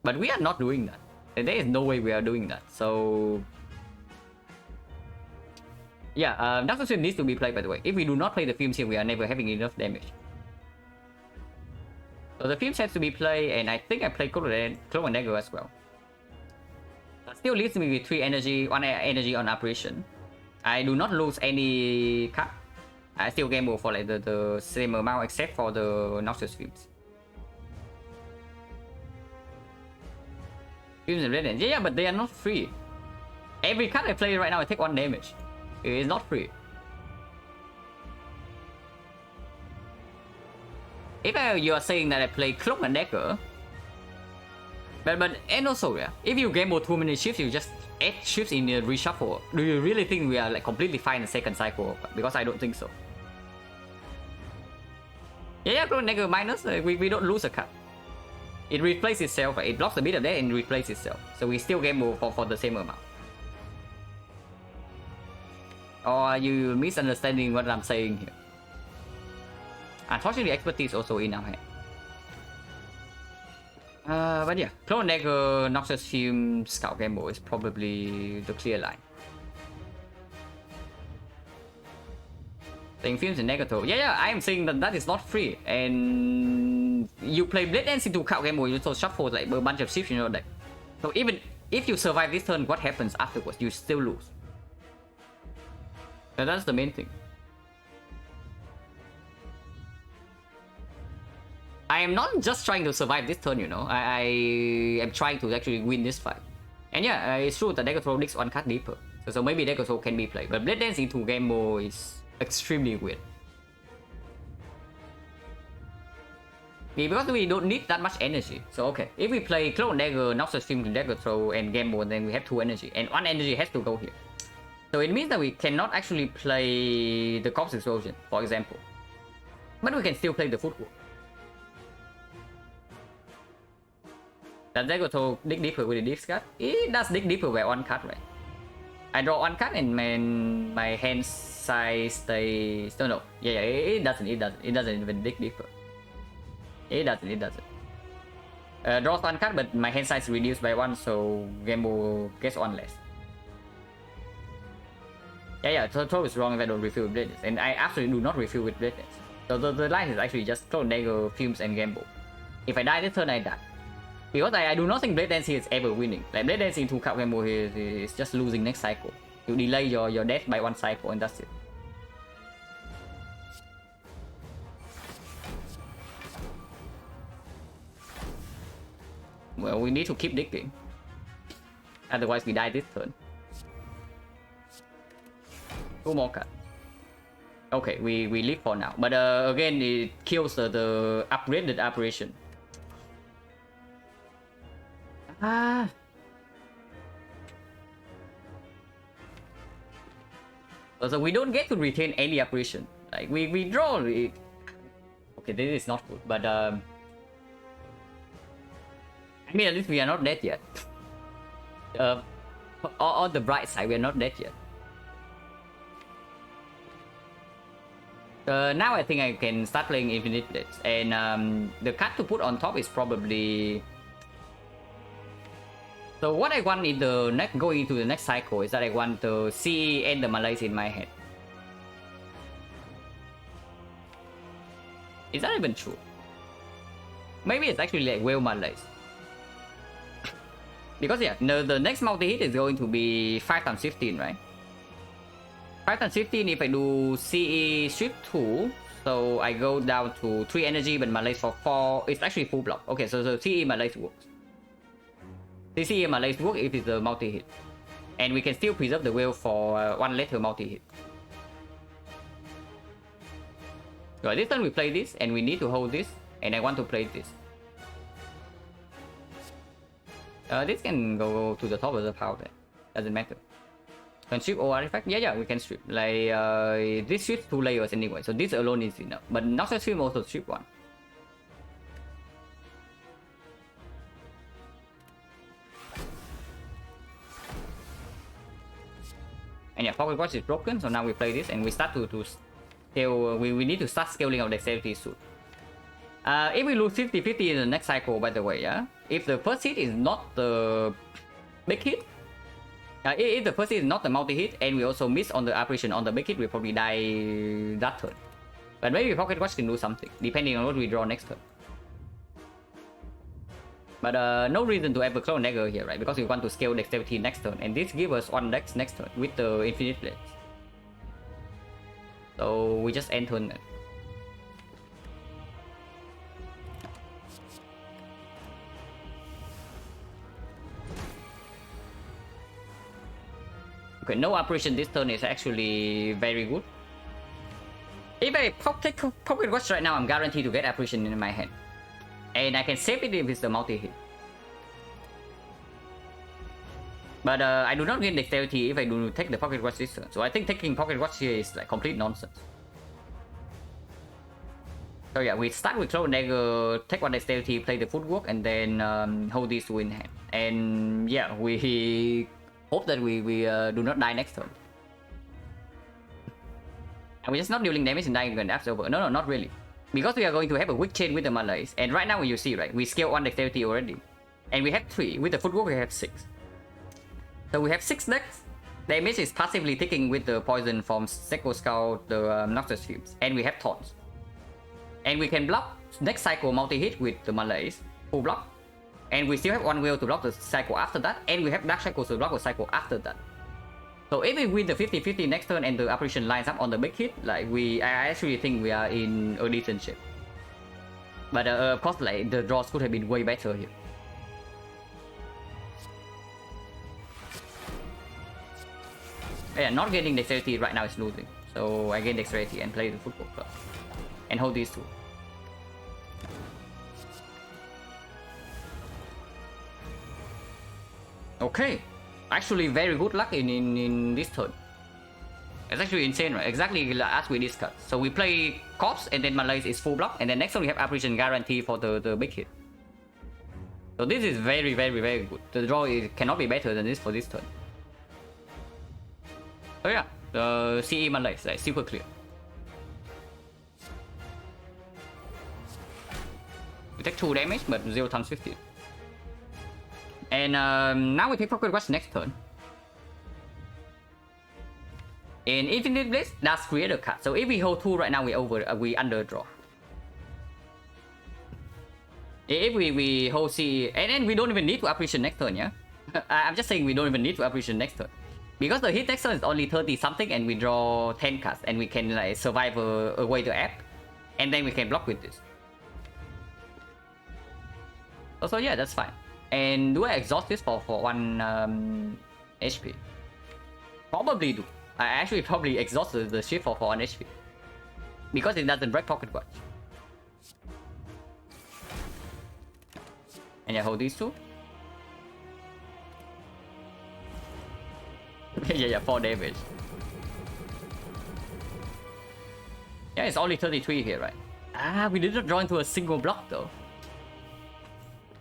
But we are not doing that. And there is no way we are doing that. So yeah, Dark Swim needs to be played by the way. If we do not play the Fumes here, we are never having enough damage. So the Fumes has to be played, and I think I play Cloak and Dagger as well. That still leaves me with 3 energy, 1 energy on Apparition. I do not lose any card. I still gamble for like the same amount except for the Noxious Fumes. Fumes and Radiance. Yeah, but they are not free. Every card I play right now, I take 1 damage. It's not free. If you are saying that I play Cloak and Dagger, but and also yeah, if you gamble too many shifts, you just add shifts in the reshuffle. Do you really think we are like completely fine in the second cycle? Because I don't think so. Yeah, Cloak and Dagger minus, we don't lose a card. It replaces itself, it blocks a bit of that and replaces itself. So we still gamble for the same amount. Or are you misunderstanding what I'm saying here? Unfortunately, expertise also in our hand. But yeah, Clone Dagger, Noxus Fume, Scout Gamble is probably the clear line. Saying Fumes and Negative. Yeah, I am saying that that is not free. And you play Blade Dance into Scout Gamble, you also shuffle like a bunch of ships in your deck. So even if you survive this turn, what happens afterwards? You still lose. So that's the main thing. I am not just trying to survive this turn, you know. I am trying to actually win this fight. And yeah, it's true that Dagger digs one card deeper. So maybe Dagger can be played. But Blade Dance into game mode is extremely weird. Because we don't need that much energy. So okay, if we play Clone Dagger, Noxus Fume, Dagger Throw, and game mode, then we have 2 energy. And 1 energy has to go here. So it means that we cannot actually play the Corpse Explosion, for example. But we can still play the Footwork. Does Dagger Throw dig deeper with the Deep card? It does dig deeper by 1 card, right? I draw 1 card and my hand size stays... No. Yeah, it doesn't even dig deeper. It doesn't. Draws 1 card, but my hand size reduced by 1, so Gamble gets 1 less. Yeah, Throw is wrong if I don't refill with Blade Dance. And I absolutely do not refill with Blade Dance. So the line is actually just Clone Dagger, Fumes, and Gamble. If I die this turn, I die. Because I do not think Blade Dance is ever winning. Like Blade Dance into Cup Gamble is just losing next cycle. You delay your death by 1 cycle and that's it. Well, we need to keep digging. Otherwise we die this turn. 2 more cards. Okay, we live for now. But again, it kills the upgraded operation. So we don't get to retain any operation. Like we draw it. Okay, this is not good, but I mean, at least we are not dead yet. On the bright side, we are not dead yet. Now I think I can start playing Infinite Blades, and the card to put on top is probably... So what I want in the next, going into the next cycle, is that I want the CE and the Malaise in my head. Is that even true? Maybe it's actually like Whale Malaise. Because yeah, the next multi-hit is going to be 5 times 15, right? 5 times 15, if I do CE Swift 2, so I go down to 3 energy, but Malaise for 4, it's actually full block. Okay, so CE Malaise works. CC and Malaise work if it's a multi-hit. And we can still preserve the whale for 1 letter multi-hit. So this time we play this, and we need to hold this, and I want to play this. This can go to the top of the pile there. Doesn't matter. Can strip all artifact? Yeah, we can strip. Like, this strips 2 layers anyway, so this alone is enough. But Noxus Fume also strip 1. And yeah, Pocket Watch is broken, so now we play this and we start to scale. We need to start scaling our dexterity soon. If we lose 50-50 in the next cycle, by the way, yeah? If the first hit is not the big hit, if the first hit is not the multi-hit, and we also miss on the operation on the big hit, we probably die that turn. But maybe Pocket Watch can do something, depending on what we draw next turn. But no reason to ever Clone Dagger here, right? Because we want to scale dexterity next turn, and this gives us 1 dex next turn with the Infinite Blades. So we just end turn. Okay, no operation this turn is actually very good. If I take Pocket Watch right now, I'm guaranteed to get operation in my hand. And I can save it if it's the multi-hit. But I do not gain dexterity if I do take the Pocket Watch this turn. So I think taking Pocket Watch here is like complete nonsense. So yeah, we start with Clone Dagger, take 1 dexterity, play the Footwork, and then hold these 2 in hand. And yeah, we hope that we do not die next turn. And we're just not dealing damage and dying when that's over. No, not really. Because we are going to have a weak chain with the Malays. And right now when you see, right, we scale 1 dexterity already. And we have 3. With the footwork we have 6. So we have 6 decks. Damage is passively ticking with the poison from Seko Scout, the Noxus Cubes. And we have taunts. And we can block next cycle multi-hit with the Malays. Full block. And we still have 1 will to block the cycle after that. And we have Dark Cycles to block the cycle after that. So if we win the 50-50 next turn and the apparition lines up on the big hit, like I actually think we are in a decent shape. But of course, like the draws could have been way better here. Yeah, not getting dexterity right now is losing. So I gain dexterity and play the football club. And hold these 2. Okay. Actually very good luck in this turn. It's actually insane, right? Exactly as we discussed. So we play Corpse and then Malays is full block. And then next turn we have Apparition guarantee for the big hit. So this is very good. The draw cannot be better than this for this turn. So yeah, the CE Malays, like super clear. We take 2 damage, but 0 times 50. And now we take Pocket Watch next turn. In Infinite Blade, that's create a card. So if we hold 2 right now, we underdraw. If we hold CE, and then we don't even need to appreciate next turn, yeah? I'm just saying we don't even need to appreciate next turn. Because the hit next turn is only 30 something and we draw 10 cards and we can like survive a way to app. And then we can block with this. So yeah, that's fine. And do I exhaust this for 1 HP? Probably do. I actually probably exhausted the shift for 1 HP. Because it doesn't break Pocket Watch. And I hold these 2. yeah, 4 damage. Yeah, it's only 33 here, right? Ah, we did not draw into a single block though.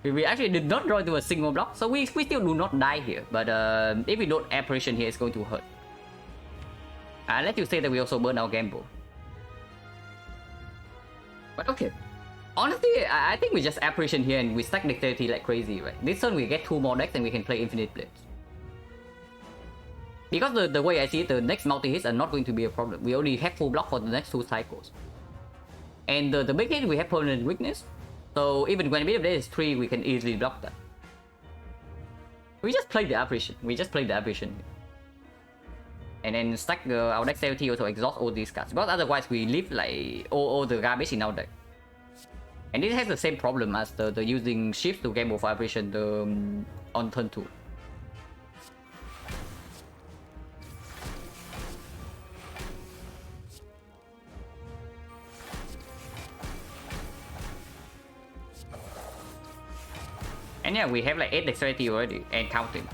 We actually did not draw into a single block, so we still do not die here. But if we don't apparition here, it's going to hurt. I'll let you say that we also burn our gamble. But okay. Honestly, I think we just apparition here and we stack dexterity like crazy, right? This turn we get 2 more decks and we can play Infinite Blades. Because the way I see it, the next multi-hits are not going to be a problem. We only have full block for the next 2 cycles. And the big hit, we have permanent weakness. So even when we have is 3, we can easily block that. We just play the apparition. And then stack our dexterity also exhaust all these cards. Because otherwise we leave like all the garbage in our deck. And this has the same problem as the using shift to gamble for apparition on turn 2. And yeah, we have like 8 dexterity already and counting.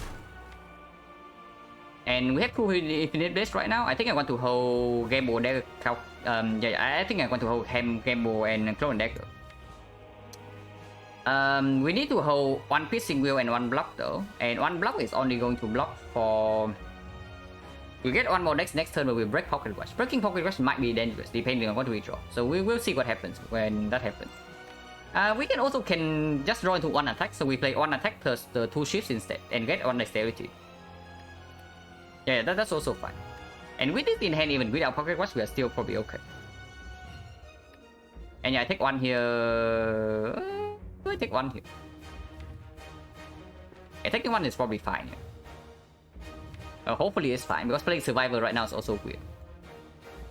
And we have 2 Infinite Blades right now. I think I want to hold Gamble Dagger. I think I want to hold Gamble and Clone Dagger. We need to hold 1 Piercing Wheel and 1 block though. And 1 block is only going to block for... We get 1 more next turn, but we break Pocket Watch. Breaking Pocket Watch might be dangerous depending on what we draw. So we will see what happens when that happens. We can also just draw into 1 attack, so we play 1 attack plus the 2 shifts instead and get 1 dexterity. Yeah, that's also fine. And with it in hand, even without Pocket Watch, we are still probably okay. And yeah, I take 1 here. Do I take 1 here? I taking 1 is probably fine here. Hopefully it's fine, because playing Survivor right now is also weird.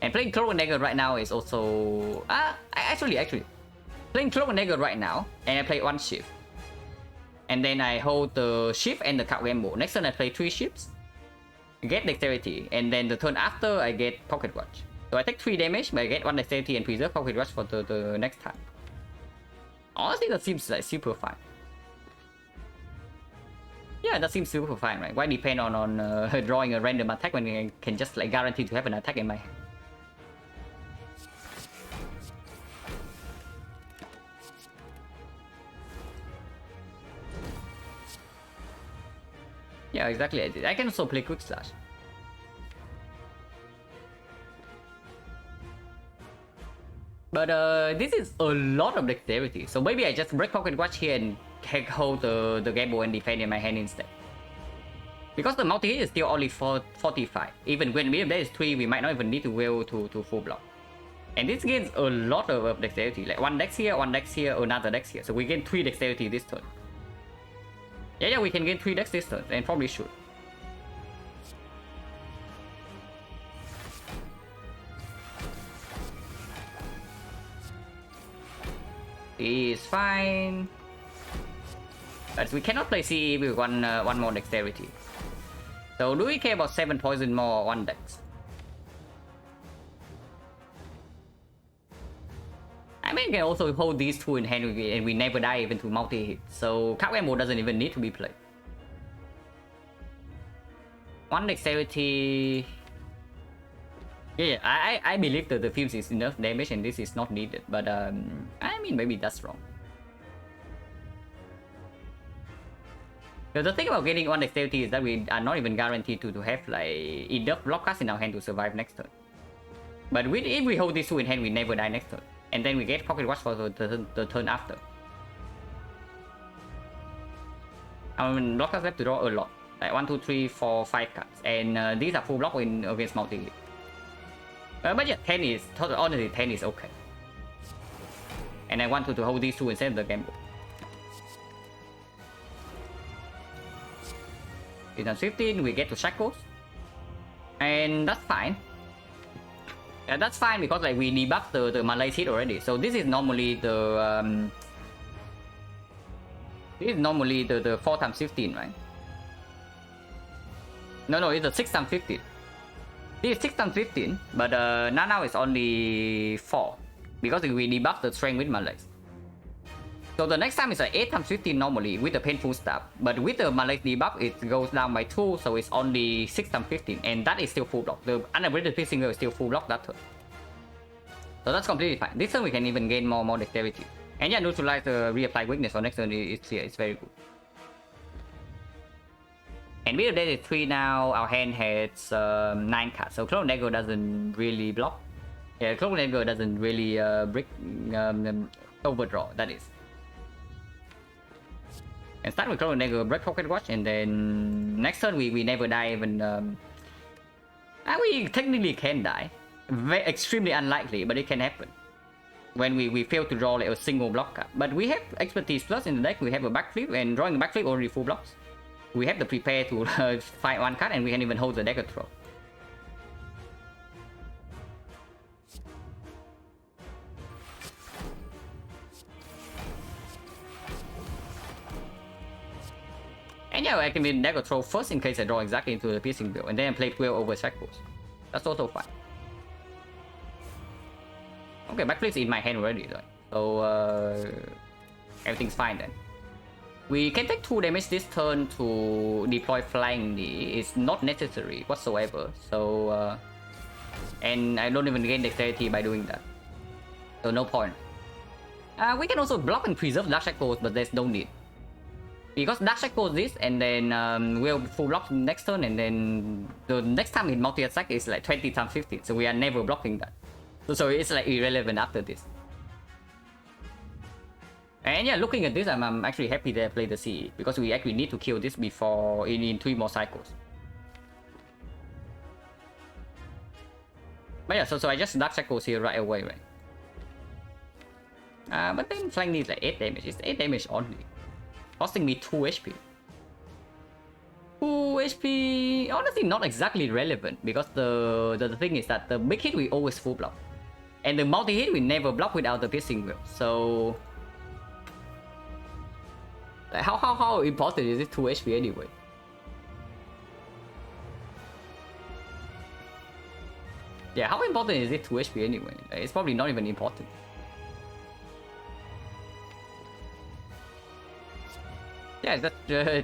And playing Cloak and Dagger right now is also... Actually. Playing Cloak and Dagger right now, and I play 1 shift. And then I hold the shift and the card gamble. Next turn I play 3 shifts. Get dexterity, and then the turn after I get Pocket Watch. So I take 3 damage, but I get 1 dexterity and preserve Pocket Watch for the next time. Honestly, that seems like super fine. Yeah, that seems super fine, right? Why depend on drawing a random attack when I can just like guarantee to have an attack in my hand? Yeah, exactly. I can also play Quick Slash. But this is a lot of dexterity, so maybe I just break Pocket Watch here and hold the gamble and defend in my hand instead. Because the multi-hit is still only 45. Even when there is 3, we might not even need to will to full block. And this gains a lot of dexterity, like 1 dex here, another dex here. So we gain 3 dexterity this turn. Yeah, we can gain 3 dex this turn, and probably should. Is fine. But we cannot play CE with one more dexterity. So do we care about 7 poison more 1 dex? I mean, we can also hold these 2 in hand and we never die even to multi-hit. So card combo doesn't even need to be played. 1 dexterity. Yeah, I believe that the fuse is enough damage and this is not needed. But I mean, maybe that's wrong. The thing about getting 1 dexterity is that we are not even guaranteed to have like enough block cards in our hand to survive next turn. But if we hold these 2 in hand, we never die next turn. And then we get Pocket Watch for the turn after. I mean, block cards left to draw a lot. Like 1, 2, 3, 4, 5 cards. And these are full block against multi-hit. But yeah, 10 is, honestly 10 is okay. And I want to hold these 2 instead of the gamble. In 15, we get to shackles. And that's fine. Yeah, that's fine because like we debuff the Malaise hit already. So this is normally the this is normally the 4 times 15, right? No, it's a 6 times 15. This is 6 times 15, but now it's only 4 because we debuff the strength with Malaise. So the next time is 8 times 15 normally with the painful stab, but with the Malaise debuff it goes down by 2, so it's only 6 times 15, and that is still full block. The unabridged piercing will is still full block that turn. So that's completely fine. This turn we can even gain more dexterity. And yeah, neutralize the reapply weakness for next turn is clear, it's very good. And with the dead is 3 now, our hand has 9 cards, so Clone Dagger doesn't really block. Yeah, Clone Dagger doesn't really overdraw, that is. And start with Clone Dagger, break Pocket Watch, and then next turn we never die even... we technically can die. Extremely unlikely, but it can happen. When we fail to draw like a single block card. But we have Expertise Plus in the deck, we have a backflip, and drawing a backflip already full blocks. We have the prepare to fight 1 card, and we can even hold the dagger throw. And yeah, I can be dagger throw first in case I draw exactly into the piercing bill, and then play 12 over shackles. That's also fine. Okay, backflip's in my hand already though. So everything's fine then. We can take 2 damage this turn to deploy Flying Knee. It's not necessary whatsoever. So and I don't even gain dexterity by doing that. So no point. We can also block and preserve Dark Shackles, but there's no need. Because Dark Shackles this, and then we'll full block next turn, and then the next time in multi-attack is like 20 times 15, so we are never blocking that. So it's like irrelevant after this. And yeah, looking at this, I'm actually happy that I played the CE, because we actually need to kill this before in 3 more cycles. But yeah, so I just Dark Shackles here right away, right? But then Flying needs like 8 damage. It's 8 damage only, costing me 2 HP. 2 HP, honestly not exactly relevant, because the thing is that the big hit we always full block, and the multi-hit we never block without the piercing wheel. So how important is it 2 HP anyway? Yeah, how important is it 2 HP anyway? It's probably not even important. Yeah, just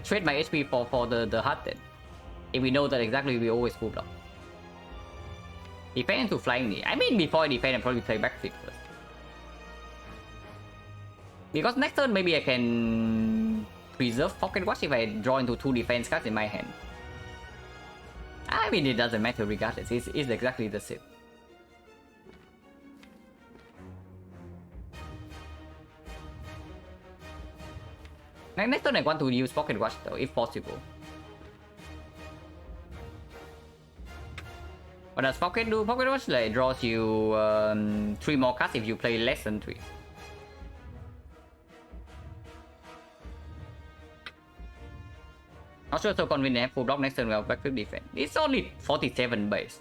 trade my HP for the heart then. If we know that exactly we always full block. Defend into Flying Knee. I mean, before I defend, I probably play backflip first. Because next turn maybe I can preserve Pocket Watch if I draw into 2 defense cards in my hand. I mean, it doesn't matter regardless. It's exactly the same. Next turn I want to use Pocket Watch though, if possible. What does Pocket do? Pocket Watch like draws you 3 more cards if you play less than 3. Not sure so convenient to have full block next turn without backflip defense. It's only 47 base.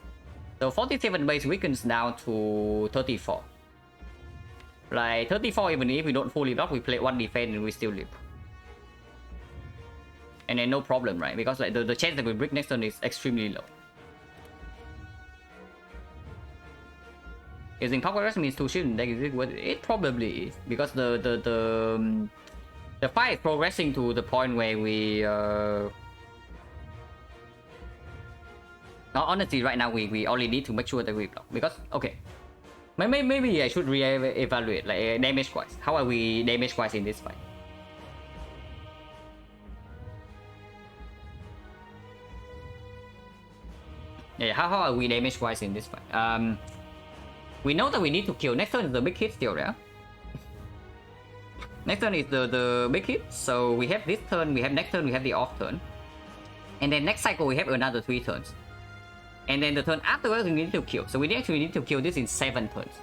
So 47 base weakens down to 34. Like 34, even if we don't fully block, we play 1 defense and we still live. And then no problem, right? Because like the chance that we break next turn is extremely low. Using Power Rush means 2 shield in deck, is it worth it? It probably is. Because the fight is progressing to the point where we honestly, right now we only need to make sure that we block. Because, okay. Maybe I should re-evaluate, like, damage-wise. How are we damage-wise in this fight? Yeah, how are we damage-wise in this fight? We know that we need to kill. Next turn is the big hit still, yeah? Next turn is the big hit. So we have this turn, we have next turn, we have the off turn. And then next cycle we have another 3 turns. And then the turn afterwards we need to kill. So we actually need to kill this in 7 turns.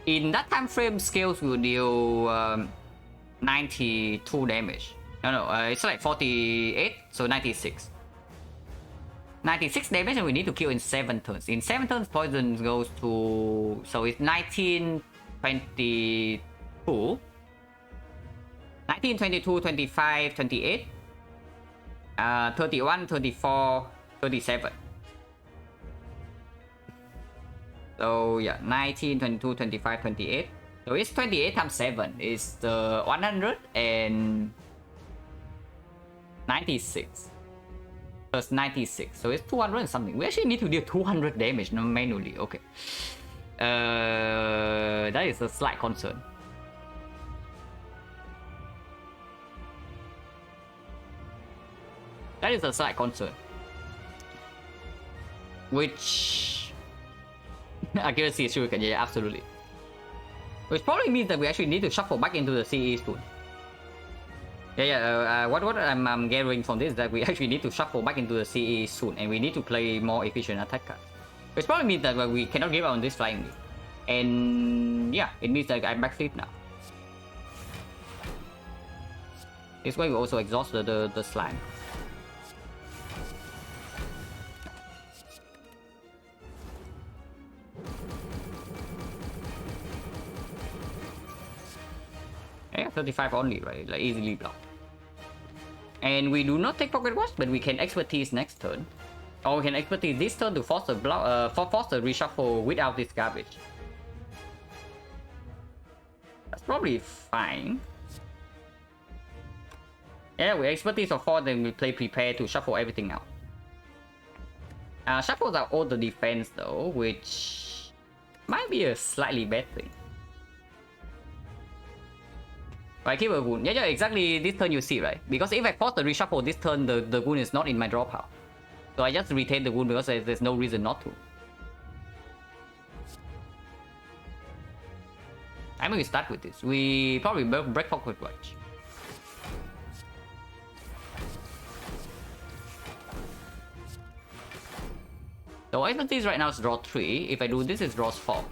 In that time frame, Scales will deal 92 damage. No, it's like 48, so 96. 96 damage and we need to kill in 7 turns. In 7 turns, poison goes to... So it's 19, 22. 19, 22, 25, 28. 31, 34, 37. So yeah, 19, 22, 25, 28. So it's 28 times 7. It's the 196. Plus 96. So it's 200 and something. We actually need to deal 200 damage manually. Okay. That is a slight concern. That is a slight concern. Which... accuracy is sure, yeah, absolutely. Which probably means that we actually need to shuffle back into the CE soon. What I'm gathering from this is that we actually need to shuffle back into the CE soon, and we need to play more efficient attack cards. Which probably means that we cannot give up on this flying lead. And yeah, it means that I'm backflip now. This way we also exhaust the slime. Yeah, 35 only, right? Like easily blocked. And we do not take Pocket Watch, but we can expertise next turn. Or we can expertise this turn to force the block, force the reshuffle without this garbage. That's probably fine. Yeah, we expertise for 4, then we play prepare to shuffle everything out. Shuffles out all the defense though, which might be a slightly bad thing. Right, keep a wound. Yeah, exactly this turn you see, right? Because if I force the reshuffle this turn, the wound is not in my draw pile. So I just retain the wound because there's no reason not to. I mean, we start with this. We probably break Pocket Watch. So expertise right now is draw 3. If I do this, it draws 4.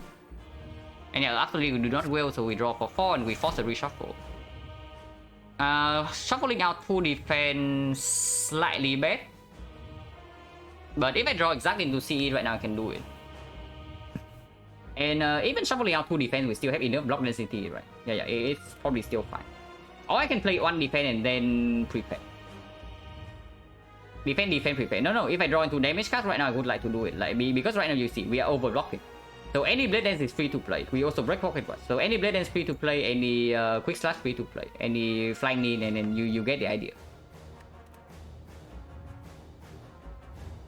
And yeah, actually we do not will, so we draw for 4 and we force a reshuffle. Shuffling out 2 defense slightly bad. But if I draw exactly into CE right now, I can do it. And even shuffling out 2 defense, we still have enough block density, right? Yeah, it's probably still fine. Or I can play 1 defense and then prepare. Defense, prepare. No, if I draw into damage cards right now, I would like to do it. Like because right now you see, we are overblocking. So any Blade Dance is free to play. We also break Pocket Watch. So any Blade Dance free to play, any Quick Slash free to play, any Flying Knee, and then you get the idea.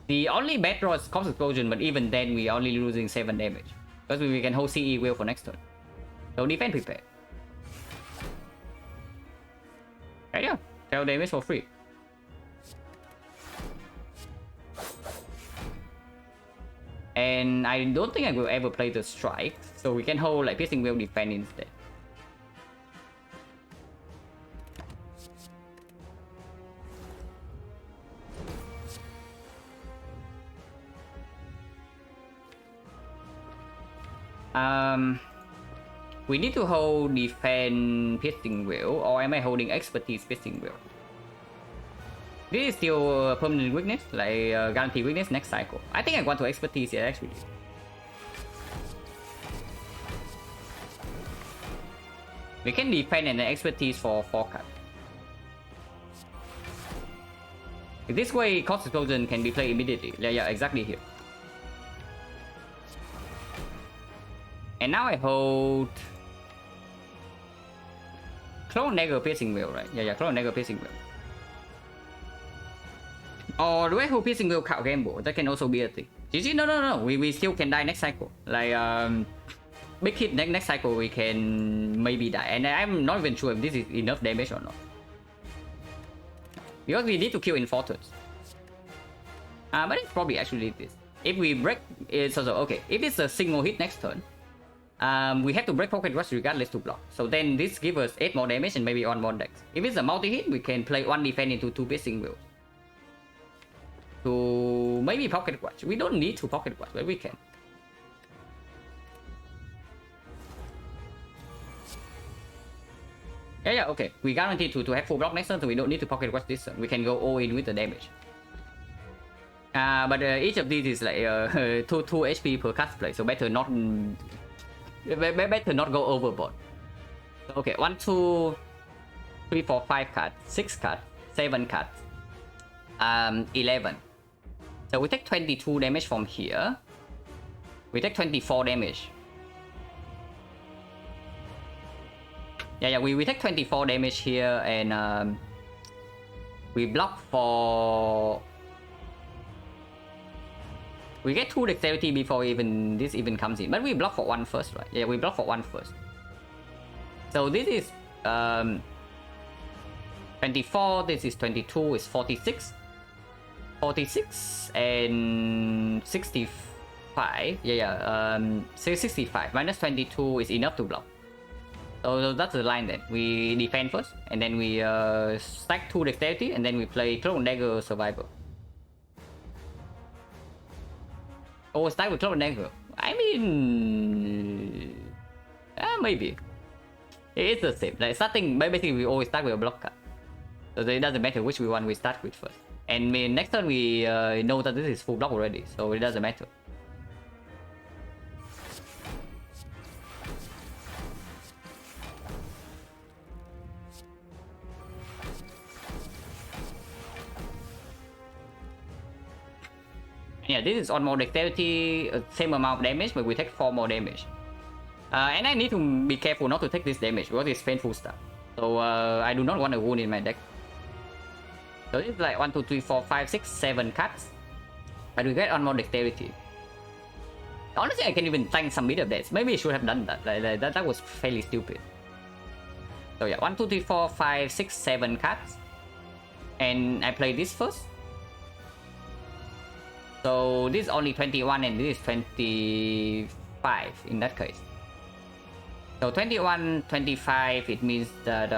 The only bad draw is Corpse Explosion, but even then we are only losing 7 damage. Because we can hold CE well for next turn. So defense prepare. Yeah, 12 damage for free. And I don't think I will ever play the strike, so we can hold like Piercing Will defense instead. We need to hold defend piercing will, or am I holding expertise piercing will? This is still a permanent weakness, like guarantee weakness next cycle. I think I want to expertise here actually. We can defend and expertise for 4 cards. This way, cost explosion can be played immediately. Yeah, exactly here. And now I hold Clone Dagger Piercing Will, right? Yeah, Clone Dagger Piercing Will. Or do I hold Piercing Will Cow Gamble? That can also be a thing. GG, no. We still can die next cycle. Like big hit next cycle we can maybe die. And I'm not even sure if this is enough damage or not. Because we need to kill in 4 turns. But it's probably actually this. If we break, it's also okay. If it's a single hit next turn, we have to break Pocket Rush regardless to block. So then this gives us 8 more damage and maybe 1 more dex. If it's a multi-hit, we can play 1 defense into 2 piercing will. To maybe Pocket Rush. We don't need to Pocket Rush, but we can. Yeah, okay. We guarantee to have full block next turn, so we don't need to Pocket Rush this turn. We can go all in with the damage. But each of these is like 2 HP per cast play, so better not go overboard. So, okay, 1, 2, 3, 4, 5 cards, 6 cards, 7 cards, 11. So we take 22 damage from here. We take 24 damage. Yeah, we take 24 damage here, and we block for... We get 2 dexterity before this even comes in, but we block for 1 first, right? Yeah, we block for 1 first. So this is 24, this is 22, is 46. 46 and 65. Yeah, 65 minus 22 is enough to block. So that's the line then. We defend first, and then we stack 2 dexterity, and then we play Clone Dagger Survivor. Oh, stack with Clone Dagger. I mean... maybe. It's the same. Like starting, basically we always start with a block card. So it doesn't matter which one we start with first. And next turn we know that this is full block already, so it doesn't matter. Yeah, this is on more dexterity, same amount of damage, but we take 4 more damage. And I need to be careful not to take this damage because it's painful stuff. So I do not want a wound in my deck. So it's like 1, 2, 3, 4, 5, 6, 7 cards. But we get on more dexterity. Honestly, I can even thank some bit of that. Maybe I should have done that. That was fairly stupid. So yeah, 1, 2, 3, 4, 5, 6, 7 cards. And I play this first. So this is only 21 and this is 25 in that case. So 21, 25, it means that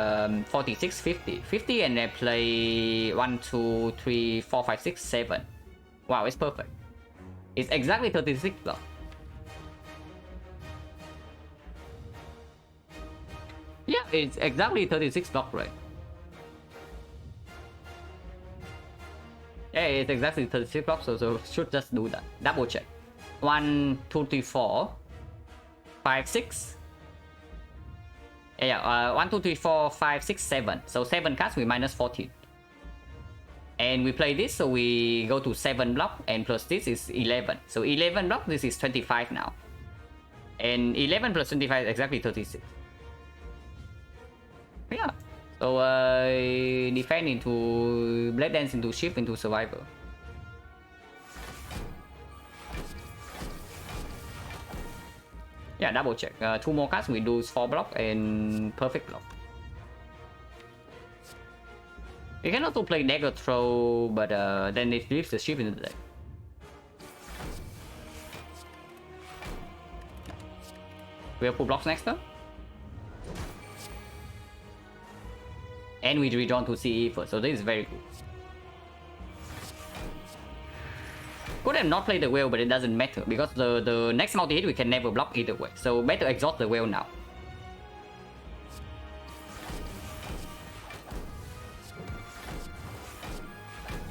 46, 50. 50 and I play 1, 2, 3, 4, 5, 6, 7. Wow, it's perfect. It's exactly 36 block. Yeah, it's exactly 36 block, right? Yeah, it's exactly 36 blocks, so should just do that. Double check. 1, 2, 3, 4, 5, 6. Yeah, 1, 2, 3, 4, 5, 6, 7. So 7 cards, we minus 14. And we play this, so we go to 7 block, and plus this is 11. So 11 block, this is 25 now. And 11 plus 25 is exactly 36. Yeah. So defend into Blade Dance into Shift into Survivor. Yeah, double check. 2 more cards, we do 4 block and perfect block. You can also play Dagger Throw, but then it leaves the Shift in the deck. We have full blocks next turn. And we redrawn to CE first, so this is very good. Good them not play the whale, but it doesn't matter because the next multi-hit we can never block either way. So better exhaust the whale now.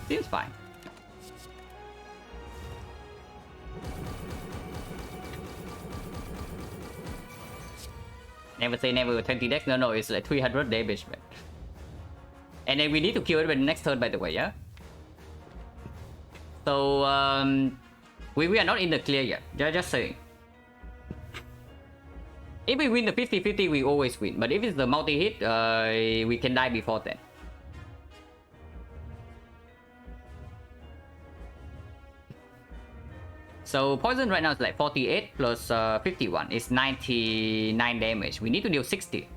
Seems fine. Never say never. 20 decks. No, it's like 300 damage, man. And then we need to kill it by the next turn, by the way, yeah? So, we are not in the clear yet. Just saying. If we win the 50-50, we always win. But if it's the multi-hit, we can die before that. So poison right now is like 48 plus 51 is 99 damage. We need to deal 60.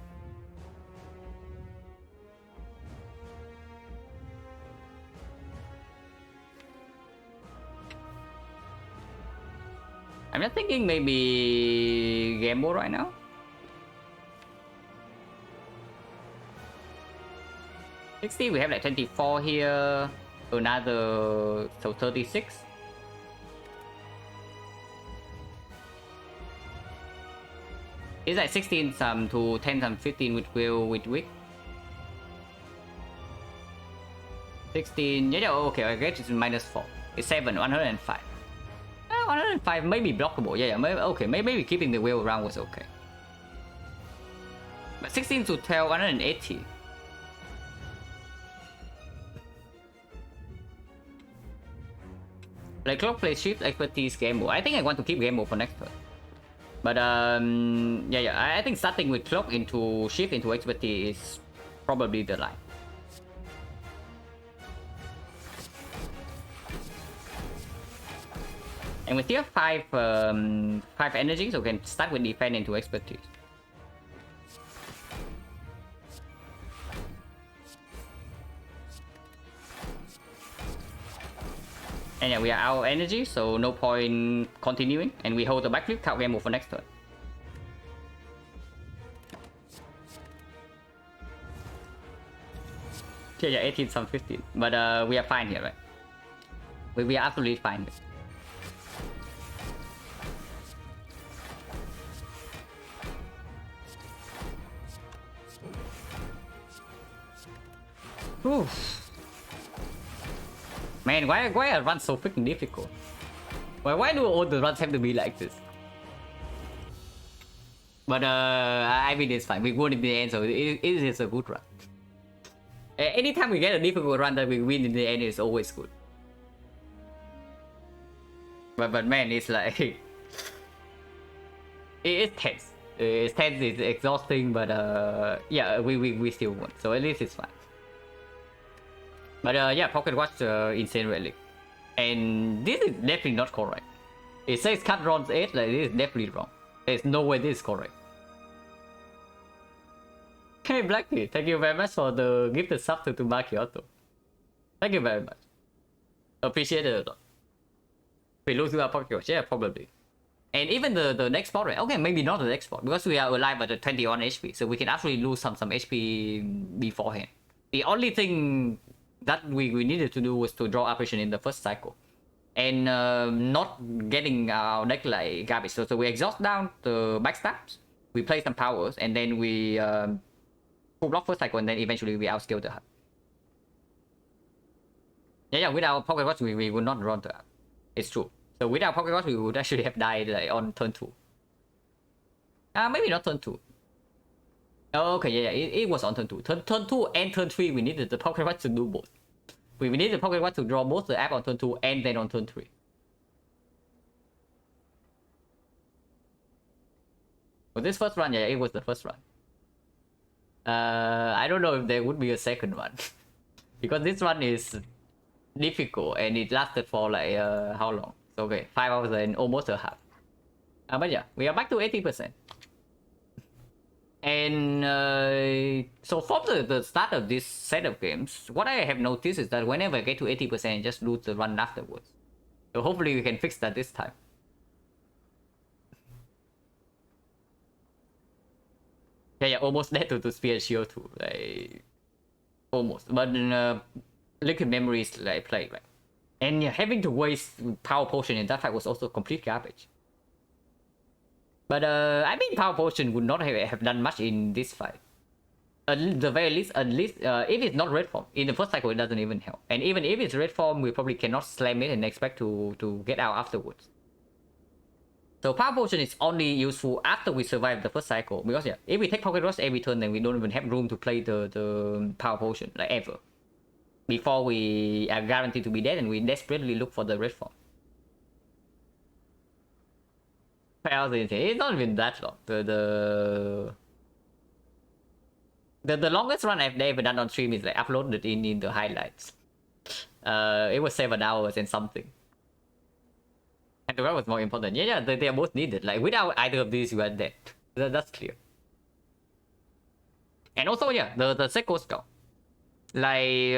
I'm just thinking maybe gamble right now. $60, we have like 24 here, another, so 36. It's like 16 some to 10 some 15 with will with weak. 16, yeah, okay, I guess it's -4. It's 7, 105. 105 maybe blockable, yeah, maybe, okay, maybe keeping the wheel around was okay. But 16 to 12, 180. Like clock play shift expertise gamble. I think I want to keep gamble for next turn. But yeah, I think starting with clock into shift into expertise is probably the line. And we still have 5 energy, so we can start with defense into expertise. And yeah, we are out of energy, so no point continuing. And we hold the backflip, count game move for next turn. Yeah, 18 some 15. But we are fine here, right? We are absolutely fine. Oof. Man, why are runs so freaking difficult? Why do all the runs have to be like this? But I mean it's fine. We won in the end, so it is a good run. Anytime we get a difficult run that we win in the end, it's always good. But man, it's like it's tense. It's tense. It's exhausting. But yeah, we still won. So at least it's fine. But yeah, Pocket Watch Insane Relic. And this is definitely not correct. It says cut runs 8, like this is definitely wrong. There's no way this is correct. Hey Blackie, thank you very much for the gifted sub to Kyoto. Thank you very much. Appreciate it a lot. We lose to our Pocket Watch, yeah, probably. And even the next spot, right? Okay, maybe not the next spot, because we are alive at the 21 HP, so we can actually lose some HP beforehand. The only thing that we needed to do was to draw operation in the first cycle and not getting our deck like garbage. So we exhaust down the backstabs, we play some powers, and then we full block first cycle, and then eventually we outscale the hub. Yeah, without Pocket Watch we would not run the hub. It's true. So without Pocket Watch we would actually have died like on turn 2. Maybe not turn 2. Oh, okay, yeah, it was on turn 2. Turn 2 and turn 3, we needed the Pocket Watch to do both. We needed the Pocket Watch to draw both the app on turn 2 and then on turn 3. For this first run, yeah, it was the first run. I don't know if there would be a second one. Because this one is difficult and it lasted for like, how long? So, okay, 5 hours and almost a half. But yeah, we are back to 80%. And so from the start of this set of games, what I have noticed is that whenever I get to 80%, I just lose the run afterwards. So hopefully we can fix that this time. Yeah, almost dead to Spear Shield too, like almost. But Liquid Memory is like played, right? And yeah, having to waste power potion in that fight was also complete garbage. But I mean, power potion would not have done much in this fight. At the very least, if it's not red form in the first cycle, it doesn't even help. And even if it's red form, we probably cannot slam it and expect to get out afterwards. So power potion is only useful after we survive the first cycle, because yeah, if we take pocket rush every turn, then we don't even have room to play the power potion like ever. Before we are guaranteed to be dead and we desperately look for the red form. It's not even that long. The longest run I've ever done on stream is like uploaded in the highlights. It was 7 hours and something. And the run was more important. Yeah, they are both needed. Like without either of these, you are dead. That's clear. And also, yeah, the Seiko Skull. Like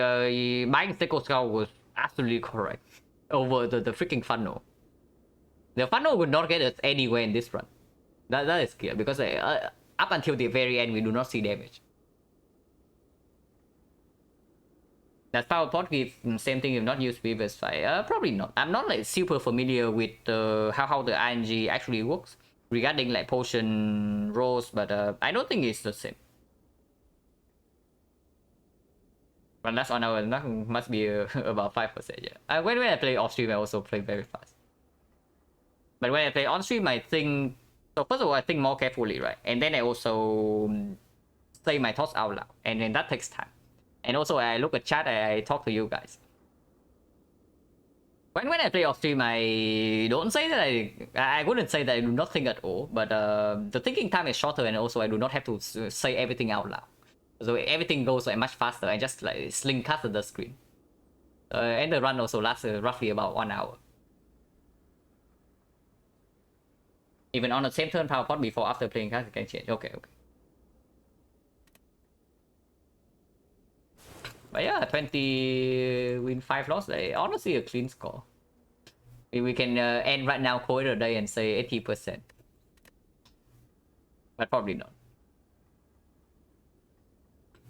buying Seiko Skull was absolutely correct over the freaking funnel. The funnel would not get us anywhere in this run. That is clear, because up until the very end, we do not see damage. Does power pot give same thing if not used previous fight? Probably not. I'm not like super familiar with how the RNG actually works regarding like potion rolls, but I don't think it's the same. But that's on our must be about 5%. Yeah. When I play off stream, I also play very fast. But when I play on stream, I think, so first of all, I think more carefully, right? And then I also say my thoughts out loud, and then that takes time. And also I look at chat, I talk to you guys. When I play off stream, I don't say that I wouldn't say that I do not think at all, but the thinking time is shorter, and also I do not have to say everything out loud. So everything goes like much faster. I just like sling cut the screen. And the run also lasts roughly about 1 hour. Even on the same turn power pot before after playing cards can change. Okay. But yeah, 20 win 5 loss. Honestly a clean score. If we can end right now, call it a day and say 80%. But probably not.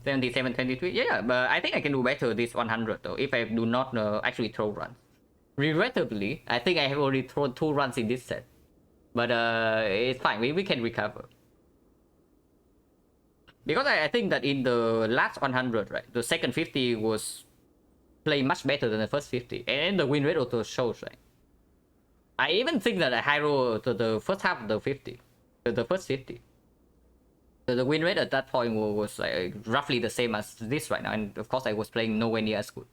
77-23. Yeah, but I think I can do better this 100 though, if I do not actually throw runs. Regrettably, I think I have already thrown 2 runs in this set. But it's fine, we can recover. Because I think that in the last 100, right, the second 50 was playing much better than the first 50. And the win rate also shows, right? I even think that I high roll the first half of the 50. The first 50. The win rate at that point was like roughly the same as this right now. And of course I was playing nowhere near as good.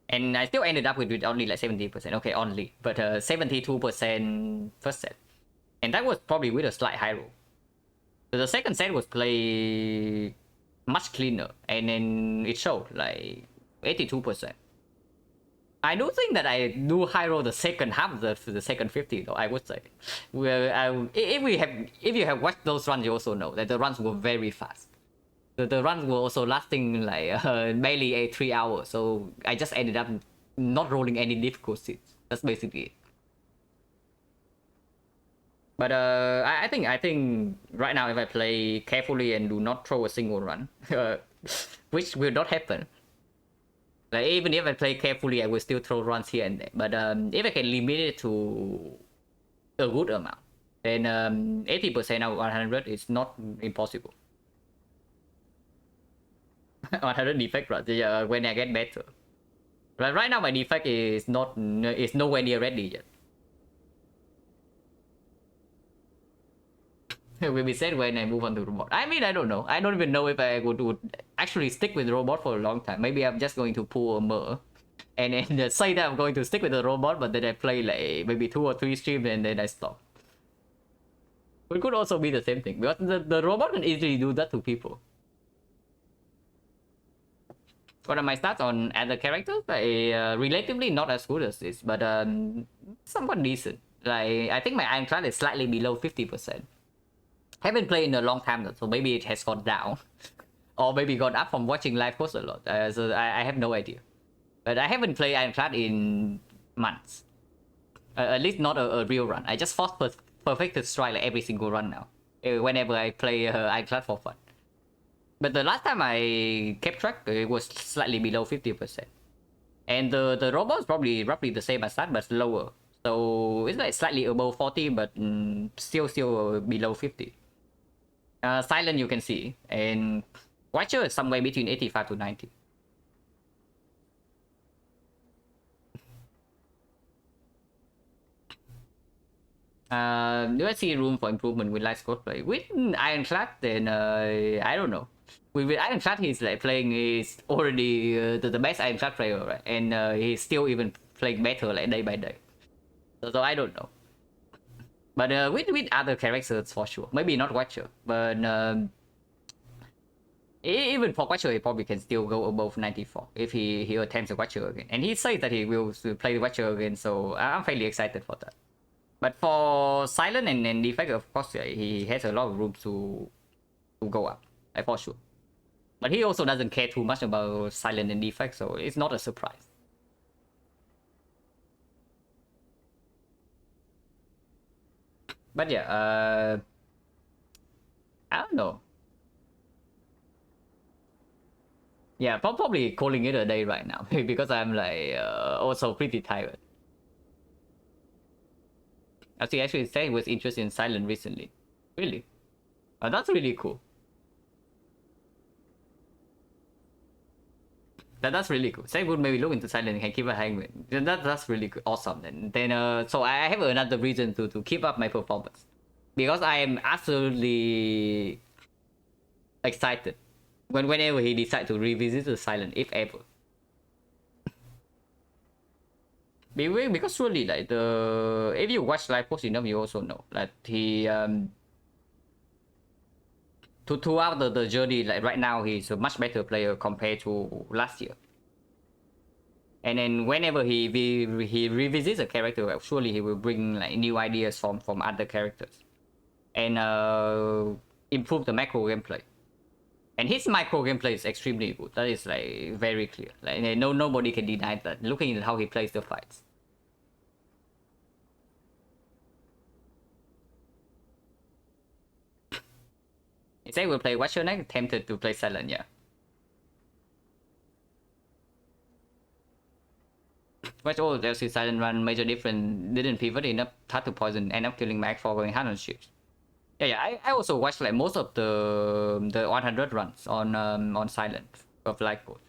And I still ended up with only like 70%. Okay, only. But 72% first set. And that was probably with a slight high roll. So the second set was played much cleaner. And then it showed like 82%. I do think that I do high roll the second half of the second 50 though, I would say. If you have watched those runs, you also know that the runs were very fast. The runs were also lasting like barely 3 hours, so I just ended up not rolling any difficult seeds. That's basically it. But I think right now if I play carefully and do not throw a single run, which will not happen. Like even if I play carefully, I will still throw runs here and there. But if I can limit it to a good amount, then 80% out of 100 is not impossible. 100 defect runs, yeah, when I get better. But right now my defect is nowhere near ready yet. Will be said when I move on to robot. I mean, I don't know. I don't even know if I would actually stick with robot for a long time. Maybe I'm just going to pull a mer and then say that I'm going to stick with the robot, but then I play like maybe 2 or 3 streams and then I stop. It could also be the same thing, because the robot can easily do that to people. What are my stats on other characters? Relatively not as good as this, but somewhat decent. Like I think my ironclad is slightly below 50%. Haven't played in a long time though, so maybe it has gone down. Or maybe gone up from watching live posts a lot. So I have no idea. But I haven't played Ironclad in months. At least not a real run. I just force perfected strike like every single run now. Whenever I play Ironclad for fun. But the last time I kept track, it was slightly below 50%. And the robot is probably roughly the same as that, but lower. So it's like slightly above 40, but still below 50. Silent you can see, and Watcher is somewhere between 85 to 90. Do I see room for improvement with light squad play? With Ironclad, then I don't know. With Ironclad, he's like playing is already the best Ironclad player, right? And he's still even playing better like day by day. So I don't know. But with other characters for sure. Maybe not Watcher, but even for Watcher, he probably can still go above 94 if he attempts the Watcher again. And he says that he will play the Watcher again, so I'm fairly excited for that. But for Silent and Defect, of course, he has a lot of room to go up, for sure. But he also doesn't care too much about Silent and Defect, so it's not a surprise. But yeah, I don't know. Yeah, probably calling it a day right now because I'm like also pretty tired. As he actually said, he was interested in Silent recently. Really? That's really cool. That's really cool. Say would maybe look into Silent and keep a hang with. That's really good. Awesome. Then so I have another reason to keep up my performance. Because I am absolutely excited whenever he decides to revisit the Silent, if ever. Because surely like if you watch live post enough, you also know that he throughout the journey, like right now he's a much better player compared to last year. And then whenever he revisits a character, well, surely he will bring like new ideas from other characters and improve the macro gameplay. And his micro gameplay is extremely good. That is like very clear. Like nobody can deny that. Looking at how he plays the fights. He said we'll play Watcher next. Tempted to play Silent, yeah. Watch all DLC Silent run major difference. Didn't pivot enough. Hard to poison. End up killing Mac for going hard on ships. Yeah. I also watched like most of the 100 runs on Silent of Light Coach.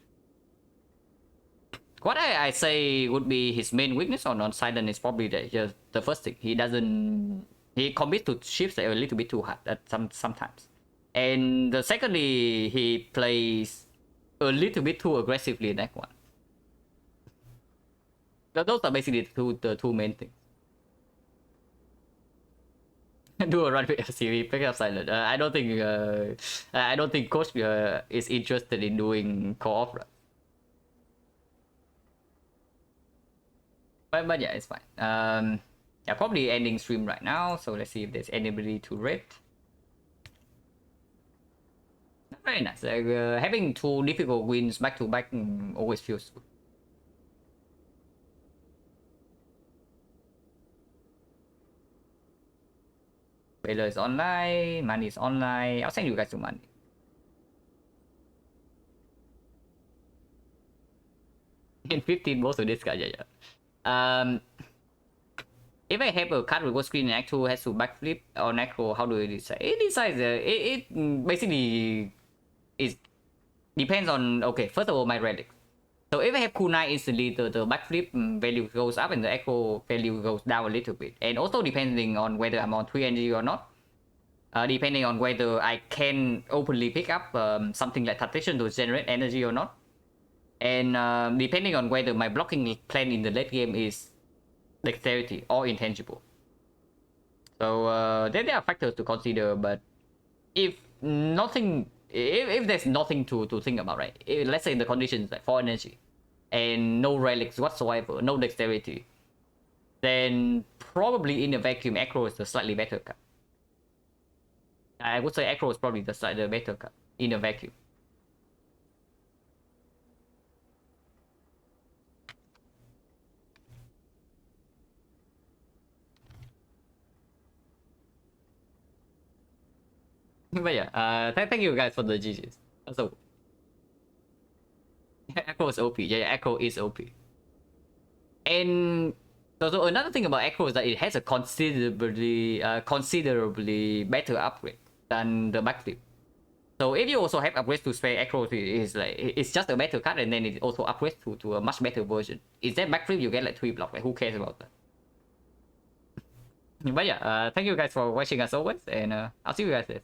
What I say would be his main weakness on Silent is probably just the first thing. He commits to ships a little bit too hard at sometimes. And the secondly, he plays a little bit too aggressively in that one. Those are basically the two main things. Do a run with LCV, pick up Silent. I don't think Coach is interested in doing co-op runs. But yeah, it's fine. Yeah, probably ending stream right now. So let's see if there's anybody to rate. Very nice. Having two difficult wins back to back always feels good. Baylor is online. Money is online. I'll send you guys to money. In 15 most of this guy, yeah. If I have a card reverse screen and Act 2 has to backflip or Necro, how do you decide? It decides. It basically is depends on. Okay, first of all, my relic. So if I have kunai instantly, the backflip value goes up and the echo value goes down a little bit. And also depending on whether I'm on 3 energy or not. Depending on whether I can openly pick up something like Tactician to generate energy or not. And depending on whether my blocking plan in the late game is dexterity or intangible. So there are factors to consider, but if there's nothing to think about, right? Let's say the conditions like 4 energy and no relics whatsoever, no dexterity, then probably in a vacuum, Acro is the slightly better card. I would say Acro is probably the slightly better card in a vacuum. But yeah, thank you guys for the GGs. So, Echo is OP. Yeah, Echo is OP. And so another thing about Acro is that it has a considerably better upgrade than the backflip. So if you also have upgrades to spare Acro, it's just a better card, and then it also upgrades to a much better version. Is that backflip, you get like 3 block. Like, who cares about that? But yeah, thank you guys for watching as always, and I'll see you guys later.